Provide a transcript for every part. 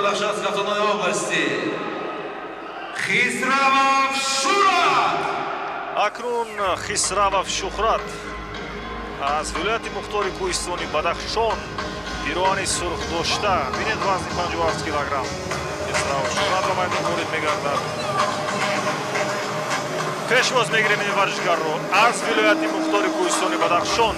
Кировоградской автономной области Хисравов Шурат. Акнун Хисравов Шухрат аз вилояти Мухтори Кӯҳистони Бадахшон пироҳани сурх дошта бинед вазни 57 килограмм. Хисравов Шухрат ба майдон ворид мегардад. пешвоз мегирем ин варзишгарро аз вилояти Мухтори Кӯҳистони Бадахшон.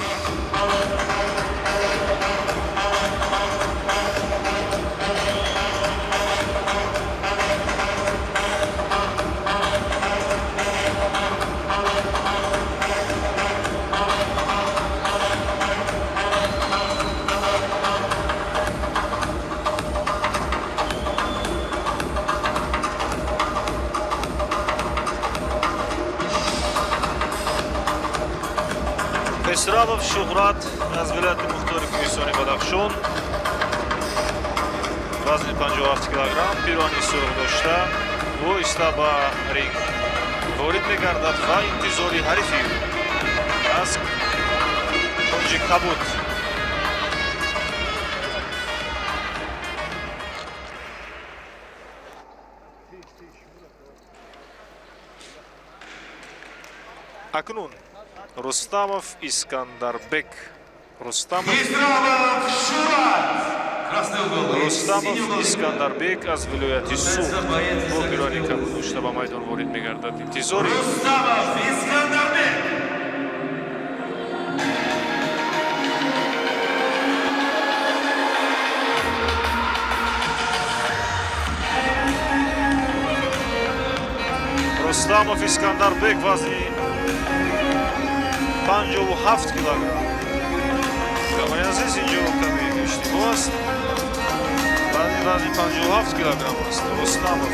Хисравов Шухрат аз вилояти Мухтори Кӯҳистони Бадахшон вазни 57 килограмм пироҳани сурх дошта воиста ба ринг ворид мегардад ва интизори ҳарифи аз Тоҷи Кабуд. акнун Рустамов Искандарбек. Рустамов Искандарбек аз вилояти Суғд бо пироҳани Кабуд дошта ба майдон ворид мегардад. Интизори Рустамов Искандарбек вазни 57 килограмм. Камаи азиз инҷо каме иштибоҳ аст. вазни 57 килограмм аст. Рустамов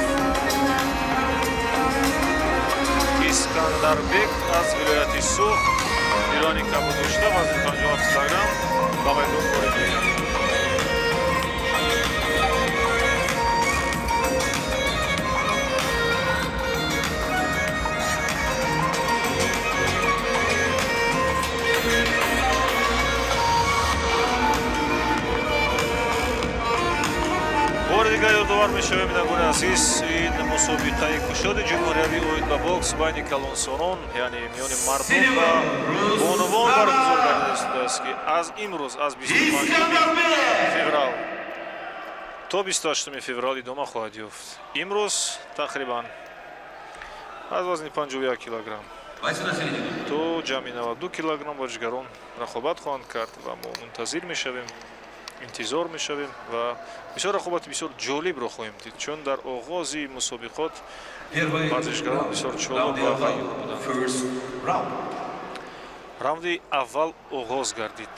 Искандарбек аз вилояти Суғд пироҳани Кабуд дошта вазни 57 килограмм ба майдон ворид мегардад. Ёдовар мешавем нагони азиз ин мусобиқаи кушоди ҷумҳуриявӣ оид ба бокс байни калонсонон яъне миёни мардон ва бонувон баргузор гардидааст ки аз имрӯз аз 25 феврал то 28 феврал идома хоҳад ёфт. Имрӯз тақрибан аз вазни 51 килограмм то ҷамъи 92 килограмм бозигарон рақобат хоҳанд кард ва мо мунтазир мешавем, интизор мешавем ва бисёр рақобати бисёр ҷолибро хоҳем дид, чун дар оғози мусобиқот варзишгарон бисёр чолок ва ғайёр буданд. раунди аввал оғоз гардид.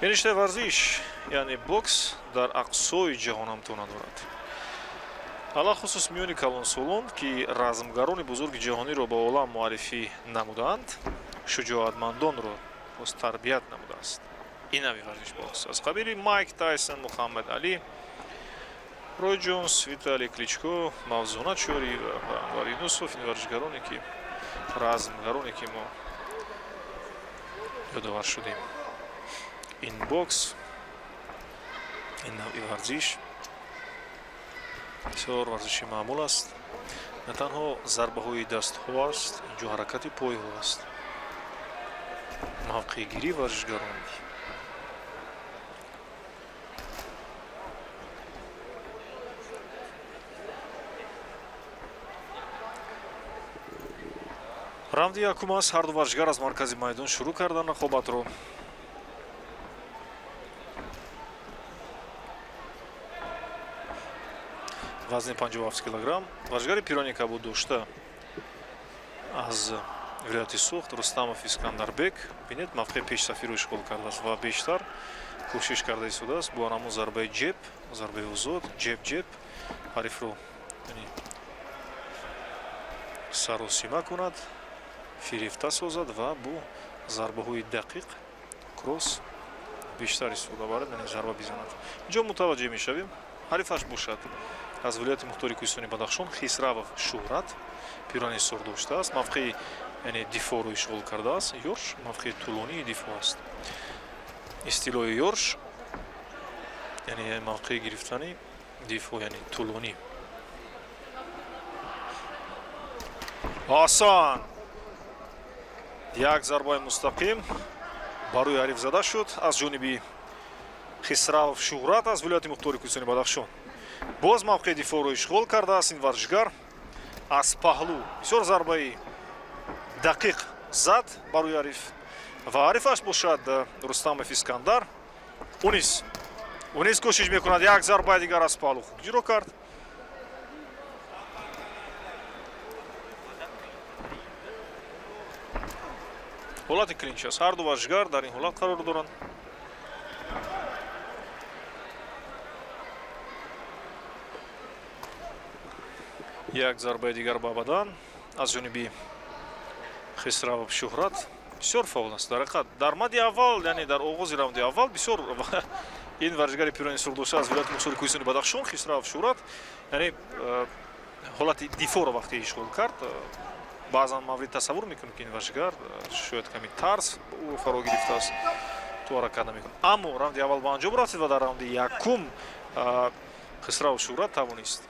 ин риштаи варзиш яъне бокс дар ақсои ҷаҳон ҳам тона дорад. алахусус миёни калонсолон ки размгарони бузурги ҷаҳониро ба олам муаррифӣ намудаанд, шуҷоатмандонро боз тарбият намудааст. ин нави варзиш бокс аз қабили Майк Тайсон, Мухаммад Али, Рой Ҷонс, Виталий Кличко, Мавзона Чорӣ ва Анвар Юнусов ин варзишгароне ки размгароне ки мо ёдовар шудем. ин бокс ин нави варзиш бисёр варзиши маъмул аст. на танҳо зарбаҳои дастҳо аст, инҷо ҳаракати пойҳо аст. мавқеъгирӣ варзишгарон раунди якум аст. ҳарду варзишгар аз маркази майдон шурӯъ карданд рақобатро. вазни 57 килограмм варзишгари пироҳани Кабуд дошта аз вилояти Суғд Рустамов Искандарбек бинед мавқеъ пешсафиро ишғол кардааст ва бештар кӯшиш карда истодааст бо ҳамон зарбаи ҷеб, зарбаи озод, ҷеб ҳарифро саросима кунад, фирифта созад ва бо зарбаҳои дақиқ кросс бештар истифода барад, яъне зарба бизанад. инҷо мутаваҷҷеҳ мешавем ҳарифаш бошад аз вилояти Мухтори Кӯҳистони Бадахшон Хисравов Шӯҳрат пироҳани сурх доштааст. мавқеи яъне дифоъро ишғол кардааст. ёрш мавқеи тӯлонии дифоъ аст. истилои ёрш یعنی موقع گرفتنی دفاع یعنی طولانی. آسان یک ضربه مستقیم барои ҳариф зада шуд аз ҷониби хисрав шуҳрат аз вилояти мухтори кӯҳистони бадахшон. боз мавқеи дифоъро ишғол кардааст ин варзишгар аз паҳлӯ бисёр зарбаи дақиқ зад барои ҳариф ва ҳарифаш бошад рустамов искандар. унис кӯшиш мекунад як зарбаи дигар аз паҳлӯ хуб ҷиро кард. ҳолати клинч аст. ҳарду варзишгар дар ин ҳолат қарор доранд. як зарбаи дигар ба бадан аз ҷониби хисравов шуҳрат. бисёр фаул аст. дар ҳақиқат дар мадди аввал яъне дар оғози раунди аввал бисёр ин варзишгари пирони сурдошта аз вилояти мухтори кӯҳистони бадахшон хисравов шуҳрат яъне ҳолати дифоъро вақте ишғол кард баъзан маврид тасаввур мекунем ки ин варзишгар шояд ками тарс ӯ фаро гирифтааст ту ҳаракат намекунад. аммо раунди аввал ба анҷом расид ва дар раунди якум хисравов шуҳрат тавонист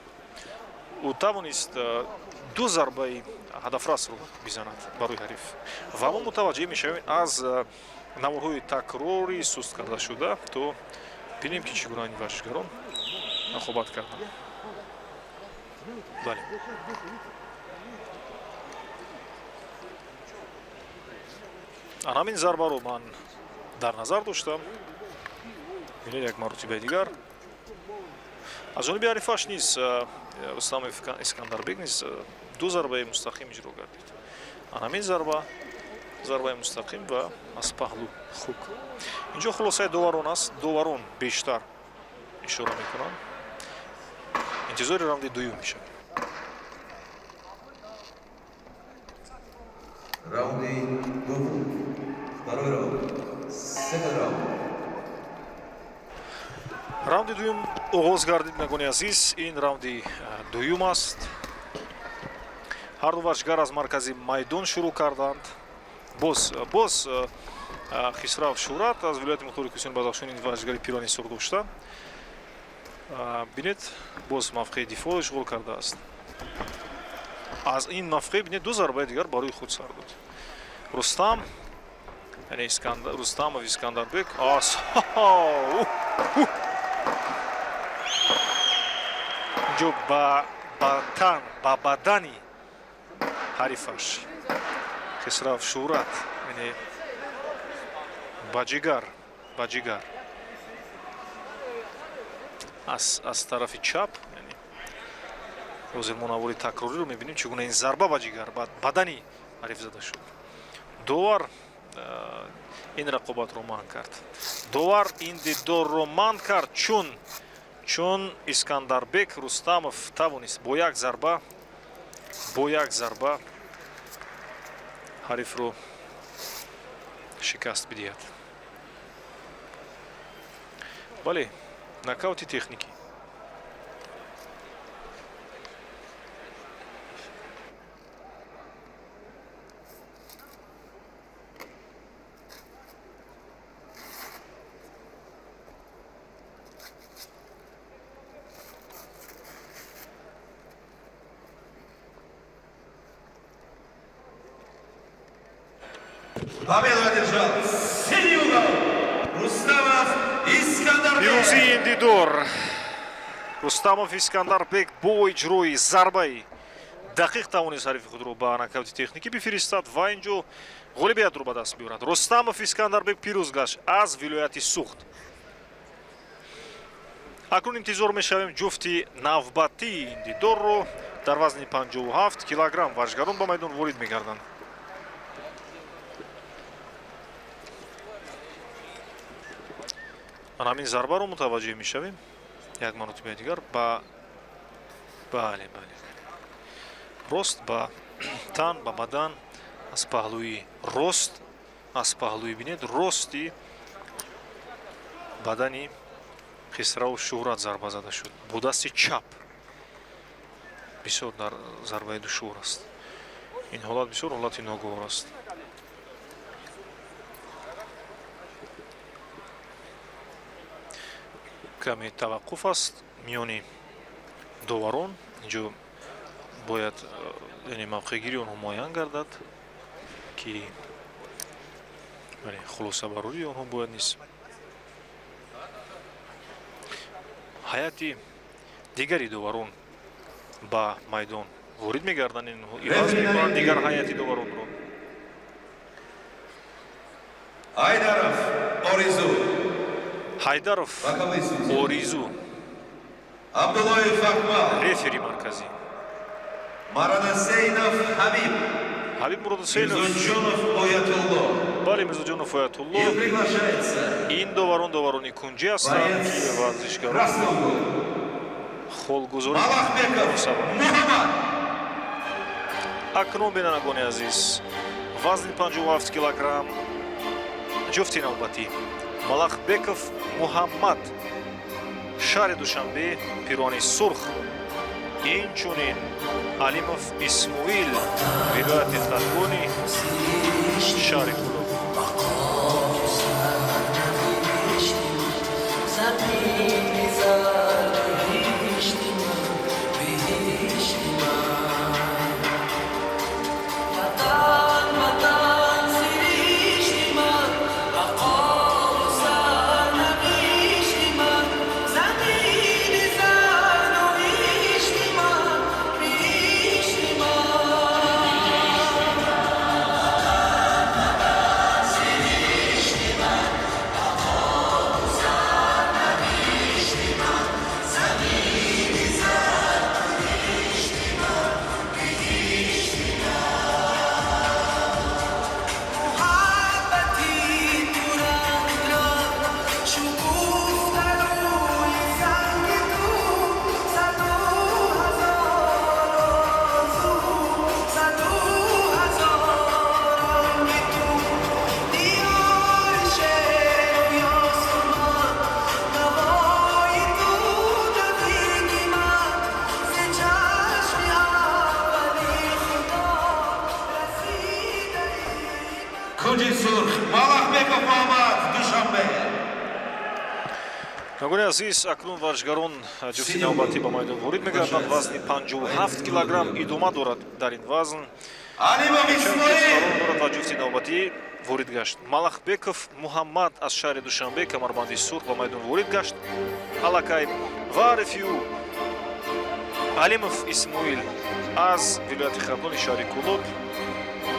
ду зарбаи ҳадафрасро бизанад барои ҳариф ва мо мутаваҷҷеҳ мешавем аз намудҳои такрори суст карда шуда то бинем ки чӣ гуна ин варзишгарон рақобат карданд. бале ан ҳамин зарбаро ман дар назар доштам. бинед як маротибаи дигар аз ҷониби ҳарифаш низ рустам искандарбек низ ду зарбаи мустақим иҷро гардид. ан ҳамин зарбаи мустақим ва аз паҳлӯ хук. инҷо хулосаи доварон аст. доварон бештар ишора мекунанд. интизори раунди дуюм мешавад. раунди дуввум. второй раунд. секонд раунд. раунди дуюм оғоз гардид нагони азиз. ин раунди дуюм аст. ҳарду варзишгар аз маркази майдон шурӯъ карданд. боз хисрав шуҳрат аз вилояти мухтори кӯҳистони бадахшон ин варзишгари пирони сурдошта бинед боз мавқеи дифоъ ишғол кардааст. аз ин мавқеъ бинед ду зарбаи дигар барои худ сар дод. рустам яъне рустамов искандарбек инҷо ба бадани ҳарифаш хисрав шуҳрат яъне ба ҷигар аз тарафи чап яъне ҳозир мо навори такрориро мебинем чӣ гуна ин зарба ба ҷигар ба бадани ҳариф зада шуд. довар ин рақобатро манъ кард. довар ин дидорро манъ кард чун искандарбек рустамов тавонист бо як зарба ҳарифро шикаст бидиҳад. бале нокаути техникӣ. Победу одержал синий угол Рустамов Искандарбек. пирӯзии ин дидор рустамов искандарбек бо иҷрои зарбаи дақиқ тавонист ҳарифи худро ба нокаути техникӣ бифиристад ва инҷо ғолибиятро ба даст биёрад. рустамов искандарбек пирӯз гашт аз вилояти суғд. акнун интизор мешавем ҷуфти навбатии ин дидорро. дар вазни 57 килограмм варзишгарон ба майдон ворид мегарданд. ан ҳамин зарбаро мутаваҷҷеҳ мешавем як маротибаи дигар ба бале рост ба тан ба бадан аз паҳлӯи рост аз паҳлӯи бинед рости бадани хисраву шуҳрат зарба зада шуд бо дасти чап. бисёр дар зарбаи душвор аст. ин ҳолат бисёр ҳолати ногавор аст. каме таваққуф аст миёни доварон. инҷо бояд яъне мавқеъгирии онҳо муайян гардад ки хулосабарории онҳо бояд низ ҳайати дигари доварон ба майдон ворид мегарданд. иваз мекунанд дигар ҳайати доваронро. Айдаров Оризу, ҳайдаров Вакалису, оризу Абдуллоев Акмал, рефери марказӣ, Маранасейнов Хабиб, ҳабиб муродусейнов, Мирзоҷонов Оятулло. бале мирзоҷонов оятулло. И приглашается ин доварони кунҷӣ ҳастанд боец ки варзишгарон Ростовгол, холгузорӣ Малахбеков Муҳаммад. акнун бинандагони азиз, вазни 57 килограмм, ҷуфти навбатӣ Малахбеков Муҳаммад, шаҳри Душанбе, пирвони сурх. инчунин Алимов Исмоил, вилояти Татгони, шаҳри Кӯлоб. Кунҷи сурх Малахбеков Муҳаммад, Душанбе. нагони азиз, акнун варзишгарон ҷуфти навбатӣ ба майдон ворид мегарданд. вазни 57 килограмм идома дорад дар ин вазн. Алимов Исмоил, дорад ва ҷуфти навбатӣ ворид гашт. Малахбеков Муҳаммад аз шаҳри Душанбе, камарбанди сурх, ба майдон ворид гашт. аллакай ва рефиу Алимов Исмоил аз вилояти Хатони шаҳри Кӯлоб,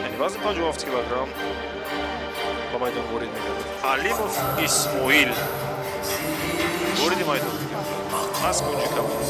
яъне вазни 57 килограмм ба майдон ворид мегардад. Алимов Исмоил вориди майдон аз кунҷи камон.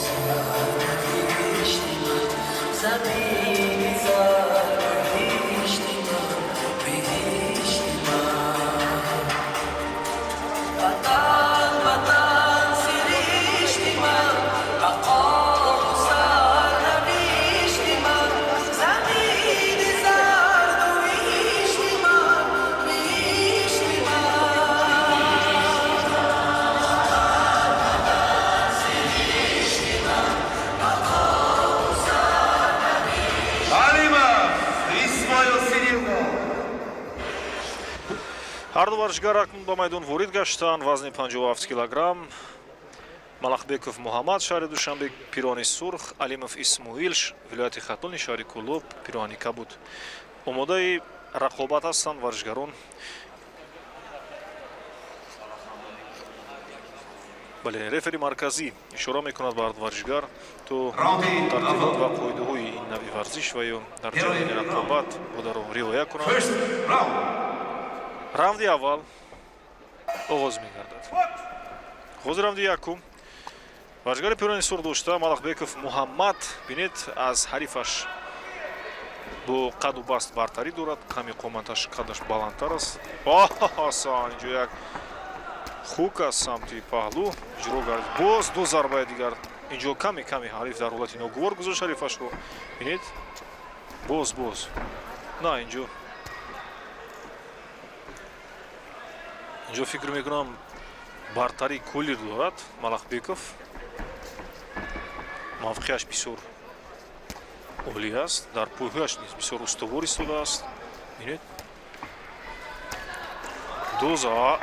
ҳарду варзишгар акнун ба майдон ворид гаштанд. вазни 57 килограмм. Малахбеков Муҳаммад, шаҳри Душанбе, пирвони сурх. Алимов Исмоил, вилояти Хатони шаҳри Кӯлоб, пирвони кабуд. омодаи рақобат ҳастанд варзишгарон. бале, рефери марказӣ ишора мекунад ба ҳарду варзишгар то тартибот ва қоидаҳои ин нави варзиш ва ё дар ҷараёни рақобат бударо риоя кунанд. раунди аввал оғоз мегардад. оғози раунди якум варзишгари пирвони сурх дошта Малахбеков Муҳаммад, бинед аз ҳарифаш бо қаду баст бартарӣ дорад. ками қоматаш қадаш баландтар аст. осон, инҷо як хук аз самти паҳлӯ иҷро гардид. боз ду зарбаи дигар. инҷо каме ҳариф дар ҳолати ногувор гузошт ҳарифашро. бинед боз на инҷо фикр мекунам бартарӣ кулли дорад Малахбеков. мавқеаш бисёр олӣ аст. дар пӯҳояш низ бисёр устувор истодааст. бинед дуза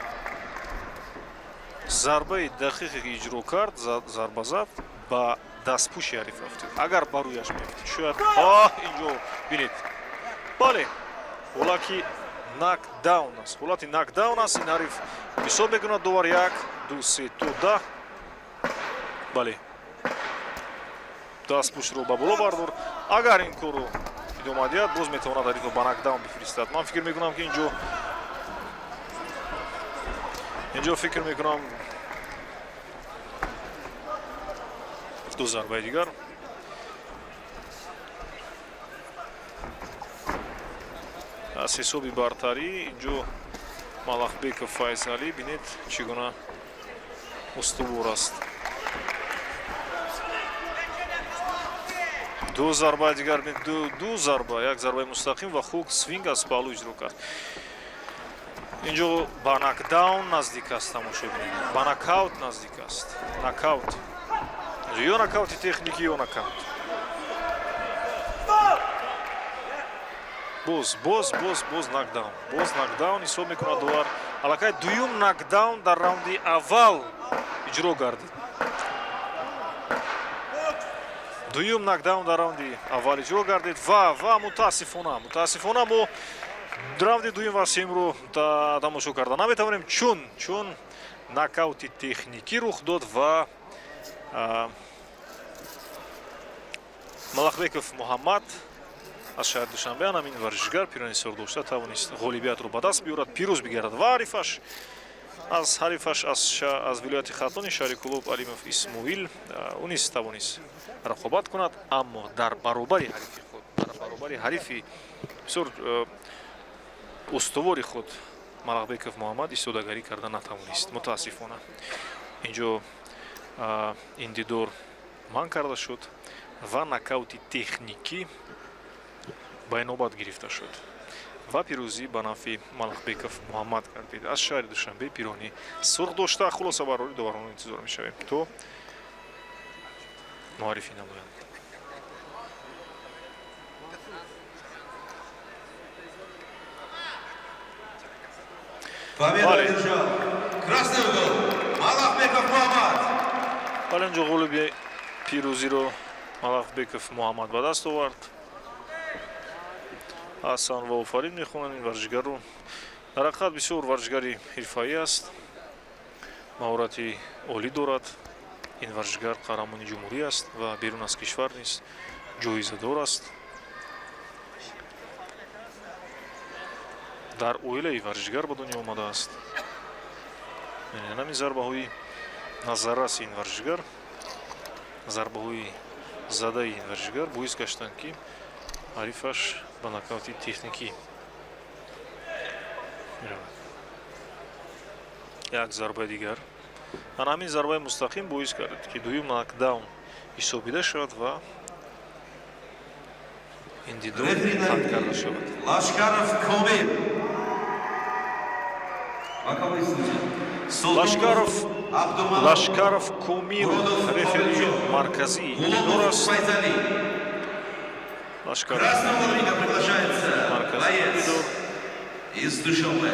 зарбаи дақиқи иҷро кард, зарба зад ба дастпӯши ҳариф рафтид. Агар ба рӯяш мерафтид шояд инҷо бинед. Бале, ҳолаки нокдаун аст. Ҳолати нокдаун аст. Ин ҳариф ҳисоб мекунад довар 1 2 3 4 10. Бале. Дастпӯшро ба боло бардор. Агар ин корро идома диҳад, боз метавонад ҳарифро ба нокдаун бифиристад. Ман фикр мекунам ки инҷо фикр мекунам ду зарбаи дигар. аз ҳисоби бартарӣ инҷо Малахбеков Файзалӣ бинед чӣ гуна устувор аст. ду зарбаи дигар бинед, ду зарба, як зарбаи мустақим ва хук свинг аз паҳлӯ иҷро кард. инҷо ба нокдаун наздик аст. тамошо бинед, ба нокаут наздик аст. Нокаут ё нокаути техникӣ ё нокаут. боз нокдаун. Боз нокдаун ҳисоб мекунад довар. Аллакай дуюм нокдаун дар раунди аввал иҷро гардид. дуюм нокдаун дар раунди аввал иҷро гардид ва мутаассифона мо раунди дуюм ва сеюмро тамошо карда наметавонем, чун нокаути техникӣ рух дод ва Малахбеков Муҳаммад аз шаҳри Душанбе ҳамин варзишгар пирони сор дошта тавонист ғолибиятро ба даст биёрад, пирӯз бигардад ва ҳарифаш аз вилояти Хатони шаҳри Кӯлоб Алимов Исмоил ӯ низ тавонист рақобат кунад, аммо дар баробари ҳарифи худ, дар баробари ҳарифи бисёр устувори худ Малахбеков Муҳаммад истодагарӣ карда натавонист. мутаассифона инҷо ин дидор манъ карда шуд ва нокаути техникӣ ба инобат гирифта шуд ва пирӯзӣ ба нафи Малахбеков Муҳаммад гардид. аз шаҳри Душанбе пирони сурх дошта. хулоса барори доварон интизор мешавем то муаррифӣ намоянд. бале инҷо ғолиби пирӯзиро Малахбеков Муҳаммад ба даст овард. ҳасан ва офарин мехонанд ин варзишгарро. дар ҳақиқат бисёр варзишгари ҳирфаӣ аст, маҳорати олӣ дорад. ин варзишгар қаҳрамони ҷумҳурӣ аст ва берун аз кишвар низ ҷоизадор аст. дар оилаи варзишгар ба дунё омадааст. ҳамин зарбаҳои назарраси ин варзишгар, зарбаҳои задаи ин варзишгар боис гаштанд ки ҳарифаш ба нокаути техникӣ меравад. як зарбаи дигар, ҳамин зарбаи мустақим боис кард ки дуюм нокдаун ҳисобида шавад ва ин дидор қатъ карда шавад. Лашкаров Комил рефери марказии дидор аст. Лашкаров марказии дидор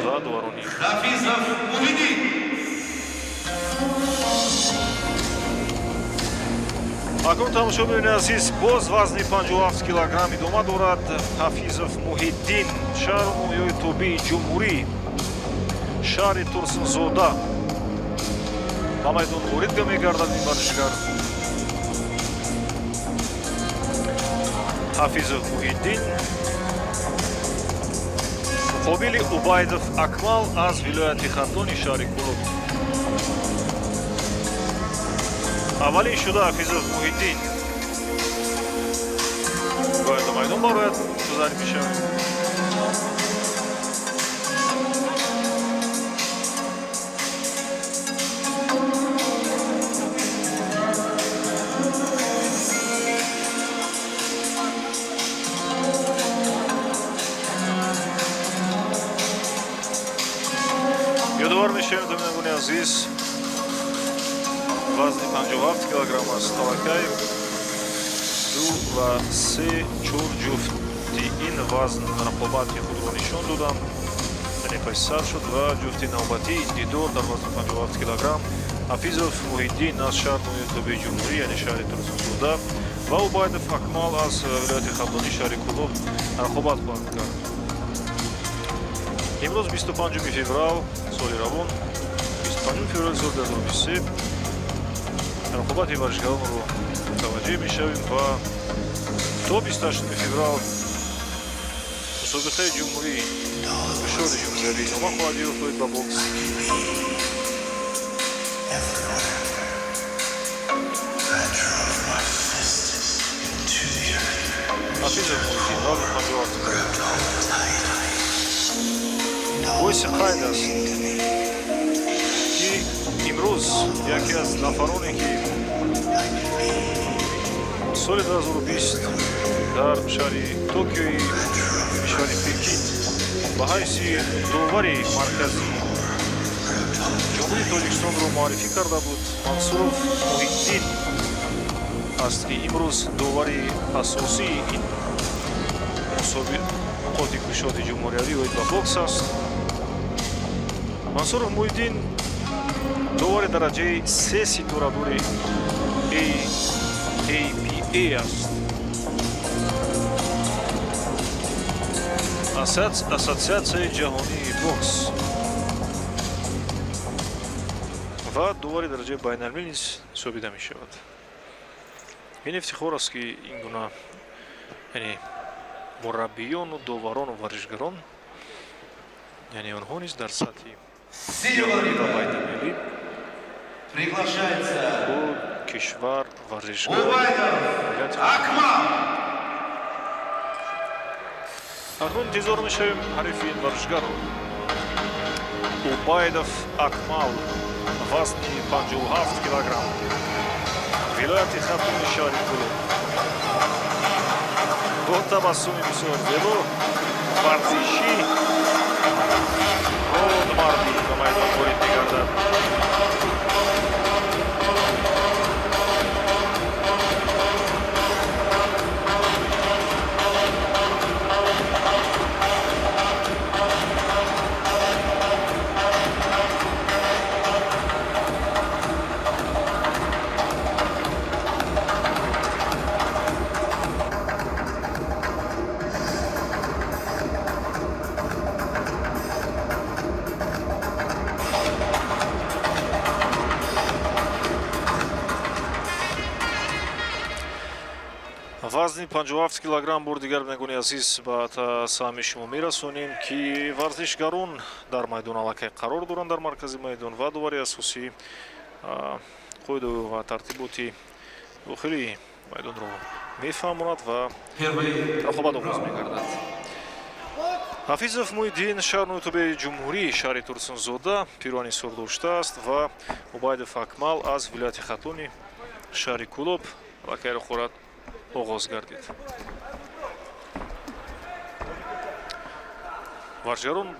ва доварони акнун тамошо мебинед азиз, боз вазни 57 килограмм идома дорад. Ҳафизов Муҳиддин, шаҳру ноҳияи тобии ҷумҳурӣ, шаҳри Турсунзода ба майдон ворид мегардад. ин варзишгар Ҳафизов Муҳиддин муқобили Убайдов Акмал аз вилояти Хатони шаҳри Кӯлоб. аввалин шуда Ҳафизов Муҳиддин бояд ба майдон барояд. гузарӣ мешавад. ёдовар мешавем доминагони азиз, вазни 57 килограмм аст. Талакай 2 ва 3 4 ҷуфти ин вазн рақобати худро нишон доданд. Пайсар шуд ва ҷуфти навбатӣ дидор дар вазни 57 килограмм Афизов Мухиддин аз шаҳрнои Тобеи Ҷумҳурӣ, яъне шаҳри Турсунзода ва Убайдов Акмал аз вилояти Хатони шаҳри Кӯлоб рақобат хоҳанд кард. Имрӯз 25 феврал соли равон 25 феврал 2023 рақобати варзишгаронро мутаваҷҷеҳ мешавем ва то 28 феврал мусобиқаи ҷумҳурӣ кушоди ҷумҳуриявӣ нома хоҳад ёфт ба бокс. Афизов Мухиддин рави 57 боиси қайд аст ки имрӯз яке аз нафароне ки соли 2020 дар шаҳри Токиои кишвари Пекин ба ҳайси довари марказии ҷумҳурии Тоҷикистонро муаррифӣ карда буд. Мансуров Мухиддин аст ки имрӯз довари асосии ин мусобиқоти кушоди ҷумҳуриявӣ оид ба бокс аст. Мансуров Мухиддин довари дараҷаи 3 ситурадори APA аст. Ассотсиатсияи ҷаҳонии бокс ва довари дараҷаи байналмилалӣ низ ҳисобида мешавад. ин ифтихор аст ки ин гуна яъне мураббиёну доварону варзишгарон яъне онҳо низ дар сатҳи ҷаҳонӣ ва байналмилалӣ Приглашается бо кишвар варзишгар Акмал. акнун интизор мешавем ҳарифи ин варзишгарро. Убайдов Акмал вазни 57 килограмм, вилояти Хатуни шаҳри Кӯлоб. бо табассуми бисёр зебо варзишӣ марди ба майдон ворид мегардад. вазни 57 килограмм бор дигар мегони азиз ба саҳми шумо мерасонем ки варзишгарон дар майдон аллакай қарор доранд дар маркази майдон ва довари асосӣ қоидаҳо ва тартиботи дохили майдонро мефаҳмонад ва рақобат оғоз мегардад. Афизов Мухиддин шаҳрнои Тобеи Ҷумҳурӣ шаҳри Турсунзода пирвани сол доштааст ва Убайдов Акмал аз вилояти Хатони шаҳри Кӯлоб аллакай рақобат оғоз гардид. варзишгарон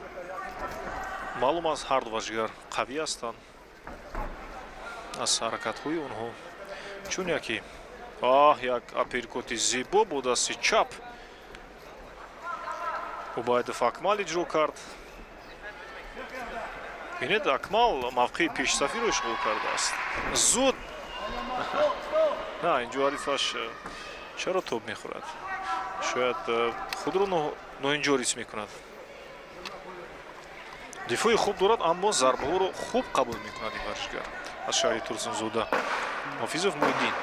маълум аст ҳар ду варзишгар қавӣ ҳастанд аз ҳаракатҳои онҳо чун яки як аперкоти зебо бо дасти чап Убайдов Акмал иҷро кард. бинед Акмал мавқеи пешсафиро ишғол кардааст. зуд инҷо ҳарифаш чаро тоб мехӯрад, шояд худро ноинҷо рис мекунад. дифои хуб дорад, аммо зарбаҳоро хуб қабул мекунад ин варзишгар аз шаҳри Турсунзода. Афизов Мухиддин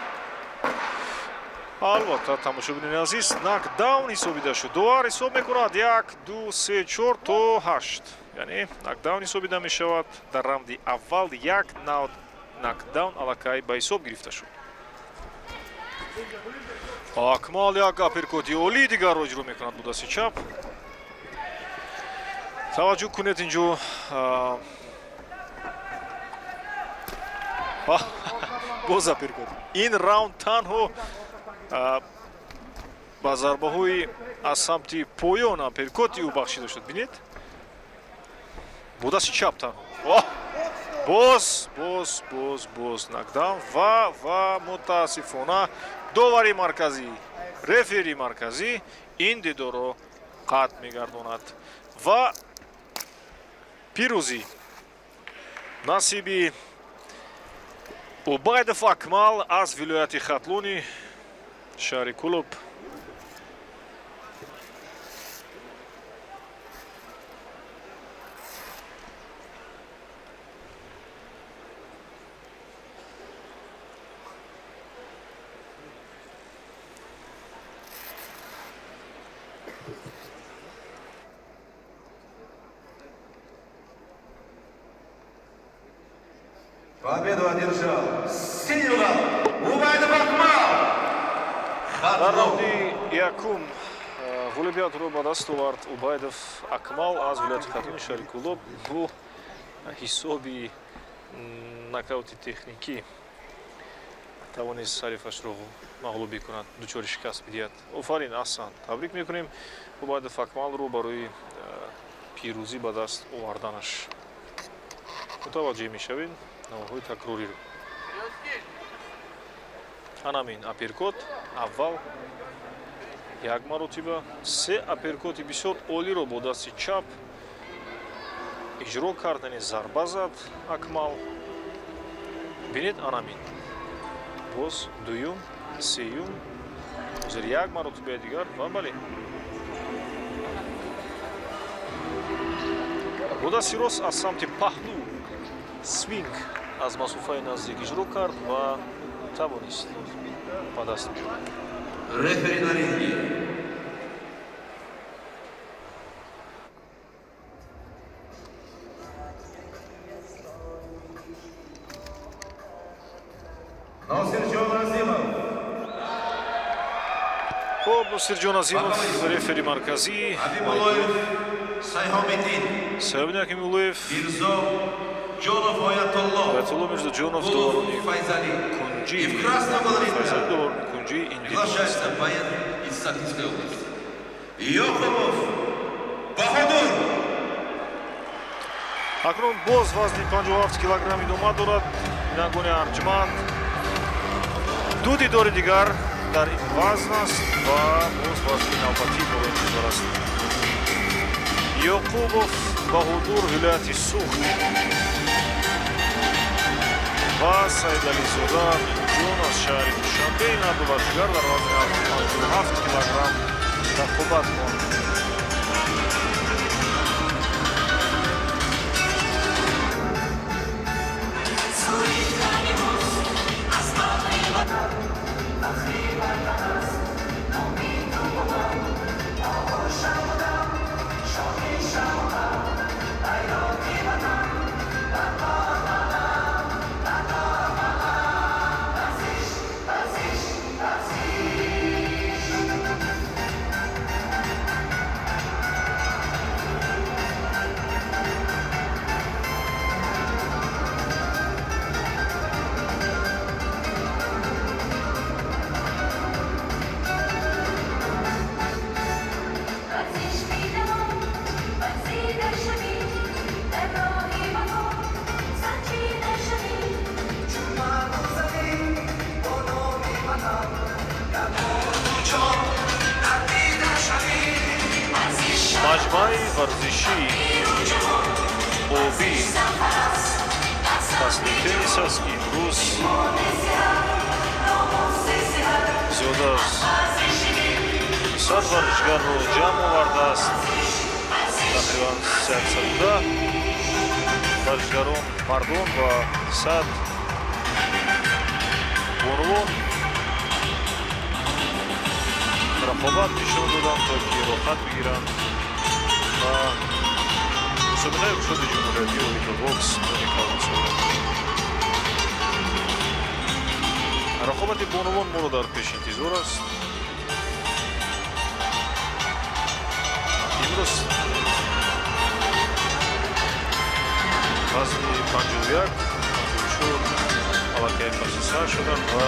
албатта тамошобинини азиз накдаун ҳисобида шуд. довар ҳисоб мекунад 1 2 3 4 то 8, яъне накдаун ҳисобида мешавад. дар раунди аввал як накдаун аллакай ба ҳисоб гирифта шуд. Акмал як аперкоти олӣ дигарро иҷро мекунад бо дасти чап. таваҷҷӯҳ кунед инҷо боз аперкот. ин раунд танҳо ба зарбаҳои аз самти поён аперкоти ӯ бахшида шуд. бинед бо дасти чап танҳо боз накдаун ва мутаассифона довари марказӣ, рефери марказӣ ин дидорро қатъ мегардонад ва пирӯзӣ насиби убайдов Акмал аз вилояти Хатлуни, шаҳри Кулуб. Победу одержал синий угол Убайдов Акмал. Дар раунди якум ғолибиятро ба даст овард Убайдов Акмал аз вилояти Хатлуни, шаҳри Кулуб. Бу ҳисоби нокаути техникӣ тавонист ҳарифашро мағлуб кунад, дучори шикаст бидиҳад. Офарин, аҳсан, табрик мекунем Убайдов Акмалро барои пирӯзӣ ба даст оварданаш. мутаваҷҷеҳ мешавед навоҳои такрориро. ҳанамин аперкот аввал як маротиба, се аперкоти бисёр олиро бо дасти чап иҷро кард, яъне зарба зад Акмал. бинед ҳанамин боз дуюм, сеюм, ҳозир як маротибаи дигар ва бале бо дасти рост аз самти паҳлӯ свинг аз масофаи наздик иҷро кард ва тавонист ба даст биёрад. Рефери на ринге. Носирҷон Азимов. Хоб, Носирҷон Азимов, рефери марказӣ. Абимуллоев Сайҳомиддин. Сайҳомиддин Акимуллоев. Мирзо Ҷонов Оятолло. Оятолло Мирзоҷонов доварони Файзали. кунҷи. И в красном Файзали углу доварони кунҷи индивидуал. приглашается воен из Сахалинской области. Йохимов Баҳодур. акнун боз вазни 57 килограмм идома дорад бинагони арҷманд. ду дидори дигар дар ин вазн аст ва боз вазни навбатӣ бо интизор аст. Ёқубов Баҳодур, вилояти Суғд ва Саидализода Аминҷон аз шаҳри Душанбе. ин ҳар ду вазнигар дар вазни 57 килограмм рақобат монд. маҷмаи варзиши оби фасли теннис аст ки имрӯз зиёда аз 200 варзишгарро ҷамъ овардааст. тақрибан 310 варзишгарон мардон ва 100 бонувон рақобат нишон доданд то ки роҳат бигиранд ва мусобиқаи кушоди ҷумҳуриятии оилаи бокс рақобати бонувон моро дар пеш интизор аст. имрӯз вазни 51 аллакай хасиса шуданд ва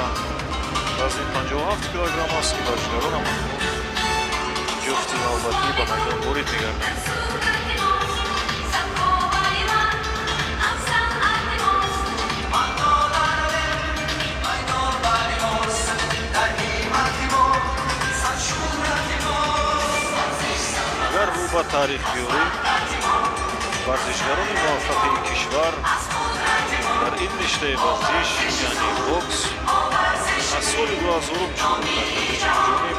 вазни 57 килограмм аст ки варзишгарон ҳамаҳамон ҷуфти навбатӣ ба майдон ворид мегарданд. агар рӯ ба таърих биёрем варзишгарони муваффақи кишвар дар ин ништаи варзиш яъне бокс аз соли 2000 шурӯъ кардем.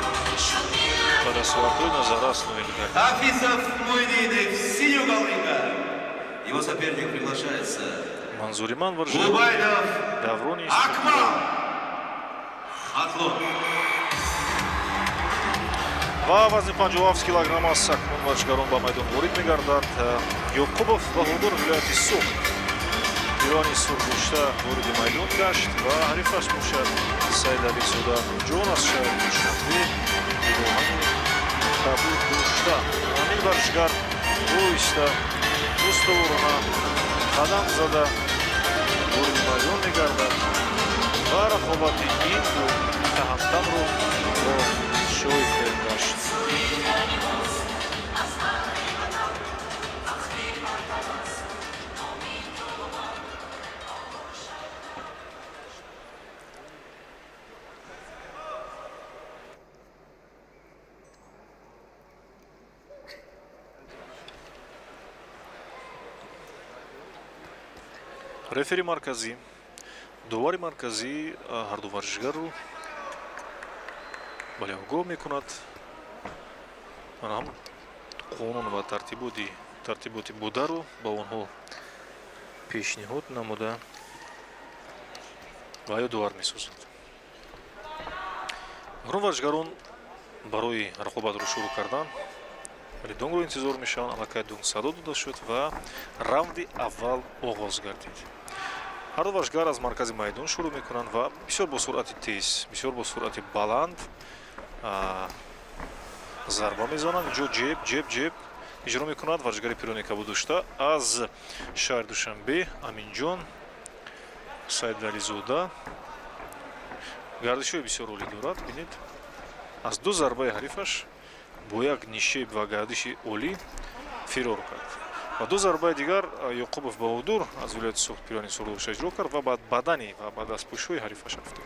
Ба дастовардҳои назаррас ноил гардид. Хафизов Муйдинов, синюга ринга. Его соперник приглашается. Манзуриман Варжгару Губайдов даврони Акмал. Атлон. ва вазни 57 килограммас акнун варжгарон ба майдон ворид мегардад. Ёқубов Баҳодур вилояти Суғ ирони сургӯшта вориди майдон гашт ва ҳарифаш бошад Сайдализода Ҷон аз шаҳри Душанбе илоҳани қабул дошта. Амин варжгар боиста уставорона қадам зада вориди майдон мегардад ва рақобати ин ду таҳмтамро бо шоиф гашт. рефери марказӣ, довари марказӣ ҳарду варзишгарро бале огоҳ мекунад. ҳам қонун ва тартиботи бударо ба онҳо пешниҳод намуда ва ёдовар месозад. гурӯҳ варзишгарон барои рақобатро шурӯъ кардан вале донгро интизор мешаванд. аллакай донг садо дода шуд ва раунди аввал оғоз гардид. ҳарду варзишгар аз маркази майдон шурӯъ мекунанд ва бисёр бо суръати тез, бисёр бо суръати баланд зарба мезананд. инҷо ҷеб иҷро мекунад варзишгари пирони кабуддошта аз шаҳри Душанбе Аминҷон Сайдализода. гардишҳои бисёр олӣ дорад. бинед аз ду зарбаи ҳарифаш бо як нишеб ва гардиши олӣ фирор кард ва ду зарбаи дигар Ёқубов Баҳодур аз вилояти Суғд пирони сургӯшта иҷро кард ва ба бадани ва ба дастпӯшҳои ҳарифаш афтод.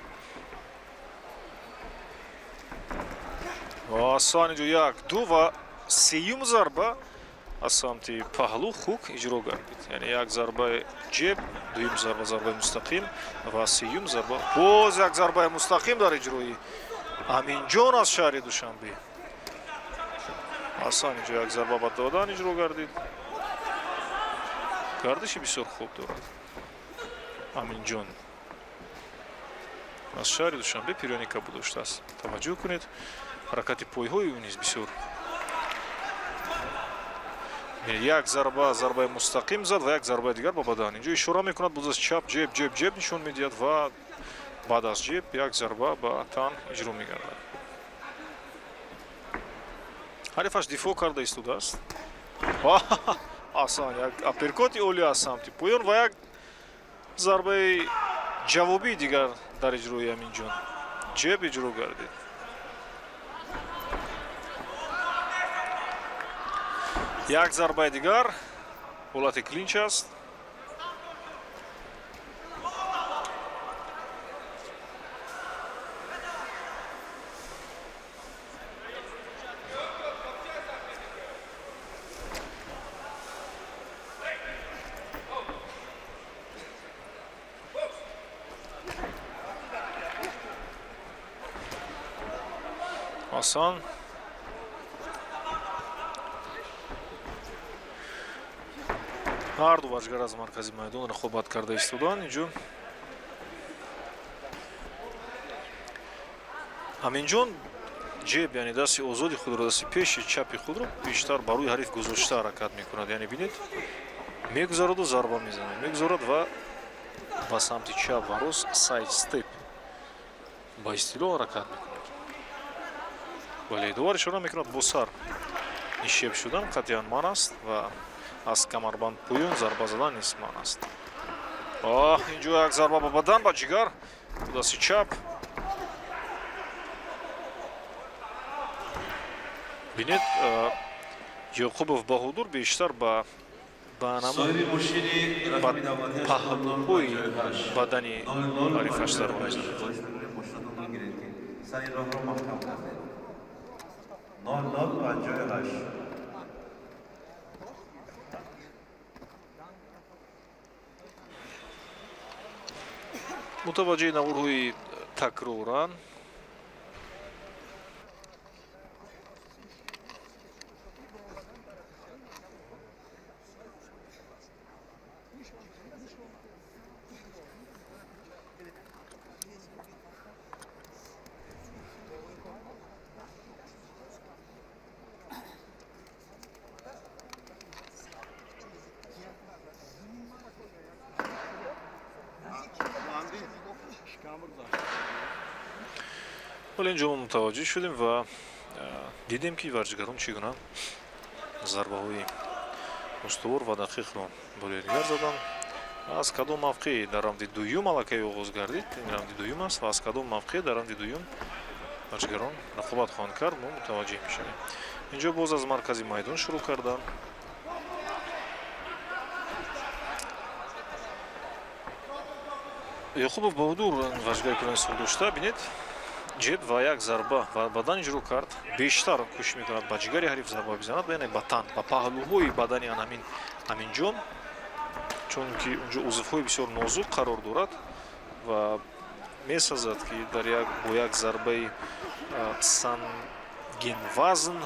осон инҷо як ду ва сеюм зарба аз самти паҳлӯ хук иҷро гардид. яъне як зарбаи ҷеб, дуюм зарба зарбаи мустақим ва сеюм зарба боз як зарбаи мустақим дар иҷрои Аминҷон аз шаҳри Душанбе. осон инҷо як зарба ба додан иҷро гардид. гардиши бисёр хуб дорад Аминҷон аз шаҳри Душанбе пирони кабуддоштааст. таваҷҷӯҳ кунед ҳаракати пойҳои ӯ низ бисёр. як зарба зарбаи мустақим зад ва як зарбаи дигар ба бадан. инҷо ишора мекунад боз аз чап ҷеб нишон медиҳад ва баъд аз ҷеб як зарба ба тан иҷро мегардад. ҳарифаш дифоъ карда истодааст. осон як аперкоти олӣ аз самти поён ва як зарбаи ҷавобии дигар дар иҷрои Аминҷон. ҷеб иҷро гардид. як зарбаи дигар ҳолати клинч аст. осон ҳарду варзишгар аз маркази майдон рақобат карда истоданд. инҷо Аминҷон ҷеб яъне дасти озоди худро, дасти пеши чапи худро бештар ба рӯи ҳариф гузошта ҳаракат мекунад. яъне бинед мегузароду зарба мезанад, мегузарад ва ба самти чап ва рост сайд степ ба истилоҳ ҳаракат мекунад. вале довар ишора мекунад бо сар нишеб шудан қатъиян ман аст ва аз камарбанд поён зарба задан низ ман аст. инҷо як зарба ба бадан ба ҷигар бо дасти чап. бинед Ёқубов Баҳодур бештар ба паҳлӯҳои бадани ҳарифаш зарба мезанад. мутаваҷҷиҳи наврҳои такроранд. ولی اینجا ما متوجه شدیم و دیدیم که ورزشکاران چگونه ضربه‌های استوار و دقیق رو با یکدیگر زدن. از کدام موقع در راوند دوم علاقه آغاز گردید، این راوند دوم است و از کدام موقع در راوند دوم ورزشکاران رقابت خواهند کرد ما متوجه میشیم. اینجا باز از مرکز میدان شروع کردن. Якубов Баҳодур ваҷгаи кӯлони сол дошта бинед ҷеб ва як зарба ва бадан иҷро кард бештар кӯшиш мекунад ба ҷигари ҳариф зарба бизанад яъне ба тан ба паҳлӯҳои бадани аминҷон чунки унҷо узвҳои бисёр нозук қарор дорад ва месазад ки бо як зарбаи сангинвазн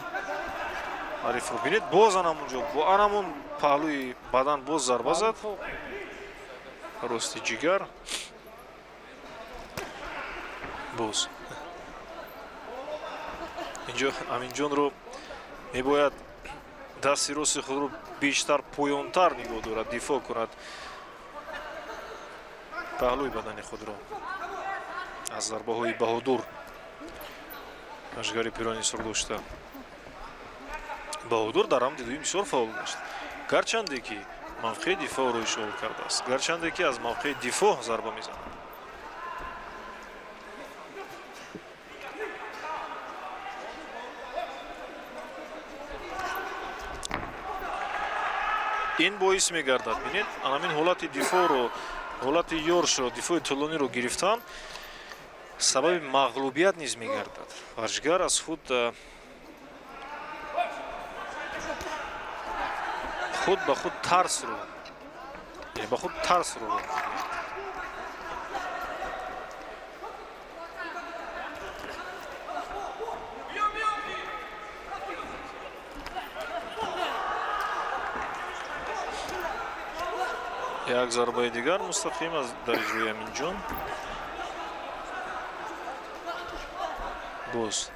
ҳарифро бинед боз анамунҷо бо анамун паҳлӯи бадан боз зарба зад рости ҷигар боз инҷо аминҷонро мебояд дасти рости худро бештар поёнтар нигоҳ дорад дифоъ кунад паҳлӯи бадани худро аз зарбаҳои Баҳодур ваҷгари пирони сор дошта Баҳодур дар рамди дуюм бисёр фаъол гашт гарчанде ки мавқеи дифоъро ишғол кардааст гарчанде ки аз мавқеи дифоъ зарба мезанад ин боис мегардад бинед анамин ҳолати дифоъро ҳолати ёршро дифоъи тӯлониро гирифтан сабаби мағлубият низ мегардад варзишгар аз худ ба худ тарсро як зарбаи дигар мустақим аз дар иҷрои аминҷон боз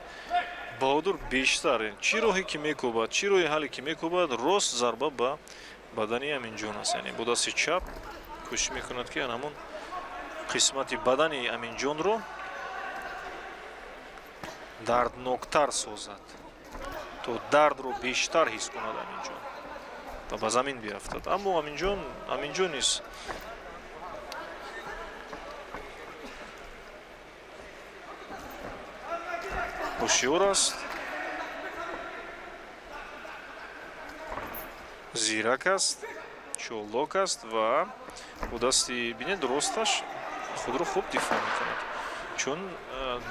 Баҳодур бештар чӣ роҳе ки мекӯбад чӣ роҳи ҳалле ки мекӯбад рост зарба ба бадани аминҷон аст яъне бо дасти чап кӯшиш мекунад ки анамун қисмати бадани аминҷонро дардноктар созад то дардро бештар ҳис кунад аминҷон та ба замин биафтад аммо аминҷон низ ҳушёр аст зирак аст чолок аст ва бо дасти бинед росташ худро хуб дифоъ мекунад чун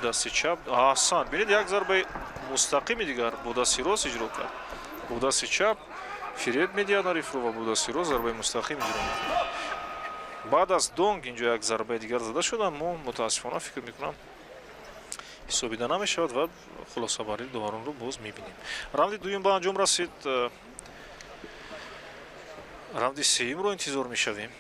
дасти чап аҳсан бинед як зарбаи мустақими дигар бо дасти рост иҷро кард бо дасти чап фиреб медиҳад ҳарифро ва бо дасти рост зарбаи мустақим иҷро мекунад баъд аз донг инҷо як зарбаи дигар зада шуд аммо мутаассифона фикр мекунам ҳисобида намешавад ва хулосабарии доваронро боз мебинем равнди дуюм ба анҷом расид равнди сеюмро интизор мешавем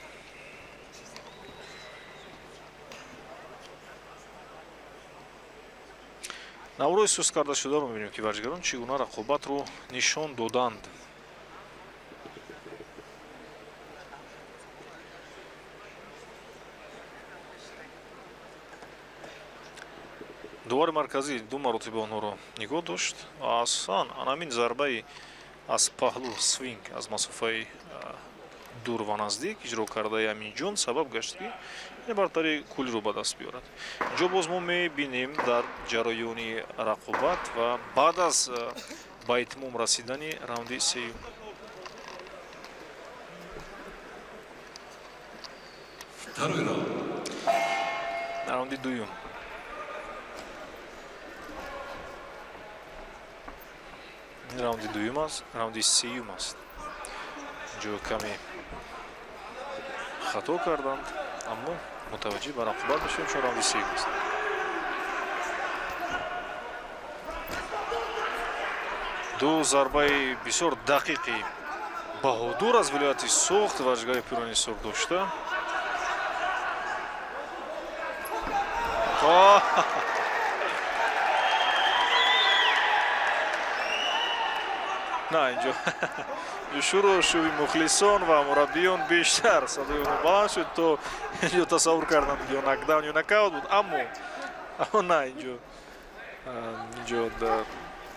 наврои суст карда шударо мебинем ки варзишгарон чӣ гуна рақобатро нишон доданд довари марказӣ ду маротиба онҳоро нигоҳ дошт асан анамин зарбаи аз паҳлӯ свинг аз масофаи дур ва наздик иҷро кардаи аминҷон сабаб гашт ки бартари кулиро ба даст биёрад инҷо боз мо мебинем дар ҷараёни рақобат ва баъд аз ба итмом расидани раунди сеюм раунди дуюм раунди дуюм аст раунди сеюм аст инҷо каме хато карданд аммо мутаваҷҷиҳ ба рақобат мешавем, чун раунди сеюм аст. ду зарбаи бисёр дақиқи баҳодур аз вилояти Суғд варзишгари Пирони Суғд дошта. На, инҷо шуруъ шуви мухлисон ва мураббиён бештар садои онҳо баланд шуд, то инҷо тасаввур карданд ё нокдаун ё нокаут буд, аммо на, инҷо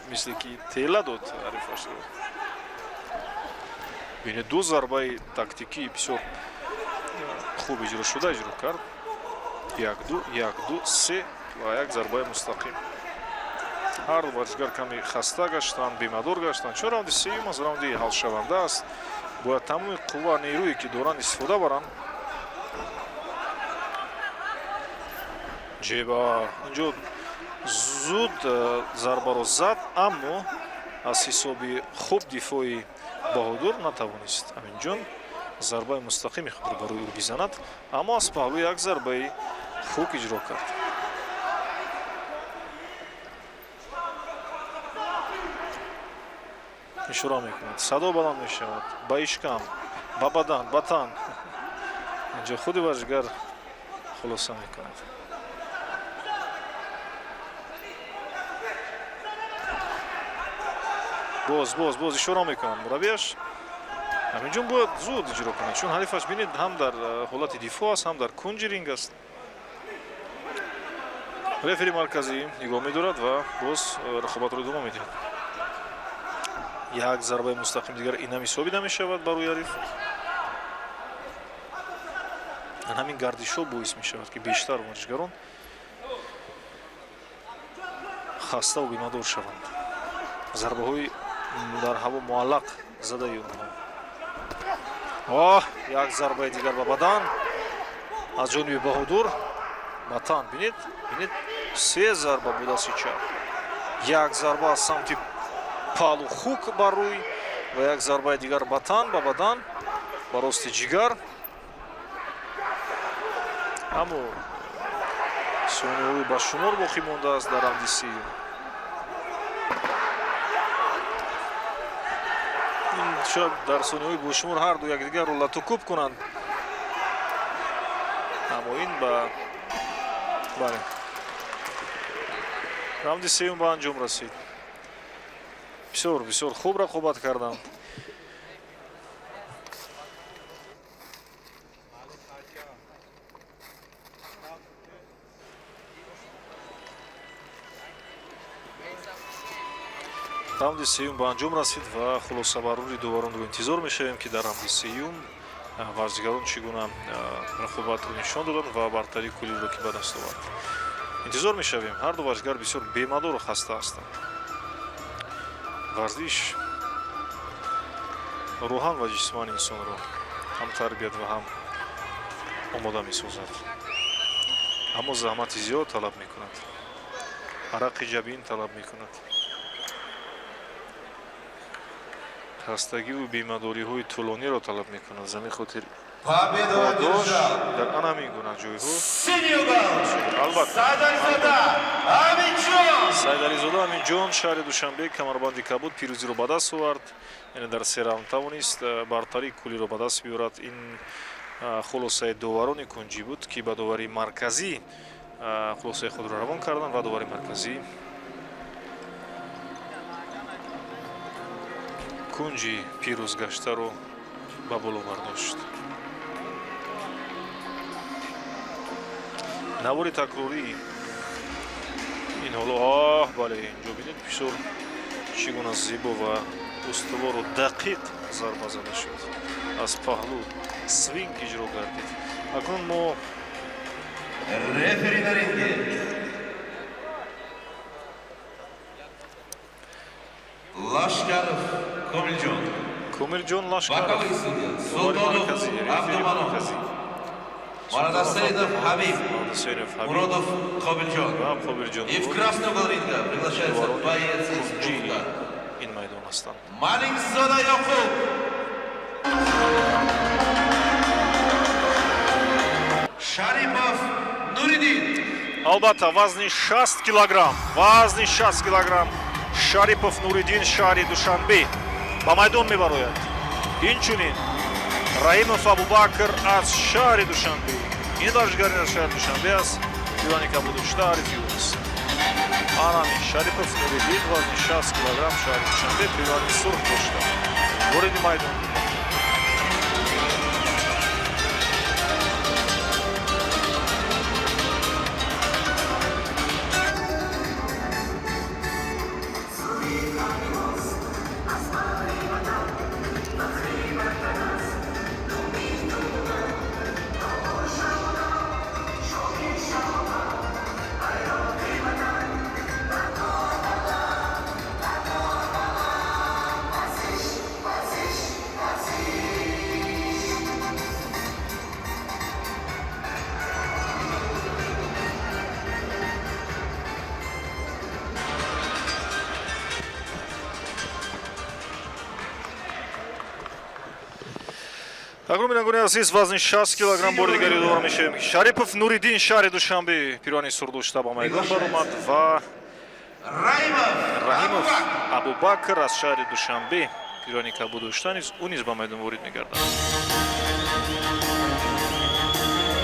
мисли ки тела дод арифашро. бинед ду зарбаи тактикии бисёр хуб иҷро кард. 1-2, 1-2, 3 ва як зарбаи мустақим. ҳар ду варзишгар каме хаста гаштанд, бемадор гаштанд. чун раунди сеюм аз раунди ҳалшаванда аст. бояд тамоми қувва нерӯе ки доранд истифода баранд. ҷеба инҷо зуд зарбаро зад, аммо аз ҳисоби хуб дифои баҳодур натавонист Аминҷон зарбаи мустақими худро ба рӯи ӯ бизанад, аммо аз паҳлӯ як зарбаи хук иҷро кард. ишора мекунад, садо баланд мешавад, ба ишкам, ба бадан, ба тан. инҷо худи варзишгар хулоса мекунад. боз ишора мекунад мураббиаш. Аминҷон бояд зуд иҷро кунад, чун ҳарифаш бинед ҳам дар ҳолати дифоъ аст, ҳам дар кунҷи ринг аст. рефери марказӣ нигоҳ медорад ва боз рақобатро идома медиҳад. як зарбаи мустақим дигар инам ҳисобида мешавад бар рӯи ҳариф. ҳамин гардишҳо боис мешавад ки бештар варзишгарон хаста ва бемадор шаванд. зарбаҳои дар ҳаво муаллақ задаи онҳо. як зарбаи дигар ба бадан аз ҷониби баҳодур. ба тан бинед, се зарба ба дасти чап. як зарба аз самти паҳлӯ хук бар рӯй ва як зарбаи дигар ба тан, ба бадан, ба рости ҷигар. аммо сониҳои ба шумор боқӣ мондааст дар раунди сеюм. шояд дар сониҳои бошумор ҳарду якдигарро латукуб кунанд, аммо ин бале раунди сеюм ба анҷом расид. бисёр хуб рақобат карданд. раунди сеюм ба анҷом расид ва хулосабарруи доваронро интизор мешавем ки дар раунди сеюм варзишгарон чӣ гуна рақобатро нишон доданд ва бартари кулиро ки ба даст овард. интизор мешавем. ҳар ду варзишгар бисёр бемадору хаста ҳастанд. варзиш рӯҳан ва ҷисман инсонро ҳам тарбият ва ҳам омода месозад, аммо заҳмати зиёд талаб мекунад, арақи ҷабин талаб мекунад, хастагиву бемадориҳои тӯлониро талаб мекунад. замин хотир подош дар анҳамин гуна ҷойҳо албатта Сайдализода Аминҷон шаҳри Душанбе камарбанди Кабуд пирӯзиро ба даст овард. яъне дар се раунд тавонист бартари кулиро ба даст биёрад. ин хулосаи доварони кунҷӣ буд ки ба довари марказӣ хулосаи худро равон карданд ва довари марказӣ кунҷи пирӯз гаштаро ба боло бардошт. навори такрории ин ҳоло бале инҷо бинед бисёр чӣ гуна зебо ва устувору дақиқ зарба зада шуд. аз паҳлӯ свинг иҷро гардид. акнун мо рефери дар ринге Лашкаров Комилҷон Лашкаров боковой судья Султонов Абдуманов Мурод Саидов Хабиб Муродов Қобилҷон. И в красном угол ринга приглашается боец из Кубка ин майдон ҳастанд. Маликзода Ёқуб. Sharipov Nuridin. Albatta, vazni 60 kilogramm. Vazni 60 kilogramm. Sharipov Nuridin shahri Dushanbe ба майдон мебарояд. Инчунин Раимов Абубакр аз шаҳри Душанбе. Ин варзишгари аз шаҳри Душанбе аст. Пиёни кабудушта Ариф Юнус. Анами Шарипов Нуридин вазни 60 килограмм шаҳри Душанбе пиёни сурх дошта. Вориди майдон. Агроминагони азиз, вазни 60 килограмм бори дигари довар мешавем. Шарипов Нуридин шаҳри Душанбе пиёни сурдошта ба майдон баромад ва Раимов Абубакр аз шаҳри Душанбе пиёни кабудошта низ ӯ низ ба майдон ворид мегардад.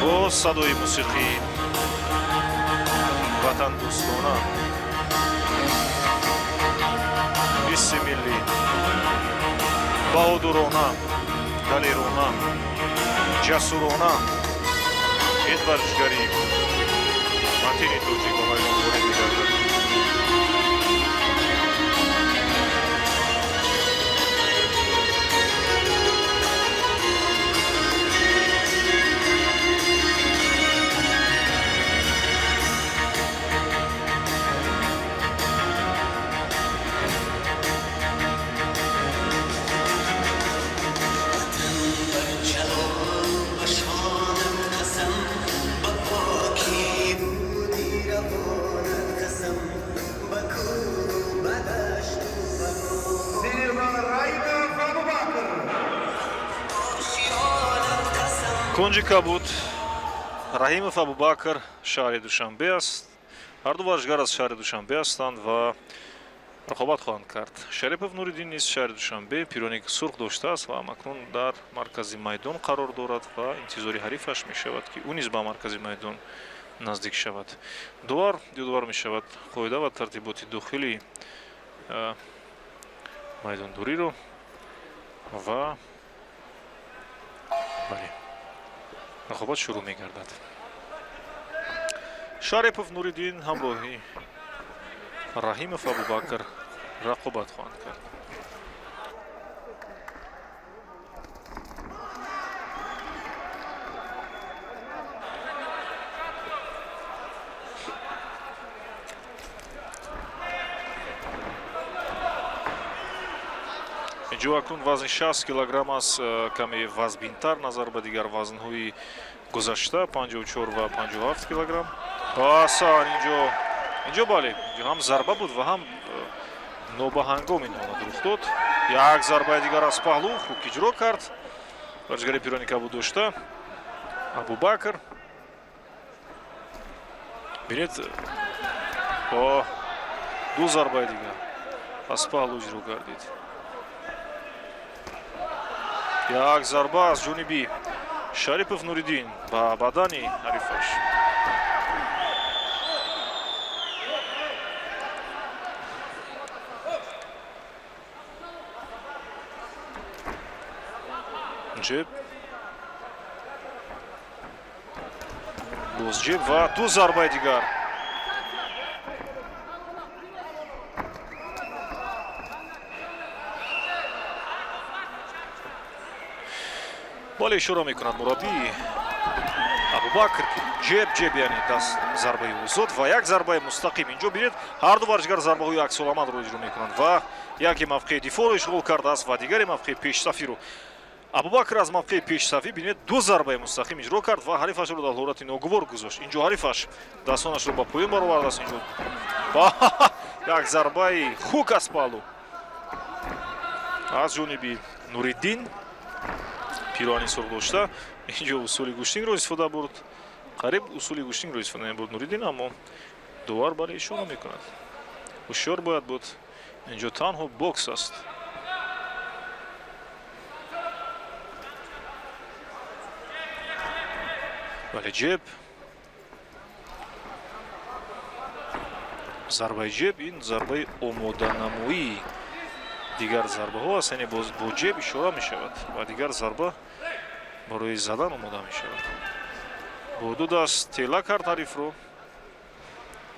Бо садои мусиқӣ ватандӯстона ҳисси миллӣ баҳодурона دلیرونه جسورونه این ورزشگری متین توجیه با میدان وارد می‌گردد. Конҷи кабуд Раимов Абубакр шаҳри Душанбе аст. Ҳар ду варзишгар аз шаҳри Душанбе ҳастанд ва рақобат хоҳанд кард. Шарипов Нуридин низ шаҳри Душанбе пиёни сурх доштааст ва акнун дар маркази майдон қарор дорад ва интизори ҳарифаш мешавад ки ӯ низ ба маркази майдон наздик шавад. Дидовар мешавад қоида ва тартиботи дохили майдондориро ва рақобат шурӯъ мегардад. Шарипов Нуридин ҳамроҳи Раимов Абубакр рақобат хоҳанд кард. инҷо акнун вазни 60 килограмм аст, каме вазбинтар назар ба дигар вазнҳои гузашта 54 ва 57 килограмм. Басан инҷо бале, инҷо ҳам зарба буд ва ҳам нобаҳангом ин ҳолат рух дод. Як зарбаи дигар аз паҳлӯ хуб иҷро кард варзишгари пиёни кабуд дошта Абубакр. бинед ду зарбаи дигар аз паҳлӯ иҷро гардид. Як зарба аз ҷониби Шарипов Нуридин ба бадани ҳарифаш. ҷеб боз ҷеб ва ду зарбаи дигар. бале ишора мекунад мураббии Абубакр ҷеб яъне даст зарбаи озод ва як зарбаи мустақим. инҷо бинед ҳар ду варзишгар зарбаҳои аксоламадро иҷро мекунанд ва яке мавқеи дифоъро ишғол кардааст ва дигаре мавқеи пешсафиро. Абубакр аз мавқеи пешсафӣ бинед ду зарбаи мустақим иҷро кард ва ҳарифашро дар ҳолати ногувор гузошт. инҷо ҳарифаш дастонашро ба поён баровардааст. инҷо як зарбаи хук аз паҳлӯ аз ҷониби Нуридин пирони сурх дошта. инҷо усули гӯштинро истифода бурд қариб усули гӯштинро истифода мебурд Нуриддин, аммо дувар барои ишора мекунад. ҳушёр бояд буд. инҷо танҳо бокс аст. вале ҷеб зарбаи ҷеб ин зарбаи омоданамоии дигар зарбаҳо аст, яъне бо ҷеб ишора мешавад ва дигар зарба барои задан омода мешавад. бо ду даст тела кард ҳарифро.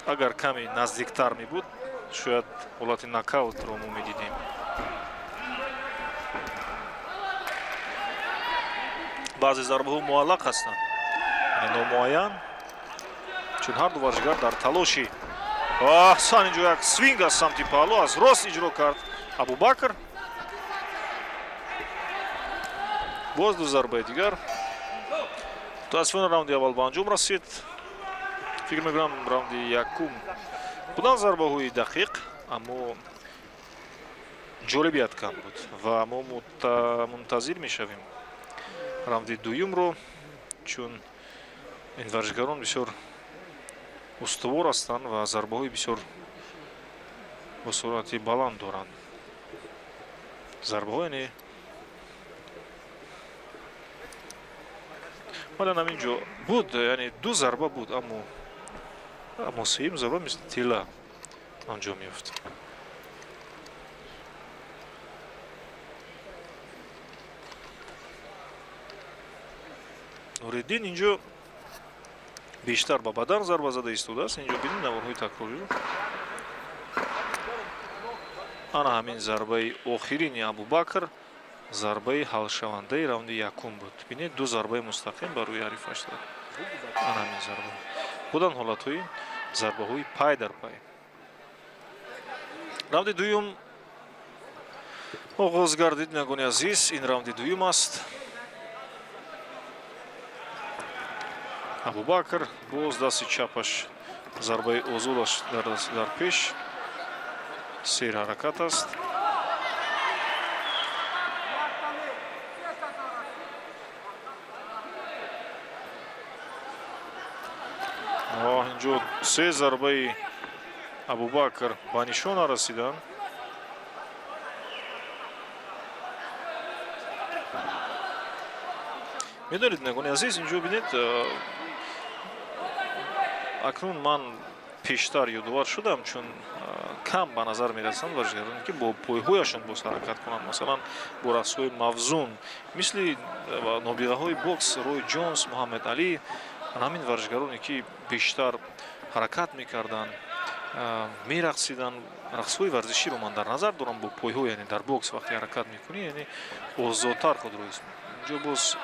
агар каме наздиктар мебуд шояд ҳолати нокаутро мо медидем. баъзе зарбаҳо муаллақ ҳастанд, яъне номуайян, чун ҳар ду варзишгар дар талоши аҳсан инҷо як свинг аз самти паҳлӯ аз рост иҷро кард Абубакр. боз ду зарбаи дигар. мутаассифона раунди аввал ба анҷом расид. фикр мекунам раунди якум буданд зарбаҳои дақиқ, аммо ҷолибият кам буд ва мо мунтазир мешавем раунди дуюмро, чун ин варзишгарон бисёр устувор ҳастанд ва зарбаҳои бисёр бо суръати баланд доранд. зарбаҳо яъне маъмулан ҳаминҷо буд, яъне ду зарба буд, аммо сеюм зарба мисли тела анҷом ёфт. Нуриддин инҷо бештар ба бадан зарба зада истодааст. инҷо бинед наворҳои такрориро. ана ҳамин зарбаи охирини Абубакр зарбаи ҳалшавандаи раунди якум буд. бинед ду зарбаи мустақим бар рӯи ҳарифаш дод. ана ҳамин зарба буданд ҳолатҳои зарбаҳои пай дар пай. раунди дуюм оғоз гардид. нагони азиз, ин раунди дуюм аст. Абубакр боз дасти чапаш зарбаи озодаш дар пеш. сер ҳаракат аст. инҷо се зарбаи Абубакр ба нишон нарасиданд. медонед нагони азиз, инҷо бинед акнун ман пештар ёдовар шудам, чун кам ба назар мерасанд варзишгароне ки бо пойҳояшон боз ҳаракат кунанд, масалан бо рақсҳои мавзун мисли нобиғаҳои бокс Рой Ҷонс, Муҳаммад Али. ҳамин варзишгароне ки бештар ҳаракат мекарданд, мерақсиданд. рақсҳои варзиширо ман дар назар дорам бо пойҳо, яъне дар бокс вақте ҳаракат мекунӣ, яъне озодтар худро ҳис мекунӣ. инҷо боз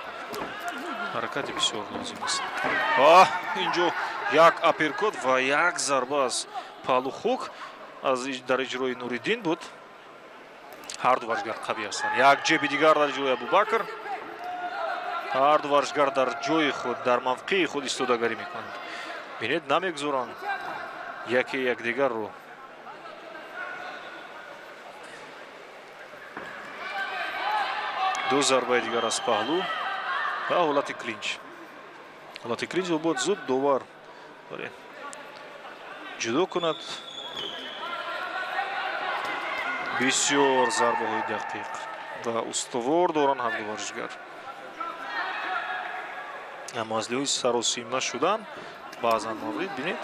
ҳаракати бисёр лозим аст. инҷо як аперкот ва як зарба аз паҳлӯ хук дар иҷрои Нуриддин буд. ҳар ду варзишгар қавӣ ҳастанд. як ҷеби дигар дар иҷрои Абубакр. ҳар ду варзишгар дар ҷои худ, дар мавқеи худ истодагарӣ мекунанд. бинед намегузоранд яке якдигарро. ду зарбаи дигар аз паҳлӯ ва ҳолати клинч. ҳолати клинчро бояд зуд довар ҷудо кунад. бисёр зарбаҳои дақиқ ва устувор доранд ҳар ду варзишгар. аммо аз лиҳози саросима шудан баъзан маврид бинед.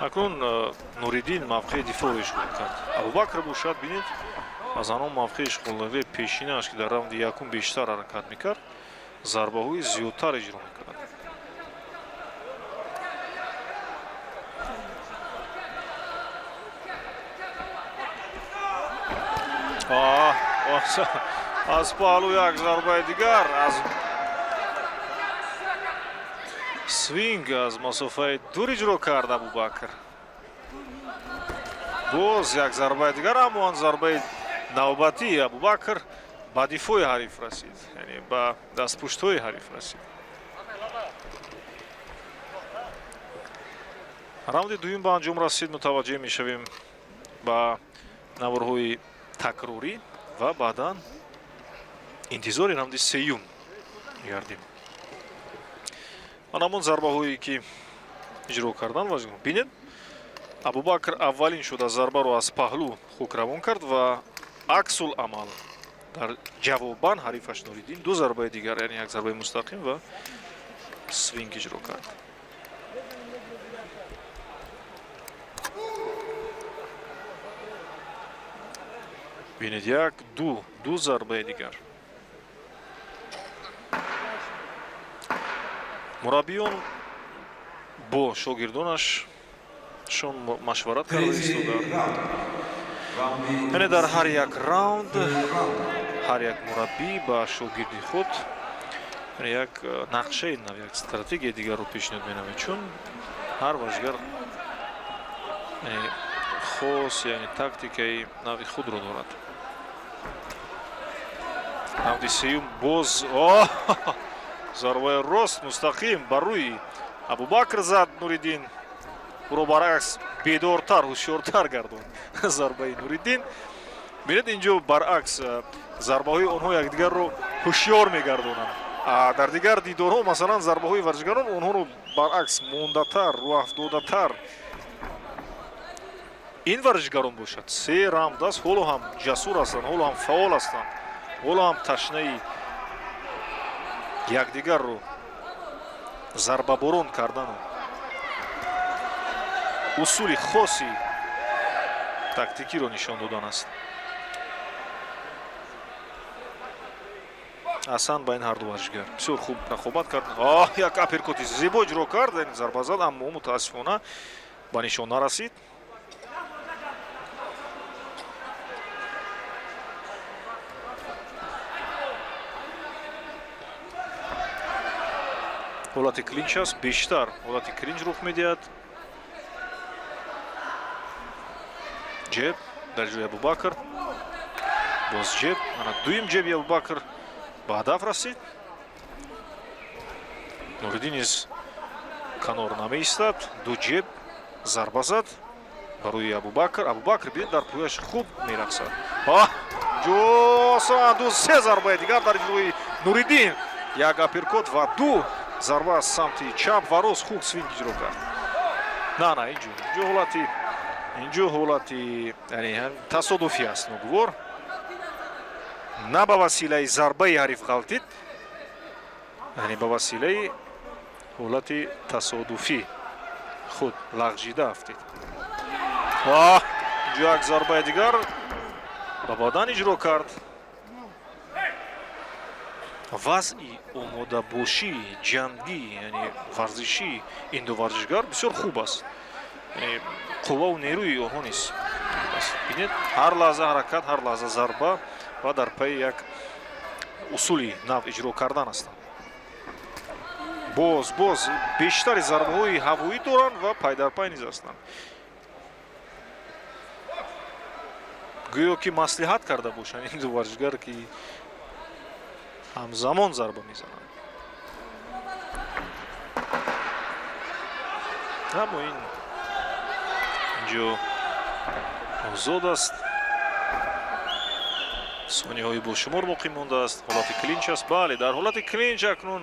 акнун Нуриддин мавқеи дифоъ ишғол кард. Абубакр бошад бинед аз анон мавқеи ишғолнавии пешинааш ки дар раунди якум бештар ҳаракат мекард, зарбаҳои зиёдтар иҷро мекард. аз паҳлӯ як зарбаи дигар аз свинг аз масофаи дур иҷро кард Абубакр. боз як зарбаи дигар, ҳамон зарбаи навбатии Абубакр ба дифои ҳариф расид, яъне ба дастпуштҳои ҳариф расид. раунди дуюм ба анҷом расид. Мутаваҷҷеҳ мешавем ба наврҳои такрорӣ ва баъдан интизори раунди сеюм гардем. ман ҳамон зарбаҳое ки иҷро кардан бинед, Абубакр аввалин шуда зарбаро аз паҳлӯ хукравон кард ва аксул амал дар ҷавобан ҳарифаш Нуриддин ду зарбаи дигар, яъне як зарбаи мустақим ва свинг иҷро кард. бинед як ду зарбаи дигар. мураббиён бо шогирдонаш шон машварат карда истодар. яъне дар ҳар як раунд ҳар як мураббӣ ба шогирди худ як нақшаи нав, як стратегияи дигарро пешниҳод менамояд, чун ҳар бозигар хос, яъне тактикаи нави худро дорад. раунди сеюм боз зарбаи рост мустақим бар рӯи Абубакр зад. Нуриддин ӯро баръакс бедортар, ҳушёртар гардонд зарбаи Нуриддин. бинед инҷо баръакс зарбаҳои онҳо якдигарро ҳушёр мегардонанд. дар дигар дидорҳо масалан зарбаҳои варзишгарон онҳоро баръакс мондатар, рӯафдодатар ин варзишгарон бошад. се раунд аст, ҳоло ҳам ҷасур ҳастанд, ҳоло ҳам фаъол ҳастанд, ҳоло ҳам ташнаи якдигарро зарбаборон кардану усули хоси тактикиро нишон додан аст. асан ба ин ҳарду варзишгар бисёр хуб рақобат кард. як аперкоти зебо иҷро кард, зарба зад, аммо мутаассифона ба нишон нарасид. ҳолати клинч аст, бештар ҳолати клинч рух медиҳад. ҷеб дар ҷои Абубакр, боз ҷеб, ана дуюм ҷеби Абубакр ба ҳадаф расид. Нуриддин низ канор намеистад, ду ҷеб зарба зад ба рӯи Абубакр. Абубакр бинед дар пӯяш хуб мерақсад. ҷосон ду се зарбаи дигар дар ҷои Нуриддин, як аперкот ва ду зарба аз самти чап ва рост хуб свинг иҷро кард. на инҷо ҳолати тасодуфӣ аст ногувор. на ба василаи зарбаи ҳариф ғалтид, яъне ба василаи ҳолати тасодуфӣ худ лағжида афтид. инҷо як зарбаи дигар ба бадан иҷро кард. вазъи омодабошии ҷангӣ, яъне варзиши ин ду варзишгар бисёр хуб аст. қувваву нерӯи онҳо низ бинед, ҳар лаҳза ҳаракат, ҳар лаҳза зарба ва дар пайи як усули нав иҷро кардан ҳастанд. боз бештари зарбаҳои ҳавоӣ доранд ва пай дар пай низ ҳастанд. гӯё ки маслиҳат карда бошанд ин ду варзишгар ки ҳамзамон зарба мезананд. аммо ин инҷо озод аст. сониҳои бошумор боқӣ мондааст. ҳолати клинч аст. бале, дар ҳолати клинч акнун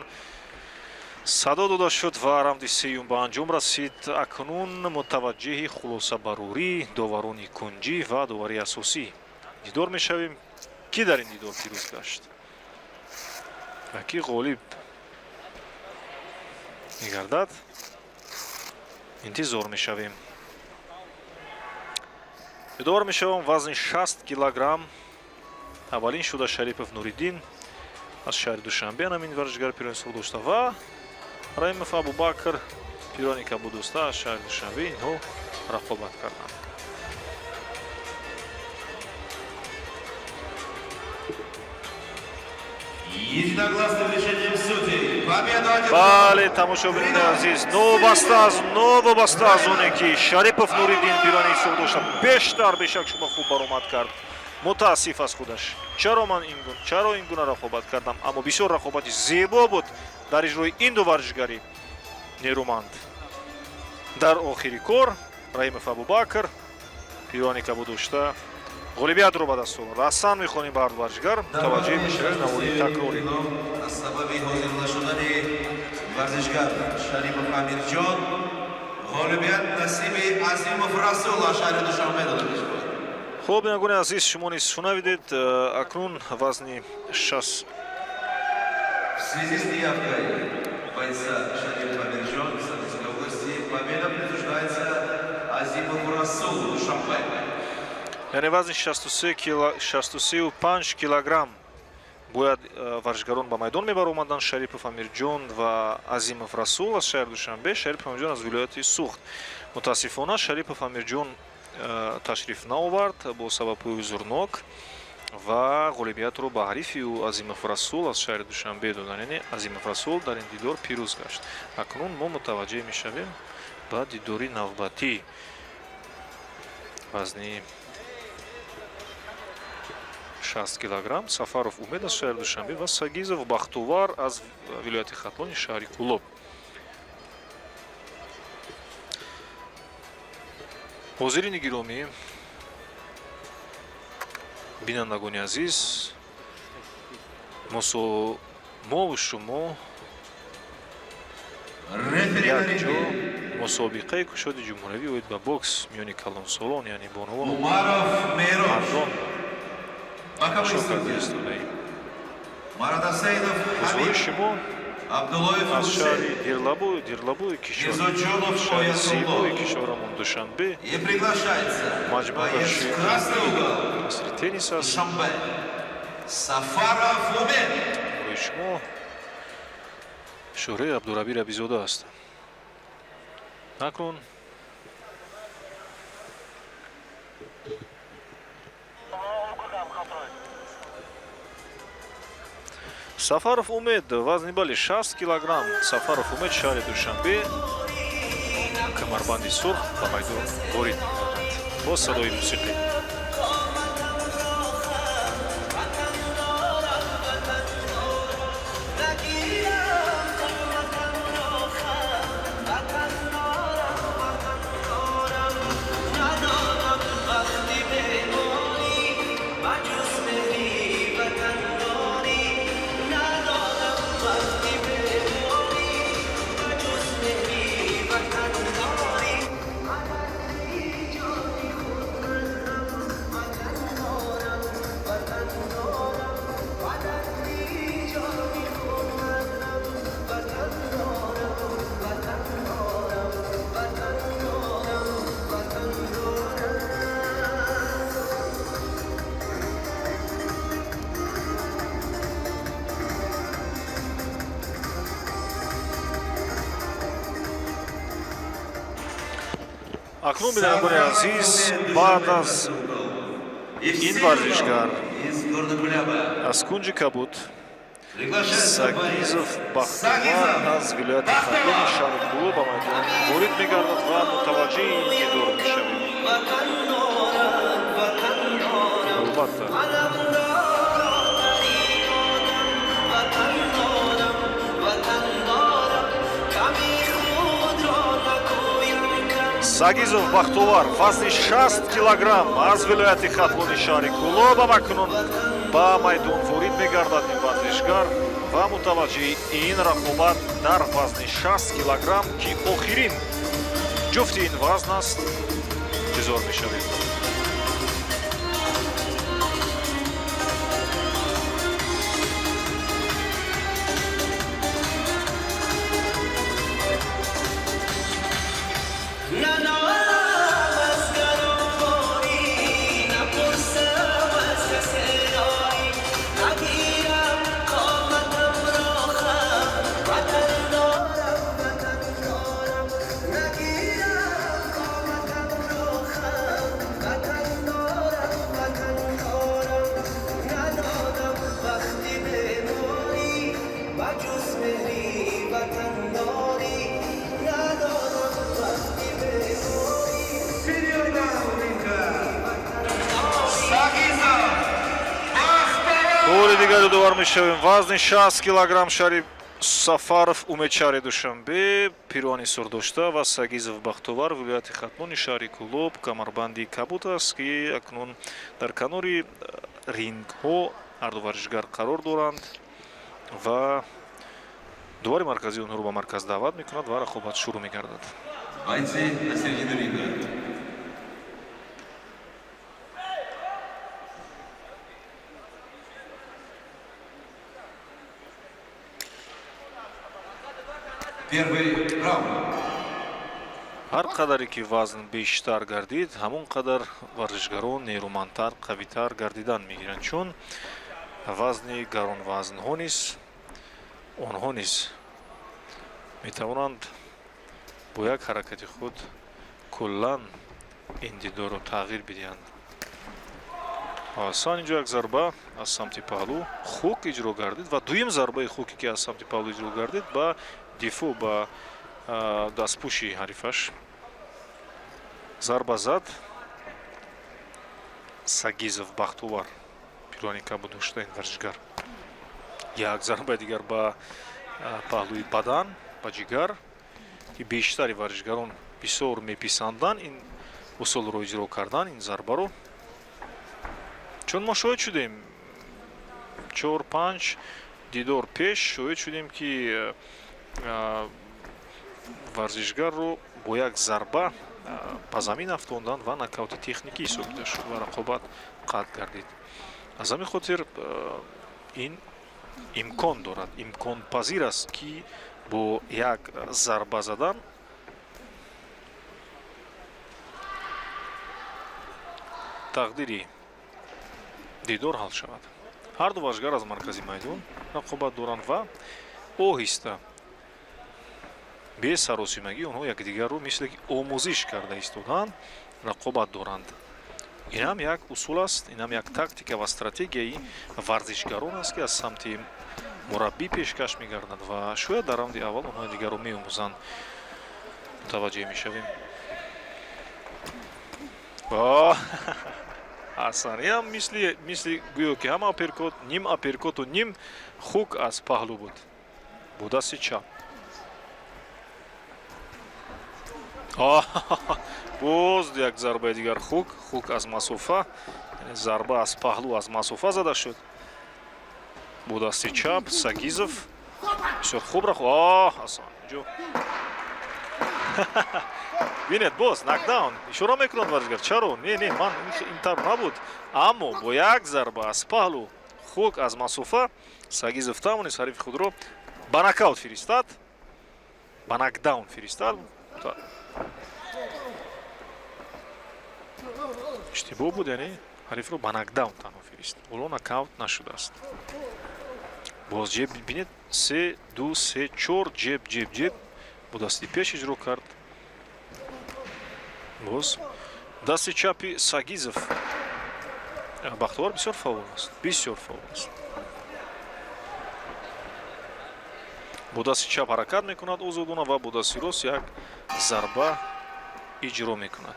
садо дода шуд ва раунди сеюм ба анҷом расид. акнун мутаваҷҷеҳи хулосабарорӣ, доварони кунҷӣ ва доварии асосӣ дидор мешавем. ки дар ин дидор пирӯз гашт ва ки ғолиб мегардад, интизор мешавем. ёдовар мешавам вазни 60 килограмм аввалин шуда Шарипов Нуриддин аз шаҳри Душанбе ҳамин варзишгар пирёни сурух дошта ва Раимов Абубакр пирёни кабудоста аз шаҳри Душанбе инҳо рақобат карданд. Единогласным решением судей Победу одержал. бале тамошобини азиз новобаста аз оне ки Шарипов Нуриддин пирани сух дошта бештар бешак шуба хуб баромад кард. Мутаассиф аз худаш. Чаро ин гуна рақобат кардам, аммо бисёр рақобати зебо буд дар иҷрои ин ду варзишгари нерӯманд. Дар охири кор Раимов Абубакр пирани кабу дошта ғолибиятро ба даст овард. Ҳасан мехонем ба ҳар варзишгар таваҷҷӯҳ мешавем навори такрори. Аз сабаби ҳозир нашудани варзишгар Шарипов Амирҷон ғолибият насиби Азимов Расул аз шаҳри Душанбе дода мешавад. хуб, бинагони азиз, шумо низ шунавидед акнун вазни 60 В связи с неявкой бойца Шарипов Амирҷон в Саратовской области победа присуждается Азимову Расулу Душанбе. яъне вазни 63.5 килограмм бояд варзишгарон ба майдон мебаромаданд. Шарипов Амирҷон ва Азимов Расул аз шаҳри Душанбе, Шарипов Амирҷон аз вилояти Сухт. мутаассифона Шарипов Амирҷон ташриф наовард бо сабабҳои узрнок ва ғолибиятро ба ҳарифи Азимов Расул аз шаҳри Душанбе доданд. яъне Азимов Расул дар ин дидор пирӯз гашт. акнун мо мутаваҷҷеҳ мешавем ба дидори навбатӣ вазни 60 килограмм Сафаров Умед аз шаҳри Душанбе ва Сагизов Бахтовар аз вилояти Хатлони шаҳри Кӯлоб. ҳозирини гиромӣ, бинандагони азиз, мову шумо якҷо мусобиқаи кушоди ҷумҳуриявӣ оид ба бокс миёни калонсолон, яъне бонувону мардон шо карда истодаем. ҳузури шумо аз шаҳри Дерлабӯи кишор, шаҳри зебои кишорамон Душанбе, маҷмӯъа асри теннис аст. барои шумо шӯҳраи Абдурабӣ Рабизода аст. акнун Сафаров Умед вазни бали 60 килограмм. Сафаров Умед шаҳри Душанбе камарбанди сурх ба майдон ворид мегардад бо садои мусиқӣ. акнун бинандагони азиз, баъд аз ин варзишгар аз кунҷи кабуд Сагизов Бахтовар аз вилояти Хатлони шаҳри Кӯлоб ба майдон ворид мегардад ва мутаваҷҷеҳи ин дидор мешавем. албатта Сагизов Бахтовар вазни 60 килограмм аз вилояти Хатлони шаҳри Кӯлоб акнун ба майдон ворид мегардад ин варзишгар ва мутаваҷҷеҳи ин рақобат дар вазни 60 килограмм ки охирин ҷуфти ин вазн аст интизор мешавем. Яридувар мешавем. Вазни 60 килограмм Шариф Сафаров Умедшари Душанбе, Пирвани Сурдошта ва Сагизов Бахтовар вилояти Хатмони шаҳри Кӯлоб камарбанди кабуд аст ки акнун дар канори рингҳо ҳарду варзишгар қарор доранд ва дувари марказӣ онҳоро ба марказ даъват мекунад ва рақобат шурӯъ мегардад. Бойцы на середину ринга. Первый раунд. ҳар қадаре ки вазн бештар гардид ҳамон қадар варзишгарон нерӯмандтар қавитар гардидан мегиранд, чун вазни гаронвазнҳо низ онҳо низ метавонанд бо як ҳаракати худ куллан ин дидорро тағйир бидиҳанд. асан инҷо як зарба аз самти паҳлӯ хук иҷро гардид ва дуюм зарбаи хуке ки аз самти паҳлӯ иҷро гардид ба дифоъ ба дастпӯши ҳарифаш зарба зад. Сагизов Бахтовар пирвани кабуд дошта ин варзишгар як зарбаи дигар ба паҳлӯи бадан ба ҷигар ки бештари варзишгарон бисёр меписанданд ин усулро иҷро кардан ин зарбаро, чун мо шоҳид шудем 4-5 дидор пеш шоҳид шудем ки варзишгарро бо як зарба ба замин афтонданд ва нокаути техникӣ ҳисобида шуд ва рақобат қатъ гардид. аз ҳамин хотир ин имкон дорад, имконпазир аст ки бо як зарба задан тақдири дидор ҳал шавад. ҳарду варзишгар аз маркази майдон рақобат доранд ва оҳиста бесаросимагӣ онҳо якдигарро мисли ки омӯзиш карда истоданд рақобат доранд. инам як усул аст, инам як тактика ва стратегияи варзишгарон аст ки аз самти мураббӣ пешкаш мегарданд ва шояд дар раунди аввал онҳои дигарро меомӯзанд. мутаваҷҷеҳ мешавем. асан инам мисли гӯё ки ҳама аперкот ним аперкоту ним хук аз паҳлӯ буд бо дасти чап. боз як зарбаи дигар хук аз масофа, зарба аз паҳлӯ аз масофа зада шуд бо дасти чап. Сагизов бисёр хуб асан ҷо бинед боз нокдаун ишора мекунанд варзишгар. чаро не ман ин тавр набуд, аммо бо як зарба аз паҳлӯ хук аз масофа Сагизов тавонист ҳарифи худро ба нокаут фиристад, ба нокдаун фиристад. иштибоҳ буд, яъне ҳарифро ба нокдаун танҳо фирист, боло нокаут нашудааст. боз ҷеб бинед 3-2-3-4 ҷеб бо дасти пеш иҷро кард. боз дасти чапи Сагизов Бахтовар бисёр фаъол аст, бисёр фаъол аст. бо дасти чап ҳаракат мекунад озодона ва бо дасти рост як зарба иҷро мекунад.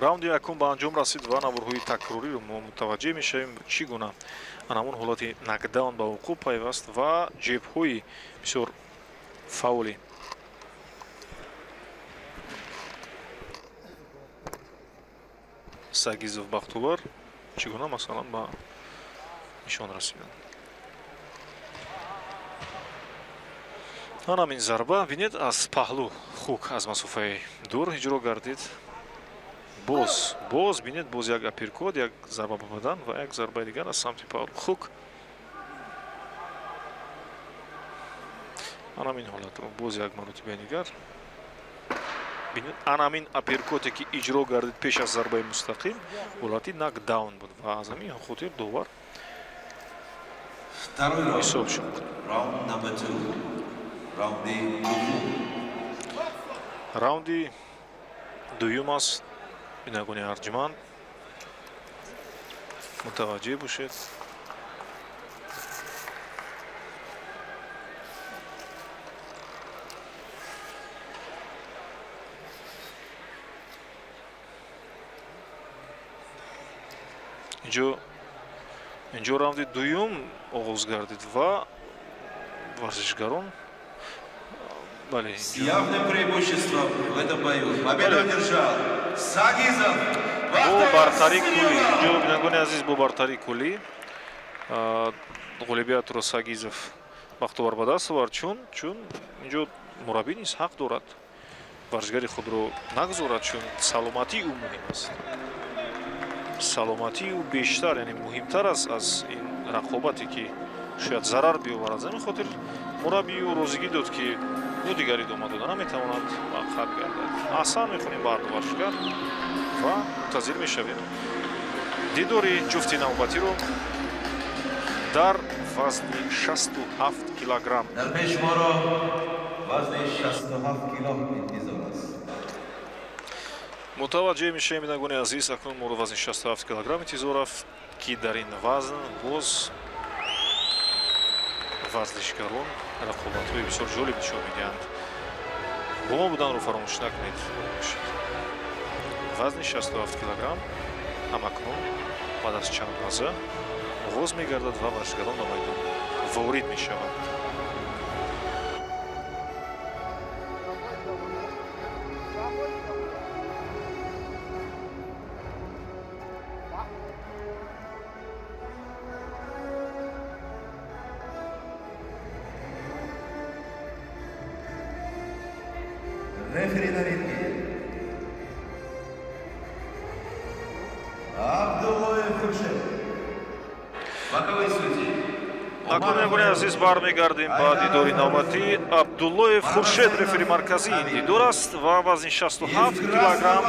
раунди якум ба анҷом расид ва наврҳои такрориро мо мутаваҷҷеҳ мешавем чӣ гуна анамон ҳолати нокдаун ба вуқӯъ пайваст ва ҷебҳои бисёр фаули Сагизов Бахтовар чӣ гуна масалан ба нишон расиданд. ҳамин зарба бинед аз паҳлӯ хук аз масофаи дур иҷро гардид. боз бинед боз як аперкот, як зарба ба бадан ва як зарбаи дигар аз самти паҳлӯ хук. анамин ҳолатро боз як маротибаи дигар бинед анамин аперкоте ки иҷро гардид пеш аз зарбаи мустақим ҳолати нокдаун буд ва аз ҳамин хотир довар ҳисоб шуд. раунди дуюм аст. бинагони арҷманд мутаваҷҷеҳ бошед. инҷо раунди дуюм оғоз гардид ва варзишгарон бале С явным преимуществом в этом бою победу одержал Сагизов. бо бартари кулӣ инҷо бинандагони азиз бо бартари кулӣ ғолибиятро Сагизов бахтовар ба даст овард чун инҷо мураббӣ низ ҳақ дорад варзишгари худро нагзорад чун саломатии ӯ муҳим аст саломатии ӯ бештар яъне муҳимтар аст аз ин рақобате ки шояд зарар биоварад замин хотир мураббии ӯ розигӣ дод ки ӯ дигар идома дода наметавонад ва хат гардад аҳсан мехонем барду варзишгар ва мунтазир мешавем дидори ҷуфти навбатиро дар вазни 67 килограмм. Дар пешморо вазни 67 кило интизор аст. мутаваҷҷеҳ мешавем бинандагони азиз акнун моро вазни 67 килограмм интизор аст ки дар ин вазн боз вазнишгарон рақобатҳои бисёр ҷолиб нишон медиҳанд бо мо буданро фаромӯш накунед вазни 67 килограмм ҳамакнун баъд аз чанд лаҳза оғоз мегардад ва варзишгарон ба майдон ворид мешаванд Рефери на ринге. Абдуллоев Хуршед. Боковой судьи. акнун мегӯяд азиз бармегардем ба дидори навбатӣ абдуллоев хуршед рефери марказии дидор аст ва вазни 67 килограмм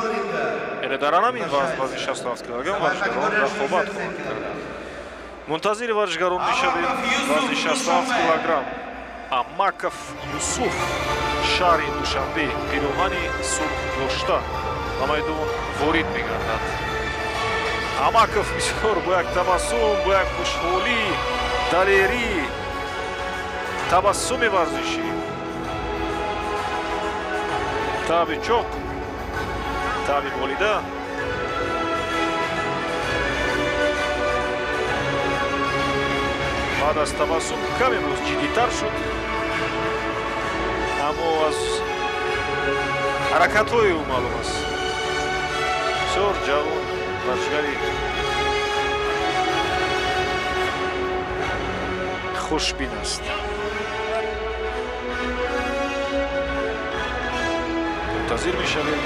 яъне дар ҳамин вазни 67 килограмм варзишгарон рақобат хоҳанд кард мунтазири варзишгарон мешавем вазни 67 килограмм амаков юсуф шаҳри душанбе пироҳани сурхдошта ба майдон ворид мегардад амаков бисёр бо як табассум бо як хушҳолӣ далерӣ табассуми варзишӣ таби чоқ таби болида баъд аз табассум каме боз ҷиддитар шуд аммо аз ҳаракатҳои ӯ маълум аст бисёр ҷавон варзишгари хушбин аст мунтазир мешавем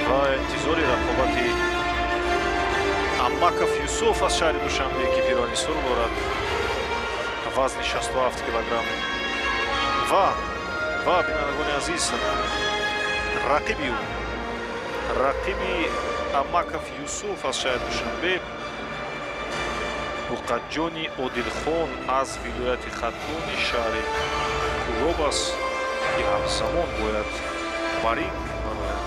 ва интизори рақобати амаков юсуф аз шаҳри душанбе ки пироҳани сур дорад вазни 67 килограмм ва бинандагони азиз рақиби ӯ рақиби амаков юсуф аз шаҳри душанбе буқаҷони одилхон аз вилояти хатуни шаҳри кӯлоб аст ки ҳамзамон бояд ба ринг барояд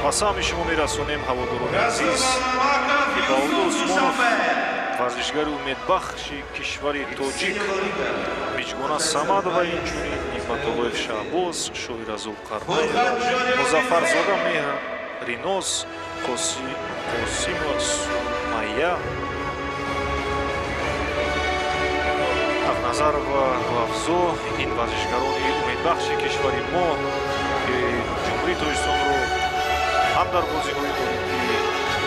ба саҳми шумо мерасонем ҳаводорони азиз ки баҳодур усмонов варзишгари умедбахши кишвари тоҷик мичгона самадова инчунин ниматоллоев шаҳбоз шоира зулқарнай музаффарзода меҳриноз қосимова сумайя афназарова рафзо ин варзишгарони умедбахши кишвари мо ки ҷумҳурии тоҷикистонро ҳам дар бозиҳои олимпӣ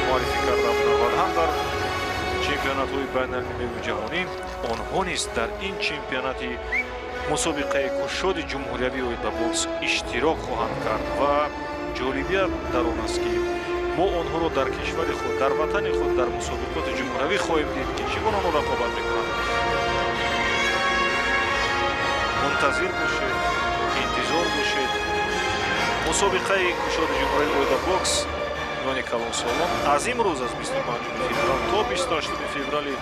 муаррифӣ карда буданд ва ҳам дар чемпионатҳои байналмилалию ҷаҳонӣ онҳо низ дар ин чемпионати мусобиқаи кушоди ҷумҳуриявӣ оид ба бокс иштирок хоҳанд кард ва ҷолибият дар он аст ки мо онҳоро дар кишвари худ дар ватани худ дар мусобиқоти ҷумҳуриявӣ хоҳем дид ки чӣ гуна рақобат мекунанд мунтазир бошед интизор бошед мусобиқаи кушоди ҷумҳуриявӣ оид ба бокс миёни калонсолон аз имрӯз аз 25 феврал то 28 феврали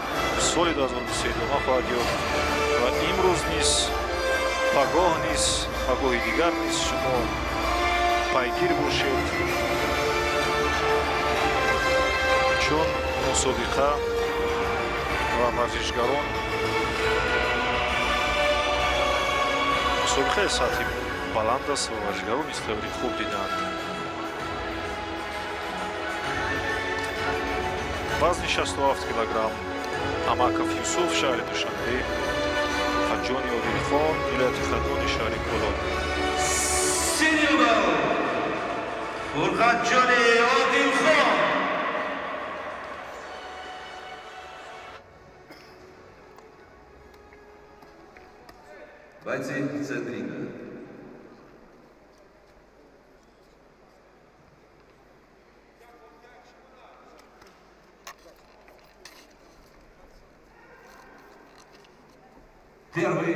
соли 2023 хоҳад ёфт ва имрӯз низ пагоҳи дигар низ шумо пайгир бошед чун мусобиқа ва варзишгарон мусобиқаи сатҳи баланд аст ва варзишгарон истиқболи хуб диданд. вазни 67 килограмм Амаков Юсуф, шаҳри Душанбе, Фурқатҷони Одилхон, вилояти Хатони шаҳри Колон. Silver Фурқатҷони Одилхон. Бойцы центринга. Первый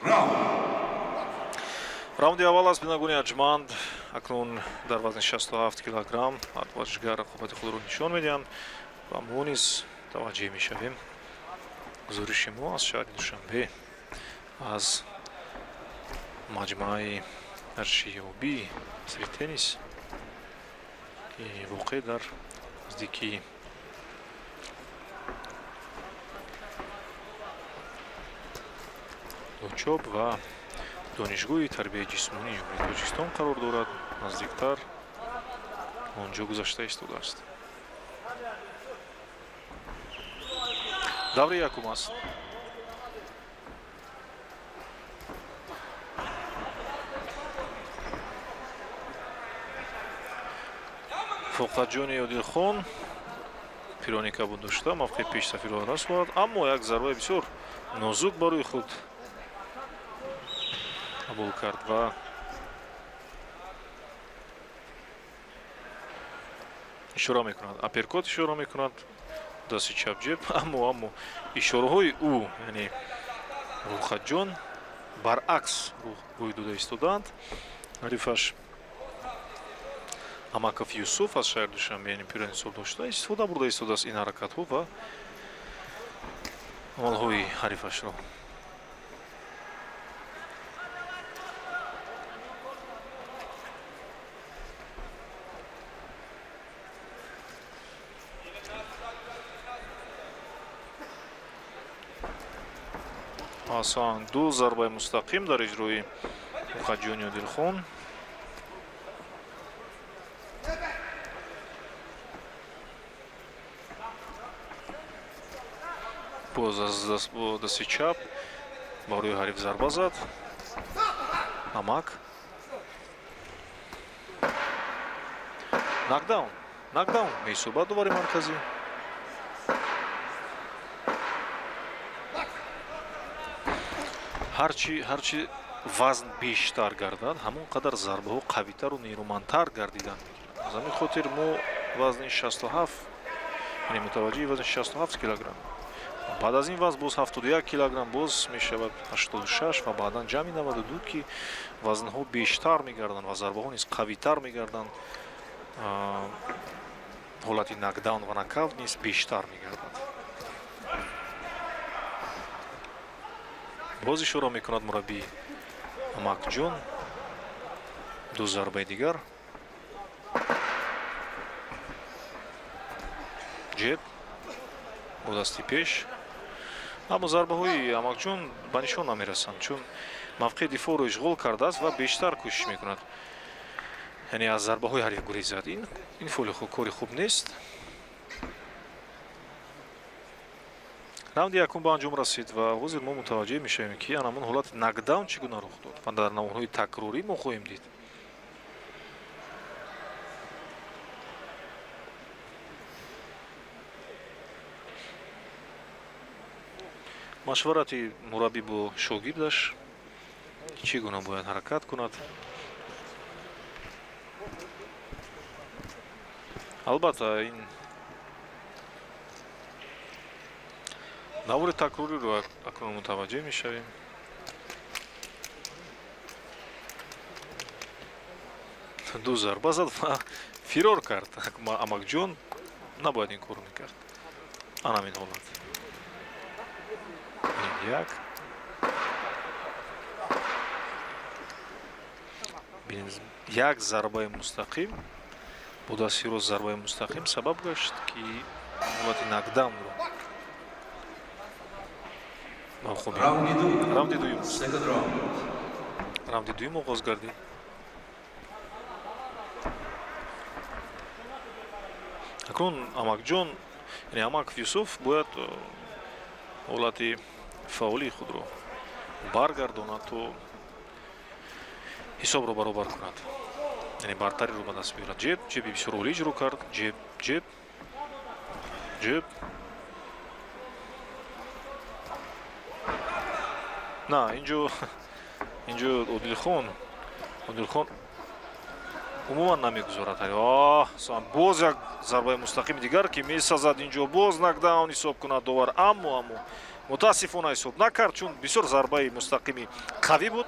раунд. В раунди аввал аст бинагуни Аҷманд акнун дар вазни 67 килограмм варзишгар қубати худро нишон медиҳанд ва мо низ таваҷҷӯҳ мешавем. гузориши мо аз шаҳри Душанбе аз маҷмӯаи аршиёбӣ асри теннис ки воқеъ дар наздики дочоб ва донишгоҳи тарбияи ҷисмонии ҷумҳурии Тоҷикистон қарор дорад, наздиктар он ҷо гузашта истодааст. даври якум аст. Фурқатҷони Одилхон пирони кабуд дошта, мавқеъи пешсафиро расовард, аммо як зарбаи бисёр нозук ба рӯи худ қабул кард ва ишора мекунад, аперкот ишора мекунад, дасти чапҷеб, аммо ишораҳои ӯ, яъне Фурқатҷон баръакс рӯй дода истодаанд. ҳарифаш Амаков Юсуф аз шаҳри Душанбе, яъне пирони сол дошта, истифода бурда истодааст ин ҳаракатҳо ва амалҳои ҳарифашро. асан ду зарбаи мустақим дар иҷрои Фурқатҷони Одилхон. боз аз дасти чап ба рӯи ҳариф зарба зад. Амак нокдаун меҳисобад дувари марказӣ. ҳарчи вазн бештар гардад, ҳамон қадар зарбаҳо қавитару нерӯмандтар гардидан мегирад. аз ҳамин хотир мо вазни 67, яъне мутаваҷҷиҳи вазни 67 килограмм, баъд аз ин вазн боз 71 килограмм боз мешавад 86 ва баъдан ҷамъи 92 ки вазнҳо бештар мегарданд ва зарбаҳо низ қавитар мегарданд. ҳолати нокдаун ва нокаут низ бештар мегардад. боз ишора мекунад мураббии Амакҷон. ду зарбаи дигар. ҷеб бо дасти пеш. аммо зарбаҳои Амакҷон ба нишон намерасанд, чун мавқеъи дифоъро ишғол кардааст ва бештар кӯшиш мекунад, яъне аз зарбаҳои ҳариф гурезад. ин фоли кори хуб нест. раунди якум ба анҷом расид ва ҳозир мо мутаваҷҷӯҳ мешавем ки анамон ҳолати нокдаун чӣ гуна рух дод ва дар навъҳои такрорӣ мо хоҳем дид. машварати мураббӣ бо шогирдаш чӣ гуна бояд ҳаракат кунад. албатта ин навъи такрориро акнун мутаваҷҷӯҳ мешавем. ду зарба зад ва фирор кард. Амакҷон набояд ин корро мекард. анамин ҳолат. як зарбаи мустақим бо дасти рост зарбаи мустақим сабаб гашт ки ҳолати нокдаунро خب Раунди раунди дуюм Second round. раунди дуюм оғоз гардид. акнун амакҷон яъне амак Юсуф бояд ҳолати фаъолии худро баргардонад то ҳисобро баробар кунад, яъне бартариро ба даст биёрад. ҷеби бисёр олӣ иҷро кард. ҷеб на инҷо Одилхон умуман намегузорад. боз як зарбаи мустақими дигар ки месазад инҷо, боз нокдаун ҳисоб кунад довар, аммо мутаассифона ҳисоб накард, чун бисёр зарбаи мустақими қавӣ буд.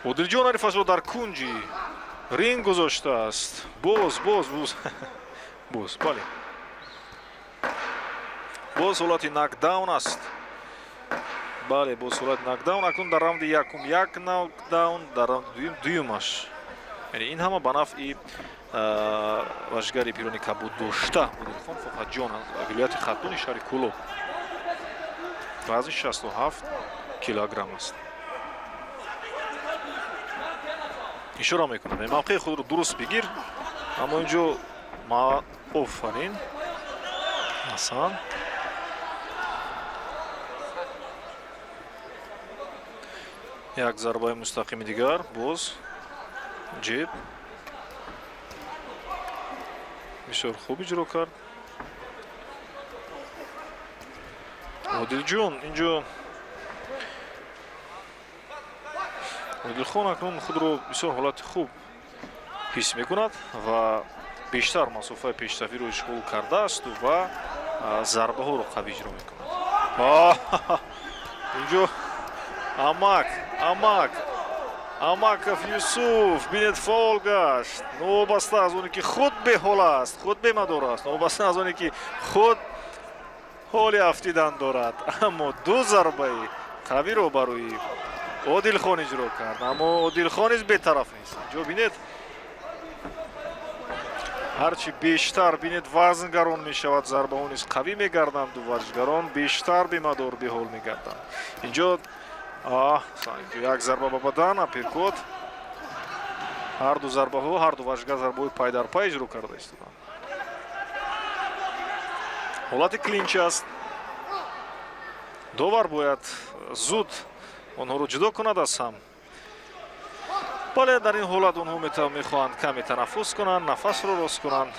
Одилҷон Арифашро дар кунҷи ринг гузоштааст. боз бале, боз ҳолати нокдаун аст. бале, боз ҳолати нокдаун. акнун дар раунди якум як нокдаун, дар раунди дуюм дуюмаш, яъне ин ҳама ба нафъи вашгари пирони кабуддошта Одилхон Фохаҷон вилояти хатуни шаҳри Кӯлоб. вазни 67 килограмм аст. ишора мекунад мавқеи худро дуруст бигир, аммо инҷо офарин ҳасан. як зарбаи мустақими дигар, боз ҷеб бисёр хуб иҷро кард. Одилҷон инҷо Одилхон акнун худро бисёр ҳолати хуб ҳис мекунад ва бештар масофаи пештафиро ишғол кардааст ва зарбаҳоро қавӣ иҷро мекунад. инҷо Амаков Юсуф бинед фаъол гашт, новобаста аз оне ки худ беҳол аст, худ бемадор аст, новобаста аз оне ки худ ҳоли афтидан дорад, аммо ду зарбаи қавиро барои Одилхон иҷро кард, аммо Одилхон низ бетараф нест. инҷо бинед ҳарчи бештар бинед вазнгарон мешавад, зарбаҳо низ қавӣ мегарданд, ду варзишгарон бештар бемадор беҳол мегарданд. инҷо як зарба ба бадан, аперкот. ҳарду зарбаҳо, ҳарду варзишгар зарбаҳои пай дар пай иҷро карда истоданд. ҳолати клинч аст. довар бояд зуд онҳоро ҷудо кунад аз ҳам. бале, дар ин ҳолат онҳо мехоҳанд каме танаффус кунанд, нафасро рост кунанд,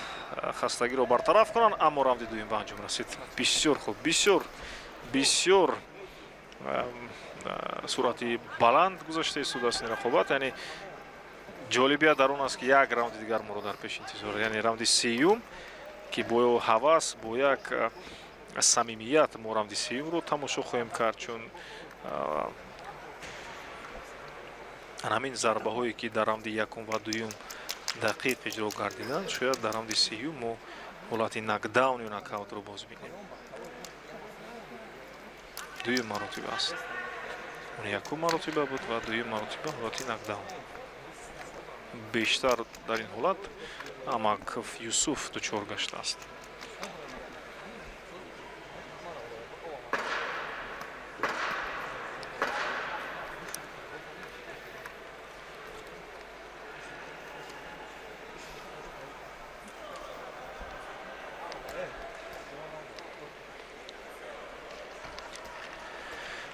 хастагиро бартараф кунанд, аммо раунди дуюм ба анҷом расид. бисёр хуб, бисёр сурати баланд гузашта истодаст ин рақобат. яъне ҷолибият дар он аст ки як раунди дигар моро дар пеш интизор, яъне раунди сеюм ки бо ҳавас, бо як самимият мо раунди сеюмро тамошо хоҳем кард, чун ҳамин зарбаҳое ки дар раунди якум ва дуюм дақиқ иҷро гардиданд, шояд дар раунди сеюм мо ҳолати нокдаун ё нокаутро боз бинем. дуюм маротиба аст. он якум маротиба буд ва дуюм маротиба ҳолати нокдаун. бештар дар ин ҳолат Амаков Юсуф дучор гаштааст.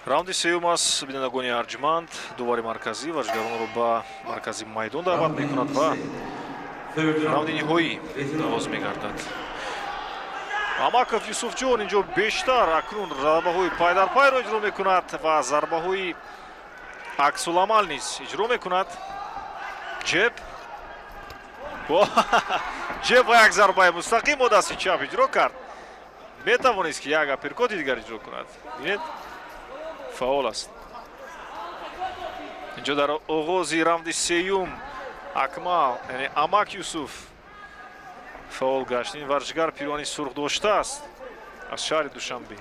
раунди сеюм аст. бинандагони арҷманд дувори марказӣ варзишгаронро ба маркази майдон даъват мекунад ва раунди ниҳоӣ оғоз мегардад. Амаков Юсуфҷон инҷо бештар акнун зарбаҳои пайдарпайро иҷро мекунад ва зарбаҳои аксуламал низ иҷро мекунад. ҷеб ва як зарбаи мустақим бо дасти чап иҷро кард. метавонист ки як аперкоти дигар иҷро кунад. бинед фаъол аст. инҷо дар оғози раунди сеюм акмал, яъне Амак Юсуф фаъол гашт. ин варзишгар пирони сурхдошта аст аз шаҳри Душанбе.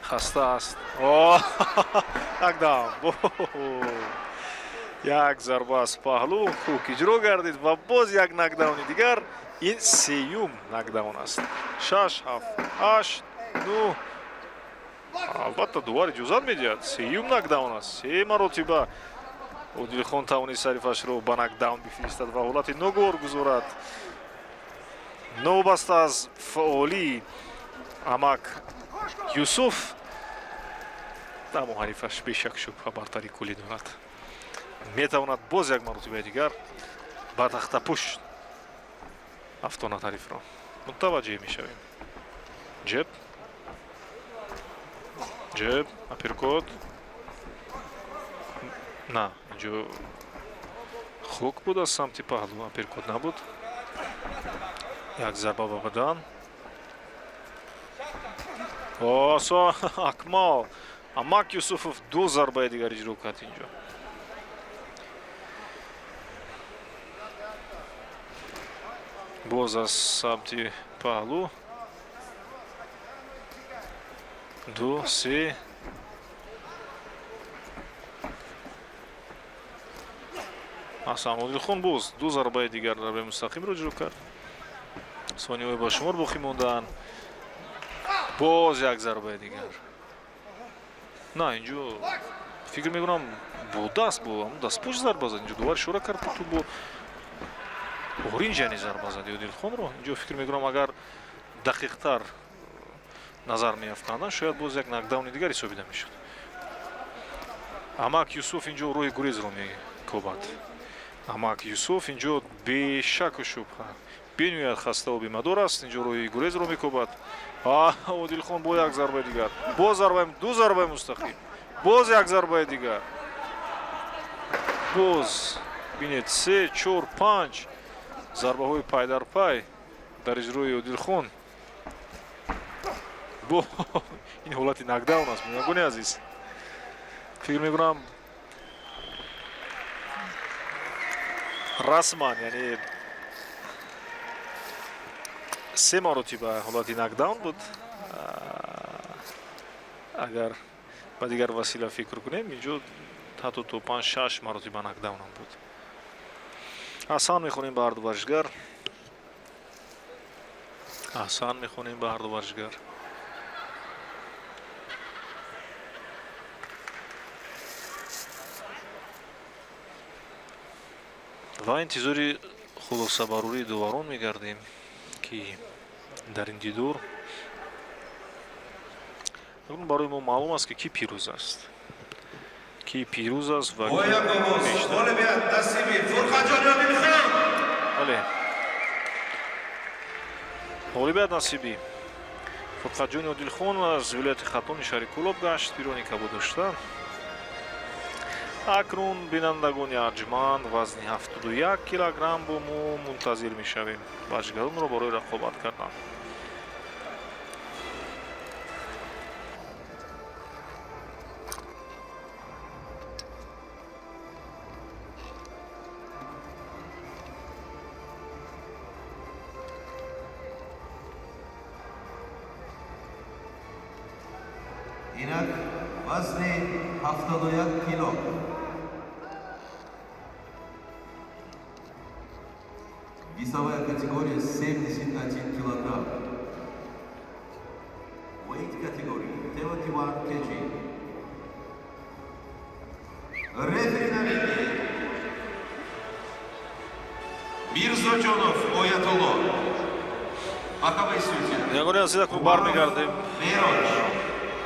хаста аст. нокдаун. як зарба аз паҳлӯ хуб иҷро гардид ва боз як нокдауни дигар. ин сеюм нокдаун аст. 6 7 8 9 албатта дувар иҷозат медиҳад. сеюм нокдаун аст. се маротиба Одилхон тавонист сарифашро ба нокдаун бифиристад ва ҳолати ноговор гузорад. новбаста аз фаъолии амак Юсуф дар муҳаррифаш бешак шубҳа бартари кулӣ дорад. метавонад боз як маротибаи дигар ба тахтапушт афтонад ҳарифро. мутаваҷҷеҳ мешавем. ҷеб аперкот на инҷо хук буд аз самти паҳлӯ. аперкот набуд. як зарба ба бадан. осон акмал амак Юсуфов ду зарбаи дигар иҷро кард инҷо. боз аз самти паҳлӯ. 2 3 ҳасан Одилхон боз ду зарбаи дигар зарбаи мустақимро иҷро кард. сониҳои ба шумор боқӣ монданд. боз як зарбаи дигар. на инҷо фикр мекунам бо даст бо дастпӯш зарба зад. инҷо дувар ишора кард ту бо оринҷани зарба зади Одилхонро. инҷо фикр мекунам агар дақиқтар назар меафканданд шояд боз як нокдауни дигар ҳисобида мешуд. амак Юсуф инҷо роҳи гурезро мекобад. амак Юсуф инҷо бешаку шубҳа бениҳоят хаставу бемадор аст. инҷо роҳи гурезро мекобад. Одилхон бо як зарбаи дигар. боз ду зарбаи мустақим. боз як зарбаи дигар. боз бинед 3 4 5 зарбаҳои пайдарпай дар иҷрои Одилхон. ин ҳолати нокдаун аст меҳмони азиз. фикр мекунам расман яъне 3 маротиба ҳолати нокдаун буд. агар ба дигар васила фикр кунем инҷо ҳатто то 5-6 маротиба нокдаунам буд. аҳсан мехонем ба ҳарду варзишгар. аҳсан мехонем ба ҳарду варзишгар. ва интизори хулосабарурии дуварон мегардем ки дар ин дидор барои мо маълум аст ки пирӯз аст. ки пирӯз аст ва ғолибият насибӣ. фурқатҷони Одилхон аз вилояти хатони шаҳри Кӯлоб гашт. пирони кабуд дошта. акнун бинандагони арҷманд вазни 71 килограмм бо мо мунтазир мешавем варзишгаронро барои рақобат кардан. инак вазни 71 кило. Весовая категория 71 килограмм. Weight категория 71 kg. Рефери на линии. Мирзоҷонов Оятолло. Бақавай судья. Ягони сида клуб бармегардем.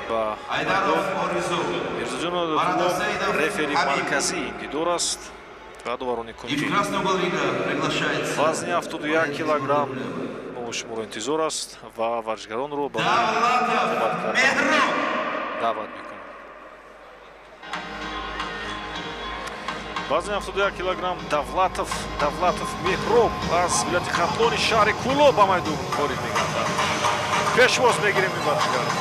ба Айдаров Оризу. Мирзоҷонов рефери марказии дидор аст. Дуварони кунҷи вазни 71 килограмм мо шуморо интизор аст ва варзишгаронро ба даъват мекунем. вазни 71 килограмм Давлатов Меҳроб аз вилояти хатлони шаҳри Кӯлоб ба майдон ворид мегардад. пешвоз мегирем ин варзишгарро.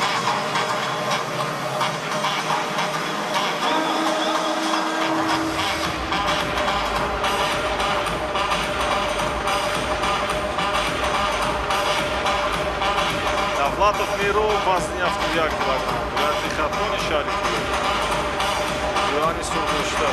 Давлатов Меҳроб вазни 71 килограмм вилояти хатлони шаҳри Кӯлоб. Иёани сурхдошта.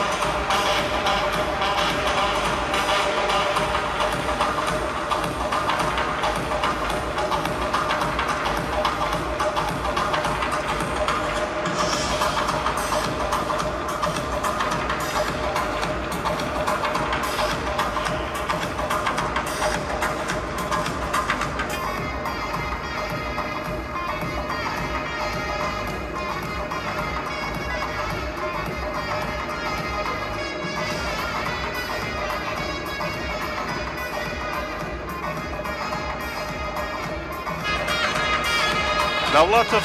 Давлатов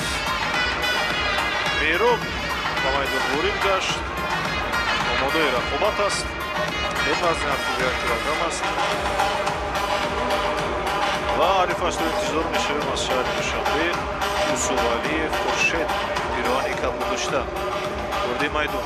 Мейроб ба майдон ворид гашт. омодаи рақобат аст. Ин вазни 71 килограмм аст. ва ҳарифашро интизор мешавем аз шаҳри душанбе Усувалиев Хуршед пироҳани кабуддошта ворди майдон.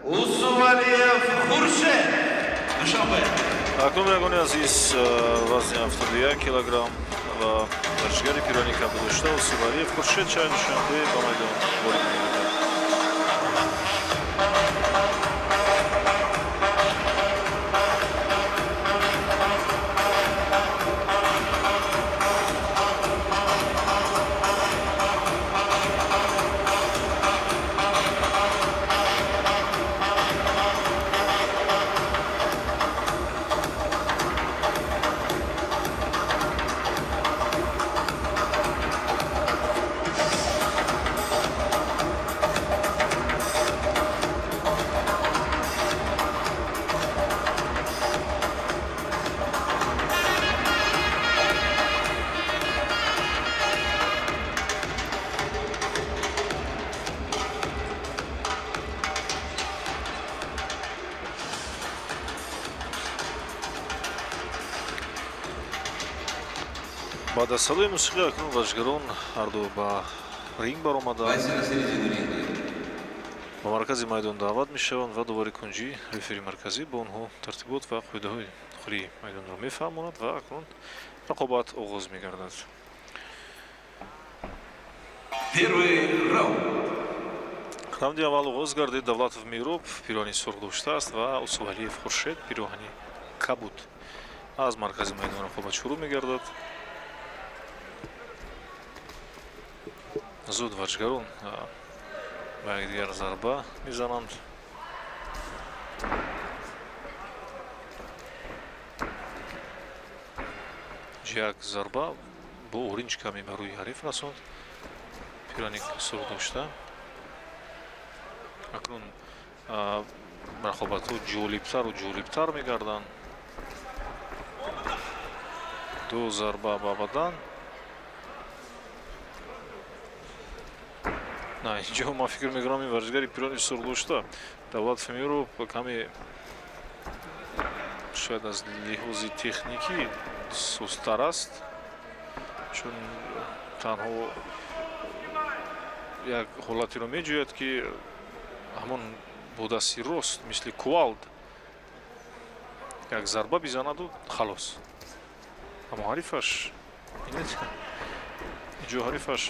Усувалиев Хуршед, Душанбе. Акнун мегони азиз вазни 71 килограмм ва башгари пироҳани кабуддошта Усувалиев Хуршед шаҳри Душанбе ба майдон ворид мегардад. баъд аз садои мусиқӣ акнун ваҷгарон ҳарду ба ринг баромаданд. ба маркази майдон даъват мешаванд ва дувори кунҷӣ рефери марказӣ ба онҳо тартибот ва қоидаҳои дохилии майдонро мефаҳмонад ва акнун рақобат оғоз мегардад. раунди аввал оғоз гардид. Давлатов Мейроб пироҳани сурх доштааст ва Усувалиев Хуршед пироҳани кабуд. аз маркази майдон рақобат шурӯъ мегардад. зуд ваҷгарон ба якдигар зарба мезананд. як зарба бо оринҷ каме ба рӯи ҳариф расонд пироҳани сурх дошта. акнун рақобатҳо ҷолибтару ҷолибтар мегарданд. ду зарба ба бадан. инҷо ман фикр мекунам ин варзишгари пироҳани сурхдошта Давлатов Мейроб каме шояд аз лиҳози техникӣ сустар аст, чун танҳо як ҳолатеро меҷӯяд ки ҳамон бо дасти рост мисли кувалд як зарба бизанаду халос. аммо ҳарифаш инҷо ҳарифаш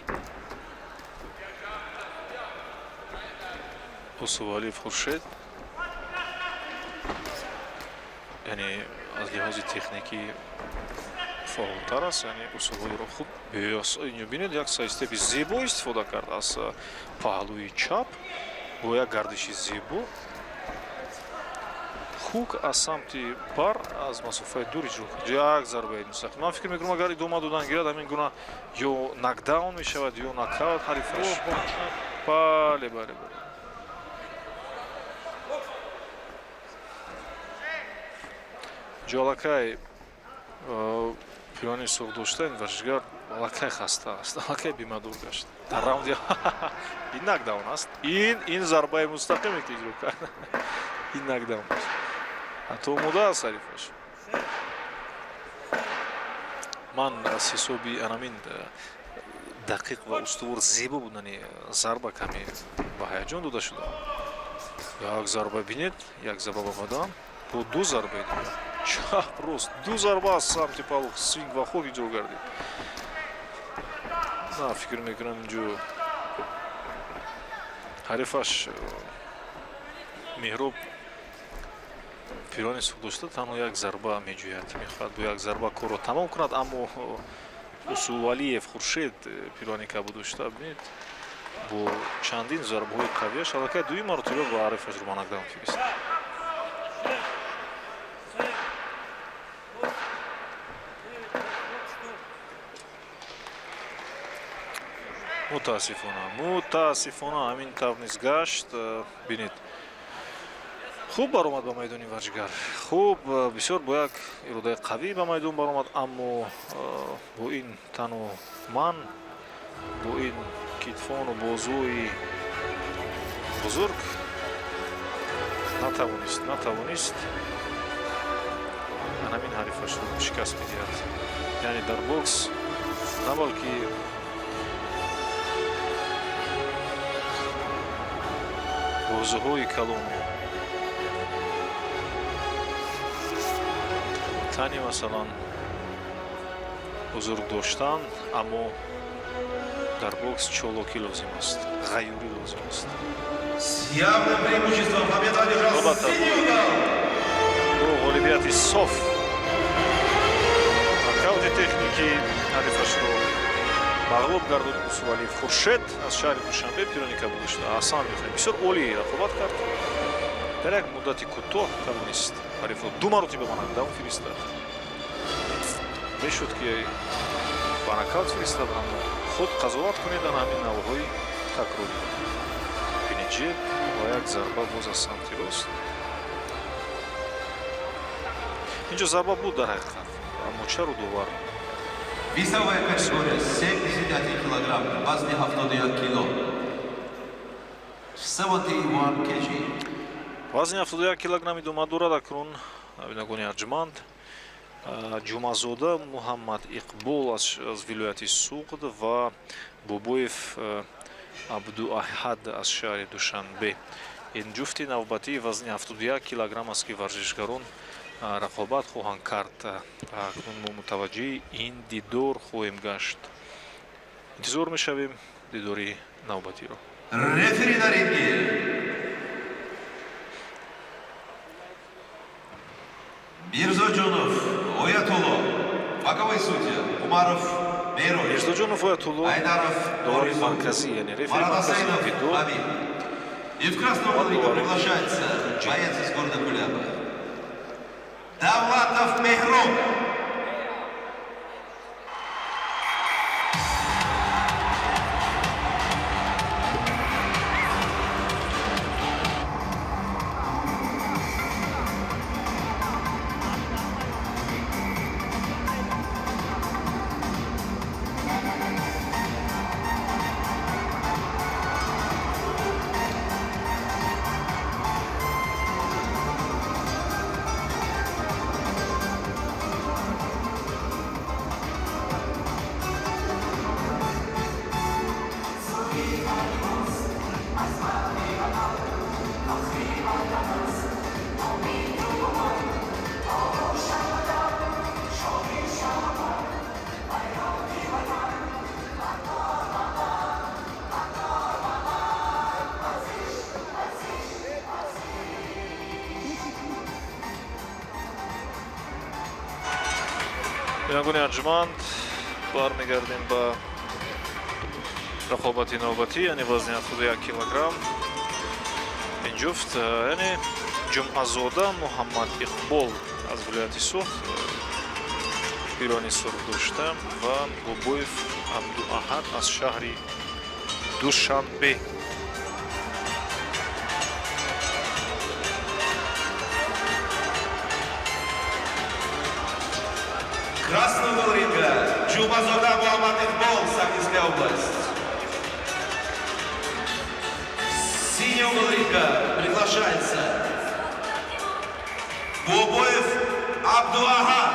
Усувалиев Хуршед яъне аз лиҳози техникӣ фаъолтар аст, яъне усулҳоеро хуб инҷо бинед як сайдстепи зебо истифода кард аз паҳлӯи чап бо як гардиши зебо хук аз самти бар аз масофаи дур иҷро кард. як зарбаи мустақим. ман фикр мекунам агар идома додан гирад ҳамин гуна ё нокдаун мешавад ё нокаут ҳарифаш. бале бале бале ҷолакай пироҳани сурх дошта ин варзишгар аллакай хаста аст, аллакай бемадор гашт дар раунди. ин нокдаун аст. ин зарбаи мустақиме ки иҷро кард. ин нокдаун аст. ҳатто омода аст ҳарифаш. ман аз ҳисоби анамин дақиқ ва устувор зебо будани зарба каме ба ҳаяҷон дода шудам. як зарба бинед, як зарба ба бадан бо бо ду зарба идем. Чап рост. Ду зарба самти палух свинг ва ход иҷро гардид. На фикр мекунам инҷо ҳарифаш меҳроб пирони сух дошта танҳо як зарба меҷӯяд. Мехоҳад бо як зарба корро тамом кунад, аммо усулвалиев Хуршед пирони кабу дошта. Бинед бо чандин зарбаҳои қавияш аллакай дуюм маротиба ба ҳарифаш рӯ ба нокдаун фирист. мутаассифона ҳамин тавр низ гашт. Бинед хуб баромад ба майдони варҷигар. Хуб бисёр бо як иродаи қавӣ ба майдон баромад, аммо бо ин тану ман, бо ин китфону бозуи бузург натавонист ҳамин ҳарифашро шикаст медиҳад. яъне дар бокс на балки бозуҳои калон тани масалан бузург доштан, аммо дар бокс чолокӣ лозим аст, ғайёрӣ лозим аст. С явным преимуществом победу одержал синий угол. Бо ғолибияти соф нокаути техники ҳарифашро мағлуб гардонид Усувалиев Хуршед аз шаҳри Душанбе пирони кабу дошта. Асан мехоҳад бисёр олӣ рақобат кард. дар як муддати кӯтоҳ тавонист ҳарифро ду маротиба ба нокдаун фиристад. мешуд ки ба нокаут фиристад, аммо худ қазоват кунед дар ҳамин навъҳои такрорӣ. бинеҷеб ва як зарба боз аз самти рост. инҷо зарба буд дар ҳақиқат, аммо чаро довар Весовая категория 71 килограмм, вазни 71 кило. 71 kg. вазни 71 килограмми дома дорад акнун бинагони арҷманд ҷумъазода Муҳаммад Иқбол аз вилояти Суғд ва Бобоев Абдуаҳад аз шаҳри Душанбе. ин ҷуфти навбатии вазни 71 килограмм аст ки варзишгарон рақобат хоҳанд кард. акнун мо мутаваҷҷиҳи ин дидор хоҳем гашт. интизор мешавем дидори навбатиро. Рефери на ринге. Мирзоҷонов Оятулло, боковой судья Умаров Мейрон, Мирзоҷонов Оятулло Айдаров довари Борис, марказӣ, яъне рефери марказии Марадасаинов видео. Хамид. И в красном углу приглашается боец из города Кулеба Давлатов Мехроб. бинагони арҷманд бармегардем ба рақобати навбатӣ, яъне вазни 71 килограмм. ин ҷуфт яъне ҷумъазода Муҳаммад Иқбол аз вилояти Суғд пирони сурх дошта ва Бобоев Абдуаҳад аз шаҳри Душанбе. Красный угол ринга. Ҷумъазода Муҳаммад Иқбол, Сахнинская область. Синий угол ринга приглашается Бобоев Абдуаҳад.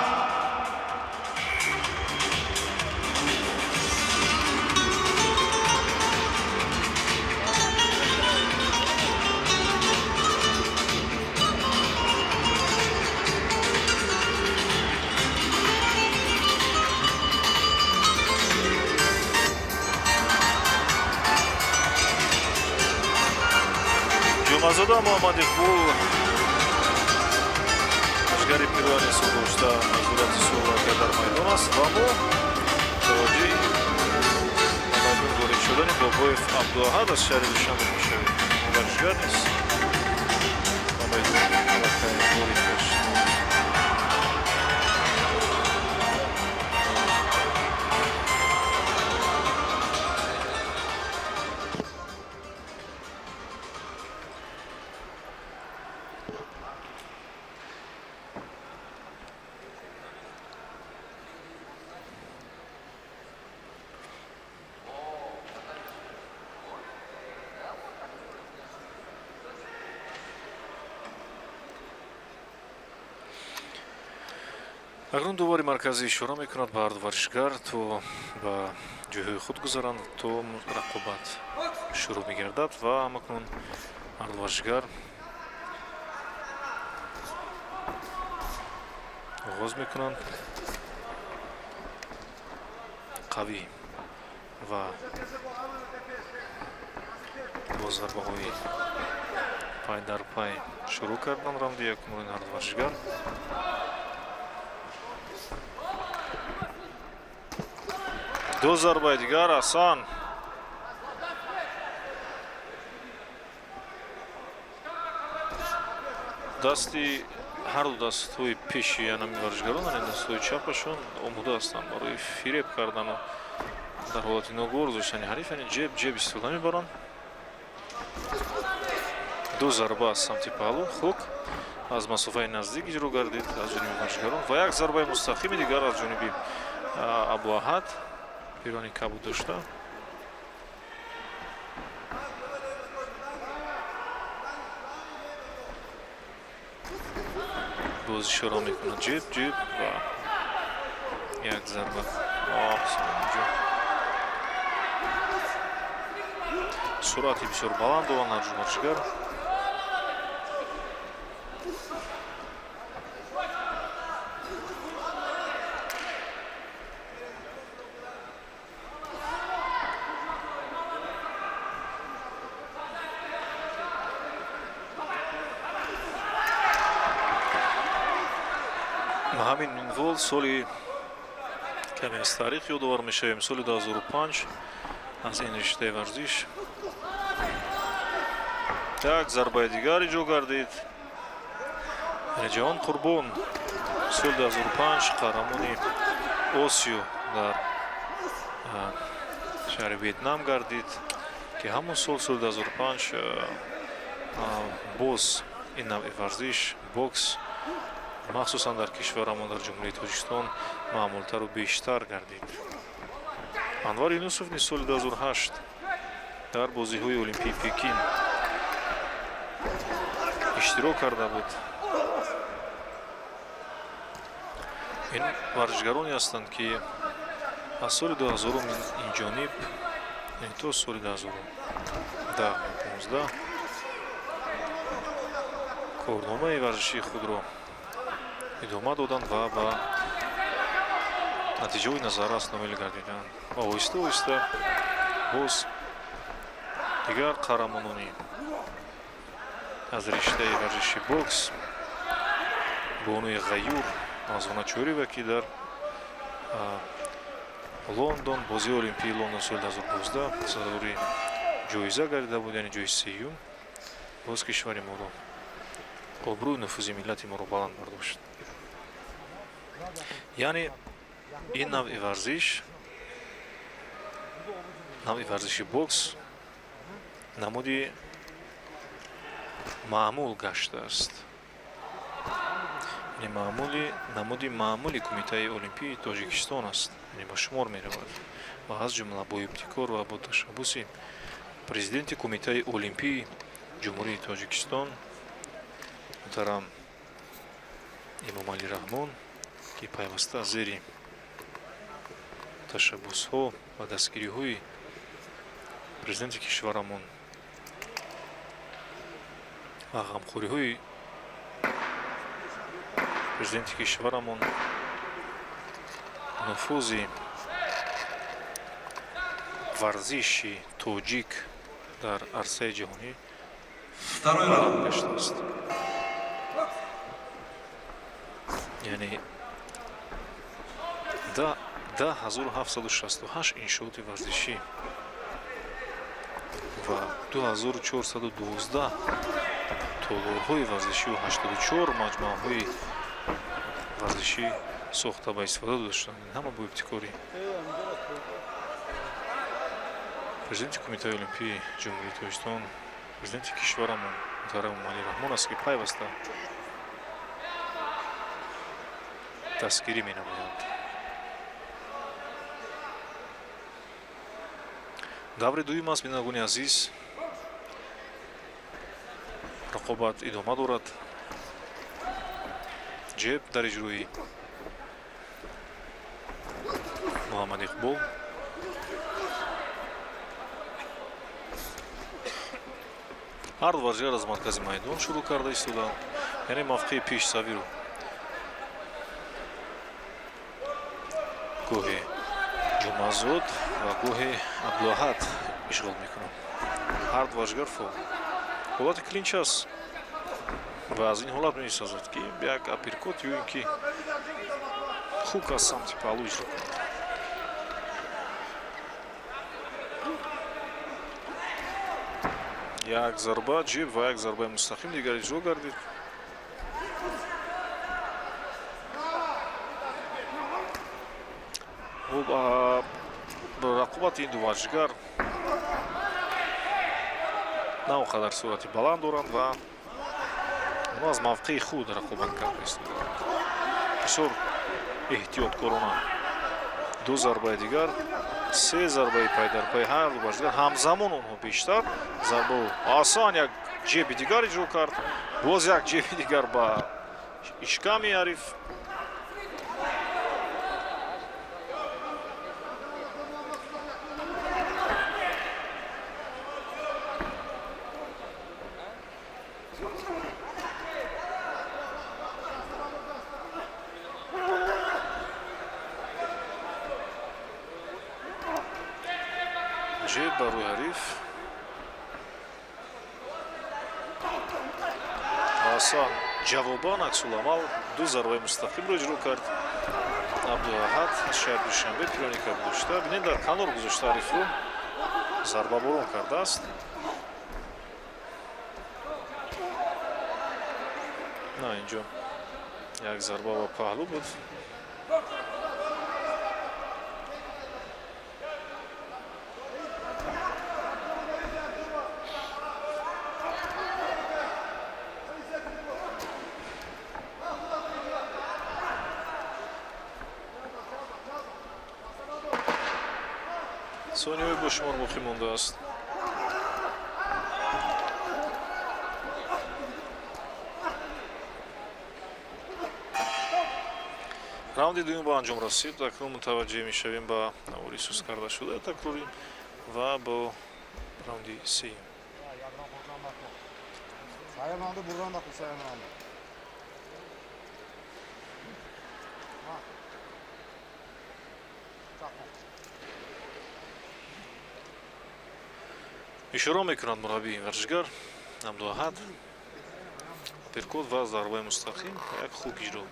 Муҳаммадиқул бошгари пирвани сол дошта назорати суолатия дар майдон аст ва мо таваҷҷӯҳи майдон ворид шудани бобоев абдуаҳад аз шаҳри душанбе мешавем. Варзишгар нест ба майдон ворид гашт. Акнун дувори марказӣ ишора мекунад ба ҳар ду варзишгар то ба ҷойҳои худ гузаранд, то рақобат шурӯъ мегардад ва ҳамакнун ҳар ду варзишгар оғоз мекунанд. қавӣ ва бо зарбаҳои пай дар пай шурӯъ карданд раунди якумро ҳар ду варзишгар. Ду зарбаи дигар Асан. Дасти ҳар ду дастҳои пеши янами варзишгарон ин дастҳои чапашон омода ҳастанд барои фиреб кардану дар ҳолати ноговор гузоштани ҳариф, яъне ҷеб истифода мебаранд. Ду зарба аз самти паҳлӯ хук аз масофаи наздик иҷро гардид аз ҷониби варзишгарон ва як зарбаи мустақими дигар аз ҷониби Абуаҳад пирвани кабуд дошта. боз ишора мекунад ҷеб ва як зарба. суръати бисёр баланд доранд ҳар ҷо варзишгар. ҳамин минвол соли каме аз таърих ёдовар мешавем. соли 2005 аз ин риштаи варзиш як зарбаи дигар иҷро гардид. Раҷаон Қурбон соли 2005 қаҳрамони Осиё дар шаҳри Вьетнам гардид, ки ҳамон соли 2005 боз ин навъи варзиш бокс махсусан дар кишварамон дар ҷумҳурии Тоҷикистон маъмултару бештар гардид. Анвар Юнусов низ соли 2008 дар бозиҳои Олимпии Пекин иштирок карда буд. ин варзишгароне ҳастанд, ки аз соли 2000 инҷониб то соли 2010-15 корномаи варзишии худро идома доданд ва ба натиҷаҳои назаррас номил гардиданд. Оҳиста оҳиста боз дигар қаҳрамонони аз риштаи варзиши бокс Бонуи Ғайюр мавзуначорива, ки дар Лондон бозии Олимпии Лондон соли 2012 садори ҷоиза гардида буд, яъне ҷои сеюм. боз кишвари моро обрӯи нуфузи миллати моро баланд бардошт. яъне ин навъи варзиши бокс намуди маъмул гаштааст. намуди маъмули Кумитаи Олимпии Тоҷикистон аст, яъне ба шумор меравад ва аз ҷумла бо ибтикор ва бо ташаббуси президенти Кумитаи Олимпии ҷумҳурии Тоҷикистон муҳтарам Эмомалӣ Раҳмон, ки пайваста зери ташаббусҳо ва дастгириҳои президенти кишварамон ва ғамхориҳои президенти кишварамон нуфузи варзиши тоҷик дар арсаи ҷаҳонӣ Второй раунд. Гештаст. Яъне да 10768 иншооти варзишӣ ва 2412 толорҳои варзишиву 84 маҷмӯъаҳои варзишӣ сохта ба истифода доштанд. Ҳама бо ибтикори президенти кумитаи олимпии ҷумҳурии Тоҷикистон, президенти кишварамон муҳтарам Эмомалӣ Раҳмон аст ки пайваста дастгирӣ менамоянд. даври дуюм аст. бинандагони азиз, рақобат идома дорад. ҷеб дар иҷрои Муҳаммад Иқбол. ҳар ду варзишгар аз маркази майдон шурӯъ карда истоданд, яъне мавқеи пешсавиро гоҳе ҷумъазод ва гоҳе Абдулаҳад ишғол мекунанд. ҳар ду варзишгар фол. ҳолати клинч аст ва аз ин ҳолат месозад ки як аперкот ё ин ки хук аз самти паҳлӯ иҷро кунад. як зарба ҷеб ва як зарбаи мустақим дигар иҷро гардид. рақобати ин ду варзишгар на он қадар сурати баланд доранд ва онҳо аз мавқеи худ рақобат карда истоданд. бисёр эҳтиёткорона ду зарбаи дигар, се зарбаи пайдарпай ҳар ду варзишгар ҳамзамон онҳо бештар зарбао осон як ҷеби дигар иҷро кард, боз як ҷеби дигар ба ишками ариф. ҷеб ба рӯи ҳариф. ҳасан ҷавобан аксуламал ду зарбаи мустақимро иҷро кард. Абдулаҳад аз шаҳри Душанбе пиёни кардошта. бинед дар канор гузошта ҳарифро, зарбаборон кардааст. на инҷо як зарба ба паҳлӯ буд. сониҳои бо шумор боқӣ мондааст. раунди дуюм ба анҷом расид. акнун мутаваҷҷеҳ мешавем ба навори сӯз карда шуда такрорӣ ва бо раунди сеюм. ишора мекунад мураббии варзишгар Абдулаҳад. аперкот ва зарбаи мустақим як хук иҷро.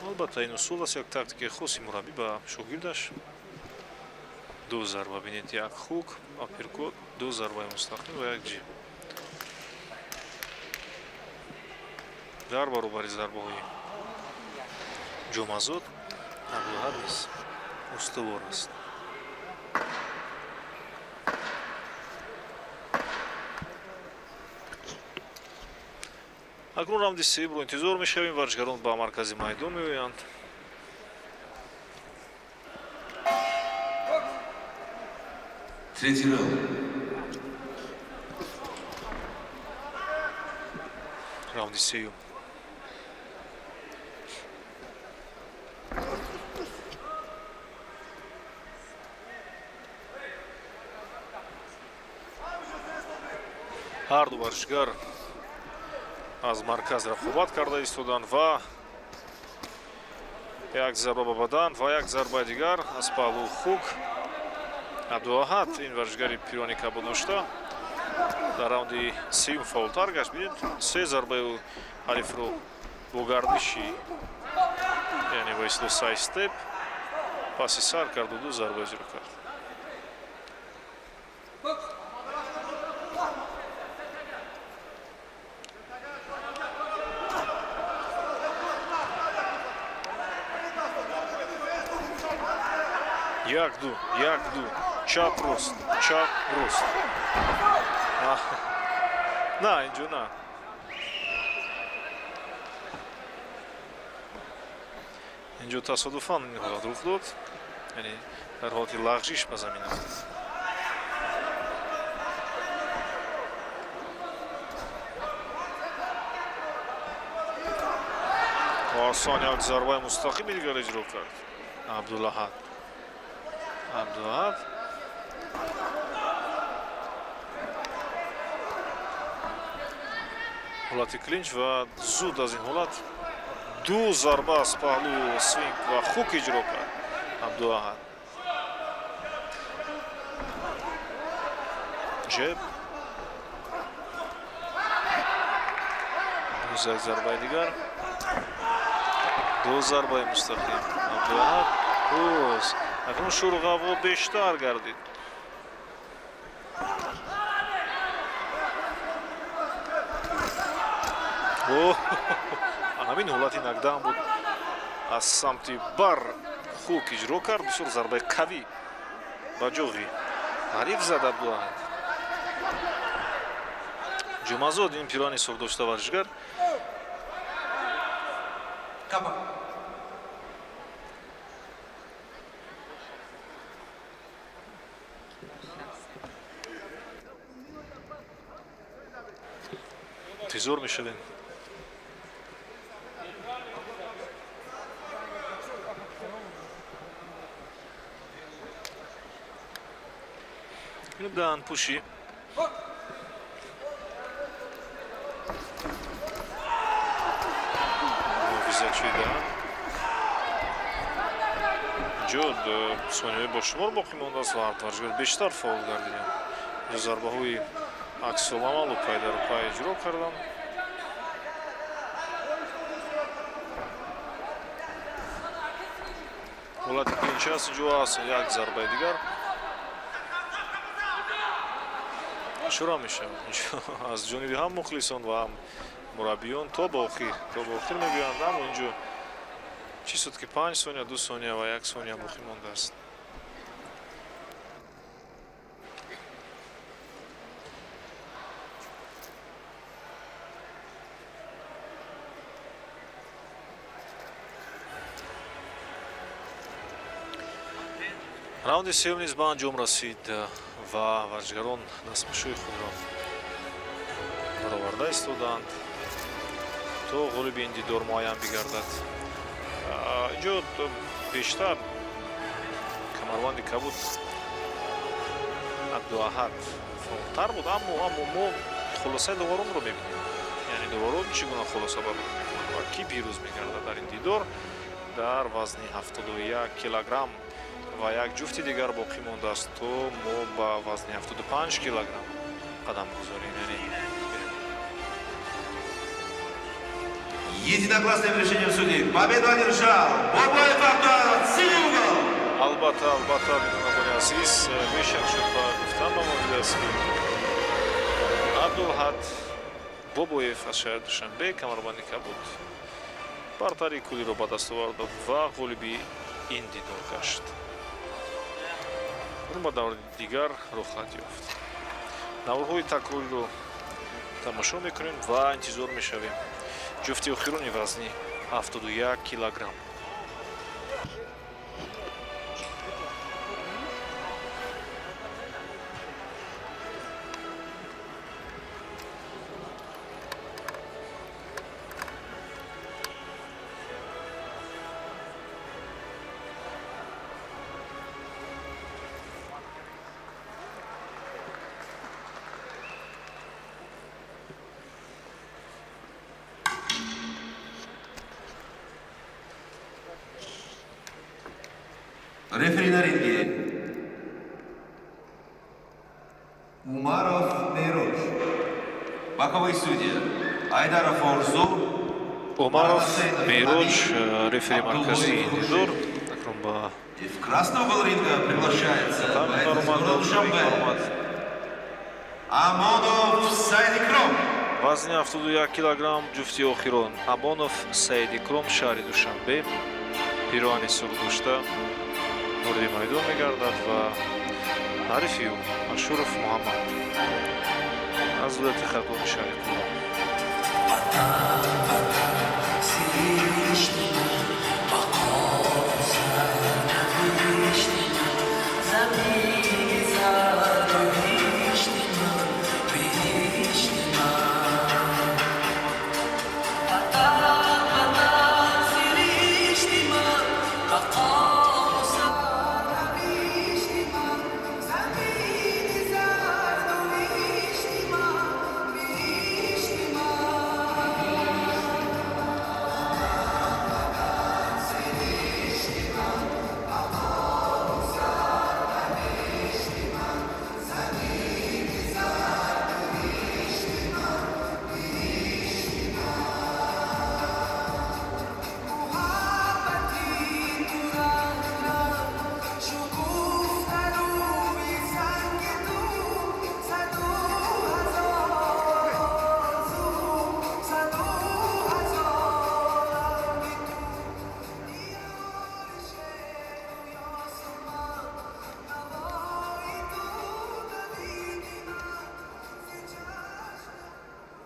албатта ин усул аст, як тактикаи хоси мураббӣ ба шогирдаш. ду зарба бинед, як хук, аперкот, ду зарбаи мустақим ва як ҷеб. дар баробари зарбаҳои ҷумъазод Абдулаҳад низ устувор аст. акнун раунди сеюмро интизор мешавем. варзишгарон ба маркази майдон меоянд. Третий раунд. раунди сеюм. ҳар ду варзишгар аз марказ рақобат карда истоданд ва як зарба ба бадан ва як зарбаи дигар аз паҳлӯ хук. Абдулаҳад ин варзишгари пиёни кабуд дошта Дар раунди сеюм фаултар гашт. Бинед се зарбаи ҳарифро бо гардиши, яъне ба исло сайд степ паси сар карду ду зарба иҷро кард. Як-ду, чап рост. На, инҷо на. инҷо тасодуфан ин ҳолат рух дод, яъне дар ҳолати лағжиш ба замин афтад. осон як зарбаи мустақими дигар иҷро кард Абдулаҳад. ҳолати клинч ва зуд аз ин ҳолат ду зарба аз паҳлӯ свинг ва хук иҷро кард Абдулаҳад. ҷеб як зарбаи дигар, ду зарбаи мустақим Абдулаҳад. акнун шурғаво бештар гардид. ҳамин ҳолати нагдан буд, аз самти бар хук иҷро кард, бисёр зарбаи қавӣ ба ҷоғи ҳариф зад Абдулаҳад. ҷумазод ин пирани сухдошта варзишгар интизор мешавем. ибдан пуши визачида ҷуд сонияи бо шумор боқӣ мондааст ва варзишгар бештар фаул гардиданд. зарбаҳои аксуламалу пайдару пай иҷро карданд. ҳолати клинчас иҷо аст, як зарбаи дигар шура мешавад. аз ҷониби ҳам мухлисон ва ҳам мураббиён то ба охир мегӯянд, аммо инҷо чӣ шуд ки 5 сония 2 сония ва 1 сония боқӣ мондааст. раунди сеюм низ ба анҷом расид ва варзишгарон дастмушӯи худро бароварда истоданд то ғолиби ин дидор муайян бигардад. инҷо бештар камарбанди кабуд Абдулаҳад фаултар буд, аммо мо хулосаи дуворумро мебинем, яъне дуворум чӣ гуна хулоса мекунад ва кӣ пирӯз мегардад дар ин дидор. дар вазни 71 килограмм ва як ҷуфти дигар боқӣ мондааст, то мо ба вазни 75 килограмм қадам гузорем. Единогласным решением судей победу одержал Бобоев Абдулаҳад, синюй угол. албатта бидунаҳои азиз бешак шуд ба гуфтан ба мо дидааст ки Абдулаҳад Бобоев аз шаҳри Душанбе камарбанди кабуд бартари кулиро ба даст овард ва ғолиби ин дидор гашт. ба даври дигар рухсат ёфт. наврҳои такрориро тамошо мекунем ва интизор мешавем ҷуфти охирони вазни 71 килограмм. Рефери на ринге Умаров Мейрод. Верховный судья Айдаров Орзу, Омаров, Мироч, рефери маркази Дидор. И в красный угол ринга приглашается боец из города Душанбе Амонов Сайдикром. Вазни автоду 1 килограмм джуфти охирон Амонов Сайдикром шаҳри Душанбе пироани сурдушта ворди майдон мегардад ва ҳарифи ӯ Ашуров Муҳаммад аз вилояти Хатони шаҳри Кӯҳ.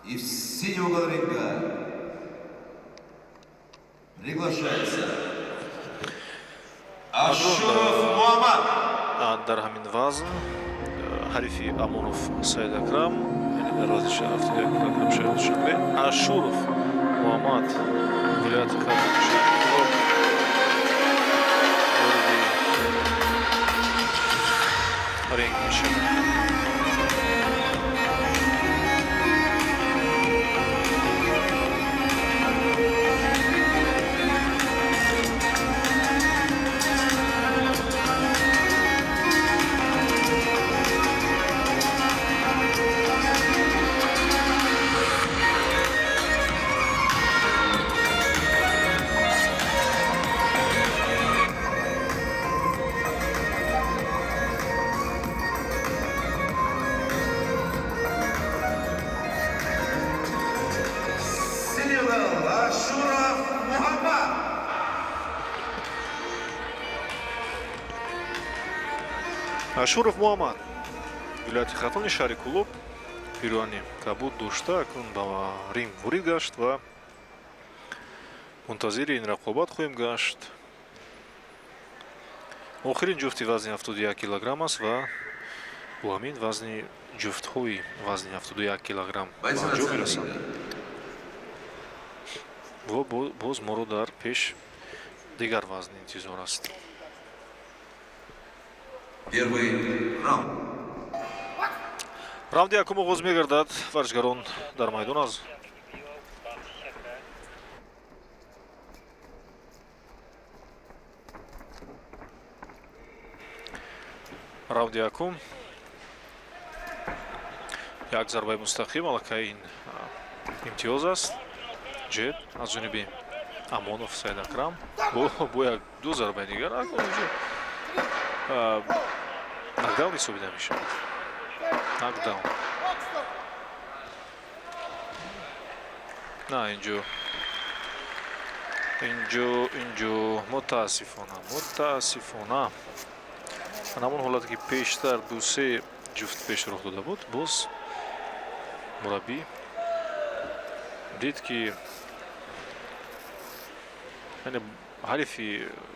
И в синий угол ринга приглашается Ашуров Муаммад. Дар ҳамин вазн ҳарифи Амонов Саид Акрам различа автоди 1 килограмм шаҳри Душанбе Ашуров Муаммад вилояти Хатони шаҳри Кӯҳ ворди ринг мешавад. Ашуров Муҳаммад. Ашуров Муҳаммад вилояти Хатони шаҳри Кӯҳ пироани кабуд дошта акнун ба ринг ворид гашт ва мунтазири ин рақобат хоҳем гашт. охирин ҷуфти вазни 71 килограмм аст ва бо ҳамин вазни ҷуфтҳои вазни 71 килограмм ба анҷом мерасанд. ва боз моро дар пеш дигар вазн интизор аст. Первый раунд. раунди якум оғоз мегардад. варзишгарон дар майдон аст. раунди якум як зарбаи мустақим аллакай ин имтиёз аст. ҷеб аз ҷониби Амонов Саид Акрам бо як ду зарбаи дигар нокдаун ҳисобида мешавад. нокдаун на инҷо мутаассифона ҳамон ҳолате ки пештар ду-се ҷуфт пеш роҳ дода буд боз мураббӣ дид ки ҳарифи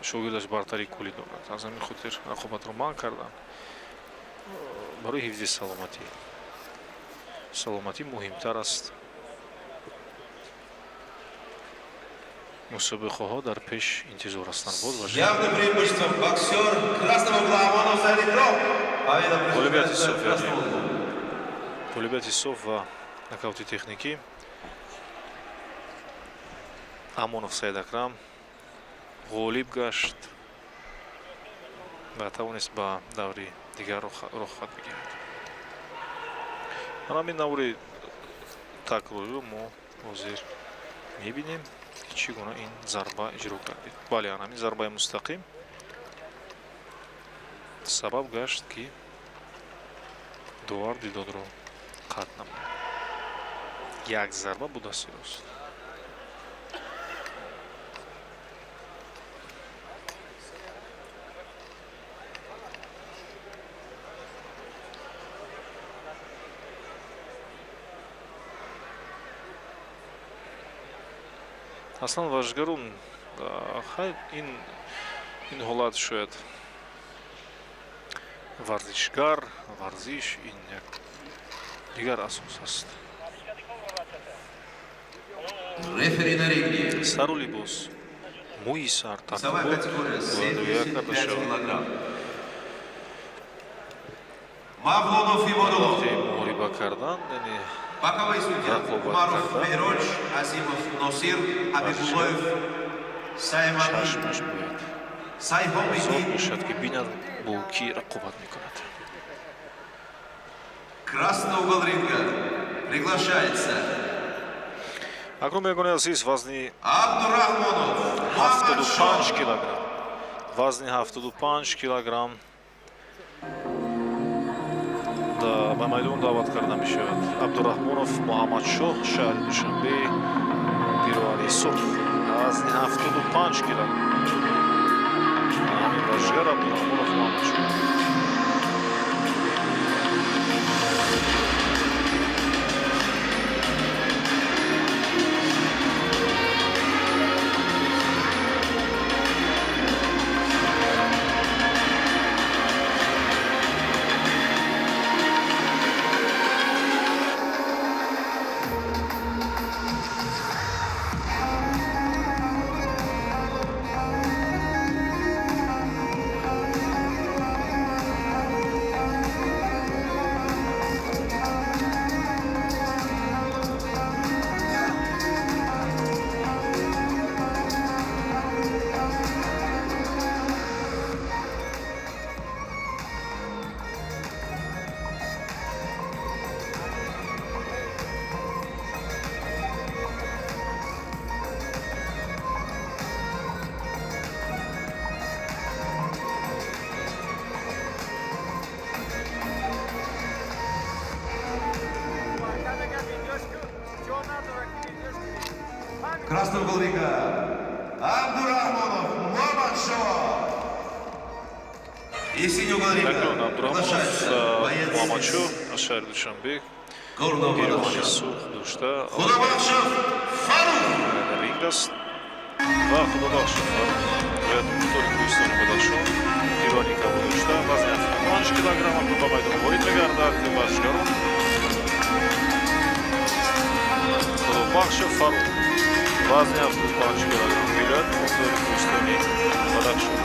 шогирдаш бартари кӯлӣ дорад. аз ҳамин хотир рақобатро манъ карданд барои ҳифзи саломатӣ муҳимтар аст. мусобиқаҳо дар пеш интизор ҳастанд. боз явным преимуществом боксер красного угла Амонов Сайдикром. ғолибияти соф ва нокаути техникӣ Амонов Саид Акрам ғолиб гашт ва тавонист ба даври дигар роҳ хоҳад бигирад. ҳамин наври такроро мо ҳозир мебинем чӣ гуна ин зарба иҷро гардид. Бале, ҳамин зарбаи мустақим сабаб гашт ки довар дидодро қатъ намояд. Як зарба бу дасти рост. аслан варзишгарон ин ҳолат шояд варзишгар варзиш ин як дигар асос аст. Рефери на ринге. Сару либос мӯи сар Весовая категория 75 килограмм. Мавлудов и Модулов. муҳориба кардан, яъне Боковой судья Умаров Мейроч, Азимов Носир, Абибуллоев Саймани. чашмаш бояд зод Сайхомидин. бошад ки бинад бо кӣ рақобат мекунад. Красный угол ринга. Приглашается акром ягони азиз вазни Абдурахмонов. 75 килограмм. Вазни 75 килограмм ба майдон даъват карда мешавад. Абдурахмонов Муҳаммадшоҳ, шаҳри Душанбе, пируани сух. Вазни 75 килограмм. ҳамин варзишгар Абдурахмонов Муҳаммадшоҳ. Красный угол ринга. Абдурахмонов Муҳаммадшоҳ. И синий угол ринга. Приглашается боец Муҳаммадшоҳ аз шаҳри Душанбе, горного пируани подошва. сух дошта Худобахшев Фарух. ринг аст ва Худобахшев Фарух бояд муқтори кӯҳистони бадахшон пируани кабо дошта вазни 75 килограмм акнун ба майдон ворид мегардад. варзишгарон Худобахшев Фарух вазни 75 килограмм мегӯяд муқтори кӯҳистони бадахшон.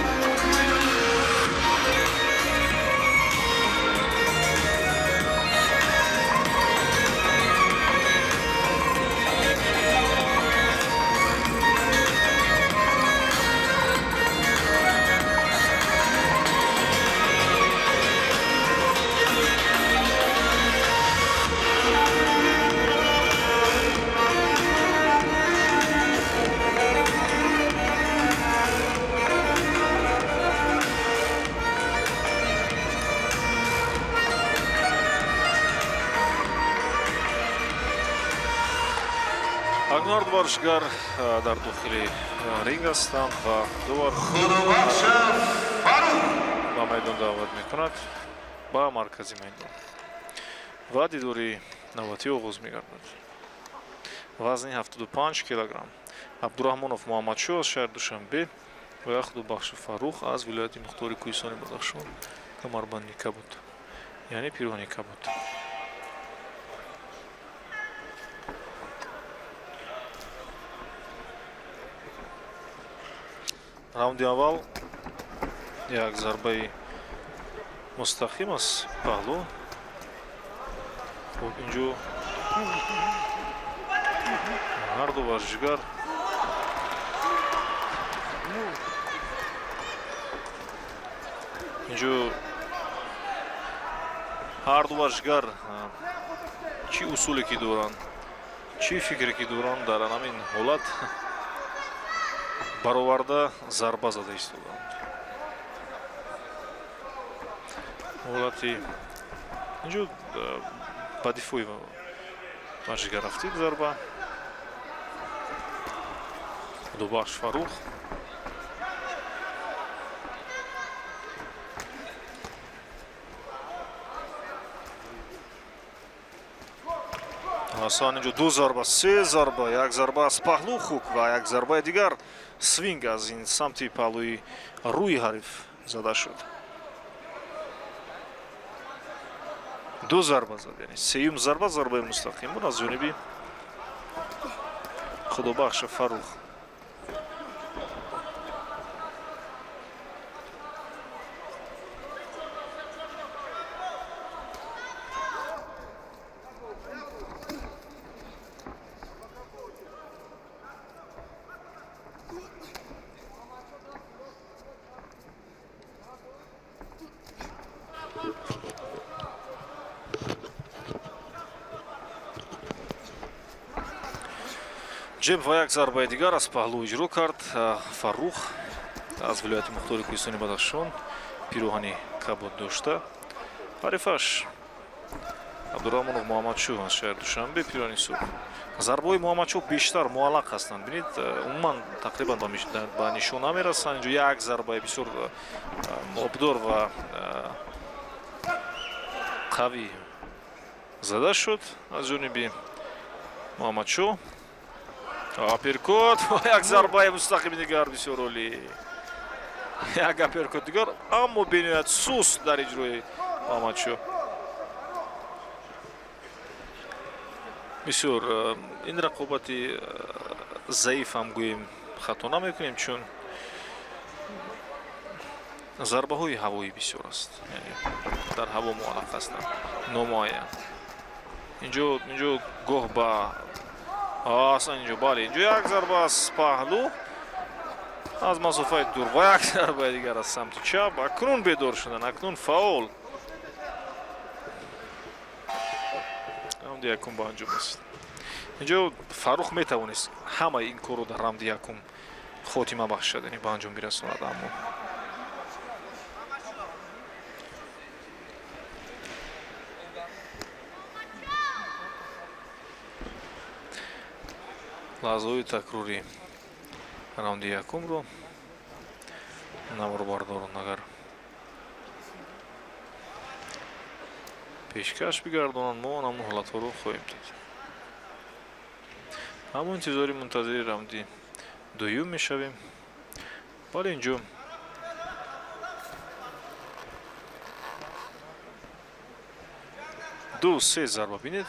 акнун варзишгар дар дохили ринг ҳастанд ва дувар Худобахшев Фарух. ба майдон даъват мекунад ба маркази майдон ва дидори навбатӣ оғоз мегардад. вазни 75 килограмм. Абдурахмонов Муҳаммадшоҳ аз шаҳри Душанбе ва Худобахшев Фарух аз вилояти мухтори кӯҳистони Бадахшон, камарбанди Кабуд, яъне пируани Кабуд. раунди аввал як зарбаи мустақим аст паҳлу. хуб инҷо ҳар ду варзишгар инҷо ҳар ду варзишгар чӣ усуле ки доранд чӣ фикре ки дурон дар ҳамин ҳолат бароварда зарба зада истоданд. ҳолати инҷо ба дифои ваҷига рафтид зарба. Худобахш Фарух асан инҷо ду зарба, се зарба, як зарба аз паҳлӯ Хук ва як зарбаи дигар свинг аз ин самти паҳлӯи рӯи ҳариф зада шуд. ду зарба зад, яъне сеюм зарба зарбаи мустақим буд аз ҷониби Худобахш Фарух. ҷеб ва як зарбаи дигар аз паҳлӯ иҷро кард Фарух аз вилояти мухтори Кӯҳистони Бадахшон. пироҳани кабод дошта. ҳарифаш Абдураҳмонов Муҳаммадшӯ аз шаҳри Душанбе пироҳани сурх. зарбаҳои Муҳаммадшӯ бештар муаллақ ҳастанд. бинед умуман тақрибан ба нишон намерасанд. инҷо як зарбаи бисёр обдор ва қавӣ зада шуд аз ҷониби Муҳаммадшӯ. аперкот ва як зарбаи мустақими дигар бисёр олӣ. як аперкот дигар, аммо бениҳоят суст дар иҷрои Муҳаммадшӯ. бисёр ин рақобати заиф ҳам гӯем хато намекунем, чун зарбаҳои ҳавоӣ бисёр аст. дар ҳаво муаллақ ҳастанд, номуайян. инҷо гоҳ ба асан инҷо бале, инҷо як зарба аз паҳлӯ аз масофаи дур ва як зарбаи дигар аз самти чап. акнун бедор шудан, акнун фаол. рамди якум ба анҷом расид. инҷо Фарух метавонист ҳамаи ин корро дар рамди якум хотима бахшад, яъне ба анҷом бирасонад, аммо лаҳзаҳои такрори раунди якумро наварбардорон агар пешкаш бигардонанд, мо ҳамон ҳолатҳоро хоҳем дид. ҳамон интизори мунтазири раунди дуюм мешавем. бале инҷо ду се зарба бинед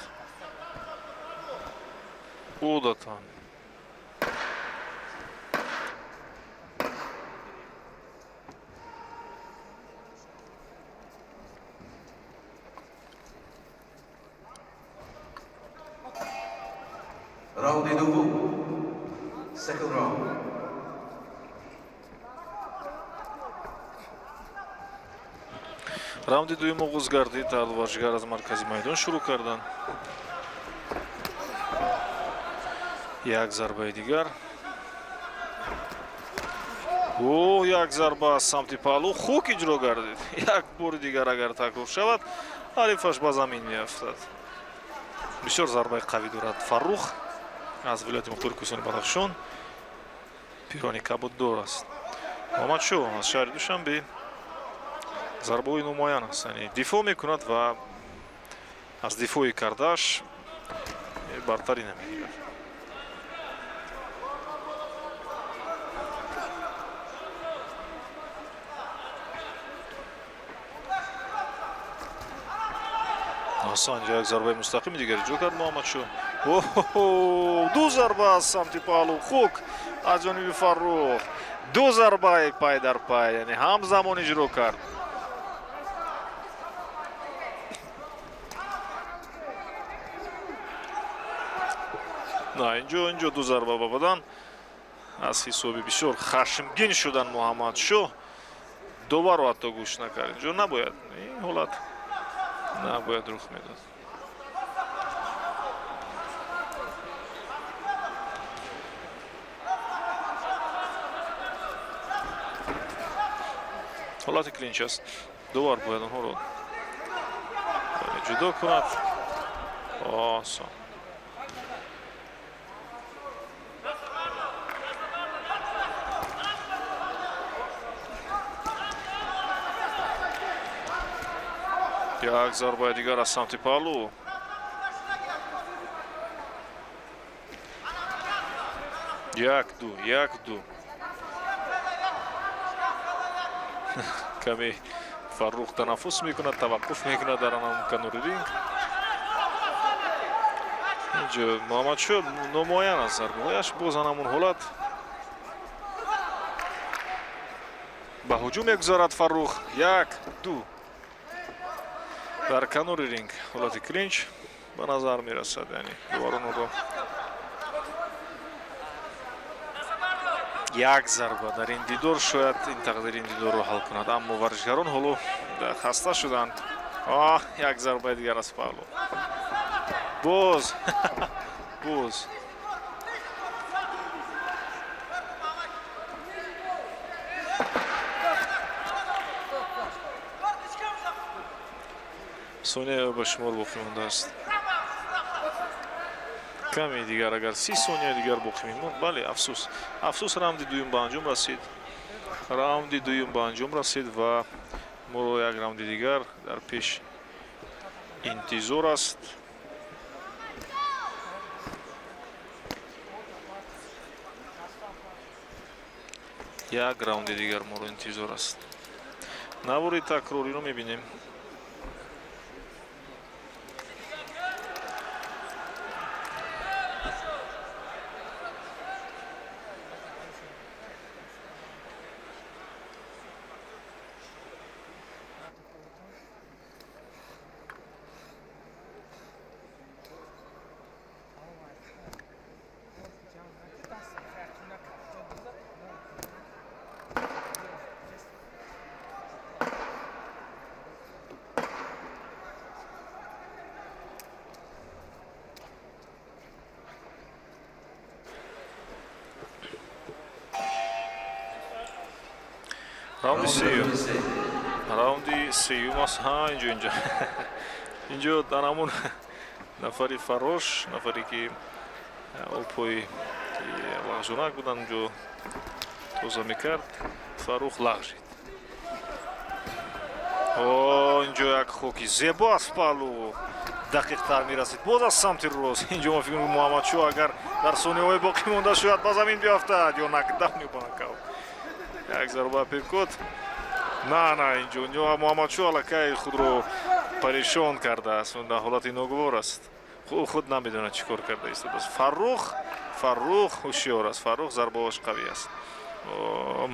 одатан раунди дуввум, second round. раунди дуюм оғоз гардид. ҳалварҷигар аз маркази майдон шурӯъ карданд. як зарбаи дигар. як зарба аз самти паҳлӯ Хук иҷро гардид. як бори дигар агар такрор шавад, ҳарифаш ба замин меафтад. бисёр зарбаи қавӣ дорад Фарух аз вилояти мухтори Кӯҳистони Бадахшон. пироҳани кабуддор аст. Муҳаммадшӯ аз шаҳри Душанбе. зарбаҳои номуайян аст, яъне дифоъ мекунад ва аз дифоъи кардаш бартарӣ намегирад. асан як зарбаи мустақими дигар иҷро кард Муҳаммадшӯ. ду зарба аз самти паҳлӯ Хук аз ҷониби Фарух. ду зарбаи пай дар пай, яъне ҳамзамон иҷро кард. инҷо ду зарба ба бадан аз ҳисоби бисёр хашмгин шудан Муҳаммадшӯ доварро ҳатто гӯш накард. инҷо набояд ин ҳолат набояд рух медод. ҳолати клинч аст. Дувар бояд онҳоро ҷудо кунад. Осон. як зарбаи дигар аз самти паҳлу. як ду каме Фаррух танаффус мекунад, таваққуф мекунад дар канори ринг. инҷо Муҳаммадшо номоян аст зарбаҳояш. боз ҳамон ҳолат ба ҳуҷум мегузарад Фаррух. як ду дар канори ринг ҳолати клинч ба назар мерасад. яъне дуваронро як зарба дар ин дидор шояд ин тақдири ин дидорро ҳал кунад, аммо варзишгарон ҳоло хаста шуданд. як зарбаи дигар аз паҳлу. боз сония ба шумор боқӣ мондааст. каме дигар агар 30 сония дигар боқӣ мемонд, бале афсус раунди дуюм ба анҷом расид ва моро як раунди дигар дар пеш интизор аст. як раунди дигар моро интизор аст. навори такрориро мебинем. раунди сеюм аст. инҷо дар ҳамон нафари фарош, нафаре ки опои лағжонак буданд, инҷо тоза мекард. Фаррух лағжид. инҷо як хоки зебо аст паҳлу. дақиқтар мерасид. боз аз самти рост. инҷо мо фикр мекунем Муҳаммадшо агар дар сониҳои боқӣ монда шояд ба замин биёфтад ё накдаун ё банакаут. як зарба перкот. на инҷо Муҳаммадшо аллакай худро парешон кардааст. дар ҳолати ногувор аст. худ намедонад чӣ кор карда истодаст. Фаррух ҳушёр аст. Фаррух зарбаҳош қавӣ аст.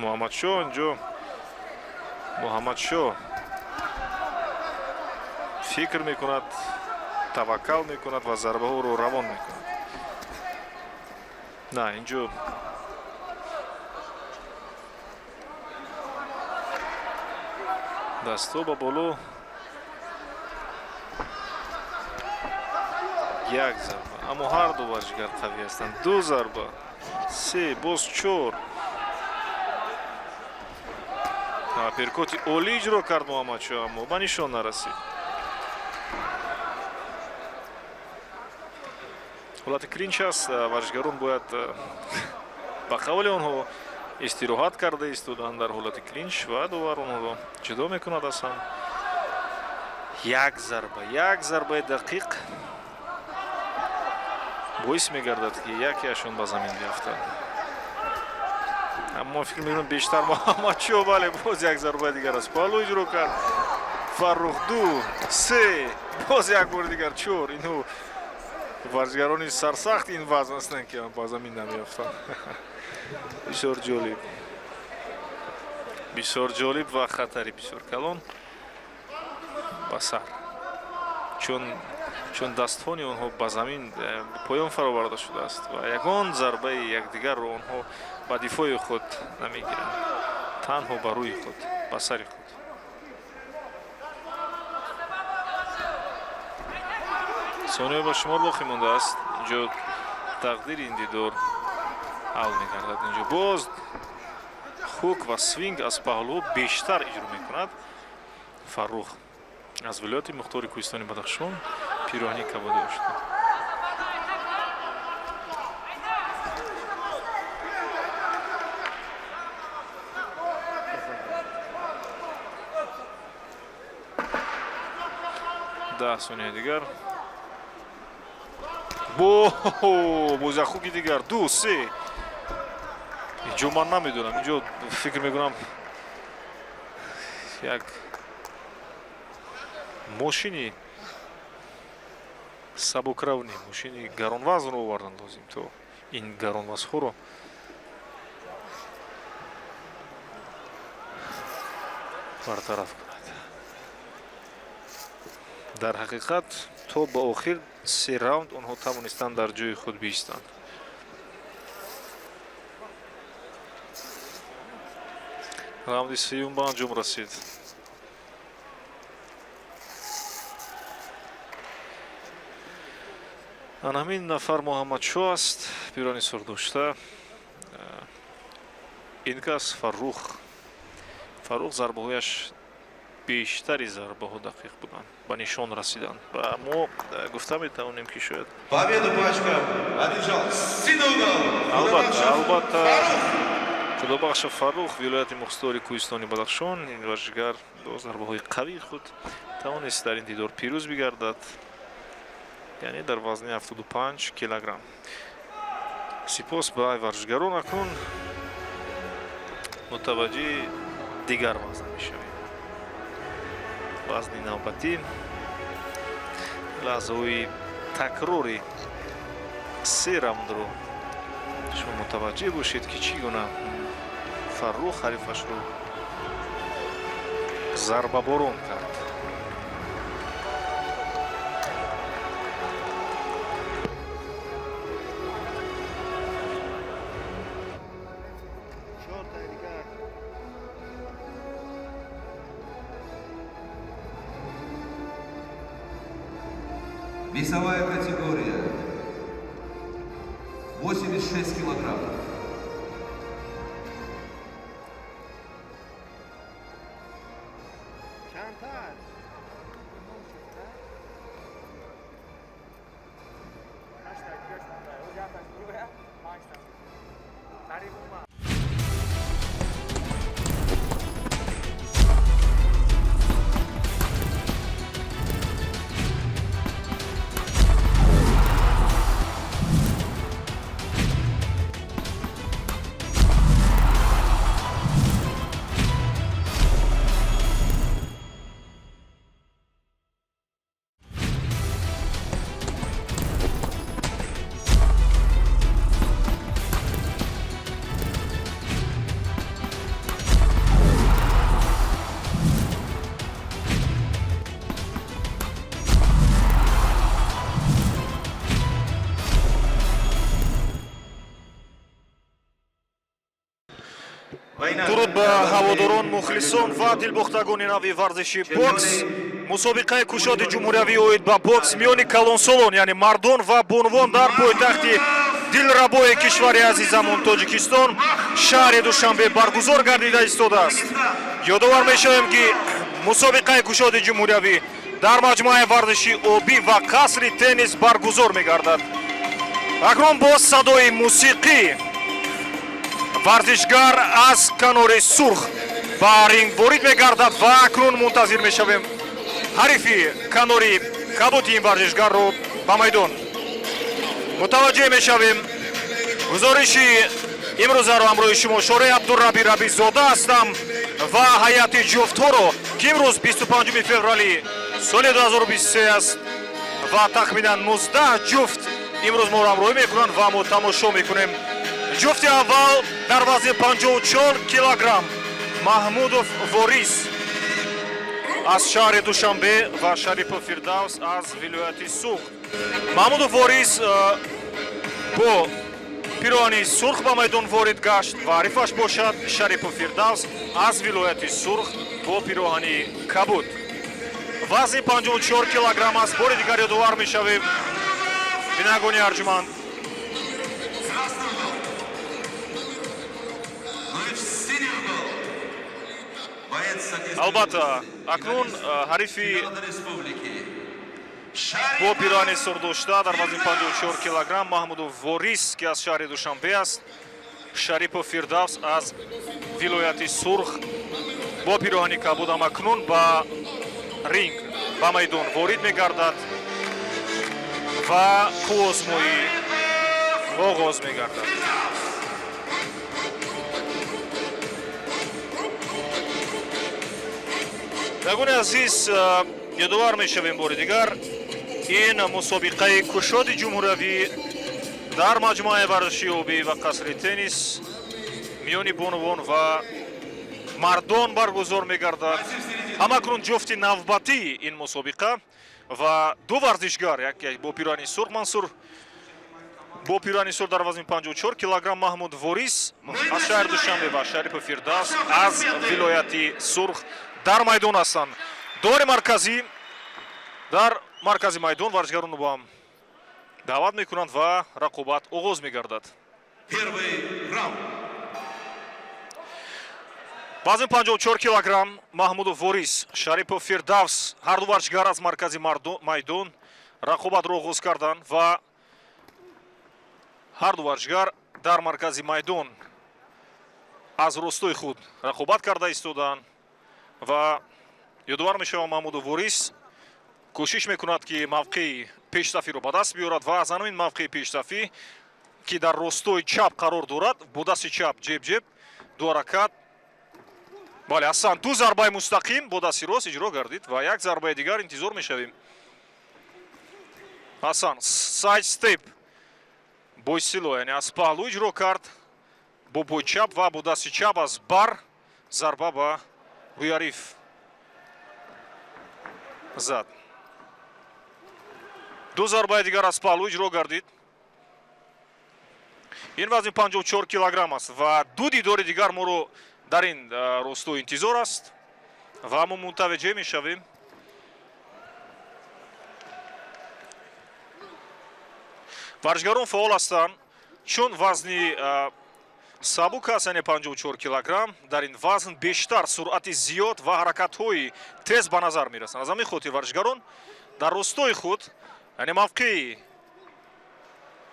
Муҳаммадшо инҷо фикр мекунад, таваккал мекунад ва зарбаҳоро равон мекунад. на инҷо дастҳо ба боло. як зарба, аммо ҳар ду варзишгар қавӣ ҳастанд. ду зарба, се, боз чор. перкоти олӣ иҷро кард Муҳаммадшо, аммо ба нишон нарасид. ҳолати клинч аст. варзишгарон бояд ба қавли онҳо истироҳат карда истоданд дар ҳолати клинч ва дувар онҳоро ҷудо мекунад аз ҳам. як зарбаи дақиқ боис мегардад ки якеашон ба замин биафтад. аммо фикр мекунам бештар Муҳаммадшо бале боз як зарбаи дигар аз паҳлу иҷро кард. Фаррух 2, 3, боз як бори дигар 4. инҳо варзишгарони сарсахт ин вазн ҳастанд ки ба замин намеафтанд. бисёр ҷолиб ва хатари бисёр калон ба сар. чун дастҳони онҳо ба замин поён фароварда шудааст ва ягон зарбаи якдигарро онҳо ба дифои худ намегиранд, танҳо ба рӯи худ, ба сари худ. сониҳо ба шумор боқӣ мондааст. инҷо тақдири ин дидор ҳал мегардад. инҷо боз пук ва свинг аз паҳлӯ бештар иҷро мекунад Фаррух аз вилояти Мухтори Кӯҳистони Бадахшон пироҳани кабуди ошта. Да сония дигар. Боз хуки дигар 2-3. Инҷо ман намедонам. Инҷо фикр мекунам як мошини сабукравни, мошини гаронвазнро овардан лозим то ин гаронвазҳоро бартараф кунад. дар ҳақиқат то ба охир 3 раунд онҳо тавонистанд дар ҷои худ биистанд. раунди сеюм ба анҷом расид. ан ҳамин нафар Муҳаммадшо аст, пирони сурдошта. ин кас Фаррух зарбаҳояш бештари зарбаҳо дақиқ буданд, ба нишон расиданд. Ва мо гуфта метавонем ки шояд албатта худобахша Фаррух вилояти Мухтори Кӯҳистони Бадахшон ин варзишгар бо зарбаҳои қавии худ тавонист дар ин дидор пирӯз бигардад, яъне дар вазни 75 килограмм. сипос ба варзишгарон. акнун мутаваҷҷиҳи дигар вазн мешавем. вазни навбатӣ лаҳзаҳои такрори 3 раундро шумо мутаваҷҷиҳ бошед ки чӣ гуна Фаррух ҳарифашро зарбаборон кард. Весовая категория 86 килограмм. дуруд ба ҳаводорон, мухлисон ва дилбохтагони нави варзиши бокс. мусобиқаи кушоди ҷумҳуриявӣ оид ба бокс миёни калонсолон, яъне мардон ва бонувон дар пойтахти дилрабои кишвари азизамон Тоҷикистон шаҳри Душанбе баргузор гардида истодааст. ёдовар мешавем ки мусобиқаи кушоди ҷумҳуриявӣ дар маҷмӯаи варзиши обӣ ва қасри теннис баргузор мегардад. акнун бо садои мусиқӣ варзишгар аз канори сурх ба ринг ворид мегардад ва акнун мунтазир мешавем ҳарифи канори кабути ин варзишгарро ба майдон. мутаваҷҷеҳ мешавем гузориши имрӯзаро ҳамроҳи шумо шораи Абдурабби Рабизода ҳастам ва ҳайати ҷуфтҳоро ки имрӯз 25 феврали соли 2023 аст ва тахминан 19 ҷуфт имрӯз моро ҳамроҳӣ мекунанд ва мо тамошо мекунем. ҷуфти аввал дар вазни 54 килограмм Маҳмудов Ворис аз шаҳри Душанбе ва Шарипов Фирдавс аз вилояти Суғд. Маҳмудов Ворис бо пироҳани сурх ба майдон ворид гашт ва ҳарифаш бошад Шарипов Фирдавс аз вилояти Сурх бо пироҳани кабуд. вазни 54 килограмм аст. бори дигар ёдовар мешавем бинагони арҷуманд Синего албатта акнун ҳарифи бо пирани сурдошта дарвазаи 54 килограмм Маҳмудов Ворис ки аз шаҳри Душанбе аст, Шарипов Фирдавс аз вилояти Сурх бо пироҳани кабудам акнун ба ринг ба майдон ворид мегардад ва қувозмоӣ оғоз мегардад. Дагуни азиз, ёдовар мешавем бори дигар ин мусобиқаи кушоди ҷумҳуравӣ дар маҷмӯаи варзиши обӣ ва қасри теннис миёни бонувон ва мардон баргузор мегардад. Ҳамакнун ҷуфти навбатии ин мусобиқа ва ду варзишгар, як бо пироҳани сурх Мансур, бо пироҳани сурх дар вазни 54 килограмм Маҳмуд Ворис аз шаҳри Душанбе ва Шарипов Фирдавс аз вилояти Сурх дар майдон ҳастанд. Дори марказӣ дар маркази майдон варзишгаронро ба ҳам даъват мекунанд ва рақобат оғоз мегардад. Первый раунд. Вазни 54 килограмм Маҳмудов Ворис, Шарипов Фирдавс ҳарду варзишгар аз маркази майдон рақобатро оғоз карданд ва ҳарду варзишгар дар маркази майдон аз ростои худ рақобат карда истоданд ва ёдовар мешавам Маҳмудов Ворис кӯшиш мекунад ки мавқеи пештафиро ба даст биёрад ва аз ҳамин мавқеи пештафӣ ки дар ростои чап қарор дорад бо дасти чап ҷеб ду ҳаракат. Бале, Асан ду зарбаи мустақим бо дасти рост иҷро гардид ва як зарбаи дигар интизор мешавем. Асан сайд степ бо истило, яъне аз паҳлӯ иҷро кард бо бои чап ва бо дасти чап аз бар зарба ба рӯяриф зад. Ду зарбаи дигар аз паҳлӯ иҷро гардид. Ин вазни 54 килограмм аст ва ду дидори дигар моро дар ин росто интизор аст ва мо мутаваҷҷеҳ мешавем. Варзишгарон фаъол ҳастанд, чун вазни сабук аст, яъне 54 килограмм, дар ин вазн бештар суръати зиёд ва ҳаракатҳои тез ба назар мерасанд. Аз ҳамин хотир варзишгарон дар ростои худ, яъне мавқеи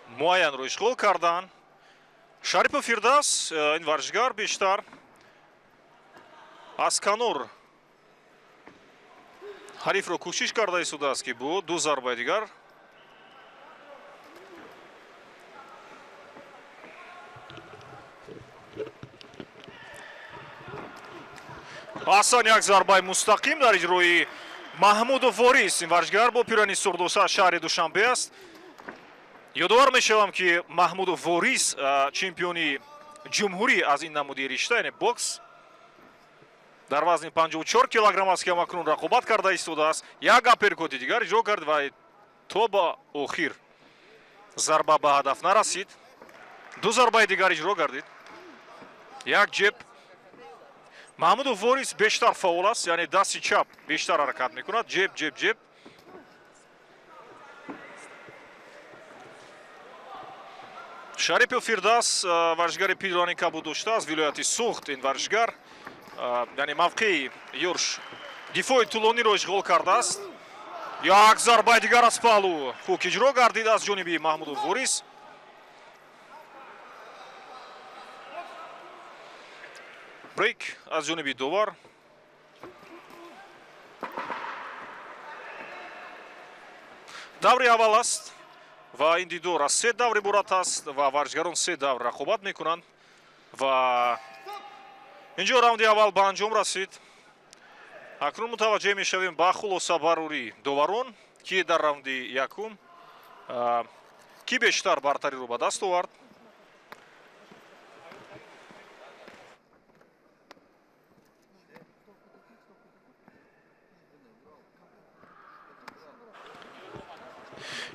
муайянро ишғол карданд. Шарипов Фирдавс, ин варзишгар бештар аз канор ҳарифро кӯшиш карда истодааст ки бо ду зарбаи дигар Асан як зарбаи мустақим дар иҷрои Маҳмудов Ворис, ин варзишгар бо пироҳани сурдоса шаҳри Душанбе аст. ёдовар мешавам ки Маҳмудов Ворис чемпиони ҷумҳурӣ аз ин намуди ришта, яъне бокс дар вазни 54 килограмм аст ки ҳамакнун рақобат карда истодааст. Як аперкоти дигар иҷро кард ва то ба охир зарба ба ҳадаф нарасид. Ду зарбаи дигар иҷро гардид. Як ҷеб. Маҳмудов Ворис бештар фаъол аст, яъне дасти чап бештар ҳаракат мекунад. ҷеб. Шарипов Фирдавс варзишгари пироҳани кабуд дошта аз вилояти Сухт, ин варзишгар яъне мавқеи ёрш дифои тӯлониро ишғол кардааст. Як зарбаи дигар аз паҳлӯ хук иҷро гардид аз ҷониби Маҳмудов Ворис. Брейк аз ҷониби довар. Даври аввал аст ва ин дидор аз се давр иборат аст ва варзишгарон се давр рақобат мекунанд ва инҷо раунди аввал ба анҷом расид. Акнун мутаваҷҷеҳ мешавем ба хулосабарории доварон ки дар раунди якум ки бештар бартариро ба даст овард.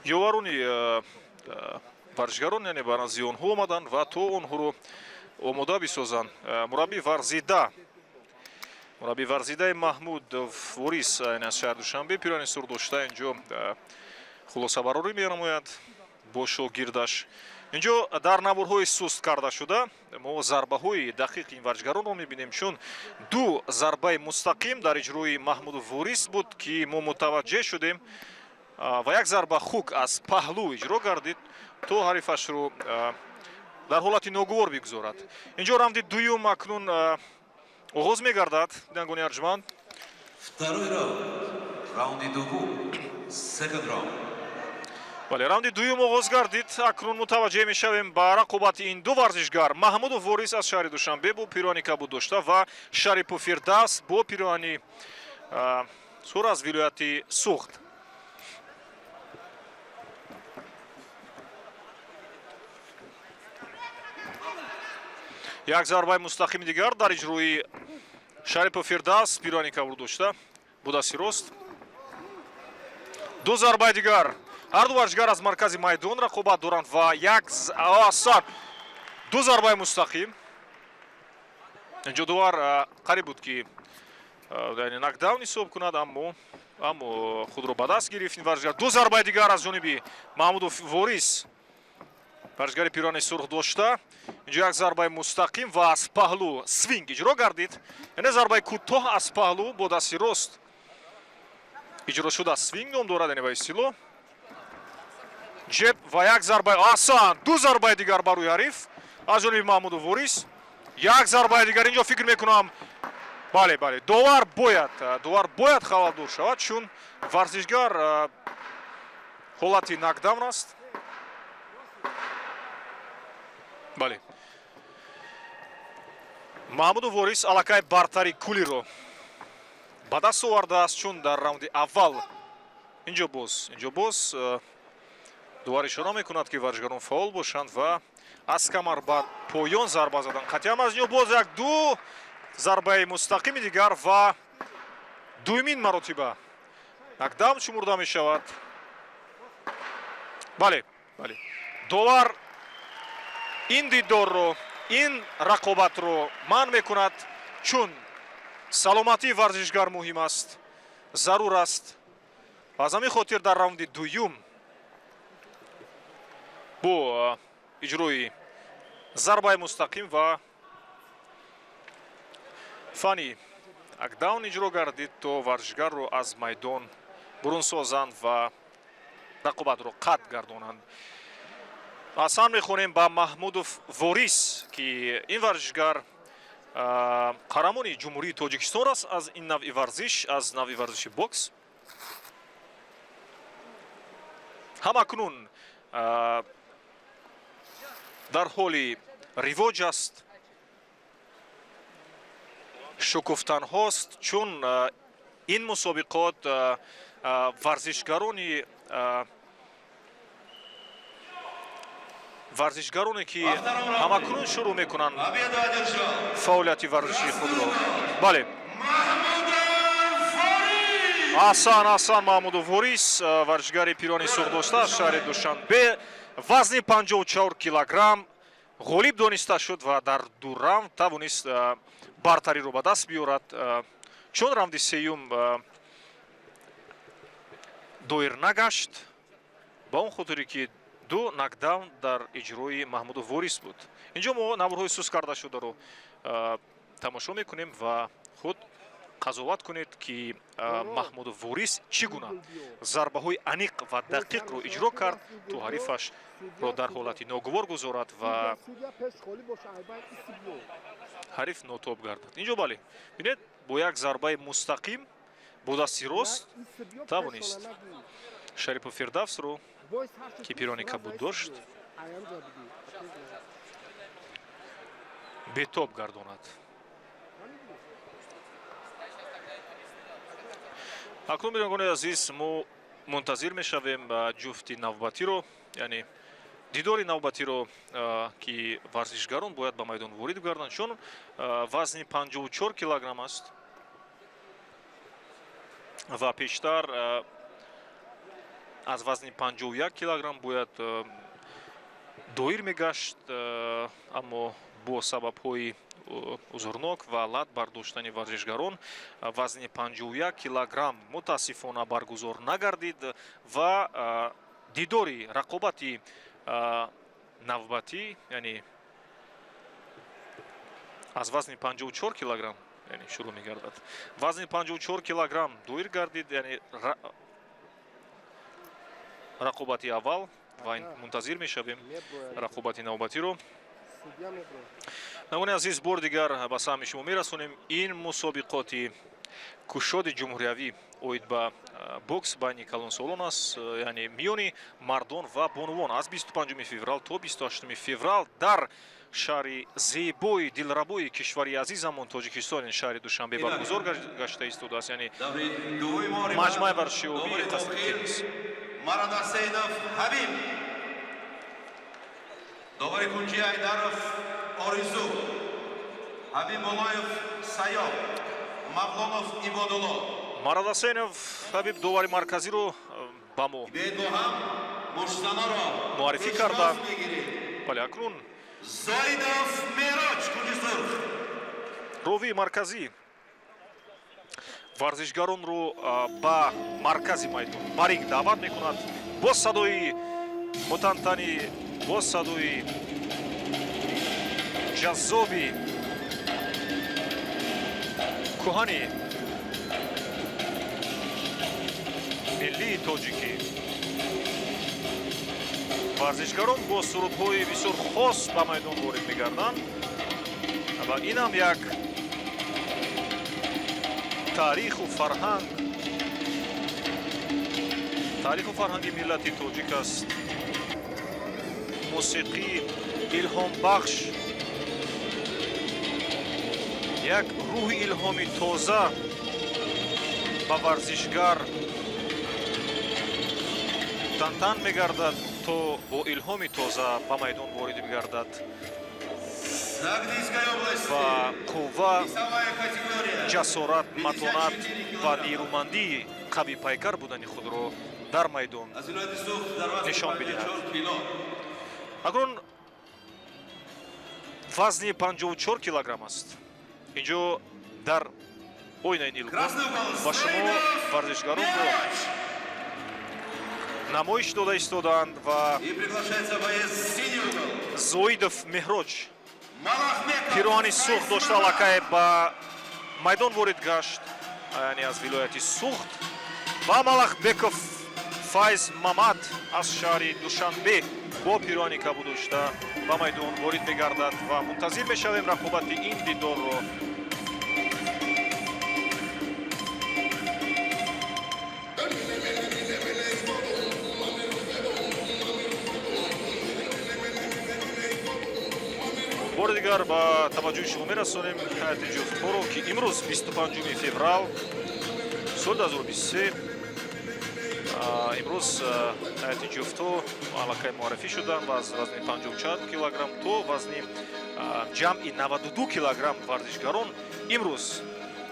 ёварони варзишгарон, яъне ба назди онҳо омаданд ва то онҳоро омода бисозанд. Мурабби Варзидаи Маҳмудов Ворис аз шаҳри Душанбе пироҳани сурдошта инҷо хулосабарорӣ менамояд бо шогирдаш. инҷо дар наворҳои суст карда шуда мо зарбаҳои дақиқи ин варзишгаронро мебинем, чун ду зарбаи мустақим дар иҷрои Маҳмуду Ворис буд ки мо мутаваҷҷеҳ шудем ва як зарба хук аз паҳлӯ иҷро гардид то ҳарифашро дар ҳолати ногувор бигузорад. Инҷо раунди дуюм акнун оғоз мегардад. Бинандагони арҷманд. Второй раунд. Раунди дуюм. Second round. бале, раунди дуюм оғоз гардид. Акнун мутаваҷҷеҳ мешавем ба рақобати ин ду варзишгар. Маҳмуду Ворис аз шаҳри Душанбе бо пироҳани кабуд дошта ва Шарипу Фирдавс бо пироҳани сур аз вилояти Суғд. як зарбаи мустақими дигар дар иҷрои Шарипу Фирдавс пироҳани кабуд дошта бо дасти рост. ду зарбаи дигар. ҳар ду варзишгар аз маркази майдон рақобат доранд ва як асан ду зарбаи мустақим. инҷо дувар қариб буд ки нокдаун ҳисоб кунад, аммо худро ба даст гирифт ин варзишгар. ду зарбаи дигар аз ҷониби Маҳмуду Ворис варзишгари пироҳани сурх дошта. инҷо як зарбаи мустақим ва аз паҳлӯ свинг иҷро гардид. яъне зарбаи кӯтоҳ аз паҳлӯ бо дасти рост иҷро шуда свинг ном дорад, яъне ба истилоҳ ҷеб ва як зарбаи асан ду зарбаи дигар ба рӯи ҳариф аз ҷониби Маҳмуду Ворис. як зарбаи дигар. инҷо фикр мекунам бале довар бояд хавалдор шавад, чун варзишгар ҳолати нокдаун аст. бале, Маҳмуду Ворис аллакай бартари кулиро ба даст овардааст, чун дар раунди аввал инҷо боз дувар ишора мекунад ки варзишгарон фаъол бошанд ва аз камар ба поён зарба задан. қатъиам аз инҷо боз як ду зарбаи мустақими дигар ва дуюмин маротиба нокдаун шумурда мешавад. бале, довар ин дидорро, ин рақобатро манъ мекунад, чун саломатии варзишгар муҳим аст, зарур аст. аз ҳамин хотир дар раунди дуюм бо иҷрои зарбаи мустақим ва фани нокдаун иҷро гардид то варзишгарро аз майдон бурун созанд ва рақобатро қатъ гардонанд. асан мехонем ба Маҳмуду Ворис ки ин варзишгар қаҳрамони ҷумҳурии Тоҷикистон аст аз ин навъи варзиш, аз навъи варзиши бокс. ҳамакнун дар ҳоли ривоҷ аст, шукуфтанҳост, чун ин мусобиқот варзишгароне ки ҳамакнун шурӯъ мекунанд фаъолияти варзиши худро. бале, асан Маҳмуду Ворис варзишгари пироҳани сурх дошта аз шаҳри Душанбе вазни 54 килограмм ғолиб дониста шуд ва дар ду раунд тавонист бартариро ба даст биёрад, чун раунди сеюм доир нагашт ба он хотире ки ду нокдаун дар иҷрои Маҳмуду Ворис буд. инҷо мо наворҳои суст карда шударо тамошо мекунем ва худ қазоват кунед ки Маҳмуду Ворис чӣ гуна зарбаҳои аниқ ва дақиқро иҷро кард то ҳарифашро дар ҳолати ногувор гузорад ва ҳариф нотоб гардад. инҷо бале, бинед бо як зарбаи мустақим бо дасти рост тавонист Шарипу Фирдавсро ки пироҳани кабуд дошт бетоб гардонад. акнун бинандагони азиз, мо мунтазир мешавем ҷуфти навбатиро, яъне дидори навбатиро ки варзишгарон бояд ба майдон ворид гарданд, чун вазни 54 килограмм аст ва пештар аз вазни 51 килограмм бояд доир мегашт, аммо бо сабабҳои узурнок ва лат бардоштани варзишгарон вазни 51 килограмм мутаассифона баргузор нагардид ва дидори рақобати навбатӣ, яъне аз вазни 54 килограмм яъне шурӯъ мегардад. Вазни 54 килограмм дуир гардид, яъне рақобати аввал ва мунтазир мешавем рақобати навбатиро. Намуни азиз, бор дигар ба саҳми шумо мерасонем ин мусобиқоти кушоди ҷумҳуриявӣ оид ба бокс байни калонсолон аст, яъне миёни мардон ва бонувон аз 25 феврал то 28 феврал дар шаҳри зебои дилрабои кишвари азизамон Тоҷикистон, шаҳри Душанбе баргузор гашта истодааст, яъне маҷмӯаи варзишиёбии қасри теннис. Марад Асейдов Ҳабиб, довари Кунҷи Айдаров Оризу, Ҳабиб Молоев Саёб, Мавлонов Ибодулло. Марад Асейнов Ҳабиб довари марказиро ба мо муаррифӣ карда. Бале, акнун Зоидов Мероҷ, Кунҷи Сурх. ровии марказӣ варзишгаронро ба маркази майдон ба ринг даъват мекунад. бо садои мутантани, бо садои ҷаззоби кӯҳани миллии тоҷикӣ, варзишгарон бо сурудҳои бисёр хос ба майдон ворид мегарданд ва инам як таъриху фарҳанги миллати тоҷик аст. мусиқӣ илҳомбахш, як рӯҳи илҳоми тоза ба варзишгар тантан мегардад то бо илҳоми тоза ба майдон ворид мегардад ва қувва, ҷасорат, матонат ва нерӯмандии қави пайкар будани худро дар майдон нишон бидиҳад. акнун вазни 54 килограмм аст. инҷо дар оинаи нилгон ба шумо варзишгаронро намоиш дода истодаанд ва Зоидов Меҳроҷ пироҳани сӯхт дошта аллакай ба майдон ворид гашт, яъне аз вилояти сӯхт, ва Малахбеков Файз Мамад аз шаҳри Душанбе бо пироҳани кабуд дошта ба майдон ворид мегардад ва мунтазир мешавем рақобати ин дидорро. бори дигар ба таваҷҷӯҳи шумо мерасонем ҳайати ҷуфтҳоро ки имрӯз 25 феврал соли 2023 имрӯз ҳайати ҷуфтҳо аллакай муаррифӣ шуданд ва аз вазни 54 килограмм то вазни ҷамъи 92 килограмм варзишгарон имрӯз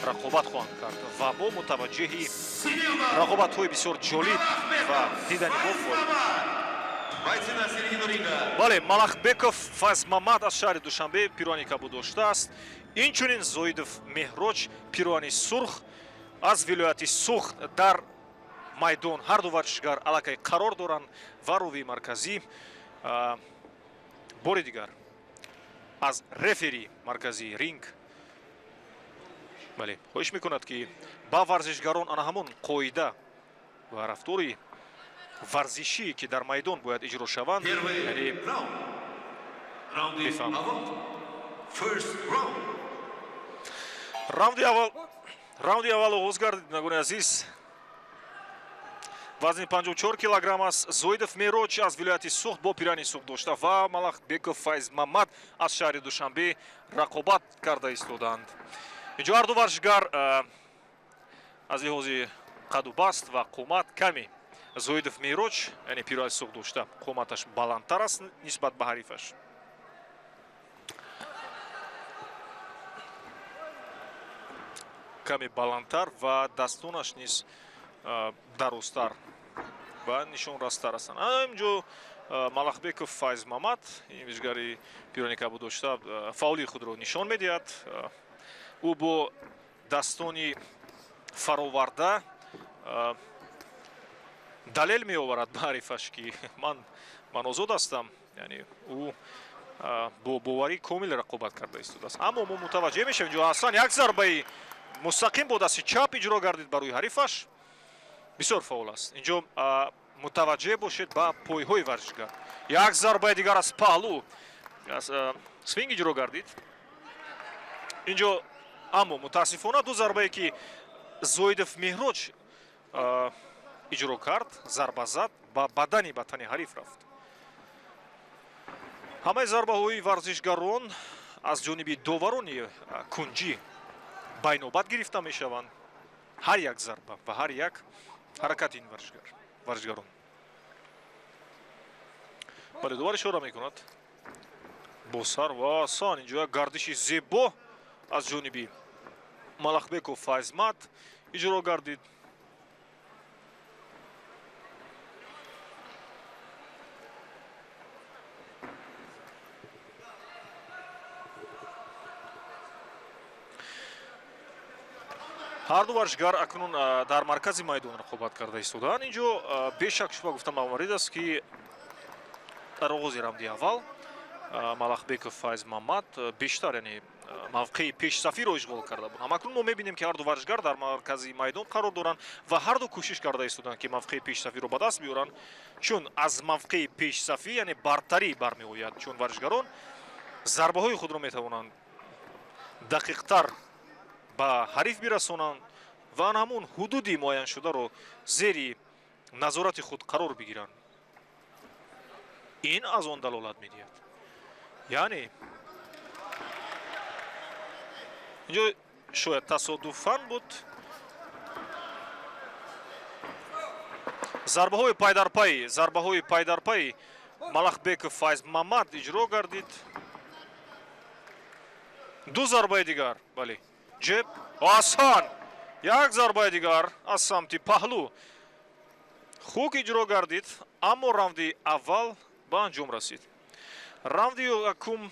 рақобат хоҳанд кард ва мо мутаваҷҷеҳи рақобатҳои бисёр ҷолиб ва дидани боф. бале, Малахбеков Файз Мамад аз шаҳри Душанбе пироҳани кабуд доштааст. инчунин Зоидов Меҳроҷ пироҳани сурх аз вилояти сӯхт дар майдон. ҳарду варзишгар аллакай қарор доранд ва ровии марказӣ бори дигар аз рефери марказии ринг бале хоҳиш мекунад ки ба варзишгарон ана ҳамон қоида ва рафтори варзишӣ ки дар майдон бояд иҷро шаванд, яъне раунди аввал оғоз гардид. нагони азиз, вазни 54 килограмм аст. Зоидов Мероҷ аз вилояти сӯхт бо пироҳани сӯхт дошта ва Малахбеков Файз Мамад аз шаҳри Душанбе рақобат карда истодаанд. инҷо ҳарду варзишгар аз лиҳози қаду баст ва қомат каме Зоидов Меҳроҷ, яъне пироҳани сӯхт дошта, қоматаш баландтар аст нисбат ба ҳарифаш. каме баландтар ва дастонаш низ дарозтар ва нишонрастар ҳастанд. инҷо Малахбеков Файз Мамад, ин варзишгари пироҳани кабуд дошта, фаъолии худро нишон медиҳад. ӯ бо дастони фароварда далел меоварад ба ҳарифаш ки ман озод ҳастам яъне ӯ бо боварӣ комил рақобат карда истодааст. Аммо мо мутаваҷҷеҳ мешавем ҷо Ҳасан як зарбаи мустақим бо дасти чап иҷро гардид бар рӯи ҳарифаш. Бисёр фаул аст. Инҷо мутаваҷҷеҳ бошед ба пойҳои варзишгар. Як зарбаи дигар аз паҳлӯ свинг иҷро гардид. Инҷо аммо мутаассифона ду зарбае ки Зоидов Меҳроҷ иҷро кард, зарба зад, ба бадани ба тани ҳариф рафт. ҳамаи зарбаҳои варзишгарон аз ҷониби доварони кунҷӣ байнобат гирифта мешаванд. ҳар як зарба ва ҳар як ҳаракати ин варзишгарон. бале довар ишора мекунад бо сар ва осон. инҷо як гардиши зебо аз ҷониби Малахбеков Файзмат иҷро гардид. ҳар ду варзишгар акнун дар маркази майдон рақобат карда истодаанд. инҷо бешак шуба гуфтам маварид аст ки дар оғози равнди аввал Малахбеков Файз Мамад бештар яъне мавқеи пешсафиро ишғол карда буданд. Акнун мо мебинем ки ҳар ду варзишгар дар маркази майдон қарор доранд ва ҳар ду кӯшиш карда истоданд ки мавқеи пешсафиро ба даст биёранд, чун аз мавқеи пешсафӣ яъне бартарӣ бармеояд, чун варзишгарон зарбаҳои худро метавонанд дақиқтар ба ҳариф бирасонанд ва ҳамун ҳудуди муайяншударо зери назорати худ қарор бигиранд. ин аз он далолат медиҳад. яъне инҷо шояд тасодуфан буд. зарбаҳои пайдарпай Малахбеков Файз Мамад иҷро гардид. ду зарбаи дигар, бале ҷеб осон. як зарбаи дигар аз самти паҳлӯ хук иҷро гардид, аммо равнди аввал ба анҷом расид. равнди якум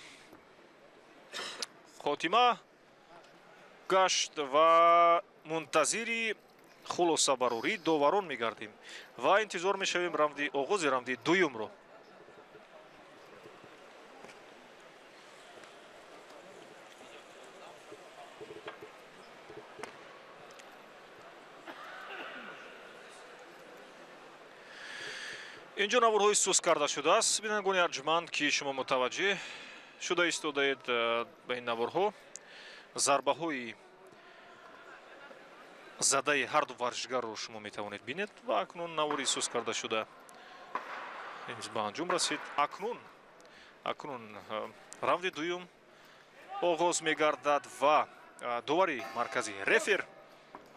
хотима гашт ва мунтазири хулосабарории доварон мегардем ва интизор мешавем оғози равнди дуюмро. инҷо наворҳои сус карда шудааст. бинандагони арҷманд ки шумо мутаваҷҷеҳ шуда истодаед ба ин наворҳо, зарбаҳои задаи ҳар ду варзишгарро шумо метавонед бинед ва акнун навори сус карда шуда ба анҷом расид. акнун равнди дуюм оғоз мегардад ва довари маркази рефер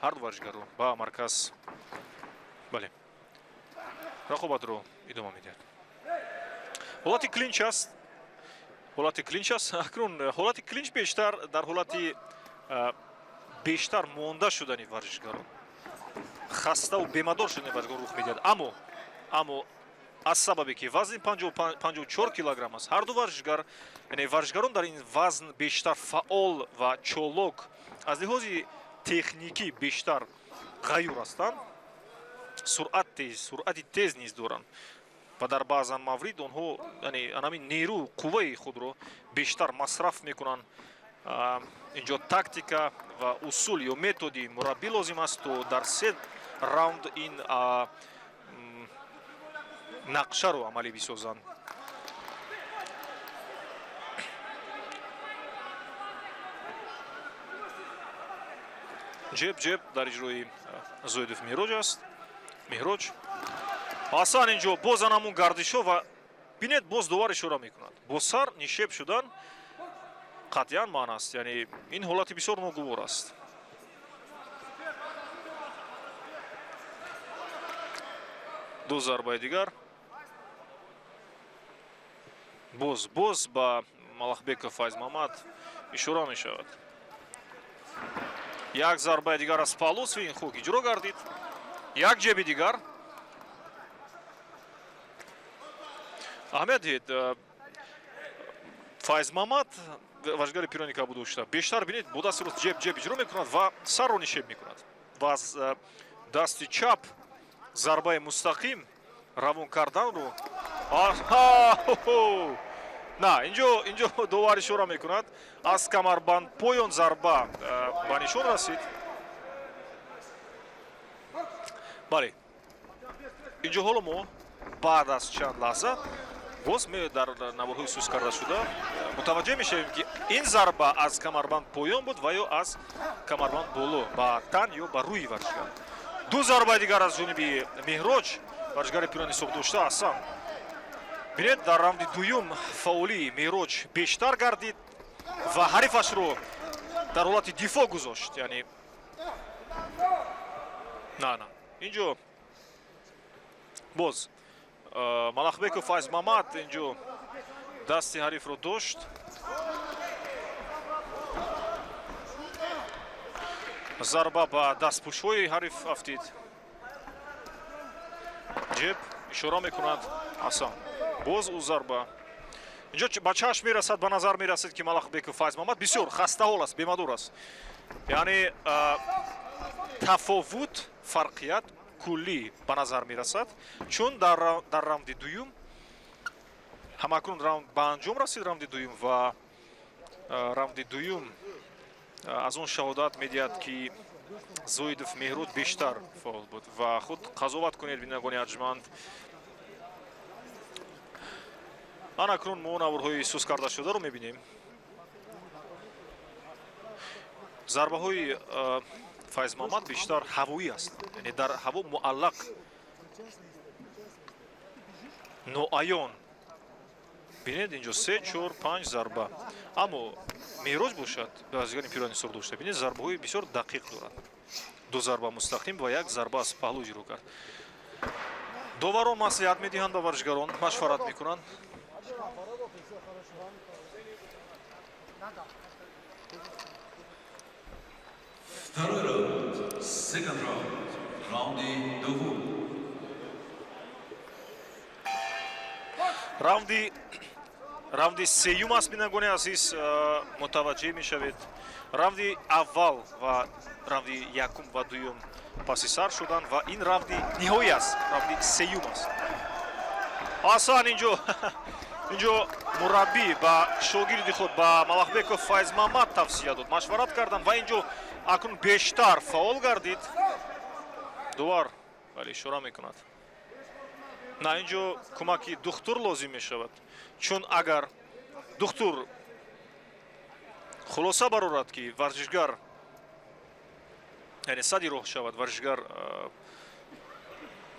ҳар ду варзишгарро ба марказ бале рақобатро идома медиҳад. ҳолати клинч аст. акнун ҳолати клинч бештар дар ҳолати бештар монда шудани варзишгарон, хаставу бемадор шудани варзишгарон рух медиҳад. аммо аз сабабе ки вазни 54 килограмм аст, ҳар ду варзишгар, яъне варзишгарон дар ин вазн бештар фаъол ва чолок, аз лиҳози техникӣ бештар ғайюр ҳастанд, суръати тез низ доранд ва дар баъзан маврид онҳо ҳамин нерӯ қувваи худро бештар масраф мекунанд. инҷо тактика ва усул ё методи мураббӣ лозим аст то дар се раунд ин нақшаро амалӣ бисозанд. ҷеб дар иҷрои Зоидов Меҳроҷ аст. Меҳроҷ ҳасан инҷо боз анамун гардишҳо ва бинед боз довар ишора мекунад. Бо сар нишеб шудан қатъиян маън аст, яъне ин ҳолати бисёр ногувор аст. ду зарбаи дигар боз ба Малахбеков Файз Мамад ишора мешавад. як зарбаи дигар аз паҳлӯ свинг хук иҷро гардид. як ҷеби дигар. аҳамият диҳед, Файз Мамад варзишгари пирони кабудошта бештар бинед бо дасти рост ҷеб иҷро мекунад ва сарро нишеб мекунад ва аз дасти чап зарбаи мустақим равон карданро на инҷо довари шура мекунад. Аз камарбанд поён зарба ба нишон расид. бале инҷо ҳоло мо баъд аз чанд лаҳза боз дар наворҳои сус карда шуда мутаваҷҷеҳ мешавем ки ин зарба аз камарбанд поён буд ва ё аз камарбанд боло ба тан ё ба рӯи варзишгар. ду зарбаи дигар аз ҷониби меҳроҷ варзишгари пирани суб дошта ҳастанд. бинед дар раунди дуюм фаъолии меҳроҷ бештар гардид ва ҳарифашро дар ҳолати дифоъ гузошт. яъне на инҷо боз малахбеков файз маҳмад инҷо дасти ҳарифро дошт. зарба ба дастпӯшҳои ҳариф афтид. ҷеб ишора мекунад ҳасан. боз ӯ зарба инҷо ба чашм мерасад, ба назар мерасад ки малахбеков файз маҳмад бисёр хастанҳол аст, бемадор аст. яъне тафовут фарқият куллӣ ба назар мерасад, чун дар раунди дуюм ҳамакун раунд ба анҷом расид. раунди дуюм ва раунди дуюм аз он шаҳодат медиҳад ки зоидов меҳроҷ бештар фаъол буд ва худ қазоват кунед бинандагони арҷманд. анакнун мо наворҳои сус карда шударо мебинем. зарбаҳои файз маҳмад бештар ҳавоӣ аст, яъне дар ҳаво муаллақ, ноаён. бинед инҷо 3-4-5 зарба. аммо меҳроҷ бошад базигани пирани сур дошта, бинед зарбаҳои бисёр дақиқ дорад. ду зарба мустақим ва як зарба аз паҳлӯ иҷро кард. доварон маслиҳат медиҳанд ба варзишгарон, машварат мекунанд. Второй раунд. Second round. Раунди дуввум. раунди сеюм аст бинандагони азиз мутаваҷҷеҳ мешавед. раунди аввал ва раунди якум ва дуюм паси сар шуданд ва ин раунди ниҳоӣ аст, раунди сеюм аст. асан инҷо мураббӣ ба шогирди худ ба малахбеков файз маҳмад тавсия дод, машварат карданд ва инҷо акнун бештар фаъол гардид. дувар вале ишора мекунад. на инҷо кӯмаки духтур лозим мешавад, чун агар духтур хулоса барорад ки варзишгар яъне сади роҳ шавад, варзишгар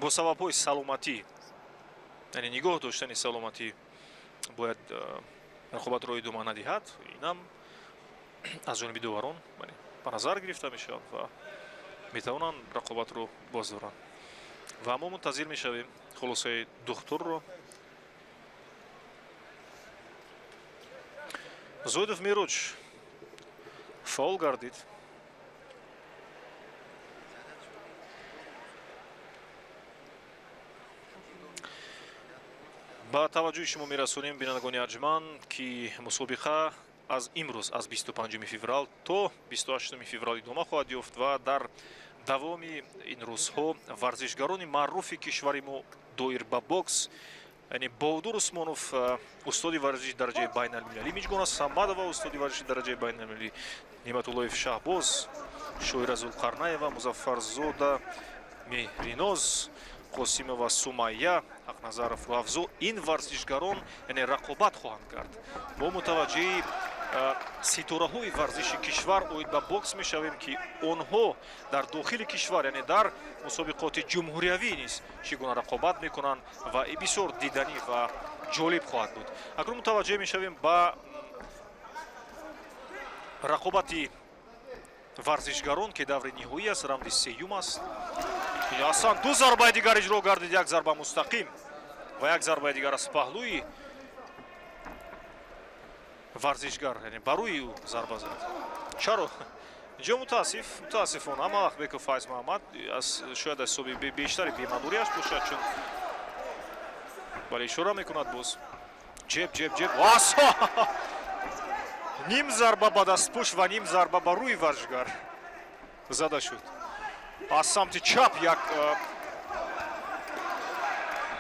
бо сабабҳои саломатӣ, яъне нигоҳ доштани саломатӣ бояд рақобатро идома надиҳад, инам аз ҷониби дуварон ба назар гирифта мешавад ва метавонанд рақобатро боздоранд. ва мо мунтазир мешавем хулосаи духтурро. зоидов меҳроҷ фаъол гардид. ба таваҷҷӯҳи шумо мерасонем бинандагони арҷманд ки мусобиқа аз имрӯз аз 25 феврал то 28 феврал идома хоҳад ёфт ва дар давоми ин рӯзҳо варзишгарони маъруфи кишвари мо доир ба бокс, яъне Бовдур Усмонов устоди варзиши дараҷаи байналмилалӣ, Миҷгона Самадова устоди варзиши дараҷаи байналмилалӣ, Ниматуллоев Шаҳбоз, Шоира Зулқарнаева, Музаффарзода Меҳриноз, Қосимова Сумайя, Ҳақназаров Равзо, ин варзишгарон яъне рақобат хоҳанд кард. мо мутаваҷҷеҳи ситораҳои варзиши кишвар оид ба бокс мешавем ки онҳо дар дохили кишвар, яъне дар мусобиқоти ҷумҳуриявӣ низ чӣ гуна рақобат мекунанд ва бисёр диданӣ ва ҷолиб хоҳад буд. акнун мутаваҷҷеҳ мешавем ба рақобати варзишгарон ки даври ниҳоӣ аст, раунди сеюм аст. асан ду зарбаи дигар иҷро гардид, як зарба мустақим ва як зарбаи дигар аз паҳлӯи варзишгар, яъне ба рӯи ӯ зарба зад. чаро инҷо мутаассифона малахбеков файз маҳмад шояд аз ҳисоби бештари бемадориаш бошад, чун бале ишора мекунад боз. ҷеб ним зарба ба дастпӯш ва ним зарба ба рӯи варзишгар зада шуд. аз самти чап як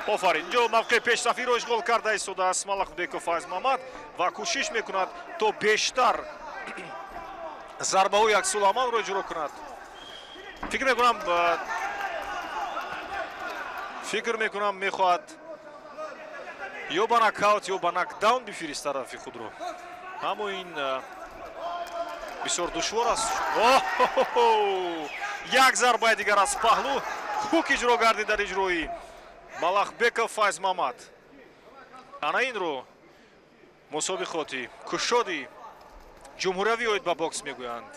офарин. инҷо мавқеъи пешсафиро ишғол карда истодааст Малахбеков Файз Мамад ва кӯшиш мекунад то бештар зарбаҳои аксуламалро иҷро кунад. фикр мекунам мехоҳад ё ба нокаут ё ба нокдаун бифиристад рафи худро. аммо ин бисёр душвор аст. як зарбаи дигар аз паҳлӯ хук иҷро гардид дар иҷрои Малахбеков Файз Мамад. ана инро мусобиқоти кушоди ҷумҳуриявии оид ба бокс мегӯянд.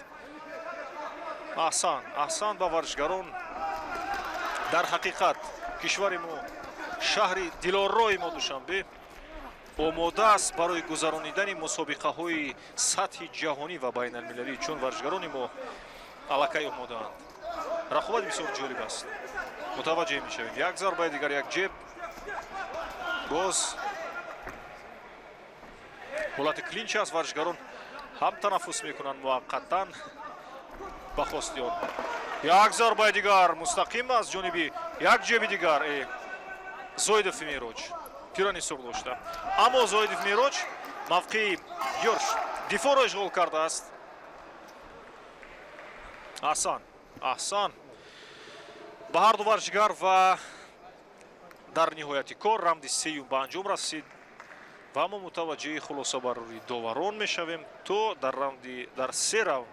аҳсан ба варзишгарон. дар ҳақиқат кишвари мо шаҳри дилоррои мо Душанбе омода аст барои гузаронидани мусобиқаҳои сатҳи ҷаҳонӣ ва байналмилалӣ, чун варзишгарони мо аллакай омодаанд. рақобат бисёр ҷолиб аст. мутаваҷҷеҳ мешавем. як зарбаи дигар, як ҷеб. боз ҳолати клинч аст. варзишгарон ҳам танаффус мекунанд муваққатан ба хости он. як зарбаи дигар мустақим аст ҷониби як ҷеби дигар. Зоидов Мироҷ пирани сур дошта. аммо Зоидов Мироҷ мавқеи ёрш дифоъро ишғол кардааст. аҳсан ба ҳарду варзишгар ва дар ниҳояти кор рамди сеюм ба анҷом расид ва мо мутаваҷҷеҳи хулосабарори доварон мешавем то дар се раунд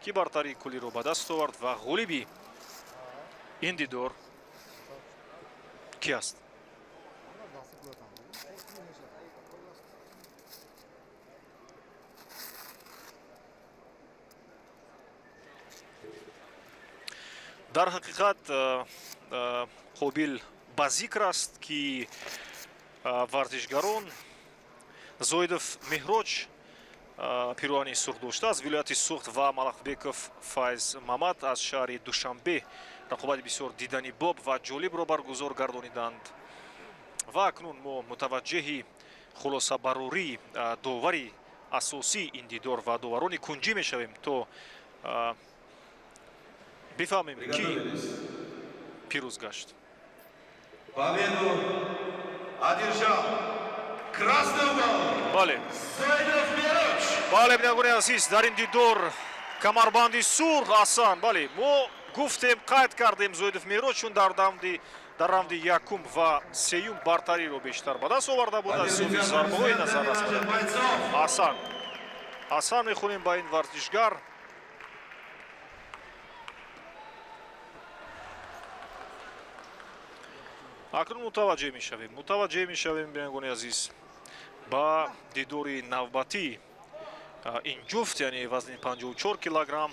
ки бартарии кулиро ба даст овард ва ғолиби ин дидор ки аст. дар ҳақиқат қобил ба зикр аст ки варзишгарон Зоидов Меҳроҷ пируани сурх дошта аз вилояти Суғд ва Малахбеков Файз Мамад аз шаҳри Душанбе рақобати бисёр диданибоб ва ҷолибро баргузор гардониданд ва акнун мо мутаваҷҷеҳи хулосабарории довари асосии ин дидор ва доварони кунҷӣ мешавем то бифаҳмем ки пирӯз гашт. Победу одержал красный угол. Зоидов Мироҷ. бале бинандагони азиз, дар ин дидор камарбанди сурх аҳсан. бале мо гуфтем, қайд кардем Зоидов Мироҷ чун дар раунди якум ва сеюм бартариро бештар ба даст оварда буд аз ҳисоби зарбаҳои назаррас. аҳсан мехонем ба ин варзишгар. акнун мутаваҷҷеҳ мешавем бинандагони азиз ба дидори навбатии ин ҷуфт, яъне вазни 54 килограмм.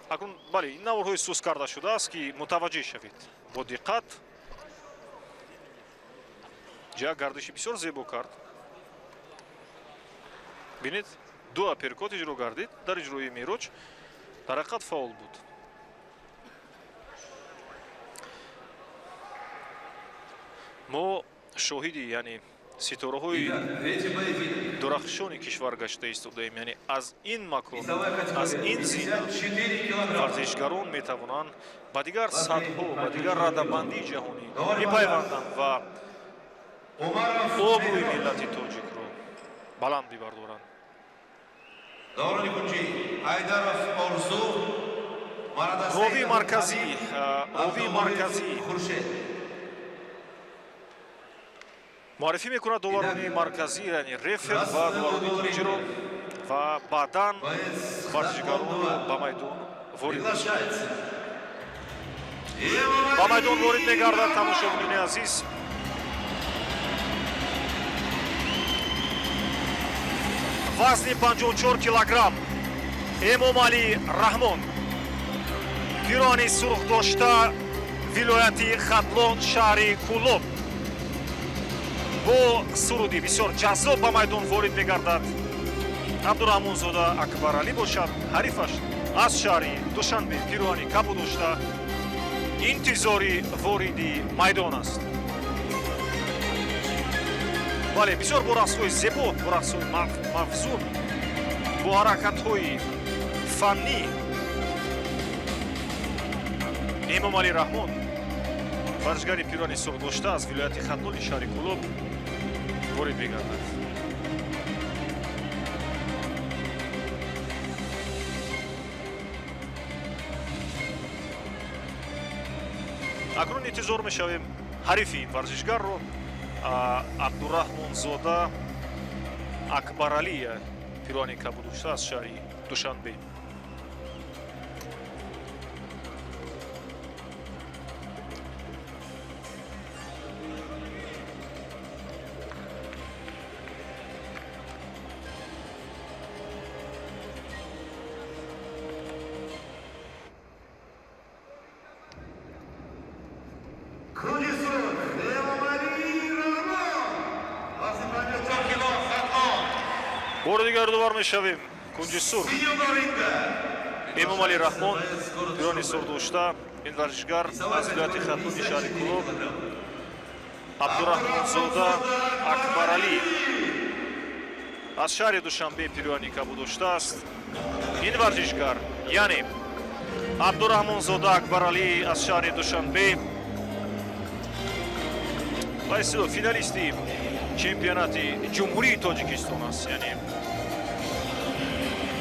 акнун бале ин наворҳои сус карда шудааст ки мутаваҷҷеҳ шавед бо диққат. ҷак гардиши бисёр зебо кард. бинед ду аперкот иҷро гардид дар иҷрои Мироҷ. дар ҳақиқат фаул буд. мо шоҳиди яъне ситораҳои дурахшони кишвар гашта истодаем. яъне аз ин макон, аз ин зина варзишгарон метавонанд ба дигар сатҳҳо, ба дигар радабандии ҷаҳонӣ бипайванданд ва обрӯи миллати тоҷикро баланд бибардоранд. ровии марказӣ муаррифӣ мекунад доварони марказӣ, яъне рефер ва доварони кунҷиро ва баъдан варзишгаронро ба майдон ворид мегардад. тамошобинони азиз, вазни 54 килограмм Эмомалӣ Раҳмон, пирони сурх дошта, вилояти Хатлон, шаҳри Кӯлоб, бо суруди бисёр ҷаззоб ба майдон ворид мегардад. Абдураҳмонзода Акбаралӣ бошад, ҳарифаш аз шаҳри Душанбе пируани капу дошта интизори вориди майдон аст. бале бисёр бо рақсҳои зебо, бо рақсҳои мафзун, бо ҳаракатҳои фаннӣ Эмомалӣ Раҳмон варзишгари пирани сур дошта аз вилояти хатнуни шаҳри Кӯлоб ворид мегардад. акнун интизор мешавем ҳарифи ин варзишгарро Абдураҳмонзода Акбаралия пирани кабудошта аз шаҳри Душанбе. бори дигар дувар мешавем кунҷисур Эмомали Раҳмон пирони сурдошта ин варзишгар аз вилояти хатуни шаҳри Кӯлоб Абдураҳмонзода Акбаралӣ аз шаҳри Душанбе пирони кабудоштааст. ин варзишгар яъне Абдураҳмонзода Акбаралӣ аз шаҳри Душанбе байсидо финалисти чемпионати ҷумҳурии Тоҷикистон аст. яъне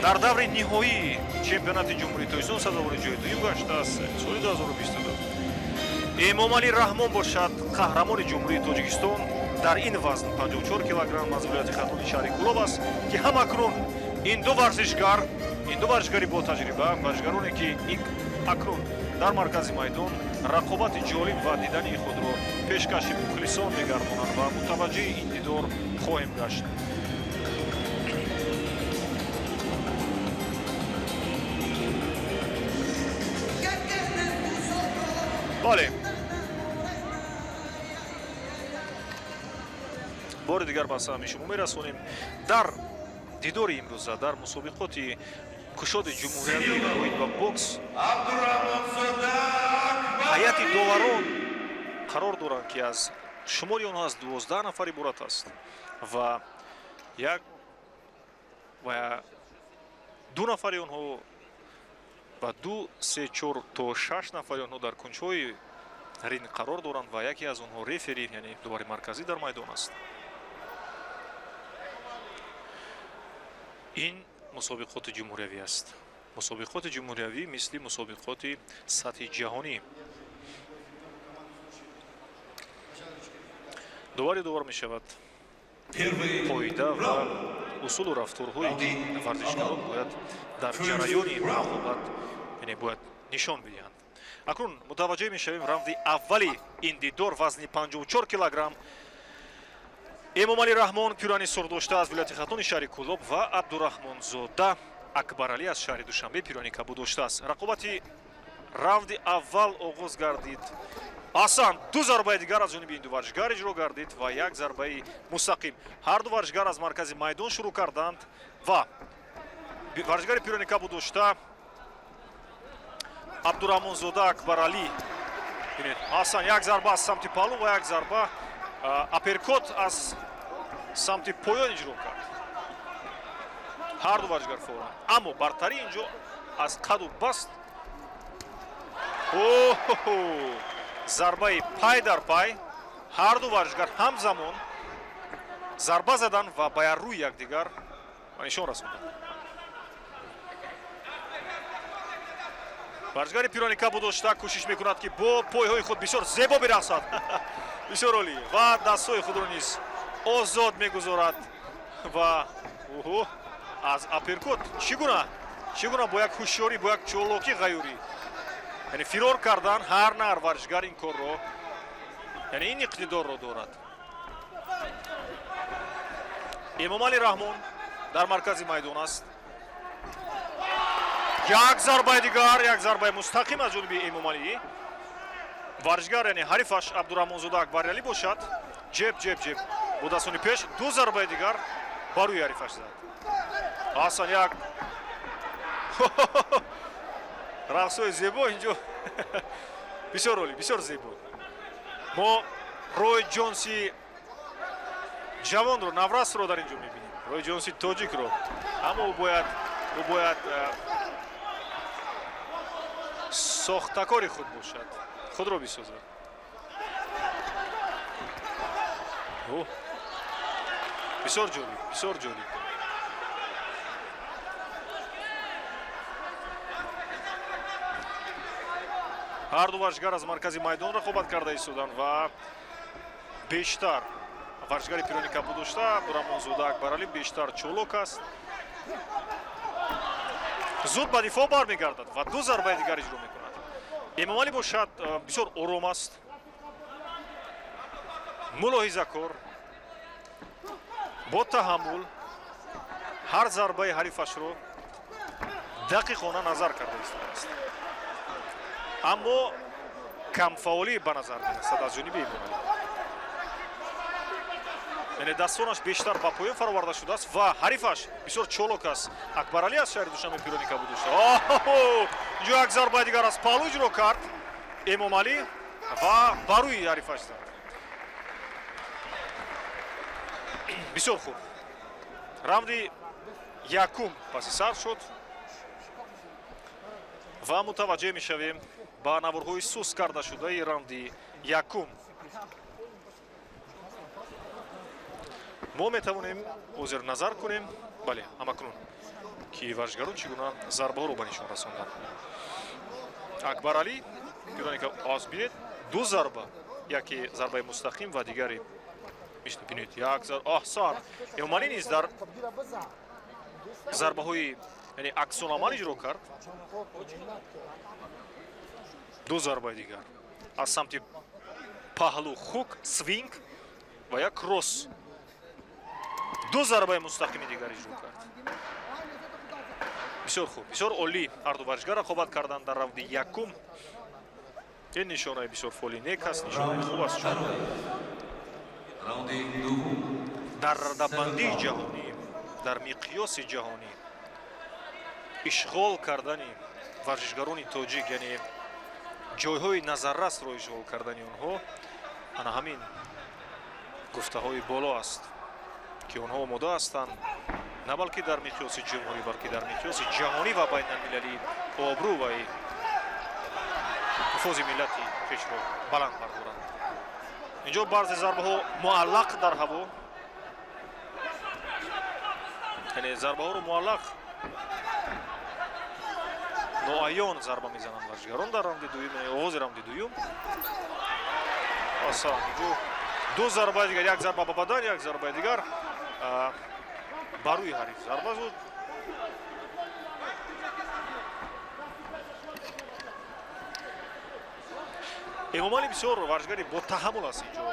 дар даври ниҳоии чемпионати ҷумҳурии Тоҷикистон сазовори ҷои дуюм гаштааст соли 2022. Эмомали Раҳмон бошад қаҳрамони ҷумҳурии Тоҷикистон дар ин вазн 54 килограмм аз вилояти хатуни шаҳри Кӯлоб аст ки ҳамакнун ин ду варзишгари бо таҷриба варзишгароне ки акнун дар маркази майдон рақобати ҷолиб ва дидани худро пешкаши мухлисон мегардонанд ва мутаваҷҷиҳи ин дидор хоҳем гашт. бале бори дигар ба саҳми шумо мерасонем дар дидори имрӯза дар мусобиқоти кушоди ҷумҳуриявии оид ба бокс ҳайати доварон қарор доранд ки аз шумори онҳо аз 12 нафар иборат аст ва ду нафари онҳо ва 2, 3, 4 то 6 нафари онҳо дар кунҷҳои ринг қарор доранд ва яке аз онҳо рефери яъне дувари марказӣ дар майдон аст. ин мусобиқоти ҷумҳуриявӣ аст. мусобиқоти ҷумҳуриявӣ мисли мусобиқоти сатҳи ҷаҳонӣ. дувари дувар мешавад қоида ва усулу рафторҳое ки варзишгарон бояд дар ҷараёни рақобат бояд нишон бидиҳанд. акнун мутаваҷҷеҳ мешавем раунди аввали ин дидор вазни 54 килограмм Эмомали Раҳмон пирани сурдошта аз вилояти хатуни шаҳри Кӯлоб ва Абдураҳмонзода Акбаралӣ аз шаҳри Душанбе пирани кабудоштааст. рақобати раунди аввал оғоз гардид. асан ду зарбаи дигар аз ҷониби ин ду варзишгар иҷро гардид ва як зарбаи мустақим. ҳар ду варзишгар аз маркази майдон шурӯъ карданд ва варзишгари пирани кабудошта Абдураҳмонзода Акбаралӣ асан як зарба аз самти палу ва як зарба аперкот аз самти поён иҷро кард. ҳар ду варзишгар форанд, аммо бартари инҷо аз қаду баст. зарбаи пай дар пай, ҳар ду варзишгар ҳамзамон зарба задан ва ба рӯи якдигар нишон расонданд. варзишгари пирани кабудошта кӯшиш мекунад ки бо пойҳои худ бисёр зебо бирақсад. бисёр олӣ ва дастҳои худро низ озод мегузорад ва аз аперкот чӣ гуна бо як ҳушёрӣ бо як чолокӣ ғайёрӣ яъне фирор кардан ҳар нар варзишгар ин корро яъне ин иқтидорро дорад. Эмомали Раҳмон дар маркази майдон аст. як зарбаи дигар, як зарбаи мустақим аз ҷониби Эмомалӣ. варзишгар яъне ҳарифаш Абдураҳмонзода Акбаралӣ бошад. ҷеб бо дастони пеш ду зарбаи дигар ба рӯи ҳарифаш зад. асан як рақсҳои зебо инҷо бисёр олӣ, бисёр зебо. мо Рой Ҷонси ҷавонро, наврасро дар инҷо мебинем. Рой Ҷонси тоҷикро. аммо ӯ бояд сохтакори худ бошад, худро бисозад. бисёр ҷолиб. ҳар ду варзишгар аз маркази майдон рақобат карда истоданд ва бештар варзишгари пирони капу дошта Бурамонзода Акбаралӣ бештар чолок аст. зуд ба дифоъ бармегардад ва ду зарбаи дигар иҷро мекунад. Эмомалӣ бошад бисёр ором аст, мулоҳизакор, бо таҳаммул ҳар зарбаи ҳарифашро дақиқона назар карда истодааст. аммо камфаъолӣ ба назар мерасад аз ҷониби Эмомалӣ. яъне дастонаш бештар ба поён фароварда шудааст ва ҳарифаш бисёр чолок аст. Акбаралӣ аз шаҳри Душанбе пирони кабуд дошта. инҷо як зарбаи дигар аз паҳлӯ иҷро кард Эмомалӣ ва ба рӯи ҳарифаш зад. бисёр хуб. раунди якум паси сар шуд ва мутаваҷҷеҳ мешавем ба наворҳои сус карда шудаи раунди якум. мо метавонем ҳозир назар кунем бале ҳамакунун ки варзишгарон чӣ гуна зарбаҳоро ба нишон расонданд. Акбаралӣ пирони аз бинед ду зарба, яке зарбаи мустақим ва дигари бинед як аҳсан. Эмомалӣ низ дар зарбаҳои яъне аксонамал иҷро кард. ду зарбаи дигар аз самти паҳлӯ хук свинг ва як кросс. ду зарбаи мустақими дигар иҷро кард. бисёр хуб, бисёр олӣ ҳар ду варзишгар рақобат карданд дар раунди якум. ин нишонаи бисёр фолинек аст, нишонаи хуб аст. дар рардабандии ҷаҳонӣ, дар миқёси ҷаҳонӣ ишғол кардани варзишгарони тоҷик, яъне ҷойҳои назаррасро ишғол кардани онҳо ана ҳамин гуфтаҳои боло аст ки онҳо омода ҳастанд на балки дар миқёси ҷумҳурӣ, балки дар миқёси ҷаҳонӣ ва байналмилалӣ обрӯ ва нуфузи миллати хешро баланд бардоранд. инҷо баъзе зарбаҳо муаллақ дар ҳаво, яъне зарбаҳоро муаллақ ноаён зарба мезананд варзишгарон дар раунди дуюм, оғози раунди дуюм. осон инҷо ду зарбаи дигар, як зарба ба бадан, як зарбаи дигар ба рӯи ҳариф зарба зуд. Эмомалӣ бисёр варзишгари бо таҳаммул аст. инҷо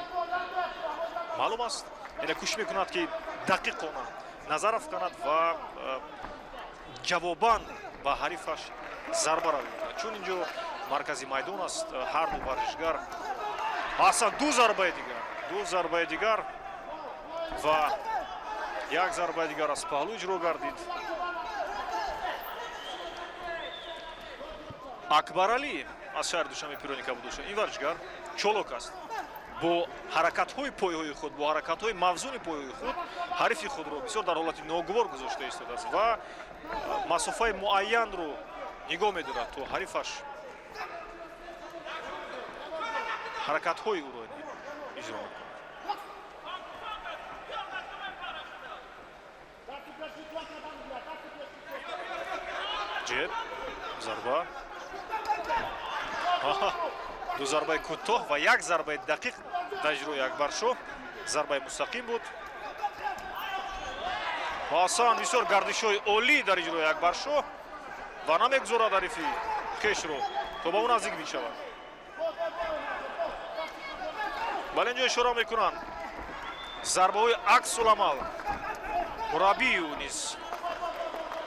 маълум аст яъне кӯшиш мекунад ки дақиқона назар афканад ва ҷавобан ба ҳарифаш зарба равӣ кунад, чун инҷо маркази майдон аст. ҳар ду варзишгар аса ду зарбаи дигар ва як зарбаи дигар аз паҳлӯ иҷро гардид. Акбаралӣ аз шаҳри Душанбе пирони кабуд дошта. ин варзишгар чолок аст. бо ҳаракатҳои пойҳои худ, бо ҳаракатҳои мавзуни пойҳои худ ҳарифи худро бисёр дар ҳолати ногувор гузошта истодааст ва масофаи муайянро нигоҳ медорад то ҳарифаш ҳаракатҳои ӯро иҷро мекунад. ҷеб зарба, ду зарбаи кӯтоҳ ва як зарбаи дақиқ дар иҷрои Акбаршоҳ. зарбаи мустақим буд. осон бисёр гардишҳои олӣ дар иҷрои Акбаршоҳ ва намегузорад ҳарифи хешро то ба ӯ наздик бишавад. бале инҷо ишора мекунанд зарбаҳои аксуламал. мураббии ӯ низ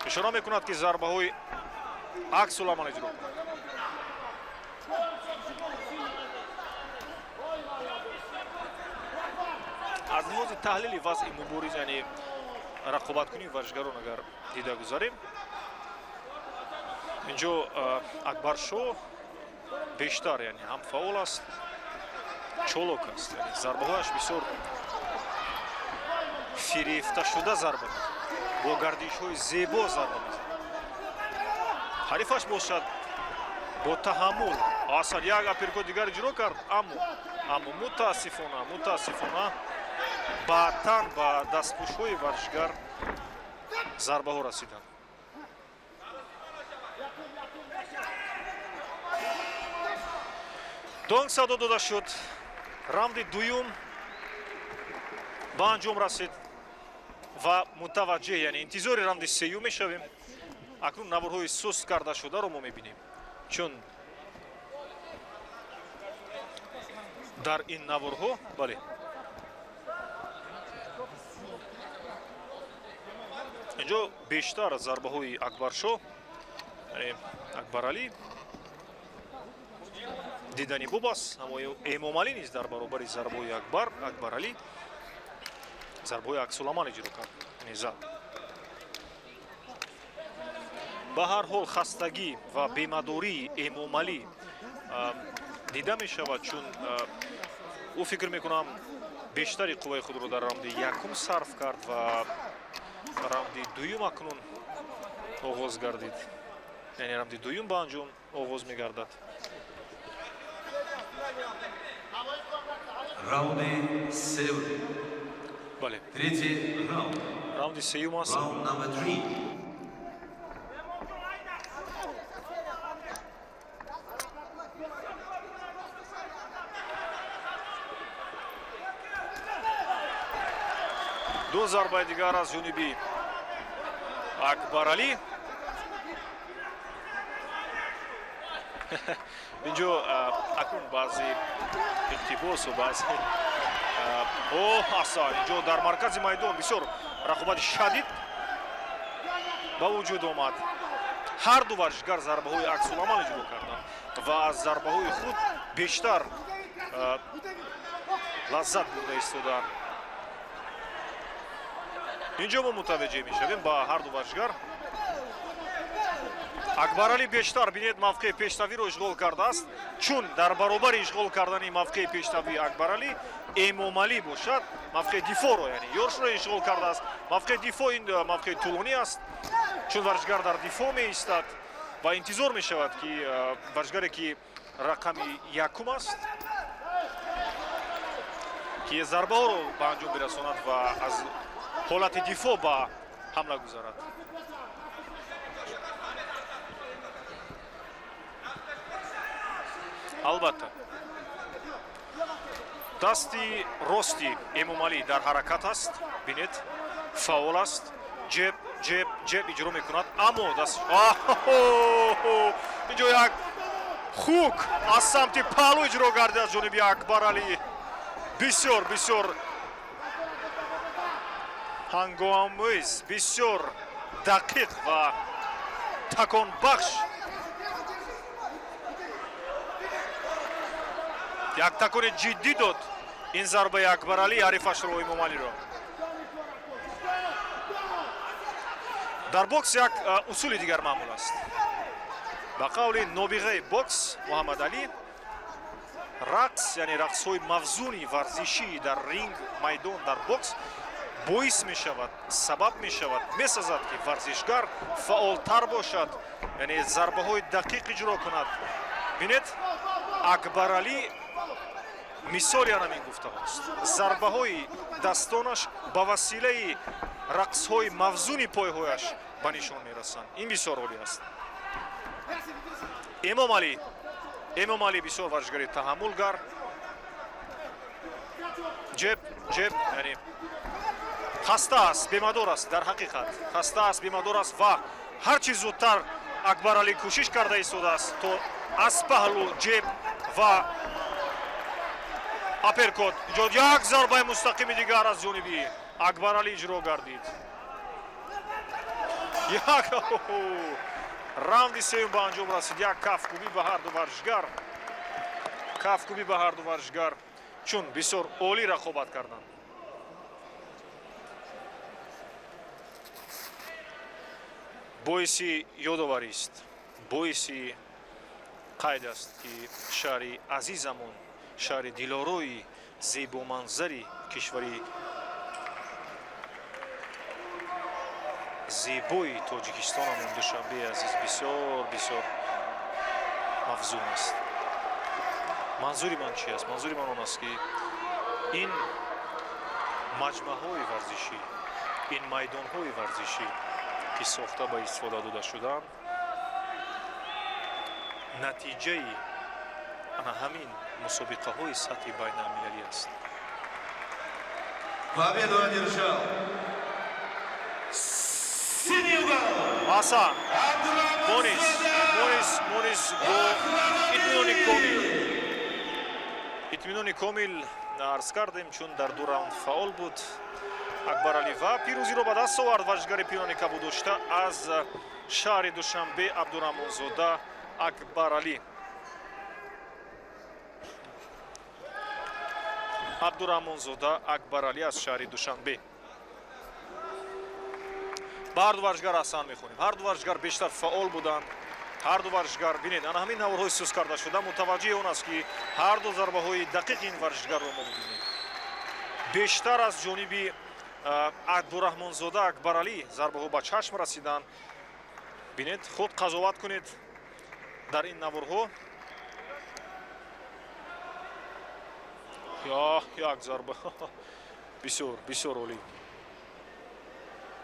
ишора мекунад ки зарбаҳои аксуламал иҷро кунад. аз лиҳози таҳлили вазъи мубориз, яъне рақобаткунии варзишгарон агар дида гузарем, инҷо Акбаршоҳ бештар яъне ҳам фаъол аст, чолок аст, яъне зарбаҳояш бисёр фирифташуда зарба бо гардишҳои зебо зарба мезанад. ҳарифаш бошад бо таҳаммул асан як аперкот дигар иҷро кард, аммо мутаассифона ба тан ба дастпӯшҳои варзишгар зарбаҳо расиданд. донг садо дода шуд. раунди дуюм ба анҷом расид ва мутаваҷҷеҳ, яъне интизори раунди сеюм мешавем. акнун наврҳои суст карда шударо мо мебинем, чун дар ин наврҳо бале инҷо бештар зарбаҳои Акбаршо, яъне Акбаралӣ дидани боб аст. аммо Эмомалӣ низ дар баробари зарбаҳои Акбаралӣ зарбаҳои аксуламан иҷро кард, яъне зад. ба ҳар ҳол хастагӣ ва бемадории Эмомалӣ дида мешавад, чун ӯ фикр мекунам бештари қувваи худро дар раунди якум сарф кард ва раунди дуюм акнун оғоз гардид, яъне раунди дуюм ба анҷом оғоз мегардад. Раунди сеюм. бале, Третий раунд. раунди сеюм аст. Раунд номер 3. ду зарбаи дигар аз ҷониби Акбаралӣ. инҷо акнун баъзе иқтибосу баъзе асан инҷо дар маркази майдон бисёр рақобати шадид ба вуҷуд омад. ҳар ду варзишгар зарбаҳои аксуламан иҷро карданд ва аз зарбаҳои худ бештар лаззат бурда истоданд. инҷо мо мутаваҷҷеҳ мешавем ба ҳар ду варзишгар. Акбаралӣ бештар бинед мавқеи пештавиро ишғол кардааст, чун дар баробари ишғол кардани мавқеи пештавии Акбаралӣ Эмомалӣ бошад мавқеи дифоъро, яъне ёршро ишғол кардааст. мавқеи дифоъ ин мавқеи тӯлонӣ аст, чун варзишгар дар дифоъ меистад ва интизор мешавад ки варзишгаре ки рақами якум аст ки зарбаҳоро ба анҷом бирасонад ва аз ҳолати дифоъ ба ҳамла гузарад. албатта дасти рости Эмомалӣ дар ҳаракат аст, бинед фаъол аст, ҷеб иҷро мекунад, аммо инҷо як хук аз самти паҳлӯ иҷро гардид аз ҷониби Акбаралӣ. бисёр ҳангомамӯз, бисёр дақиқ ва таконбахш як такони ҷиддӣ дод ин зарбаи Акбаралӣ ҳарифашро Эмомалиро. дар бокс як усули дигар маъмул аст. ба қавли нобиғаи бокс Муҳаммадалӣ, рақс яъне рақсҳои мавзуни варзишӣ дар ринг, майдон, дар бокс боис мешавад, сабаб мешавад, месазад ки варзишгар фаъолтар бошад, яъне зарбаҳои дақиқ иҷро кунад. бинед Акбаралӣ мисоли ана мин гуфтааст. зарбаҳои дастонаш ба василаи рақсҳои мавзуни пойҳояш ба нишон мерасанд. ин бисёр олӣ аст. Эмомалӣ бисёр варзишгари таҳаммулгар. ҷеб яъне хаста аст, бемадор аст, дар ҳақиқат хаста аст, бемадор аст ва ҳарчи зудтар Акбаралӣ кӯшиш карда истодааст то аз паҳлӯ ҷеб ва аперкот. инҷо як зарбаи мустақими дигар аз ҷониби Акбаралӣ иҷро гардид. раунди сеюм ба анҷом расид. як кафкӯбӣ ба ҳар ду варзишгар, чун бисёр олӣ рақобат карданд. боиси ёдоварист, боиси қайд аст ки шаҳри азизамон, шаҳри дилорои зебоманзари кишвари зебои Тоҷикистонамон Душанбеи азиз бисёр мафзун аст. манзури ман чи аст? манзури ман он аст ки ин маҷмаъҳои варзишӣ, ин майдонҳои варзишӣ ки сохта ба истифода дода шуданд натиҷаи ана ҳамин мусобиқаҳои сатҳи байналмилалӣ аст. Победу одержал синий угол. Асан Монис бо итминони комил арз кардем, чун дар ду раунд фаъол буд Акбаралӣ ва пирӯзиро ба даст овард варзишгари пиёни кабудошта аз шаҳри Душанбе Абдурамонзода Акбаралӣ. Абдурамонзода Акбаралӣ аз шаҳри Душанбе. ба ҳарду варзишгар аҳсан мехонем. ҳарду варзишгар бештар фаъол буданд. ҳарду варзишгар бинед ана ҳамин наврҳои сӯз карда шуда мутаваҷҷиҳ он аст ки ҳарду зарбаҳои дақиқи ин варзишгарро мо бибинем. бештар аз ҷониби Абдураҳмонзода Акбаралӣ зарбаҳо ба чашм расиданд. бинед, худ қазоват кунед дар ин наврҳо. як зарба бисёр олӣ.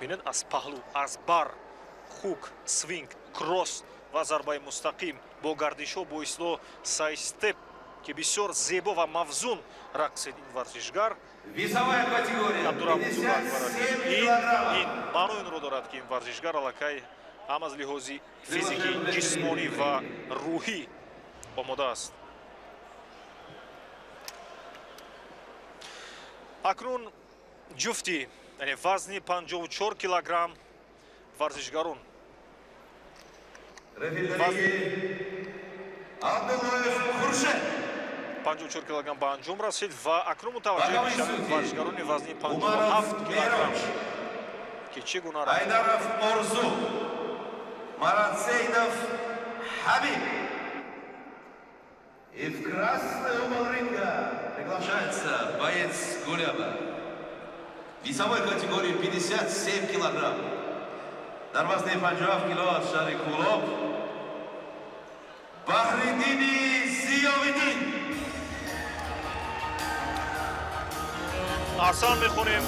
бинед, аз паҳлӯ, аз бар, хук, свинг, кросс ва зарбаи мустақим бо гардишҳо бо исло сайстеп ки бисёр зебо ва мавзун рақсед ин варзишгар. Весовая категория 57 килограммов. ин маънои инро дорад ки ин варзишгар аллакай ҳам аз лиҳози физикӣ, ҷисмонӣ ва рӯҳӣ омода аст. акнун ҷуфти яъне вазни 54 килограмм варзишгарон Абдуллоев Хуршед 54 килограмм ба анҷом расид ва акнун мутаваҷҷиҳ мешавем варзишгарони вазни 57 килограмм ки чӣ гуна Айдаров Орзу, Маратсейдов Хабиб. И в красный угол ринга приглашается боец Гулеба. Весовой категории 57 килограмм. Дарвазный Панджаб кило от шари Кулоб. Бахриддини Зиёвиддин. аҳсан мехонем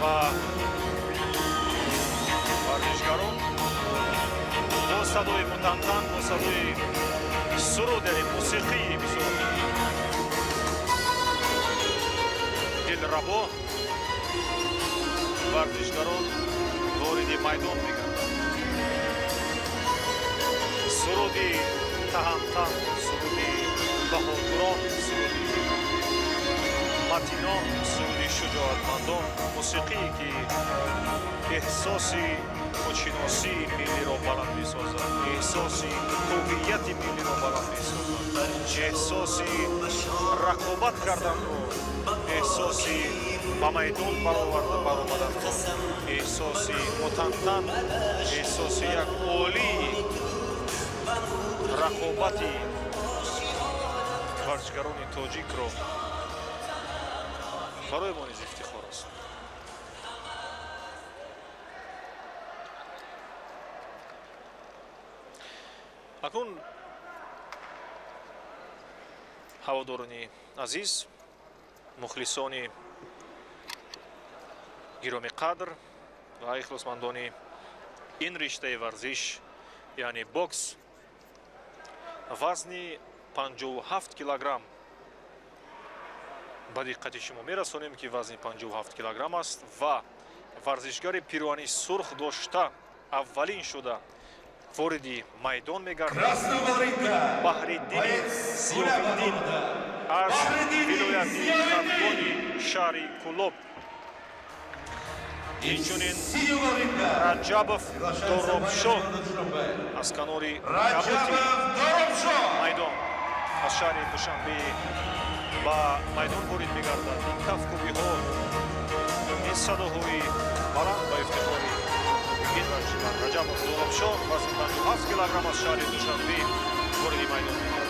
ба варзишгарон бо садои мутантан, бо садои суруд, яъне мусиқии бисёр дилрабо варзишгарон вориди майдон мегарданд. суруди таҳантан, суруди баҳодурон, суруди матинон, суруди шуҷоатмандон, мусиқие ки эҳсоси худшиносии миллиро баланд месозад, эҳсоси ҳуввияти миллиро баланд месозад, эҳсоси рақобат карданро, эҳсоси ба майдон баромаданро, эҳсоси мутантан, эҳсоси як олии рақобати варзишгарони тоҷикро барои мо низ ифтихор аст. акнун ҳаводорони азиз, мухлисони гироми қадр ва ихлосмандони ин риштаи варзиш яъне бокс, вазни 57 килограмм ба диққати шумо мерасонем ки вазни 57 килограмм аст ва варзишгари пирӯани сурх дошта аввалин шуда вориди майдон мегардад Баҳриддини Зиёвиддин аз вилояти Хатгони шаҳри Кулоб. инчунин Раҷабов Доробшо аз канори Кабути майдон аз шаҳри Душанбе ба майдон ворид мегардад. ин кафкӯбиҳо, ин садоҳои баланд ба ифтихори ин варзишгар Раҷабов Доробшо вазни 57 килограмм аз шаҳри Душанбе вориди майдон мегардад.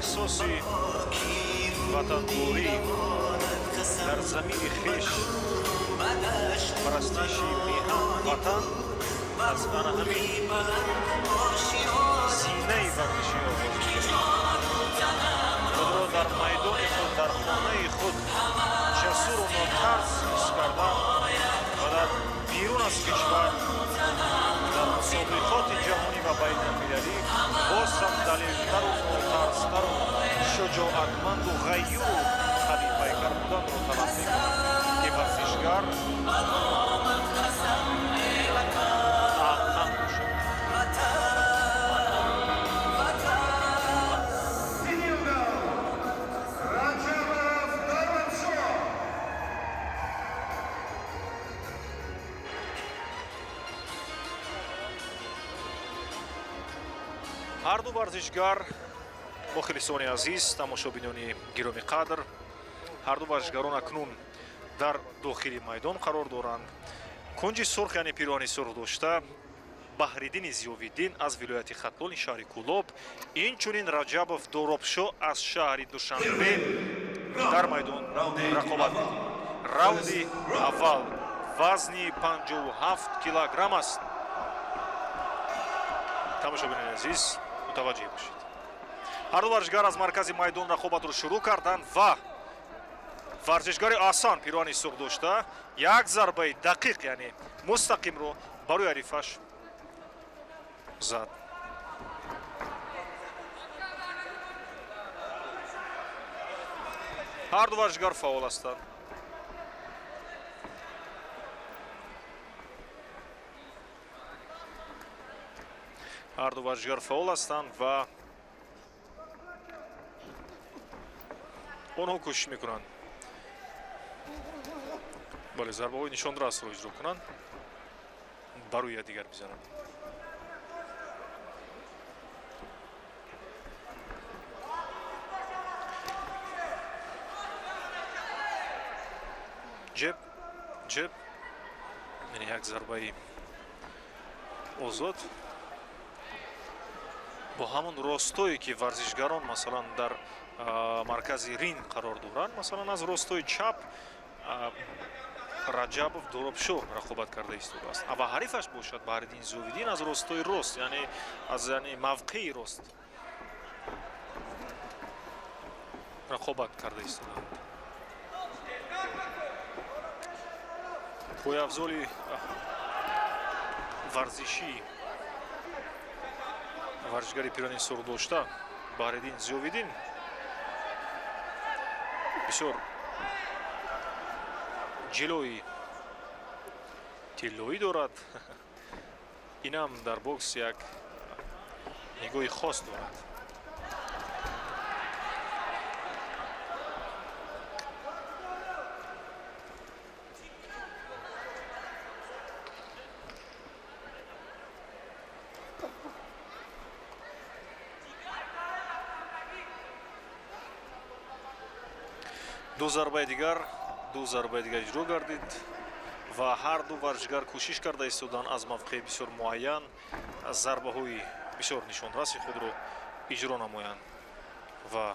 эҳсоси ватандорӣ дар замини хеш парастиши меҳнат ватан аз ана ҳамин зинаи варзиши оғоз худро дар майдони худ дар хонаи худ ҷасуру нотарс ҳис кардан ва дар بیرون از کشور در مسابقات جهانی و بین‌المللی باز هم دلیل‌تر و نوترستر و شجاعتمند و غیور و قوی پیکر بودن رو طلب می‌کند که ورزشگر اهل باشد. ҳар ду варзишгар мухлисони азиз, тамошобинони гироми қадр, ҳар ду варзишгарон акнун дар дохили майдон қарор доранд. кунҷи сурх яъне пироҳани сурх дошта Баҳриддини Зиёвиддин аз вилояти Хатлони шаҳри Кӯлоб, инчунин Раҷабов Доробшо аз шаҳри Душанбе дар майдон рақобат мекунанд. раунди аввал вазни 57 килограмм аст. тамошобинони азиз, мутаваҷҷеҳ бошед. ҳар ду варзишгар аз маркази майдон рақобатро шурӯъ карданд ва варзишгари Асан пироҳани сурх дошта як зарбаи дақиқ яъне мустақимро барои ҳарифаш зад. ҳар ду варзишгар фаъол ҳастанд. ҳар ду варзишгар фаъол ҳастанд ва онҳо кӯшиш мекунанд бале зарбаҳои нишонрасро иҷро кунанд, барои якдигар бизананд. ҷеб яъне як зарбаи озод бо ҳамон ростое ки варзишгарон масалан дар маркази ринг қарор доранд, масалан аз ростои чап Раҷабов Доробшо рақобат карда истодааст ва ҳарифаш бошад Баҳриддин Зиёвиддин аз ростои рост, яъне аз мавқеи рост рақобат карда истодаанд. пойафзоли варзиши варзишгари пироҳани сурх дошта Баҳриддин Зиёвиддин бисёр ҷилои тиллоӣ дорад. инам дар бокс як нигоҳи хос дорад. ду зарбаи дигар иҷро гардид ва ҳар ду варзишгар кӯшиш карда истоданд аз мавқеъи бисёр муайян зарбаҳои бисёр нишонраси худро иҷро намоянд ва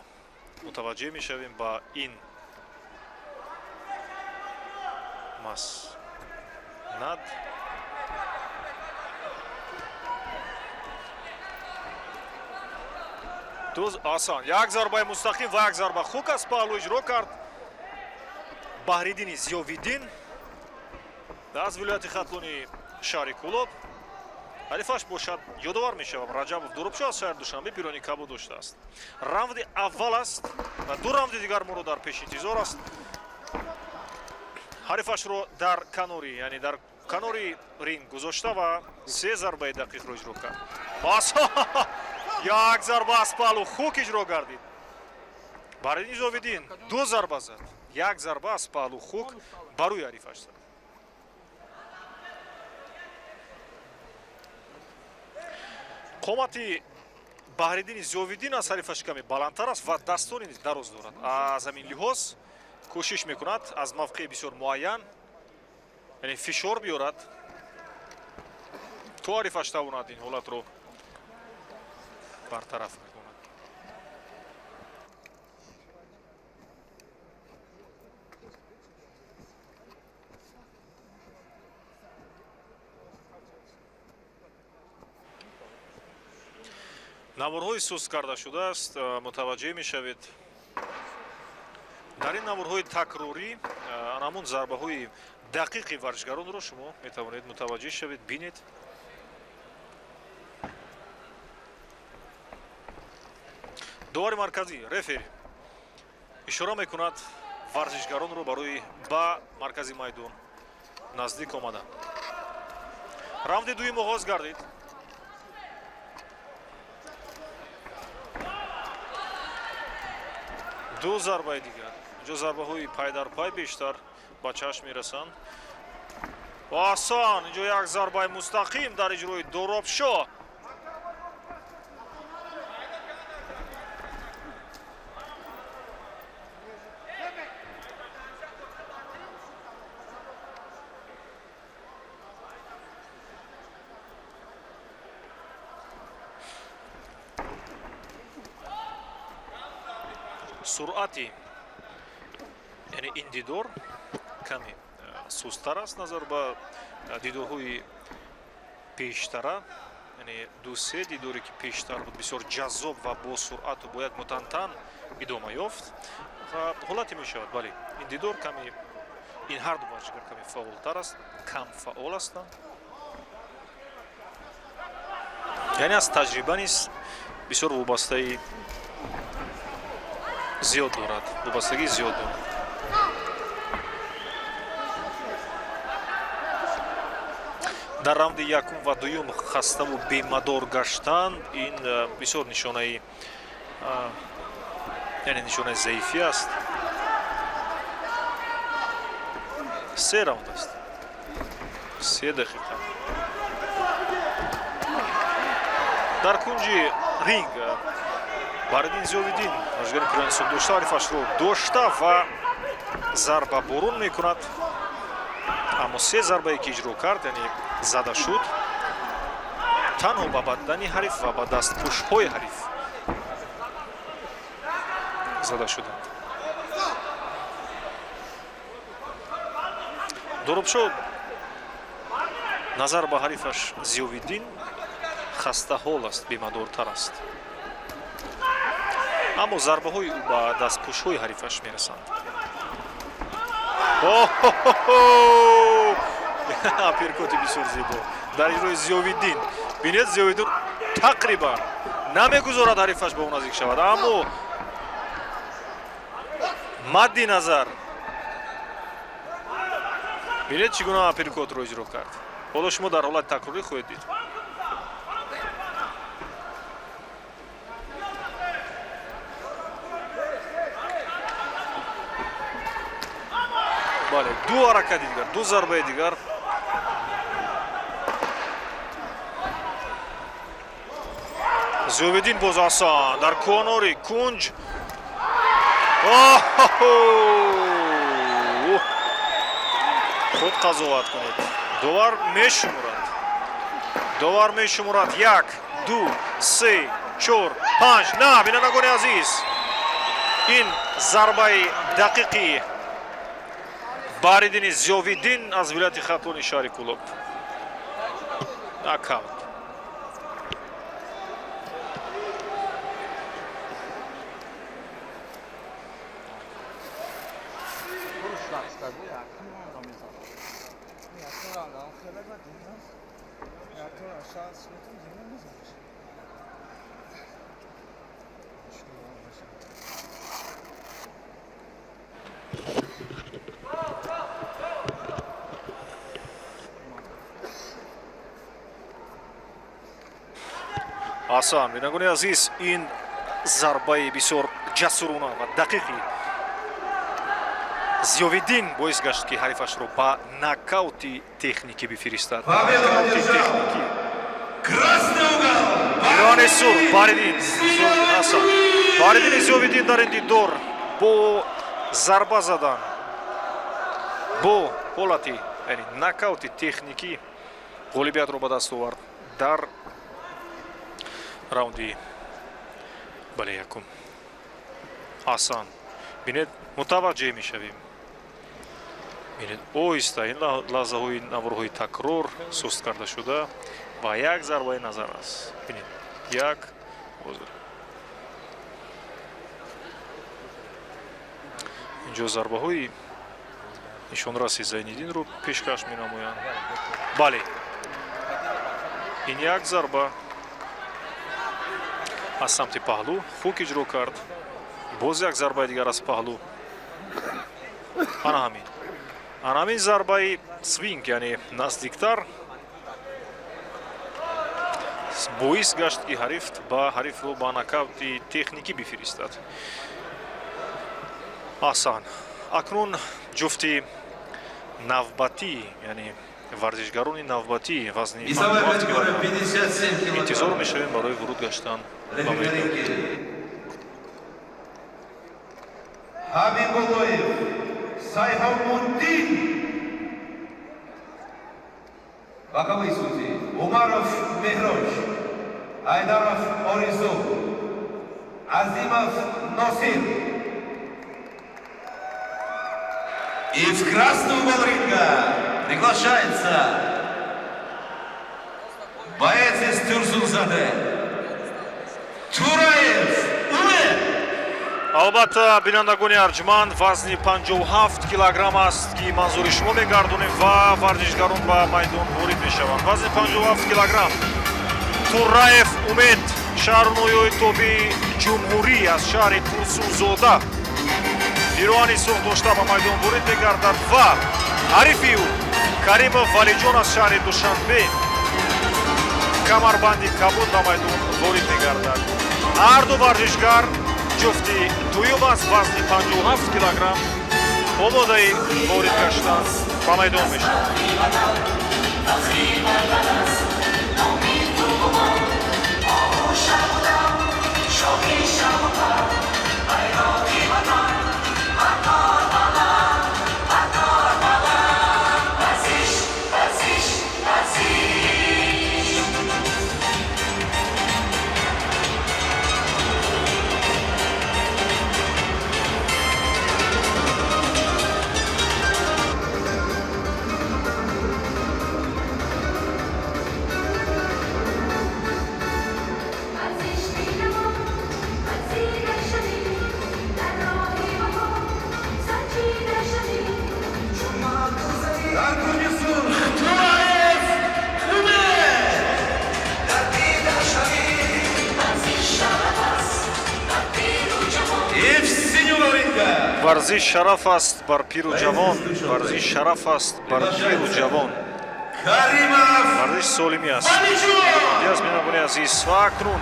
мутаваҷҷеҳ мешавем ба ин маснад. Асан як зарбаи мустақим ва як зарба хук аз паҳлӯ иҷро кард Баҳриддини Зиёвиддин аз вилояти Хатлони шаҳри Кӯлоб. ҳарифаш бошад, ёдовар мешавам, Раҷабов Доробшо аз шаҳри Душанбе пироҳани кабо доштааст. раунди аввал аст ва ду раунди дигар моро дар пеш интизор аст. ҳарифашро дар канори, яъне дар канори ринг гузошта ва се зарбаи дақиқро иҷро кард. як зарба аз паҳлӯ хук иҷро гардид. Баҳриддин Зиёвиддин ду зарба зад. як зарба аз паҳлӯ хук барои ҳарифаш зад. қомати Баҳриддини Зиёвиддин аз ҳарифаш каме баландтар аст ва дастони дароз дорад. аз ҳамин лиҳоз кӯшиш мекунад аз мавқеъи бисёр муайян, яъне фишор биёрад то ҳарифаш тавонад ин ҳолатро бартараф мекунад. наврҳои суст карда шудааст, мутаваҷҷеҳ мешавед. дар ин наврҳои такрорӣ анамун зарбаҳои дақиқи варзишгаронро шумо метавонед мутаваҷҷеҳ шавед, бинед. довари марказӣ рефери ишора мекунад варзишгаронро барои ба маркази майдон наздик омада. раунди дуюм оғоз гардид. ду зарбаи дигар. инҷо зарбаҳои пайдарпай бештар ба чашм мерасанд. осон инҷо як зарбаи мустақим дар иҷрои Доробшо. суръати яъне ин дидор каме сусттар аст назар ба дидорҳои пештара, яъне ду-се дидоре ки пештар буд бисёр ҷаззоб ва бо суръату бояд мутантан идома ёфт ва ҳолате мешавад. бале ин дидор каме ин ҳарду варзишгар каме фаъолтар аст, кам фаъол ҳастанд, яъне аз таҷриба низ бисёр вобастаи зиёд дорад, вобастагии зиёд дорад. дар раунди якум ва дуюм хаставу бемадор гаштанд. ин бисёр нишонаи яъне нишонаи заифӣ аст. 3 раунд аст, 3 дақиқа. дар кунҷи ринг Баридин Зиёвиддин варзишгари пирранисоб дошта ҳарифашро дошта ва зарбаборон мекунад. аммо 3 зарбае ки иҷро кард, яъне зада шуд, танҳо ба бадани ҳариф ва ба дастпӯшҳои ҳариф зада шуданд. Доробшо назар ба ҳарифаш Зиёвиддин хастаҳол аст, бемадортар аст. аммо зарбаҳои ӯ ба дастпӯшҳои ҳарифаш мерасанд. аперкоти бисёр зебо дар иҷрои Зиёвиддин. бинед Зиёвиддин тақрибан намегузорад ҳарифаш ба ӯ наздик шавад, аммо мадди назар бинед чӣ гуна аперкотро иҷро кард. ҳоло шумо дар ҳолати такрорӣ хоҳед дид. бале ду ҳаракати дигар, ду зарбаи дигар. Зиёвиддин боз осон дар конори кунҷ. худ қазоват кунед. довар мешумурад. довар мешумурад. 1 2 3 4 5. на бинандагони азиз, ин зарбаи дақиқи Баридини Зиёвиддин аз вилояти Хатлони шаҳри Кӯлоб. нокаут. осон бинагони азиз, ин зарбаи бисёр ҷасурона ва дақиқи Зиёвиддин боис гашт ки ҳарифашро ба нокаути техникӣ бифиристад. Нокаути техникӣ. Ирони сур Баридин Зиёвиддин осон. Баридини Зиёвиддин дар ин дидор бо зарба задан, бо ҳолати яъне нокаути техникӣ ғолибиятро ба даст овард дар раунди бале якум. осон бинед мутаваҷҷеҳ мешавем. бинед оҳиста ин лаҳзаҳои наврҳои такрор суст карда шуда ва як зарбаи назар аст. бинед 1 ҳозир. Инҷо зарбаҳои нишонраси Зайниддинро пешкаш менамоянд. Бале. ин як зарба аз самти паҳлӯ хук иҷро кард. боз як зарбаи дигар аз паҳлӯ. ана ҳамин зарбаи свинг, яъне наздиктар боис гашт ки ҳарифро ба нокаути техникӣ бифиристад. аҳсан. акнун ҷуфти навбатӣ, яъне варзишгарони навбатӣ вазни 57 кг интизор мешавем барои вуруд гаштан ба майдон. Ҳабибуллоев Сайҳомуддин, боковой судьи Умаров Меҳрож, Айдаров Оризу, Азимов Носир. И в красный угол ринга приглашается боец из Тюрсунзаде Тураев Умед. албатта бинандагони арҷманд вазни 57 килограмм аст ки манзури шумо мегардонем ва варзишгарон ба майдон ворид мешаванд. вазни 57 килограмм Тураев Умед, шаҳрноёи тобии ҷумҳурӣ аз шаҳри Турсунзода пироҳани сух дошта ба майдон ворид мегардад ва ҳарифи ӯ Каримов Валиҷон аз шаҳри Душанбе камарбанди кабуд ба майдон ворид мегардад. ҳар ду варзишгар ҷуфти дуюм аз вазни 57 килограмм омодаи ворид гаштан ба майдон мешаванд. варзиш шараф аст бар пиру ҷавон, варзиш шараф аст бар пиру ҷавон. варзиш солимӣ аст. аз бинабони азиз ва акнун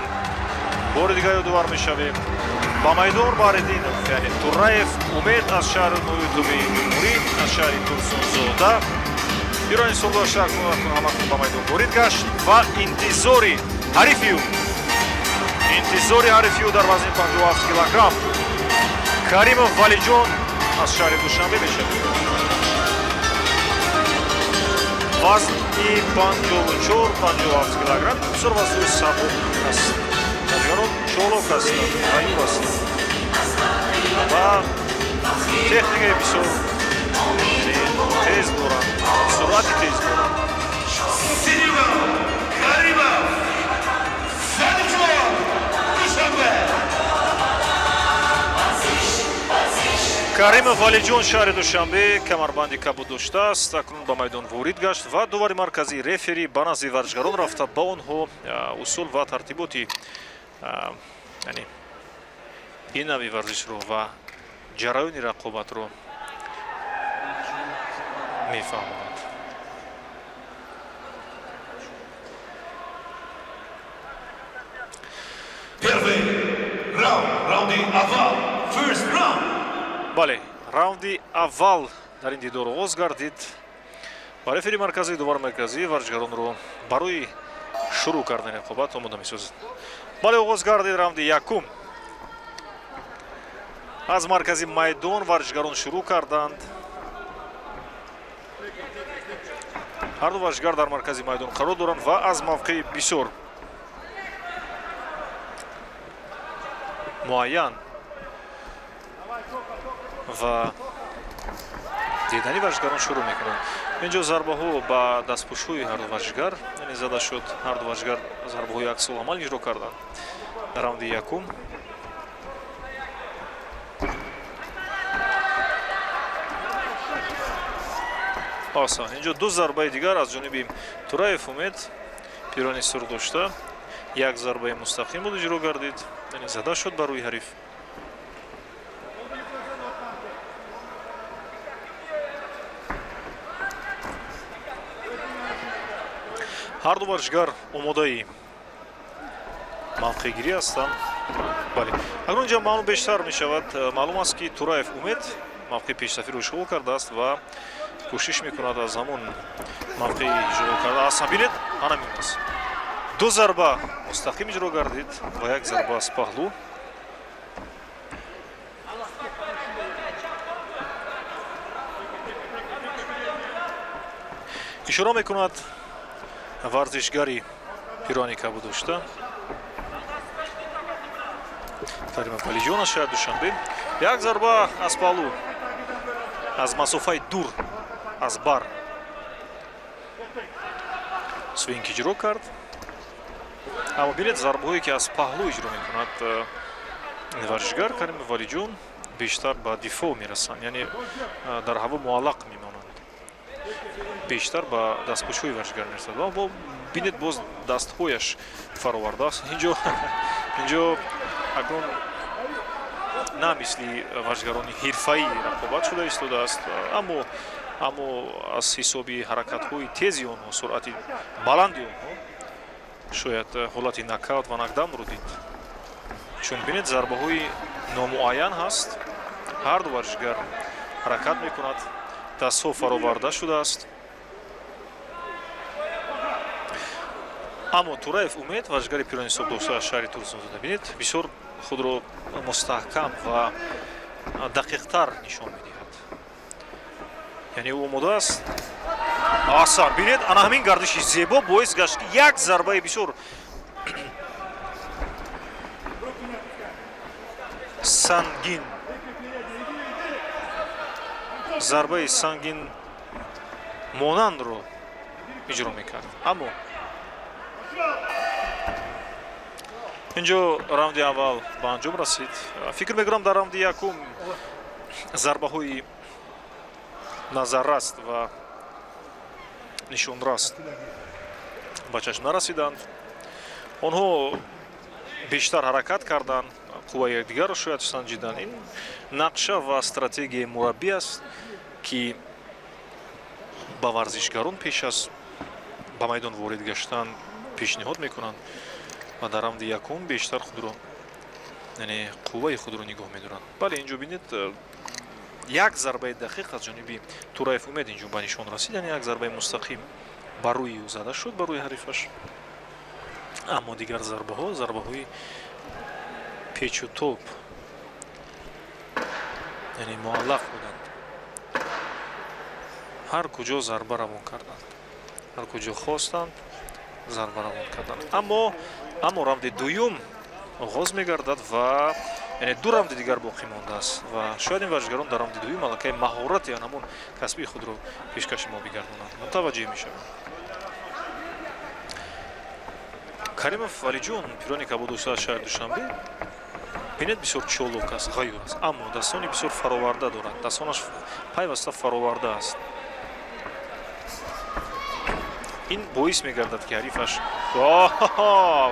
бори дигар ёдовар мешавем ба майдон Барединов, яъне Тураев Умед аз шаҳри ноёи тобии ҷумҳурӣ аз шаҳри Турсунзода пироҳани солдошта ҳамакун ба майдон ворид гашт ва интизори ҳарифи ӯ дар вазни 57 килограмм Каримов Валиҷон аз шаҳри Душанбе мешавад. вазни 54-57 килограмм бисёр вазнҳои сабук аст. варзишгарон чолок ҳастанд, ғайюр ҳастанд ва техникаи бисёр тез доранд, суръати тез доранд. Каримов Валиҷон шаҳри Душанбе камарбанди кабуд доштааст. акнун ба майдон ворид гашт ва дувари маркази рефери ба назди варзишгарон рафта ба онҳо усул ва тартиботи ин нави варзишро ва ҷараёни рақобатро мефаҳмонад. Первый раунд, раунди аввал, first round. бале, раунди аввал дар ин дидор оғоз гардид. ва рефери марказии дувар марказӣ варзишгаронро барои шурӯъ кардани рақобат омода месозад. бале, оғоз гардид раунди якум. аз маркази майдон варзишгарон шурӯъ карданд. ҳар ду варзишгар дар маркази майдон қарор доранд ва аз мавқеи бисёр муайян ва дидани варзишгарон шурӯъ мекунанд. инҷо зарбаҳо ба дастпӯшҳои ҳарду варзишгар зада шуд. ҳарду варзишгар зарбаҳои аксуламал иҷро карданд. раунди якум. осон инҷо ду зарбаи дигар аз ҷониби Тураев Умед пирони сур дошта, як зарбаи мустақим буд иҷро гардид, яъне зада шуд бар рӯи ҳариф. ҳар ду варзишгар омодаи мавқеъгирӣ ҳастанд. бале, агар инҷа маълум бештар мешавад, маълум аст ки Тураев Умед мавқеъи пешсафиро ишғол кардааст ва кӯшиш мекунад аз ҳамон мавқеи ишғол кардааст. Бинед, ҳанамин аст. ду зарба мустақим иҷро гардид ва як зарба аз паҳлӯ. ишора мекунад варзишгари пирони кабудошта Карима Валиҷон шаҳри Душанбе. Як зарба аз паҳлӯ, аз масофаи дур, аз бар свинг иҷро кард. аммо бинед зарбаҳое ки аз паҳлӯ иҷро мекунад варзишгар Карим Валиҷон бештар ба дифоъ мерасанд, яъне дар ҳаво муаллақ мемонанд, бештар ба дастпӯчҳои варзишгар мерасад. ва бинед боз дастҳояш фаровардааст. инҷо акнун на мисли варзишгарони ҳирфаӣ рақобат шуда истодааст, аммо аз ҳисоби ҳаракатҳои тези онҳо, суръати баланди онҳо шояд ҳолати нокаут ва нокдаунро дид. чун бинед зарбаҳои номуайян ҳаст, ҳар ду варзишгар ҳаракат мекунад, дастҳо фароварда шудааст. аммо Тураев Умед варзишгари пирони собдошта аз шаҳри Турсунзода бинед бисёр худро мустаҳкам ва дақиқтар нишон медиҳад. яъне ӯ омода аст. асан бинед ана ҳамин гардиши зебо боис гашт ки як зарбаи бисёр сангин, зарбаи сангин монандро иҷро мекард. аммо инҷо раунди аввал ба анҷом расид. фикр мекунам дар раунди якум зарбаҳои назарраст ва нишонраст ба чашм нарасиданд. онҳо бештар ҳаракат карданд, қувваи якдигарро шояд санҷиданд. ин нақша ва стратегияи мураббӣ аст ки ба варзишгарон пеш аз ба майдон ворид гаштан пешниҳод мекунанд ва дар раунди якум бештар худро, яъне қувваи худро нигоҳ медоранд. бале, инҷо бинед як зарбаи дақиқ аз ҷониби Тураев Умед инҷо ба нишон расид, яъне як зарбаи мустақим ба рӯи ӯ зада шуд, ба рӯи ҳарифаш. аммо дигар зарбаҳои печу топ, яъне муаллақ буданд. ҳар куҷо зарба равон карданд, ҳар куҷо хостанд зарба равон карданд. аммо раунди дуюм оғоз мегардад ва яъне ду раунди дигар боқӣ мондааст ва шояд ин варзишгарон дар раунди дуюм аллакай маҳорати ҳамон касбии худро пешкаши мо бигардонанд, мутаваҷҷеҳ мешаванд. Каримов Валиҷон пирони кабудошта аз шаҳри Душанбе бинед бисёр чолок аст, ғайюр аст, аммо дастони бисёр фароварда дорад, дастонаш пайваста фароварда аст. ин боис мегардад ки ҳарифаш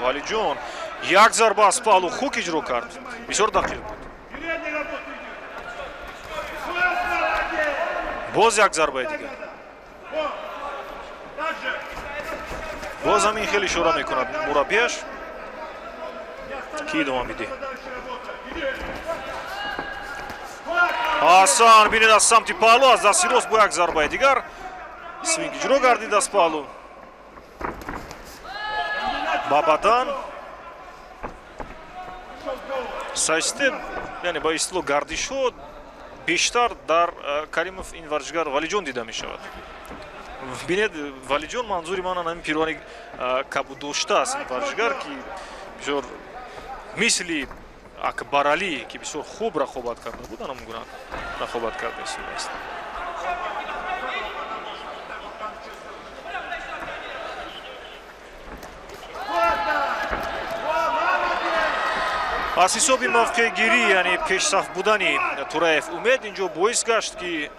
Валиҷон як зарба аз паҳлӯ хук иҷро кард, бисёр дақиқ буд. боз як зарбаи дигар, боз ҳамин хел ишора мекунад мураббияш ки идома бидиҳ. асан бинед аз самти паҳлӯ аз дасти рост бо як зарбаи дигар свинг иҷро гардид аз паҳлӯ ба бадан. сайстем, яъне ба истилоҳ гардишҳо бештар дар Каримов ин варзишгар Валиҷон дида мешавад. бинед Валиҷон, манзури ман ҳамин пирони кабудошта аст, ин варзишгар ки бисёр мисли Акбаралӣ ки бисёр хуб рақобат карда буд, ҳамон гуна рақобат карда истодааст. аз ҳисоби мавқеъгирӣ яъне пешсаф будани Тураев Умед инҷо боис гашт ки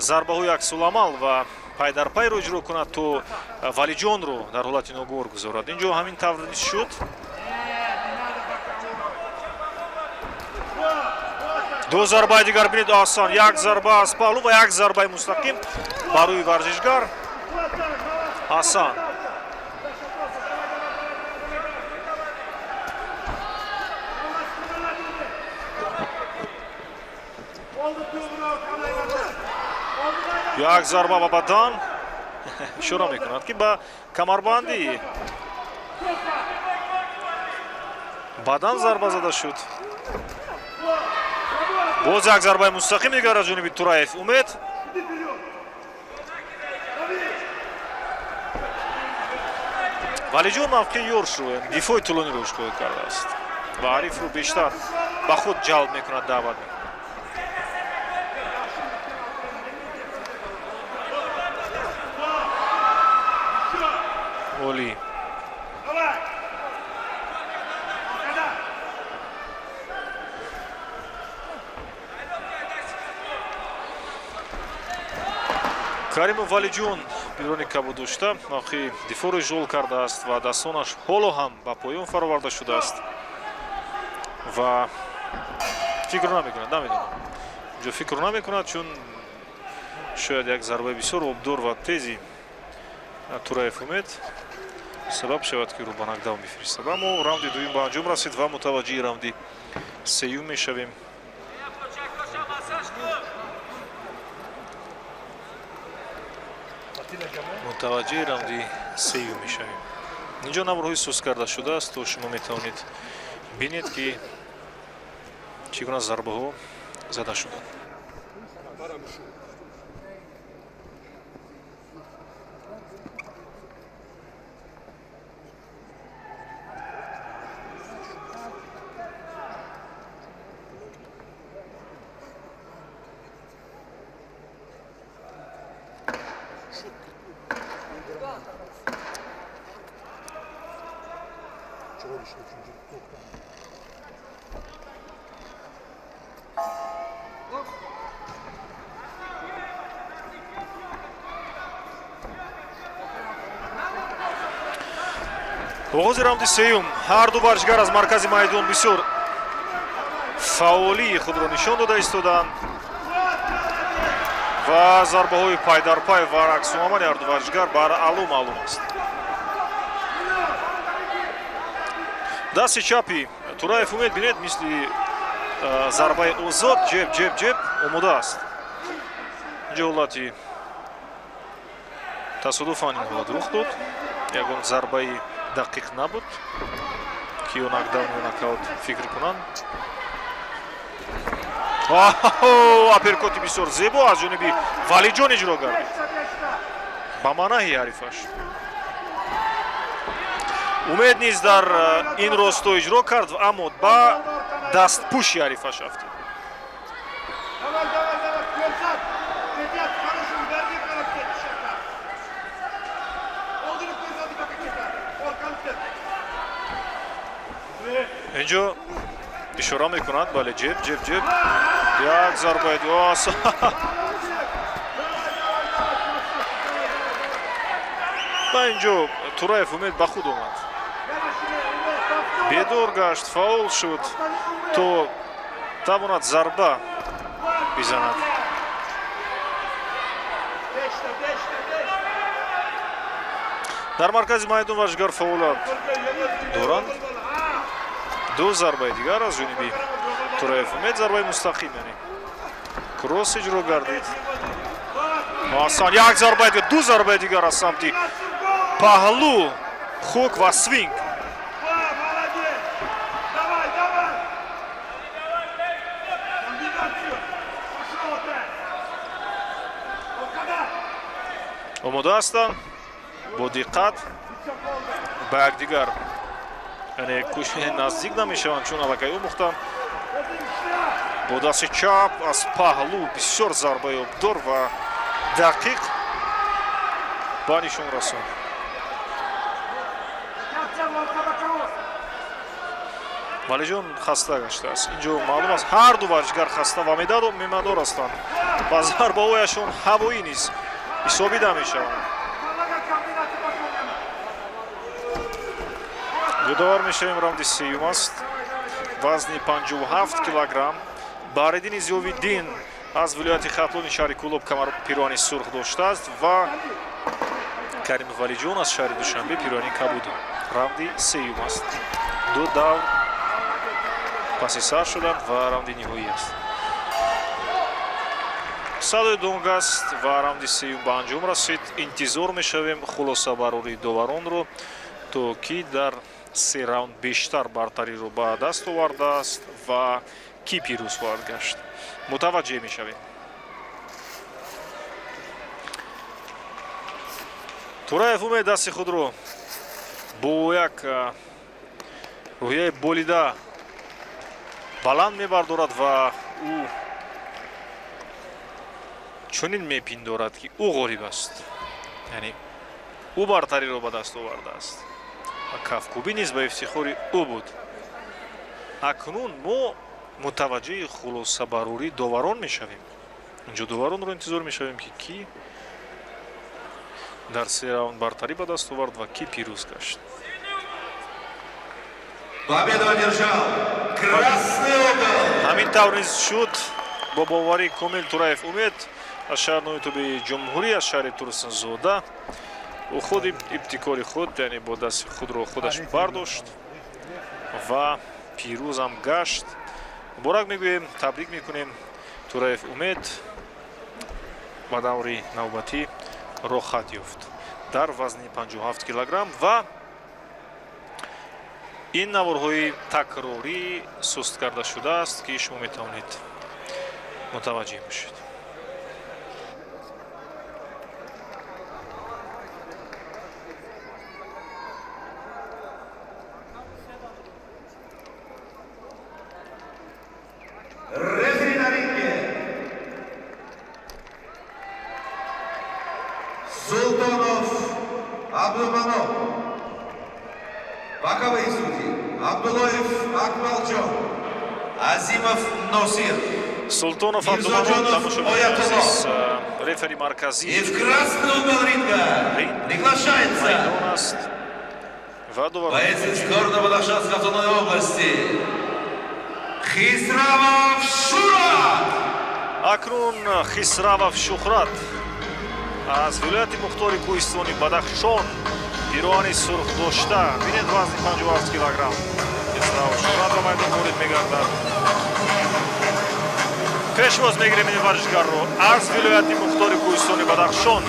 зарбаҳои аксуламал ва пайдарпайро иҷро кунад то Валиҷонро дар ҳолати ногувор гузорад. Инҷо ҳамин тавр низ шуд. ду зарбаи дигар бинед осон, як зарба аз паҳлу ва як зарбаи мустақим ба рӯи варзишгар Асан. як зарба ба бадан ишора мекунад ки ба камарбанди бадан зарба зада шуд. боз як зарбаи мустақим дигар аз ҷониби Тураев Умед. Валиҷон мавқеъи ёршро дифои тӯлониро ишғол кардааст ва ҳарифро бештар ба худ ҷалб мекунад, даъват мекунад. Оли Каримов Валиҷон бирони кабуд дошта мавқеъи дифоъро ишғол кардааст ва дастонаш ҳоло ҳам ба поён фароварда шудааст ва фикр намекунад, намедонам инҷо фикр намекунад, чун шояд як зарбаи бисёр обдор ва тези Тураев Умед сабаб шавад ки ӯро ба нокдаун бифиристад. Аммо раунди дуюм ба анҷом расид ва мутаваҷҷиҳи раунди сеюм мешавем. мутаваҷҷиҳи раунди сеюм мешавем. инҷо намрҳои сӯз карда шудааст, то шумо метавонед бинед ки чӣ гуна зарбаҳо зада шуданд. оғози раунди сеюм. ҳар ду варзишгар аз маркази майдон бисёр фаъолии худро нишон дода истоданд ва зарбаҳои пайдарпай ва рақсуомали ҳар ду варзишгар бар аъло маълум аст. дасти чапи Тураев Умед бинед мисли зарбаи озод ҷеб омода аст. инҷо ҳолати тасодуфан ин ҳолат рух дод. ягон зарбаи дақиқ набуд ки ё нокдаун ё нокаут фикр кунанд. аперкоти бисёр зебо аз ҷониби Валиҷон иҷро гардид ба манаҳи ҳарифаш. Умед низ дар ин росто иҷро кард, аммо ба дастпӯши ҳарифаш афтид. инҷо ишора мекунад, бале ҷеб як зарбаи дуас ба инҷо Тураев Умед ба худ омад, бедор гашт, фаъол шуд то тавонад зарба бизанад. дар маркази майдон варзишгар фаъолият доранд. ду зарбаи дигар аз ҷониби Тураев Умед, зарбаи мустақим, яъне кросс иҷро гардид. осон, як зарбаи дигар, ду зарбаи дигар аз самти паҳлӯ, хук ва свинг. омода ҳастанд бо диққат ба якдигар, яъне наздик намешаванд, чун аллакай омӯхтанд. бо дасти чап аз паҳлӯ бисёр зарбаи обдор ва дақиқ ба нишон расон. валиҷон хаста гаштааст. Инҷо маълум аст ҳар ду варҷигар хаста ва мемадор ҳастанд ва зарбаҳояшон ҳавоӣ низ ҳисобида мешаванд. ёдовар мешавем раунди сеюм аст. вазни 57 килограмм. Баҳреддини зиёвиддин аз вилояти хатлони шаҳри Кӯлоб камарпирвани сурх доштааст ва Карим Валиҷон аз шаҳри Душанбе пирвани кабуд. раунди сеюм аст. ду давр паси сар шуданд ва раунди ниҳоӣ аст. садои донг аст ва раунди сеюм ба анҷом расид. интизор мешавем хулосабарории доваронро то ки дар се раунд бештар бартариро ба даст овардааст ва ки пирӯз хоҳад гашт. мутаваҷҷеҳ мешавем. Тураев умед дасти худро бо як рӯҳияи болида баланд мебардорад ва ӯ чунин мепиндорад ки ӯ ғолиб аст. яъне ӯ бартариро ба даст овардааст. кафкӯбӣ низ ба ифтихори ӯ буд. акнун мо мутаваҷҷеҳи хулосабарории доварон мешавем. инҷо доваронро интизор мешавем ки кӣ дар се раунд бартарӣ ба даст овард ва ки пирӯз гашт. Победу одержал красный угол. ҳамин тавр низ шуд. бо боварии комил Тураев умед аз шаҳр ноитоби ҷумҳурӣ аз шаҳри турсунзода ӯ худ ибтикори худ яъне бо дасти худро худаш бардошт ва пирӯзам гашт. муборак мегӯем, табрик мекунем. Тураев умед ба даври навбатӣ рохат ёфт дар вазни 57 килограмм ва ин наворҳои такрорӣ суст карда шудааст ки шумо метавонед мутаваҷҷеҳ бошед. Рефери на ринге. Султонов Абдумано. Боковые судьи. Абдуллоев Акмалҷон. Азимов Носир. Султонов Абдуманон тамошобинёсис рефери марказӣ И в красный угол ринга приглашается майдон аст ва довар боец из города Бадахшанской автономной области Хисравов Шурат. акнун Хисравов Шухрат аз вилояти мухтори кӯҳистони Бадахшон пирвани сурх дошта бинед вазни 57 килограмм. Хисравов Шухрат ба майдон ворид мегардад. пешвоз мегирем ин варзишгарро аз вилояти мухтори кӯҳистони Бадахшон.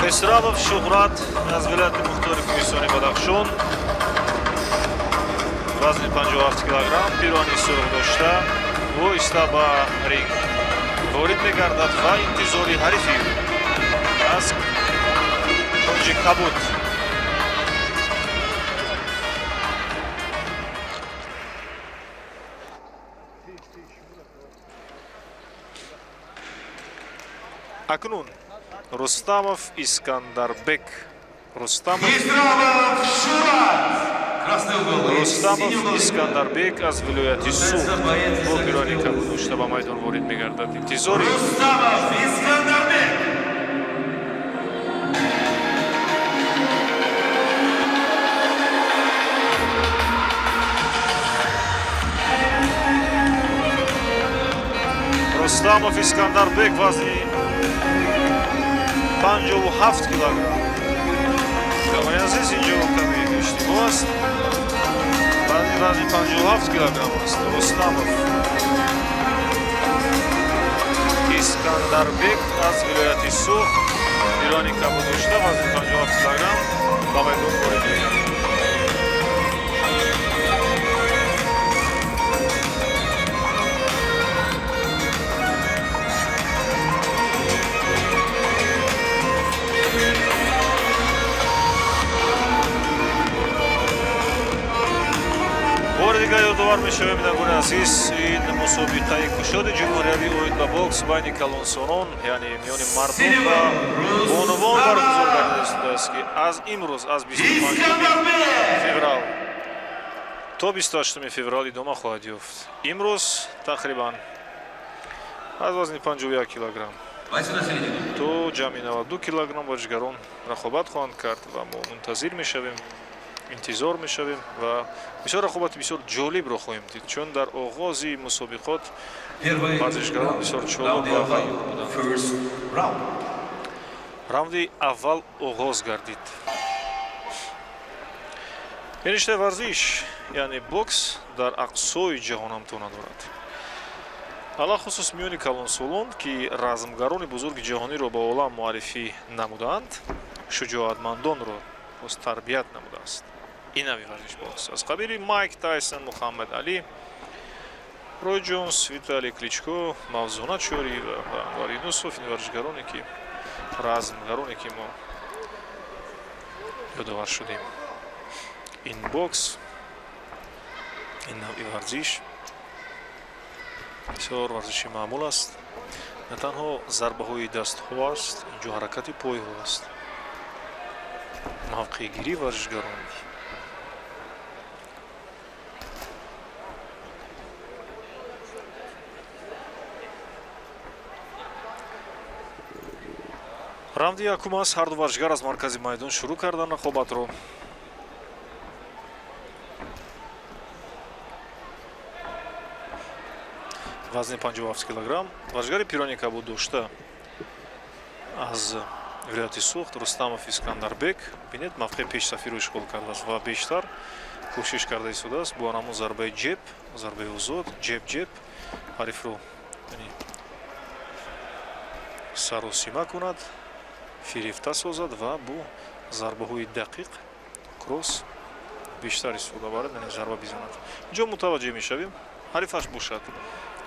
Хисравов Шухрат аз вилояти мухтори кӯҳистони Бадахшон вазни 57 килограмм пирвани сурх дошта воиста ба ринг ворид мегардад ва интизори ҳарифи аз кунҷи кабуд. акнун Рустамов Искандарбек. Хисравов Шурат. Красный угол. Рустамов Искандарбек аз вилояти Сух бо пирвани кабуд дошта ба майдон ворид мегардад. интизори Рустамов Искандарбек. Рустамов Искандарбек вазни 57 килограмм. Камаи азиз инҷо каме иштибоҳ аст. вазни 57 килограмм аст. Рустамов Искандарбек аз вилояти Сух пирвани кабуд дошта вазни 57 килограмм ба майдон ворид мегардад. Пидовар мешавем нагуни азиз ин мусобиқаи кушоди ҷумҳуриявии оид ба бокс байни калонсонон яъне миёни мардум ва бонувон баргузор гардидааст ки аз имрӯз аз 25 феврал то 28 феврал идома хоҳад ёфт. Имрӯз тақрибан аз вазни 51 килограмм то ҷамъи 92 килограмм баҷгарон рақобат хоҳанд кард ва мо мунтазир мешавем, интизор мешавем ва бисёр рақобати бисёр ҷолибро хоҳем дид, чун дар оғози мусобиқот варзишгарон бисёр чолок ва ғайюр буданд. раунди аввал оғоз гардид. ин риштаи варзиш яъне бокс дар ақсои ҷаҳон ҳам надорад. алахусус миёни калонсолон ки размгарони бузурги ҷаҳониро ба олам муаррифӣ намудаанд, шуҷоатмандонро боз тарбият намудааст. ин нави варзиш бокс аз қабили Майк Тайсон, Мухаммад Али, Рой Ҷонс, Виталий Кличко, Мавзуна Чорӣ ва Анвар Юнусов, ин варзишгароне ки размгароне ки мо ёдовар шудем. ин бокс, ин нави варзиш бисёр варзиши маъмул аст. на танҳо зарбаҳои дастҳо аст, инҷо ҳаракати пойҳо аст, мавқеъгирии варзишгарон, раунди якум аст. ҳарду варзишгар аз маркази майдон шурӯъ карданд рақобатро. вазни 57 килограмм варзишгари пирони кабуд дошта аз вилояти сухт Рустамов Искандарбек, бинед мавқеъ пешсафиро ишғол кардааст ва бештар кӯшиш карда истодааст бо ҳамон зарбаи ҷеб, зарбаи озод, ҷеб ҳарифро саросима кунад, фирифта созад ва бо зарбаҳои дақиқ кросс бештар истифода барад, яъне зарба бизанад. инҷо мутаваҷҷеҳ мешавем ҳарифаш бошад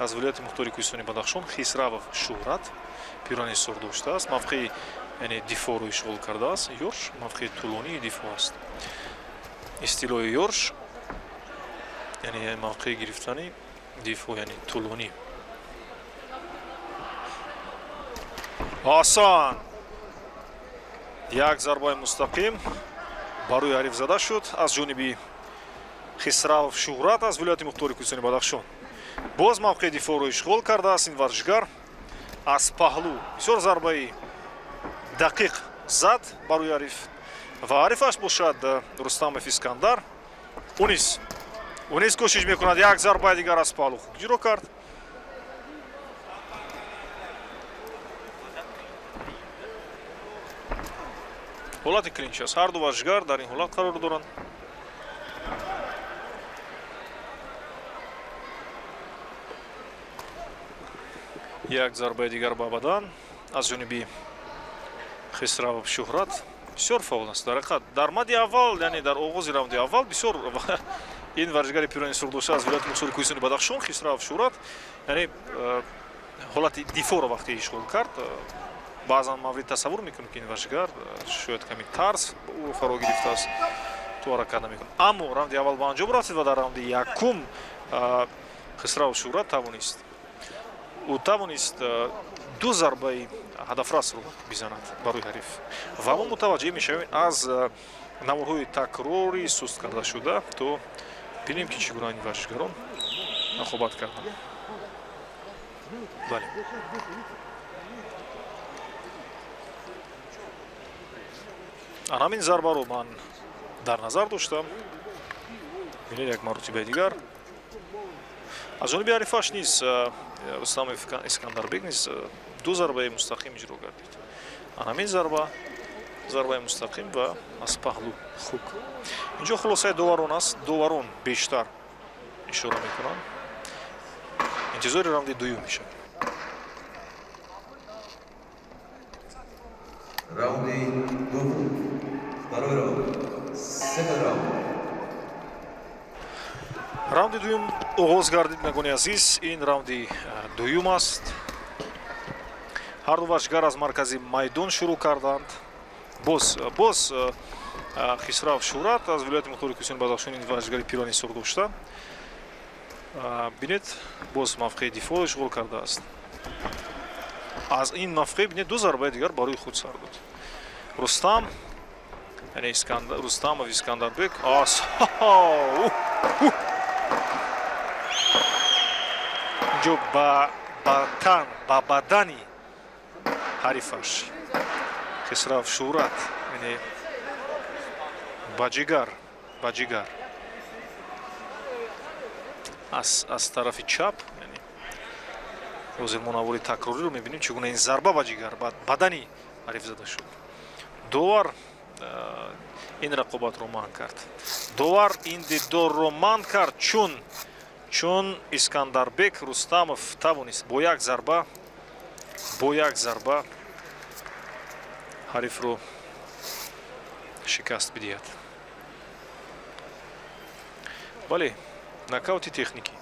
аз вилояти мухтори Кӯҳистони Бадахшон Хисравов Шӯҳрат, пирони сор доштааст, мавқеи яъне дифоъро ишғол кардааст. Ёрш мавқеи тӯлонии дифоъ аст. истилои ёрш яъне мавқеи гирифтани дифоъ яъне тӯлонӣ. осон як зарбаи мустақим барои ҳариф зада шуд аз ҷониби Хисравов Шӯҳрат аз вилояти мухтори Кӯҳистони Бадахшон. боз мавқеъи дифоъро ишғол кардааст ин варзишгар аз паҳлӯ бисёр зарбаи дақиқ зад барои ҳариф ва ҳарифаш бошад Рустамов Искандар. ӯ низ кӯшиш мекунад як зарбаи дигар аз паҳлӯ хуб ҷиро кард. ҳолати клинч аст. ҳарду варзишгар дар ин ҳолат қарор доранд. як зарбаи дигар ба бадан аз ҷониби Хисравов Шӯҳрат бисёр фаъол аст. дар ҳақиқат дар мадди аввал, яъне дар оғози раунди аввал бисёр ин варзишгари пирони сурдошта аз вилояти мухтори Кӯҳистони Бадахшон Хисравов Шӯҳрат яъне ҳолати дифоъро вақте ишғол кард, баъзан маврид тасаввур мекунем ки ин варзишгар шояд ками тарс ӯ фаро гирифтааст, то ҳаракат намекунад. аммо раунди аввал ба анҷом расид ва дар раунди якум Хисравов Шӯҳрат ӯ тавонист ду зарбаи ҳадафрасро бизанад барои ҳариф ва мо мутаваҷҷеҳ мешавем аз намудҳои такрори суст карда шуда то бинем ки чӣ гуна ин варзишгарон рақобат карданд. бале ан ҳамин зарбаро ман дар назар доштам. бинед як маротибаи дигар аз ҷониби ҳарифаш низ Рустамов Искандарбек низ ду зарбаи мустақим иҷро гардид. ан ҳамин зарбаи мустақим ва аз паҳлӯ хук. инҷо хулосаи доварон аст. доварон бештар ишора мекунанд. интизори раунди дуюм мешавад. раунди дуввум барои секонд раунд. раунди дуюм оғоз гардид нагони азиз. ин раунди дуюм аст. ҳарду варзишгар аз маркази майдон шурӯъ карданд. боз Хисравов Шӯҳрат аз вилояти мухтори Кӯҳистони Бадахшон ин варзишгари пирони сор дошта бинед боз мавқеи дифоъ ишғол кардааст. аз ин мавқеъ бинед ду зарбаи дигар барои худ сар дод. Рустам, яъне Рустамов Искандарбек инҷо ба бадани ҳарифаш Хисрав Шӯҳрат, яъне ба ҷигар аз тарафи чап, яъне ҳозир мо навори такрориро мебинем чӣ гуна ин зарба ба ҷигар ба бадани ҳариф зада шуд. довар ин рақобатро манъ кард. довар ин дидорро манъ кард, чун Искандарбек Рустамов тавонист бо як зарба ҳарифро шикаст бидиҳад. бале, нокаути техникӣ.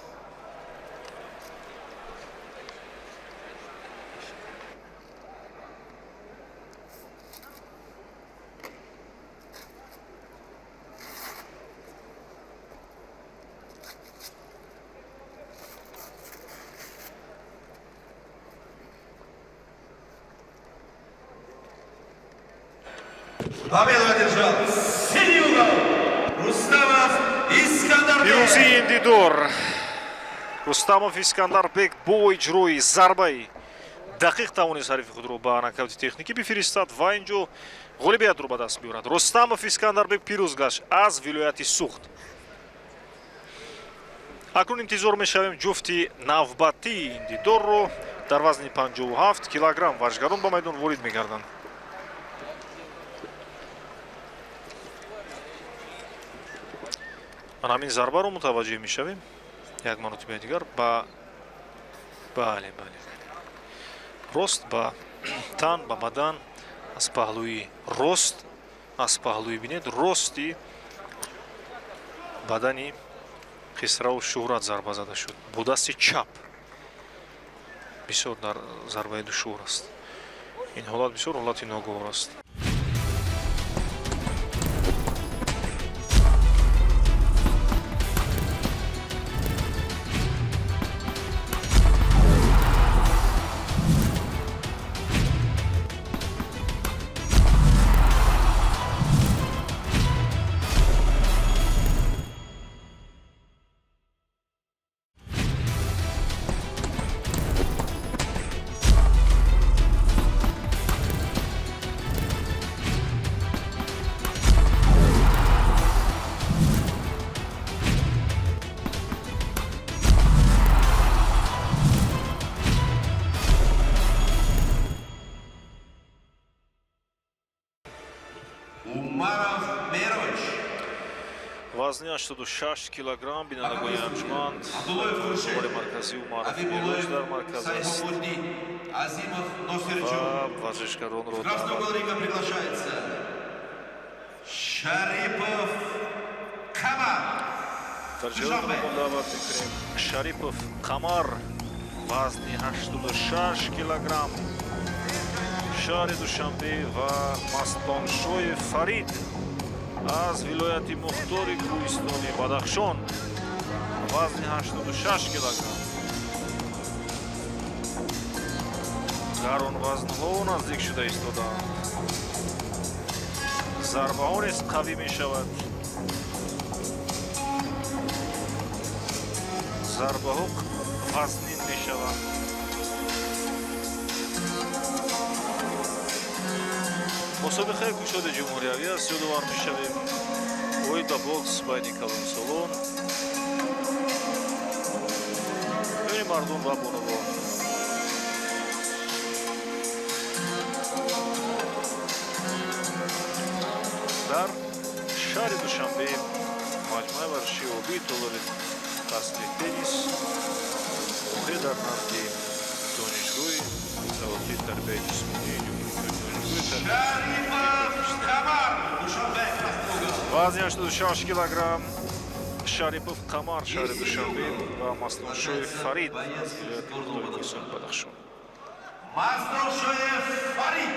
Победу одержал синий угол Рустамов Искандарбек. пирӯзии ин дидор Рустамов Искандарбек бо иҷрои зарбаи дақиқ тавонист ҳарифи худро ба нокаути техникӣ бифиристад ва инҷо ғолибиятро ба даст биёрад. Рустамов Искандарбек пирӯз гашт аз вилояти Суғд. акнун интизор мешавем ҷуфти навбатии ин дидорро. дар вазни 57 килограмм варшгарон ба майдон ворид мегарданд. ман ҳамин зарбаро мутаваҷҷеҳ мешавем як маротибаи дигар бале рост ба тан ба бадан аз паҳлӯи рост аз паҳлӯи бинед рости бадани Хисраву Шӯҳрат зарба зада шуд бо дасти чап. бисёр дар зарбаи душвор аст. ин ҳолат бисёр ҳолати ногавор аст. Умаров Мероч. вазни 86 килограмм бинандагои анҷуманд Абдуллоев Хуршед. бори марказӣ Умаров Мероч дар марказ аст Сайфуллуддин Азимов Носирчук. ва варзишгаронро В красный угол ринга приглашается Шарипов Камар. дар ҷои мо даъват мекунем Шарипов Камар вазни 86 килограмм шаҳри Душанбе ва Мастоншои Фарид аз вилояти Мухтори Кӯҳистони Бадахшон вазни 86 килограмм. гаронвазнҳо наздик шуда истодаанд. зарбаҳо низ қавӣ мешавад. зарбаҳо вазнин мешаванд. мусобиқаи кушоди ҷумҳуриявӣ аст ёдовар мешавем. оид ба бокс байни калонсолон бейни мардум ва бонувон. дар шаҳри Душанбе маҷмӯаи варзишии обии толори фасли теннис воқеъ дар назди донишгоҳи заводи тарбияи ҷисмонии Шарипов Камар. Душанбе. вазни 86 килограмм Шарипов Камар шаҳри Душанбе ва Мастоншои Фарид аз вилояти Мухтори Кӯҳистони Бадахшон. Мастоншоев Фарид.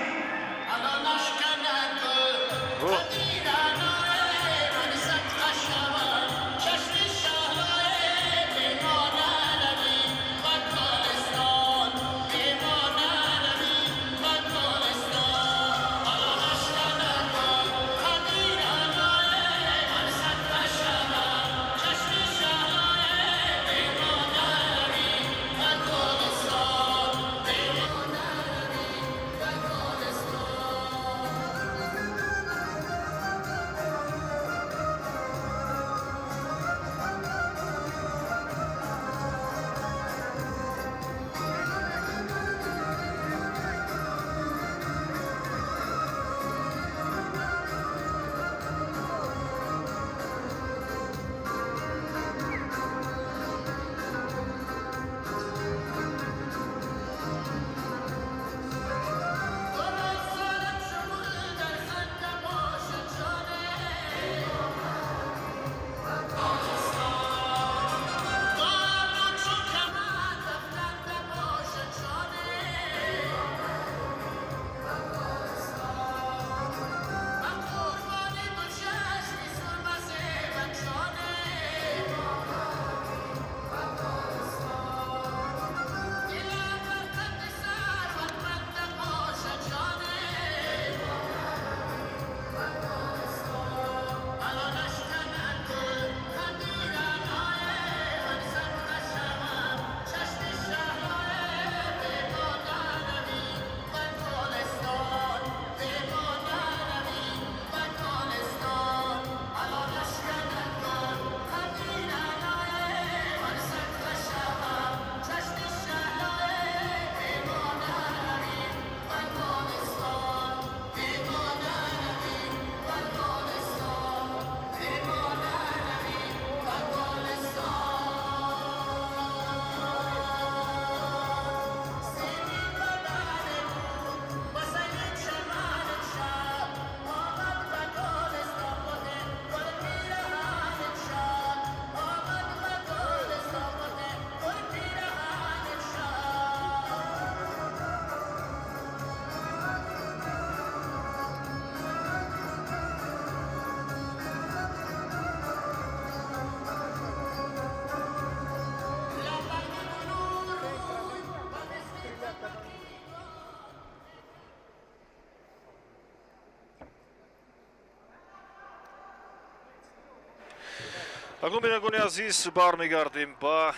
акнун бинагони азиз бармегардем ба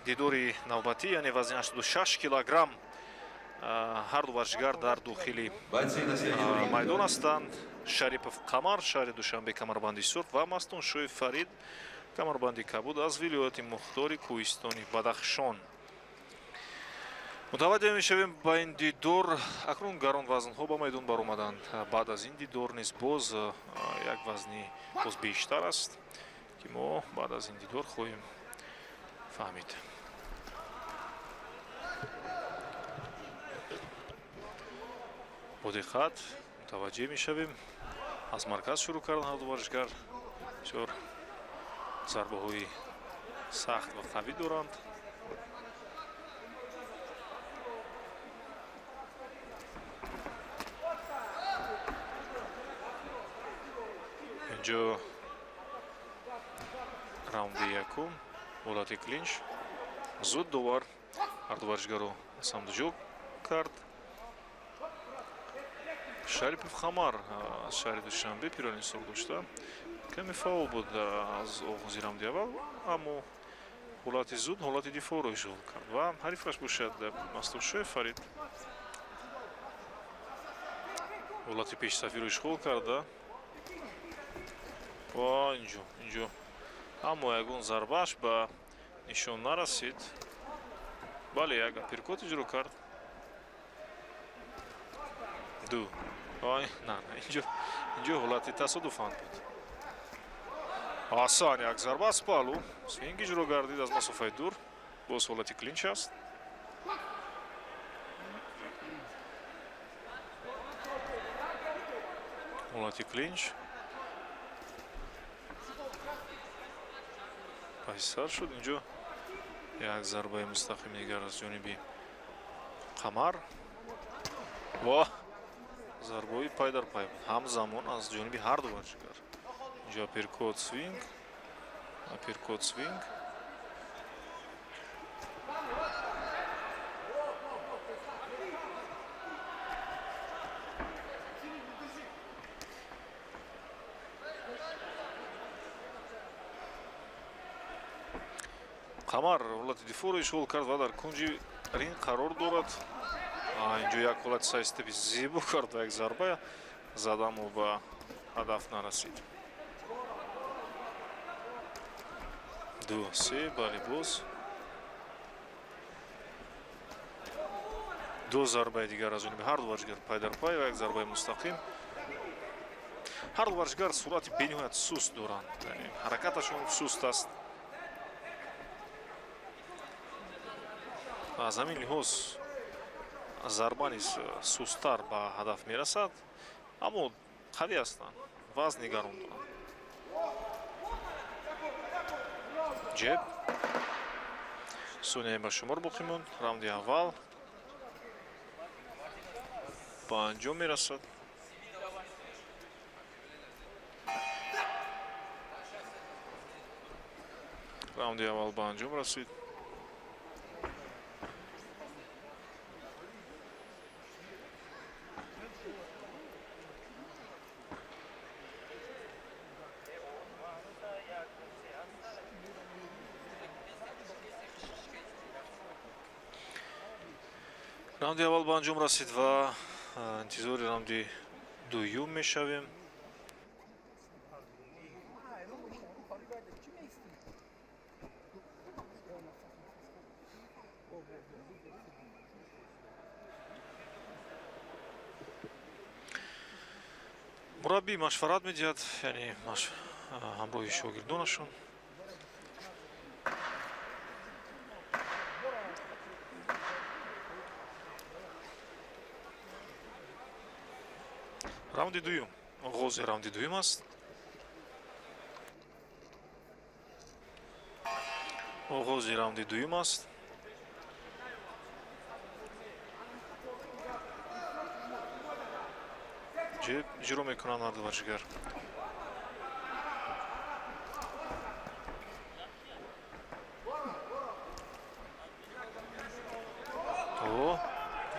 дидори навбатӣ, яъне вазни 86 килограмм. ҳар ду варзишгар дар дохили майдон ҳастанд. Шарипов Қамар, шаҳри Душанбе, камарбанди сурх, ва Мастуншоев Фарид, камарбанди кабуд аз вилояти Мухтори Кӯҳистони Бадахшон. мутаваҷҷеҳ мешавем ба ин дидор. акнун гарон вазнҳо ба майдон баромаданд. баъд аз ин дидор низ боз як вазни боз бештар аст ки мо баъд аз ин дидор хоҳем фаҳмид. бо диққат мутаваҷҷеҳ мешавем. аз марказ шурӯъ кардан ҳарду варзишгар бисёр зарбаҳои сахт ва қавӣ доранд. инҷо раунди якум, ҳолати клинч. зуд довар ҳарду варзишгарро аз ҳам дуҷо кард. Шарипов Қамар аз шаҳри Душанбе пирони сурух дошта. каме фаъол буд аз оғози раунди аввал, аммо ҳолати зуд ҳолати дифоъро ишғол кард ва ҳарифаш бошад Мастуншоев Фарид. ҳолати пешсафиро ишғол карда инҷо аммо ягон зарбааш ба нишон нарасид. бале, як апперкот иҷро кард. инҷо ҳолати тасодуфанд буд. асан як зарба аз паҳлу свинг иҷро гардид аз масофаи дур. боз ҳолати клинч аст. ҳолати клинч пайсар шуд. инҷо як зарбаи мустақим дигар аз ҷониби Қамар. зарбои пай дар пай буд ҳамзамон аз ҷониби ҳарду варзишгар. инҷо апперкот свинг. Қамар ҳолати дифоъро ишғол кард ва дар кунҷи ринг қарор дорад. инҷо як ҳолати сайдстепи зебо кард ва як зарба зад, аммо ба ҳадаф нарасид. 2-3 бале боз. ду зарбаи дигар аз ҷониби ҳарду варзишгар пай дар пай ва як зарбаи мустақим. ҳарду варзишгар суръати бениҳоят суст доранд, яъне ҳаракаташон суст аст. аз ҳамин лиҳоз зарба низ сусттар ба ҳадаф мерасад, аммо қавӣ ҳастанд, вазни гарон доранд. ҷеб сонияи ба шумор боқӣ монд. раунди аввал ба анҷом мерасад. раунди аввал ба анҷом расид. раунди аввал ба анҷом расид ва интизори раунди дуюм мешавем. мураббӣ машварат медиҳад, яъне ҳамроҳи шогирдонашон. раунди дуюм, оғози раунди дуюм аст. оғози раунди дуюм аст. ҷеб иҷро мекунанд ҳарду варзишгар.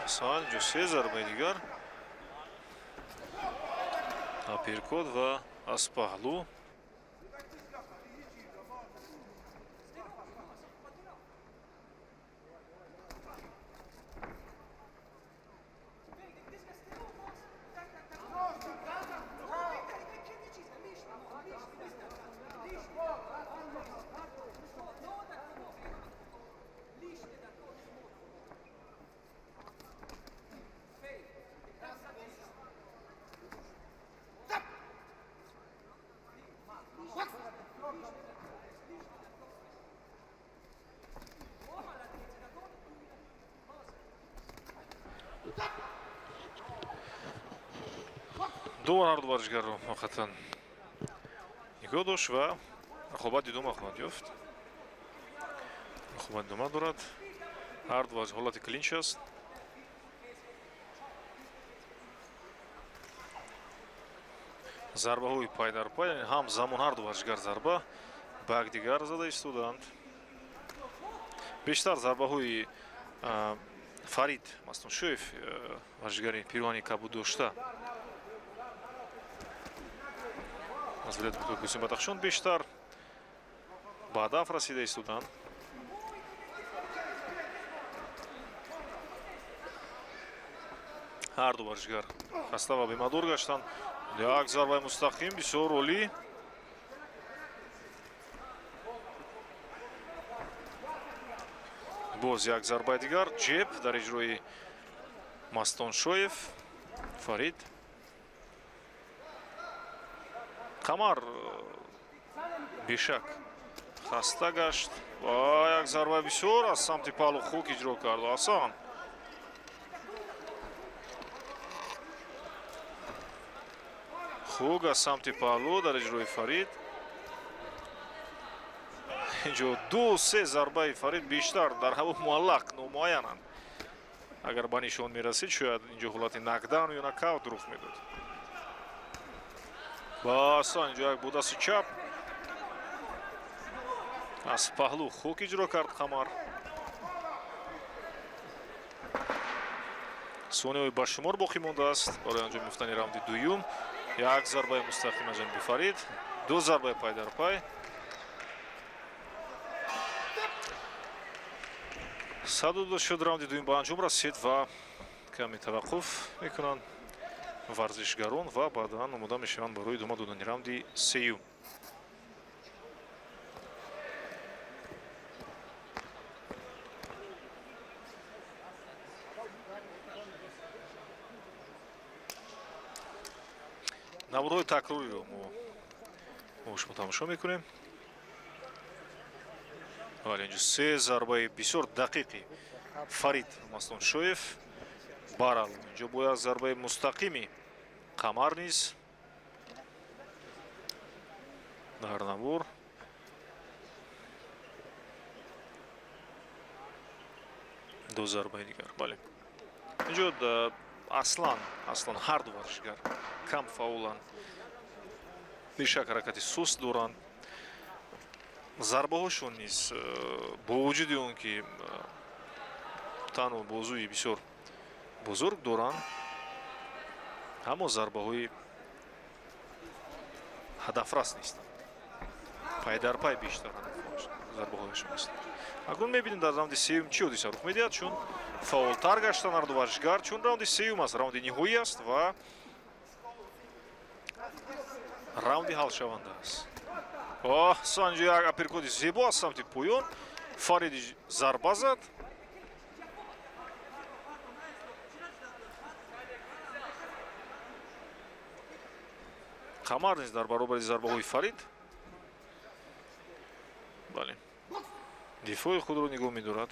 асан ҷо се зарбаи дигар. апперкот ва аз паҳлӯ. довар ҳарду варзишгарро ҳақиқатан нигоҳ дошт ва рақобат идома хоҳад ёфт. Рақобат идома дорад. ҳарду варзиш ҳолати клинч аст. зарбаҳои пай дар пай, яъне ҳамзамон ҳарду варзишгар зарба ба якдигар зада истоданд. бештар зарбаҳои Фарид Мастоншоев, варзишгари пирвани кабуд дошта, аз вилояти муттаҳидаи Кӯҳистони Бадахшон бештар ба ҳадаф расида истоданд. ҳарду варзишгар хаста ва бемадор гаштанд. як зарбаи мустақим бисёр олӣ. боз як зарбаи дигар ҷеб дар иҷрои Мастоншоев. Фарид камар бешак хаста гашт ва як зарбаи бисёр аз самти паҳлӯ хук иҷро кард. Осон хук аз самти паҳлӯ дар иҷрои Фарид. инҷо 2-3 зарбаи Фарид бештар дар ҳаво муаллақ номуайянанд. агар ба нишон мерасид шояд инҷо ҳолати нокдаун ё нокаут рух медод. баса инҷо як бо дасти чап аз паҳлӯ хук иҷро кард Қамар. сонияҳои ба шумор боқӣ мондааст барои анҷом ёфтани раунди дуюм. як зарбаи мустақим аз ҷониби Фарид, 2 зарбаи пай дар пай. саду дода шуд раунди дуюм ба анҷом расид ва каме таваққуф мекунанд варзишгарон ва баъдан омода мешаванд барои идома додани раунди сеюм. наводҳои такрориро мо шумо тамошо мекунем. вале инҷо 3 зарбаи бисёр дақиқи Фарид Мастоншоев барал. инҷо бо як зарбаи мустақими Қамар низ дар навор. ду зарбаи дигар. бале инҷо аслан ҳарду варзишгар кам фауланд, бешак ҳаракати суст доранд. зарбаҳошон низ бо вуҷуди он ки танҳо бозуи бисёр бузург доранд, аммо зарбаҳои ҳадафрас нестанд. пай дар пай бештар зарбаҳояшон аст. акнун мебинем дар раунди сеюм чӣ ҳодиса рух медиҳад, чун фаолтар гаштанд ҳарду варзишгар, чун раунди сеюм аст, раунди ниҳоӣ аст ва раунди ҳалшаванда аст. санҷо як аперкоти зебо аз самти поён. Фарид зарба зад. Қамар низ дар баробари зарбаҳои Фарид. бале дифои худро нигоҳ медорад.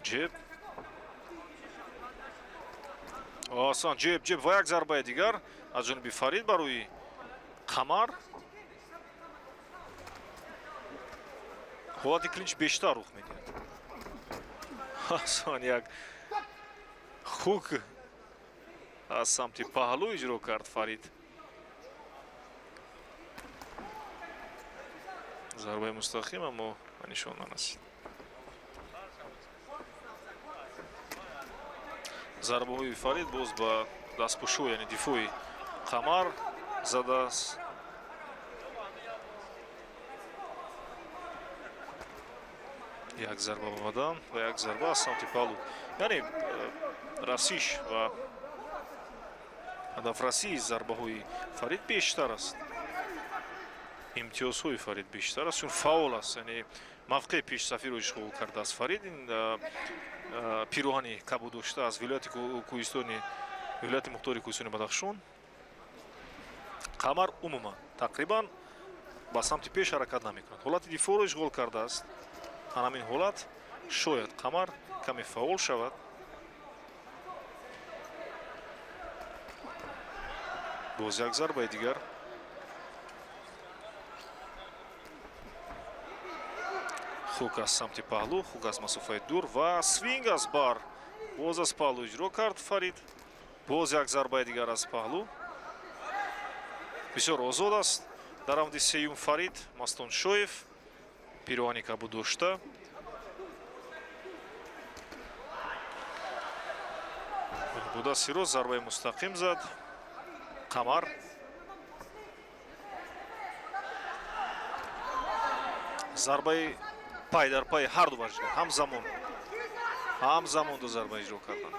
ҷеб осон ҷеб ва як зарбаи дигар аз ҷониби Фарид барои Қамар. ҳолати клинч бештар рух медиҳад. осон як хук аз самти паҳлӯ иҷро кард Фарид. зарбаи мустақим аммо ба нишон нарасид. зарбаҳои Фарид боз ба дастпӯшо, яъне дифои Қамар задааст. як зарба ба бадан ва як зарба аз самти паҳлӯ. яъне расиш ва ҳадафрасии зарбаҳои Фарид бештар аст. имтиёзҳои Фарид бештар аст, чун фаол аст. яъне мавқеи пешсафиро ишғол кардааст Фарид. ин пироҳани кабуд дошта аз вилояти мухтори Кӯҳистони Бадахшон. Қамар умуман тақрибан ба самти пеш ҳаракат намекунад. ҳолати дифоъро ишғол кардааст. ҳамин ҳолат шояд Қамар каме фаол шавад. боз як зарбаи дигар. хук аз самти паҳлӯ, хук аз масофаи дур ва свинг аз бар. боз аз паҳлӯ иҷро кард Фарид. боз як зарбаи дигар аз паҳлӯ. бисёр озод аст дар раунди сеюм Фарид. Мастон Шоев пироҳани кабуд дошта. буда Сироз зарбаи мустақим зад. Қамар зарбаи пай дар пай ҳарду варҷигар ҳамзамон ду зарба иҷро карданд.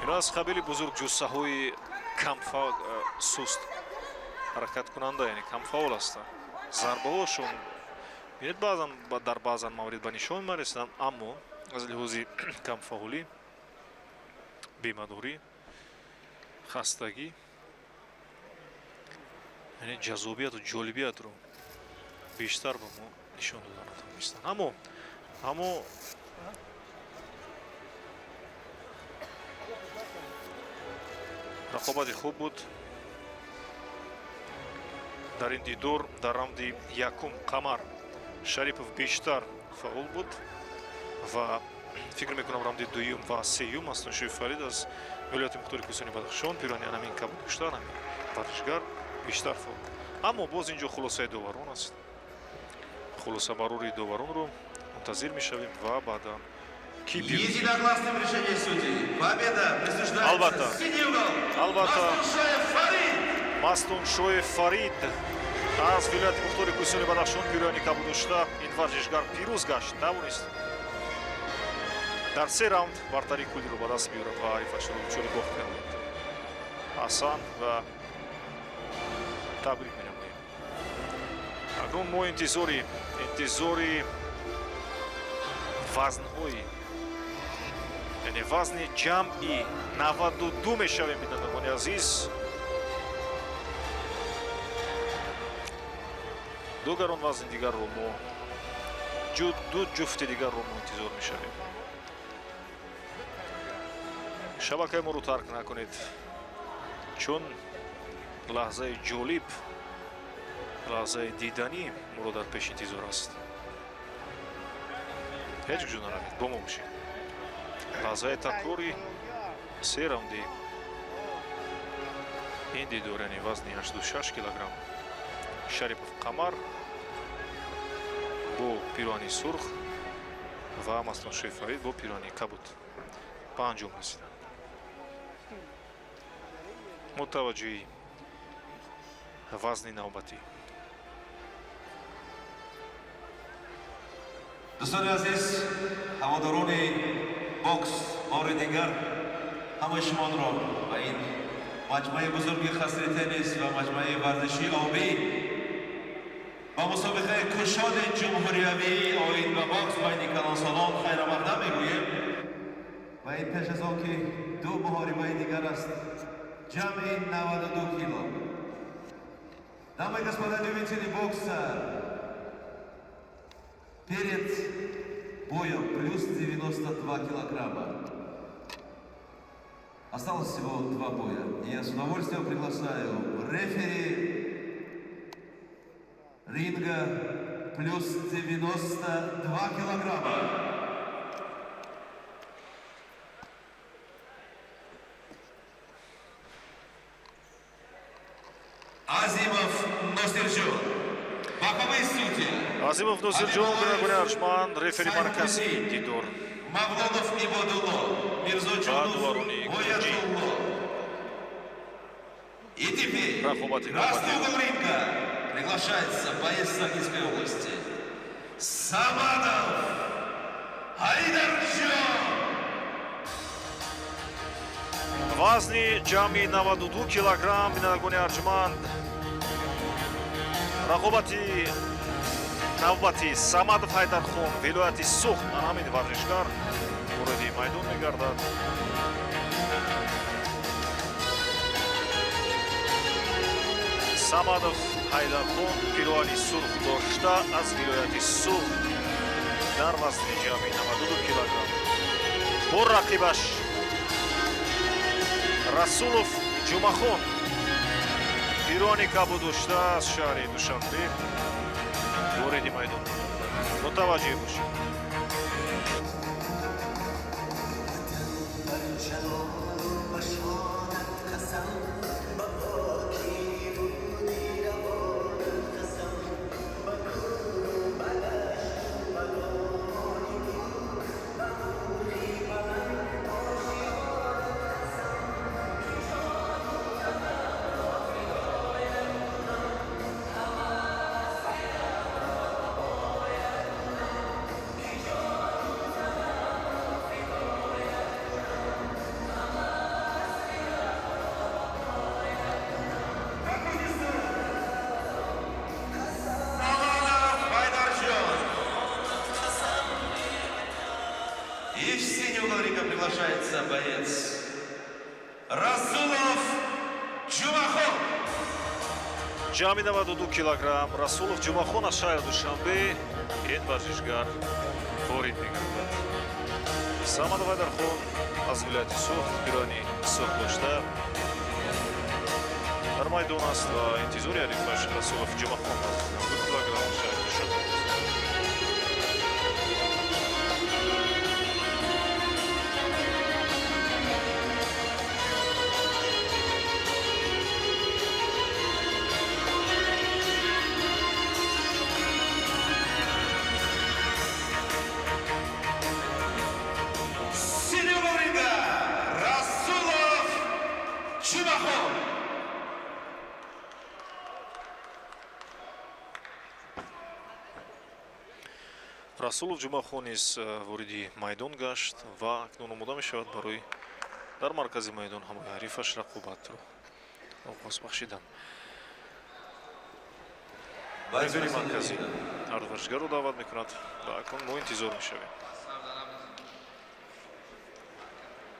ино аз қабили бузург ҷуссаҳои суст ҳаракаткунанда, яъне камфаол ҳастанд. зарбаҳошон бинед баъзан дар баъзан маврид ба нишон мерасанд, аммо аз лиҳози камфаолӣ, бемадорӣ, хастагӣ, яъне ҷазобияту ҷолибиятро бештар ба мо нишон дода натавонистанд. аммо рақобати хуб буд дар ин дидор. дар раунди якум Қамар Шарипов бештар фаъол буд ва фикр мекунам раунди дуюм ва сеюм Мастон Шоев Фарид аз вилояти мухтори Кӯҳистони Бадахшон пироҳани анамин кабуд доштан, ҳамин варзишгар бештар фаъол. аммо боз инҷо хулосаи доварон аст. хулосабарори доваронро мунтазир мешавем ва баъдан ки Единогласным решением судей. Победа присуждается Албатта. синий угол. Албатта. Мастон Шоев Фарид. Мастон Шоев Фарид аз вилояти мухтори Кӯҳистони Бадахшон пироҳани кабуд дошта ин варзишгар пирӯз гашт, тавонист дар се раунд бартари кулиро ба даст биёрад ва ҳарифашро дучори бохт карданд. ҳасан ва табрик менамоем. акнун мо интизори вазнҳои, яъне вазни ҷамъи 92 мешавем, бинандагони азиз. ду гарон вазни дигарро мо ду ҷуфти дигарро мо интизор мешавем. шабакаи моро тарк накунед, чун лаҳзаи ҷолиб, лаҳзаи диданӣ моро дар пеш интизор аст. ҳеҷ куҷо наравед, бо мо бошед. лаҳзаи такрори се раунди ин дидор, яъне вазни 86 килограмм. Шарипов Қамар бо пироҳани сурх ва Мастон Шоев Фарид бо пироҳани кабуд ба анҷом расиданд. мутаваҷҷиҳи вазни навбатӣ. Дӯстони азиз, ҳаводорони бокс бори дигар ҳамаи шумонро ба ин маҷмӯи бузурги хасри теннис ва маҷмӯи варзиши обӣ ба мусобиқаи кушоди ҷумҳуриявии оид ба бокс байни калонсолон хайромақдам мегӯем. ва ин пеш аз он ки ду муҳорибаи дигар аст, ҷамъи 92 кило. Дамы и господа любители бокса, перед боем плюс 92 килограмма. Осталось всего 2 боя. И я с удовольствием приглашаю рефери ринга плюс 92 килограмма. Азимов Носирҷон. Боковые судьи. Азимов Носирҷон, бинагони арҷманд, рефери марказӣ дидор. Мавлонов Ибодулло, Мирзоҷонов Оятулло. И теперь красный угол ринга приглашается боец Сахельской области Самадов Айдарҷон. вазни ҷамъи 92 килограмм, бинандагони арҷманд. рақобати навбати Самадов Ҳайдархон, вилояти Суғд, ҳамин варзишгар вороди майдон мегардад. Самадов Ҳайдархон пироҳани сурх дошта аз вилояти Суғд дар вазни ҷамъи 92 килограмм бо рақибаш расулов ҷумахон пирони кабуд дошта аз шаҳри душанбе вориди майдон мутаваҷҷеҳ бошед. И в синего ринга приглашается боец Расулов Ҷумахон. ҷамъи 92 килограмм расулов ҷумахон аз шаҳри душанбе ин варзишгар ворид мегардад. самад вайдархон аз вилояти сух пирони сух дошта дар майдон аст ва интизори ҳарифаш расулов ҷумахон 92 килограмм аз шаҳри душанбе. Синего ринга Расулов Ҷумахон. расулов ҷумахон низ вориди майдон гашт ва акнун омода мешавад барои дар маркази майдон ҳамои ҳарифаш рақобатро оғоз бахшидан. мудири марказӣ ҳар варзишгарро даъват мекунад ва акнун мо интизор мешавем.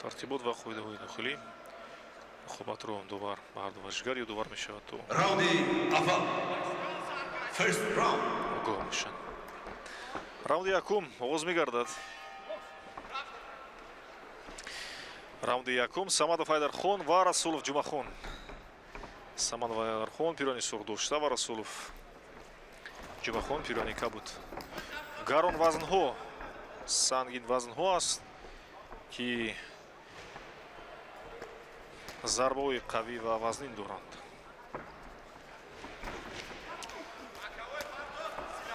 тартибот ва қоидаҳои дохилӣ рақобатро довар ба ҳарду варзишгар ёдовар мешавад то Раунди аввал. First round. огоҳ бошанд. раунди якум оғоз мегардад. раунди якум самадов ҳайдархон ва расулов ҷумахон. самадов ҳайдархон пирони сух дошта ва расулов ҷумахон пирони кабуд. гарон вазнҳо сангин вазнҳо аст ки зарбаҳои қавӣ ва вазнин доранд.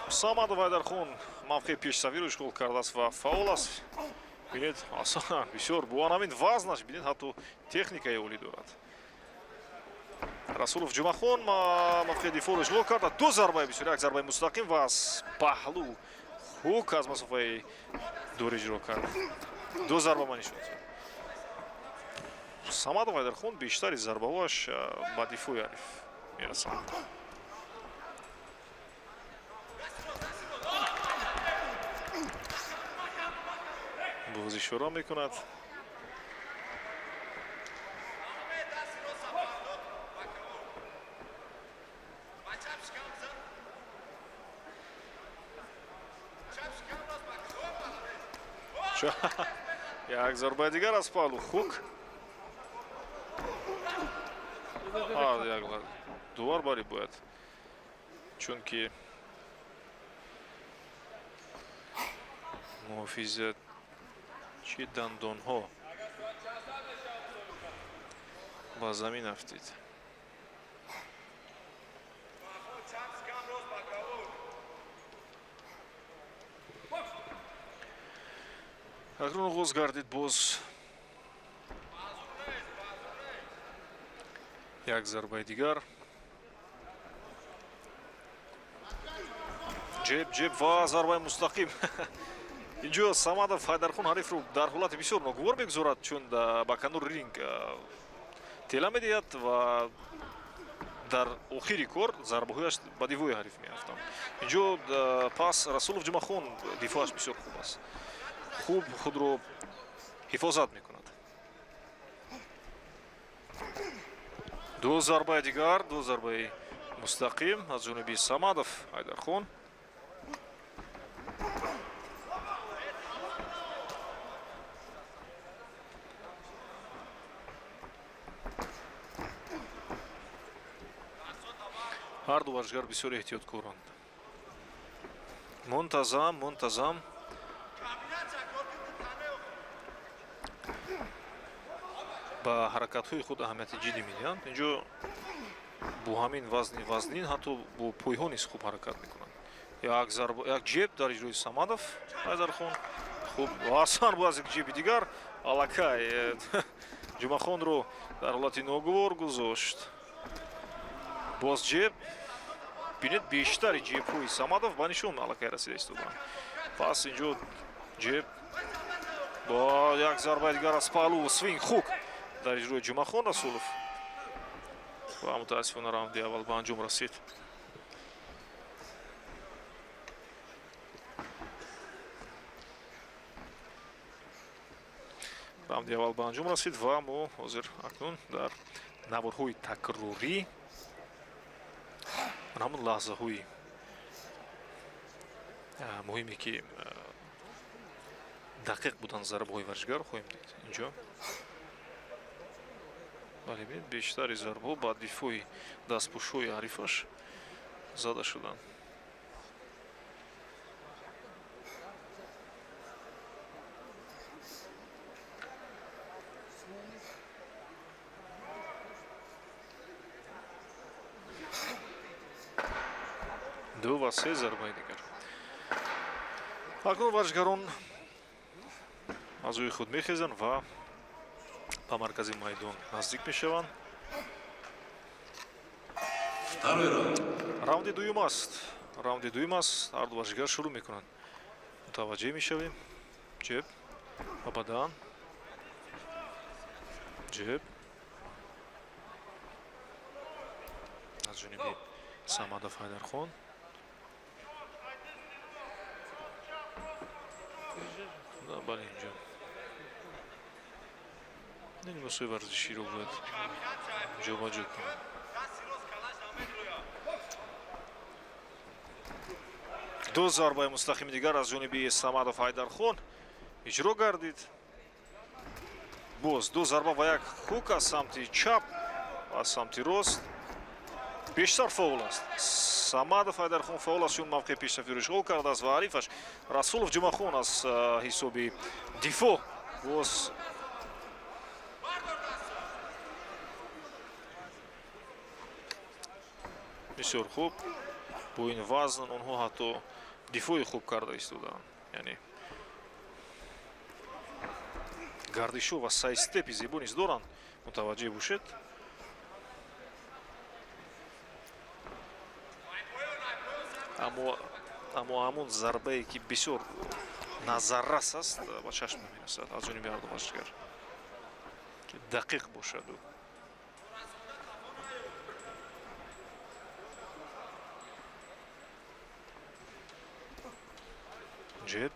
самадов ҳайдархон мавқеи пешсафиро ишғол кардааст ва фаъол аст. бинед асан бисёр бо ҳамин вазнаш бинед ҳатто техникаи олӣ дорад. расулов ҷумахон мавқеи дифоъро ишғол карда ду зарбаи бисёр як зарбаи мустақим ва аз паҳлӯ хук аз масофаи дур иҷро кард. ду зарба ба нишон зад. самадов ҳайдархон бештари зарбаҳояш ба дифоъи ҳариф мерасанд. боз ишора мекунад. як зарбаи дигар аз паҳлӯ хук. як дувар барӣ бояд, чунки муҳофизатчи дандонҳо ба замин афтид. акнун оғоз гардид боз як зарбаи дигар. ҷеб ва зарбаи мустақим. инҷо самадов ҳайдархон ҳарифро дар ҳолати бисёр ногувор мегузорад, чун ба канури ринг тела медиҳад ва дар охири кор зарбаҳояш ба дивои ҳариф меафтанд. инҷо пас расулов ҷумахон дифоъаш бисёр хуб аст, хуб худро ҳифозат мекунад. ду зарбаи дигар, ду зарбаи мустақим аз ҷониби самадов ҳайдархон. ҳар ду варзишгар бисёр эҳтиёткоранд. Мунтазам. ба ҳаракатҳои худ аҳамияти ҷиддӣ медиҳанд. инҷо бо ҳамин вазнин ҳатто бо пойҳо низ хуб ҳаракат мекунанд. як ҷеб дар иҷрои Самадов Ҳайдархон. хуб асан бо аз як ҷеби дигар аллакай ҷумахонро дар ҳолати ногувор гузошт. боз ҷеб. бинед бештари ҷебҳои Самадов ба нишон аллакай расида истоданд. пас инҷо ҷеб бо як зарбаи дигар аз паҳлӯ свинг хук дар иҷрои Ҷумахон Расулов ва мутаассифона раунди аввал ба анҷом расид. раунди аввал ба анҷом расид ва мо ҳозир акнун дар наворҳои такрорӣ ҳамун лаҳзаҳои муҳиме ки дақиқ буданд зарбаҳои варзишгар хоҳем дид. инҷо бале бинед бештари зарбаҳо ба дифои дастпӯшҳои ҳарифаш зада шуданд. ду ва се зарбаи дигар. акнун варзишгарон аз рӯи худ мехезанд ва ба маркази майдон наздик мешаванд. раунди дуюм аст. ҳар ду варзишгар шурӯъ мекунанд. мутаваҷҷеҳ мешавем. ҷеб ва бадан. ҷеб аз ҷониби Самадов Ҳайдархон. бале инҷо нимусои варзиширо бояд ҷобаҷо кунад. ду зарбаи мустақими дигар аз ҷониби Самадов Ҳайдархон иҷро гардид. боз ду зарба ва як хук аз самти чап ва аз самти рост. бештар фаул аст. Самадов Ҳайдархон фаул аст, чун мавқеи пешрафиро ишғол кардааст ва ҳарифаш Расулов Ҷумахон аз ҳисоби дифоъ боз бисёр хуб. бо ин вазн онҳо ҳатто дифои хуб карда истоданд. яъне гардишҳо ва сайстепи зебо низ доранд. мутаваҷҷеҳ бошед. аммо ҳамун зарбае ки бисёр назаррас аст ба чашм намерасад аз ҷониби ҳарду варзишгар ки дақиқ бошаду. ҷеб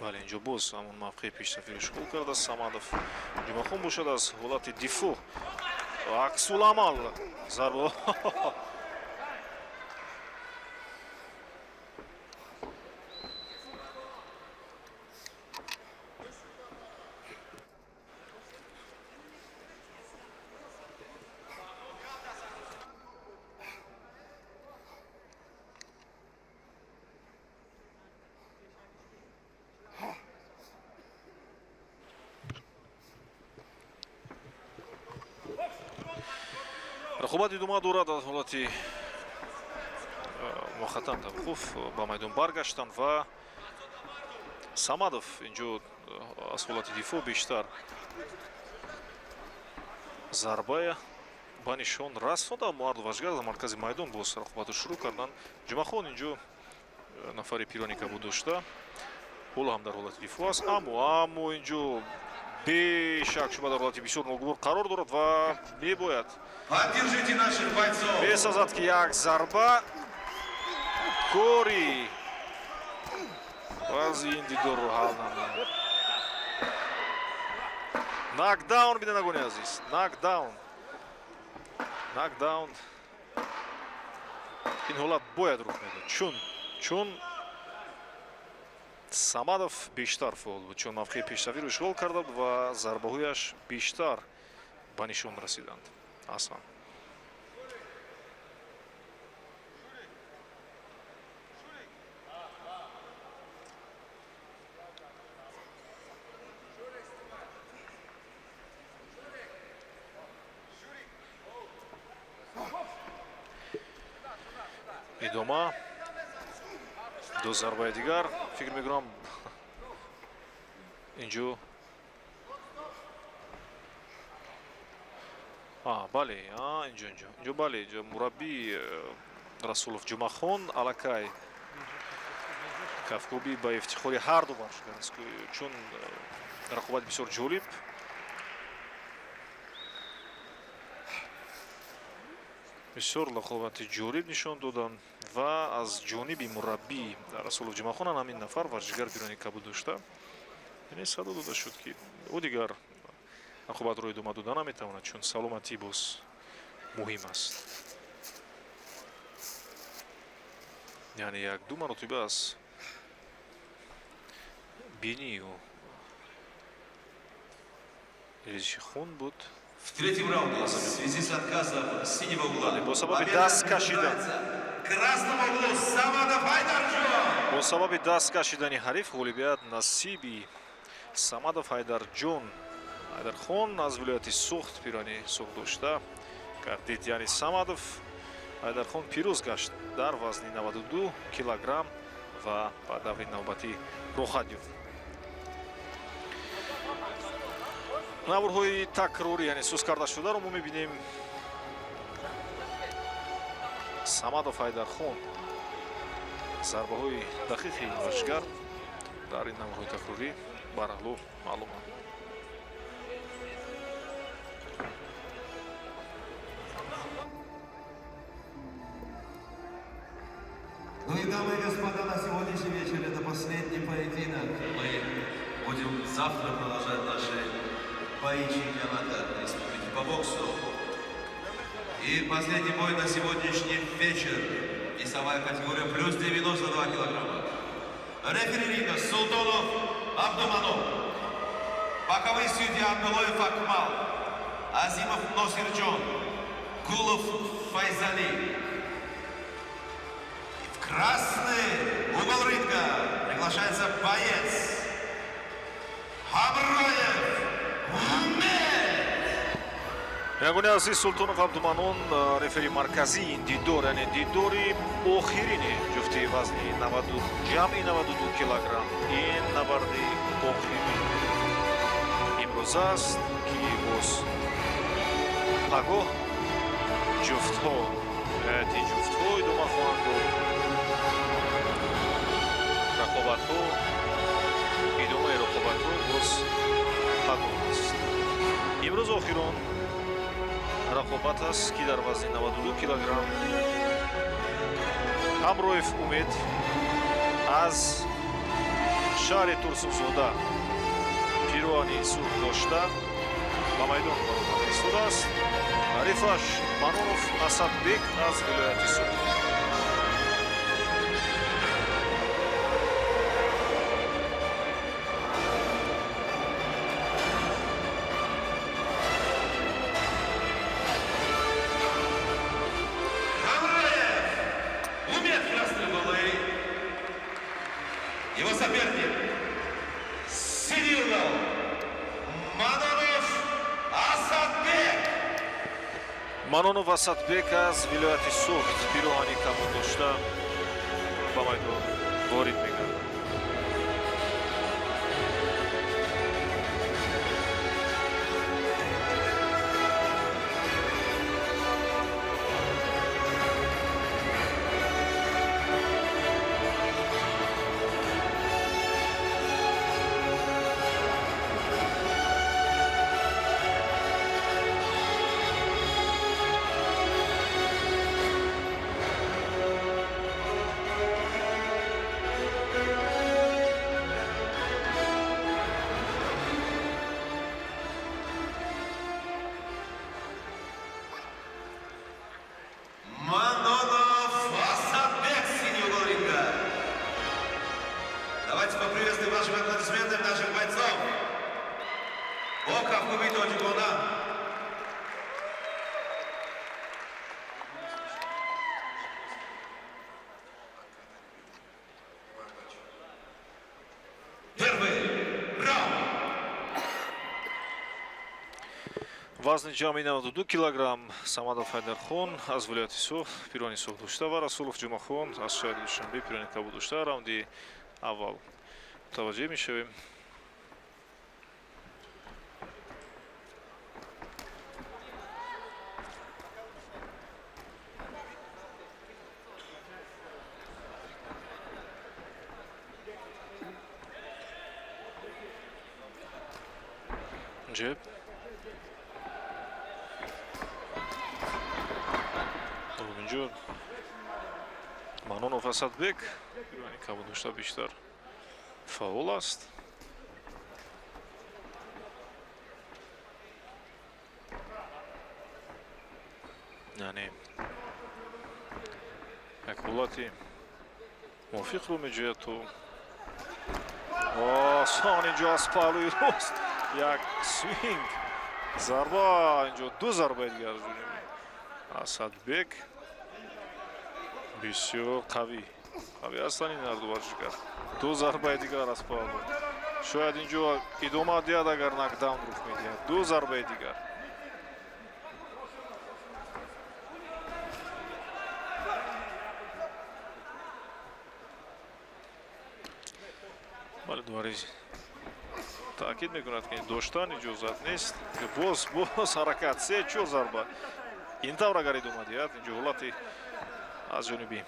бале инҷо боз ҳамон мавқеи пешрафиро ишғол карда Самадов Ҷумахон бошад аз ҳолати дифоъ аксуламал зарба. рақобат идома дорад аз ҳолати мухатам таваққуф ба майдон баргаштанд ва Самадов инҷо аз ҳолати дифоъ бештар зарбая ба нишон расонда. аммо ҳарду варзишгар дар маркази майдон боз рақобатро шурӯъ карданд. Ҷумахон инҷо нафари пирони кабуд дошта ҳоло ҳам дар ҳолати дифоъ аст. аммо инҷо бешак шуба дар ҳолати бисёр ногувор қарор дорад ва мебояд месозад ки як зарба кори баъзи ин дидорро ҳал намояд. накдаун бинандагони азиз, накдаун. ин ҳолат бояд рух медод, чун самадов бештар фол буд, чун мавқеи пешравиро ишғол карда ва зарбаҳояш бештар ба нишон расиданд. Асан идома ду зарбаи дигар фикр мекунам инҷо бале инҷо бале мураббии расулов ҷумахон аллакай кафкоби ба ифтихори ҳарду баршудааст, чун рақобати бисёр ҷолиб бисёр рақобати ҷолиб нишон доданд ва аз ҷониби мураббии расулов ҷумахон ҳамин нафар варзишгар бирони кабул дошта садо дода шуд ки ӯ дигар рақобатро идома дода наметавонад, чун саломатӣ боз муҳим аст. яъне як-ду маротиба аз бинию резиши хун буд. В третьем раунде в связи с отказом синего угла бо сабаби даст кашидан красному углу Самадов Хайдарҷон. бо сабаби даст кашидани ҳариф ғолибият насиби Самадов Хайдархон аз вилояти Суғд пирони Суғд дошта гардид. яъне Самадов Хайдархон пирӯз гашт дар вазни 92 килограмм ва ба даври навбатӣ рохат ёфт. наврҳои такрорӣ, яъне сӯз карда шударо мо мебинем. Самадов Хайдархон зарбаҳои дақиқи варзишгар дар ин наврҳои такрорӣ бараҳло маълуманд. Ну и, дамы и господа, на сегодняшний вечер это последний поединок. Мы будем завтра продолжать наши бои чемпионата республики по боксу. И последний бой на сегодняшний вечер. Весовая категория плюс 92 килограмма. Рефери ринга Султонов Абдуманов. Боковые судьи Абдулоев Акмал. Азимов Носирджон. Гулов Файзали. Красный угол ринга приглашается боец Хамроев Мухаммед. ягони азиз Султонов Абдуманон рефери марказии ин дидор, яъне дидори охирини ҷуфти вазни ҷамъи 92 килограмм. ин набарди охирин имрӯз аст ки боз пагоҳ ҷуфтҳо идома хоҳанд дод. идомаи рақобатҳо боз пагоҳ аст. имрӯз охирон рақобат аст ки дар вазни 92 килограмм Ҳамроев Умед аз шаҳри Турсунзода пироҳани сурх дошта ба майдон баромада истодааст. Рифаш Манонов Асадбек аз вилояти Суғд. Его соперник Синил Манонов Асадбек. Манонов Асадбек аз вилояти Суғд пироҳани камон дошта ба майдон ворид мегардад. خوبی تاجیکانه Вазни ҷамъи 92 килограмм Самадов Хайдархон аз вилояти Суғ пирвони Суғ дошта ва Расулов Ҷумахон аз шаҳри Душанбе пирвони Кабул дошта. раунди аввал мутаваҷҷеҳ мешавем. ҷеб инҷо Манонов Асадбек пирвони Кабул дошта бештар фаъол аст. яъне як ҳолати мувофиқро меҷӯяд то осон инҷо аз паҳлӯи рост як свинг зарба инҷо ду зарбаи дигар Асадбек бисёр қавӣ ҳастан ин ҳарду варзишгар ду зарбаи дигар аз паҳлӯ шояд инҷо идома диҳад агар нокдаун рух медиҳад ду зарбаи дигар бале дуари таъкид мекунад ки доштан иҷозат нест боз ҳаракат 3-4 зарба ин тавр агар идома диҳад инҷо ҳолати аз ҷониби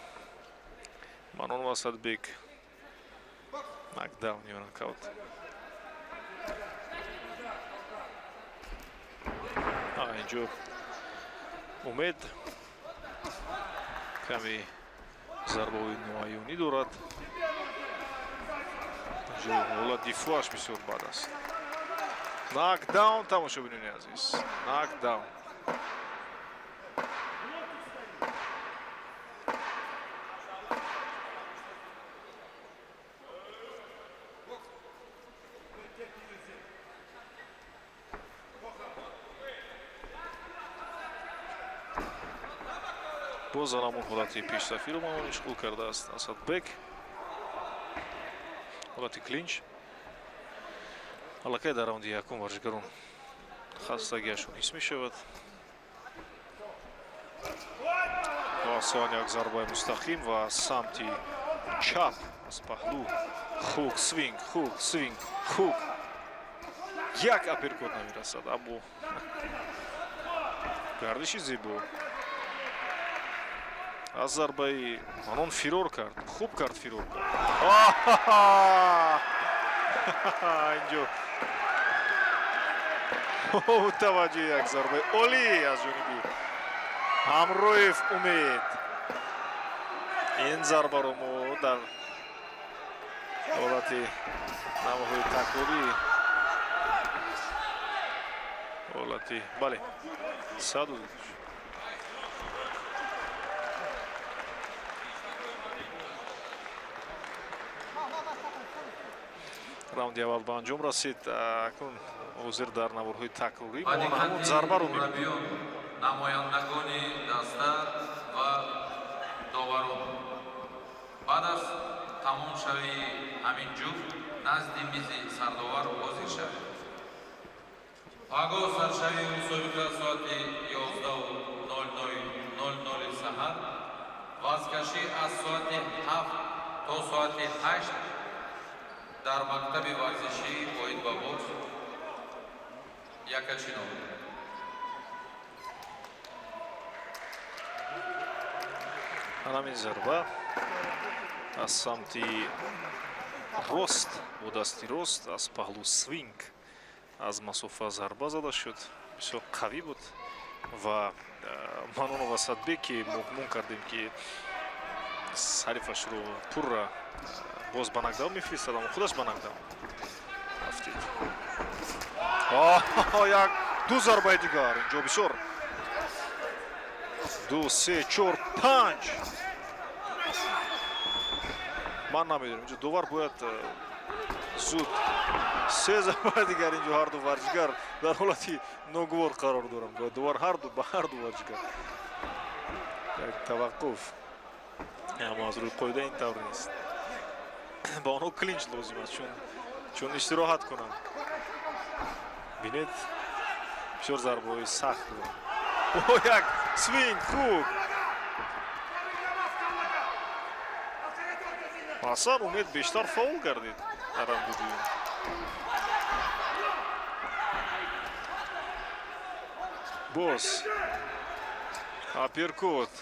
Манонов Асадбек нокдаун ё нокаут инҷо умед каме зарбаҳои ноаёнӣ дорад ҳолат дифоаш бисёр бад аст нокдаун тамошобинони азиз нокдаун боз ҳамон ҳолати пештафиро Манон ишғол кардааст Асадбек ҳолати клинч аллакай дар раунди якум варзишгарон хастагиашон ҳис мешавад осон як зарбаи мустақим ва самти чап аз паҳлӯ хук свинг хук як аперкот намерасад аммо гардиши зебо аз зарбаи Манон фирор кард хуб кард фирор кард инҷо мутаваҷҷеҳ як зарбаи олӣ аз ҷониби ҳамроев умед ин зарбаро мо дар ҳолати намоҳои такрорӣ ҳолати бале саду раунди аввал ба анҷом расид. Акнун ҳозир дар наворҳои такрорӣ мо ҳамон зарбаро мебинем. намояндагони даста ва доварон баъд аз тамомшавии ҳамин ҷуфт назди мизи сардовар ҳозир шавед. Агоҳ саршавии мусобиқа соати 11:00 саҳар вазкашӣ аз соати 7 то соати 8 дар мактаби варзишии оид ба бокс Якачинов. ҳамин зарба аз самти рост бо дасти рост аз паҳлӯ свинг аз масофа зарба зада шуд. Бисёр қавӣ буд ва Манонов Асадбек ки муҳмон кардем ки ҳарифашро пурра боз ба нокдаун мефиристад, аммо худаш ба нокдаун рафтид. Як ду зарбаи дигар инҷо бисёр 2, 3, 4, 5 ман намедонам инҷо довар бояд зуд се зарба дигар инҷо ҳарду варҷигар дар ҳолати ноговор қарор дорам дувар ҳарду ба ҳарду варҷигар як таваққуф аммо аз рӯи қоида ин тавр нест ба онҳо клинч лозим аст чун истироҳат кунанд бинед бисёр зарбаҳои сахт доранд як свинг хуб ҳасан умед бештар фаул гардид дар раунди дуюм боз аперкот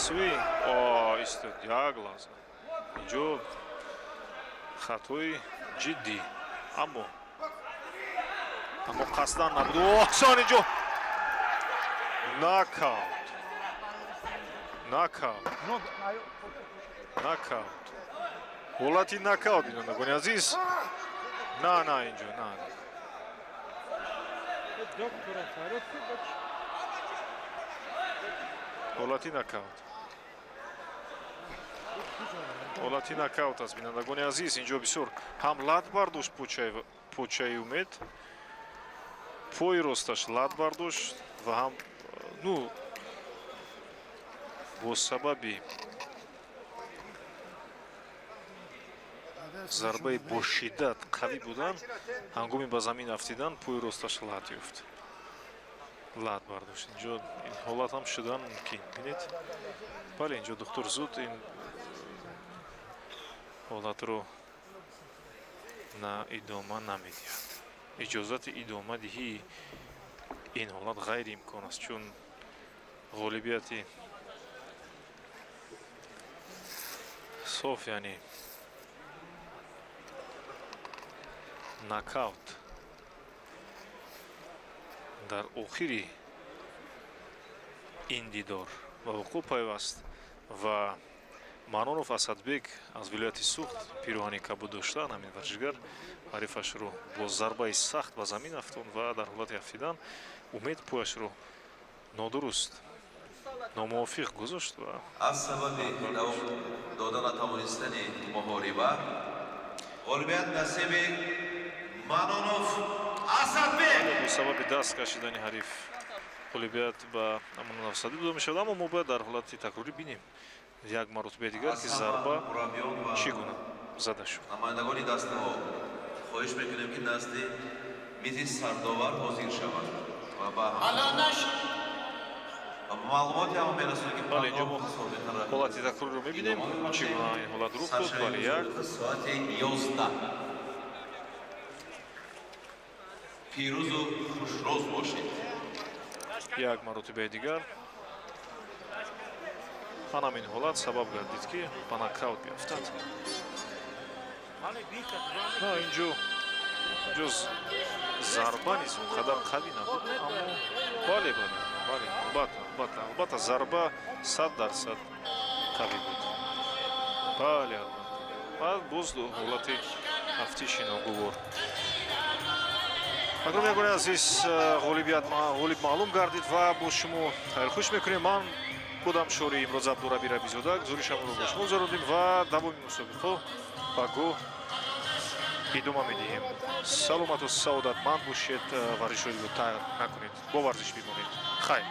свинг истод як лаҳза инҷо хатои ҷиддӣ аммо қасдан набуд осон инҷо нокаут ҳолати нокаут бинандагони азиз на инҷо на ҳолати нокаут аст бинандагони азиз инҷо бисёр ҳам лад бардошт почаи умед пои росташ лад бардошт ва ҳам бо сабаби зарбаи бошиддат қавӣ будан ҳангоми ба замин афтидан пои росташ лад ёфт лад бардошт инҷо ин ҳолат ҳам шудан мумкин бинед бале инҷо духтур зуд ин ҳолатро на идома намедиҳад иҷозати идомадиҳии ин ҳолат ғайриимкон аст чун ғолибияти соф яъне нокаут дар охири ин дидор ба вуқӯъ пайваст ва маънонов асадбек аз вилояти суғд пироҳани кабуд дошта ҳамин варҷигар ҳарифашро бо зарбаи сахт ба замин афтон ва дар ҳолати афтидан умед пояшро нодуруст номувофиқ гузошт ва аз сабаби дода натавонистани муҳориба ғолибият насиби маънонов асадбек бо сабаби даст кашидани ҳариф ғолибият ба маънонов асадбек дода мешавад аммо мо бояд дар ҳолати такрорӣ бинем як маротибаи дигар ки зарба чӣ гуна зада шуд намояндагони дастаҳо хоҳиш мекунем ки назди мизи сардовар ҳозир шаванд ва ба маълумоти ҳама мерасонем ки бале инҷо мо ҳолати такрорро мебинем чӣ гуна ин ҳолат рух дод бале як соати 11 пирӯзу хушрӯз бошед як маротибаи дигар ҳамин ҳолат сабаб гардид ки ба нокаут биафтад инҷо ҷуз зарба низ он қадар қавӣ набуд аммо бале албатта зарба 100% қавӣ буд бале албатта боз ҳолати тафтиши ноговор акром ягоне азиз ғолиб маълум гардид ва бо шумо хайрхуш мекунем ман будам шори имрӯз абдураби рабизода гузориш ҳамонро ба шумо гузарондем ва давоми мусобиқаҳо ба гоҳ идома медиҳем саломату саодатманд бошед варзишҳои дигар тарк накунед бо варзиш бимонед хайр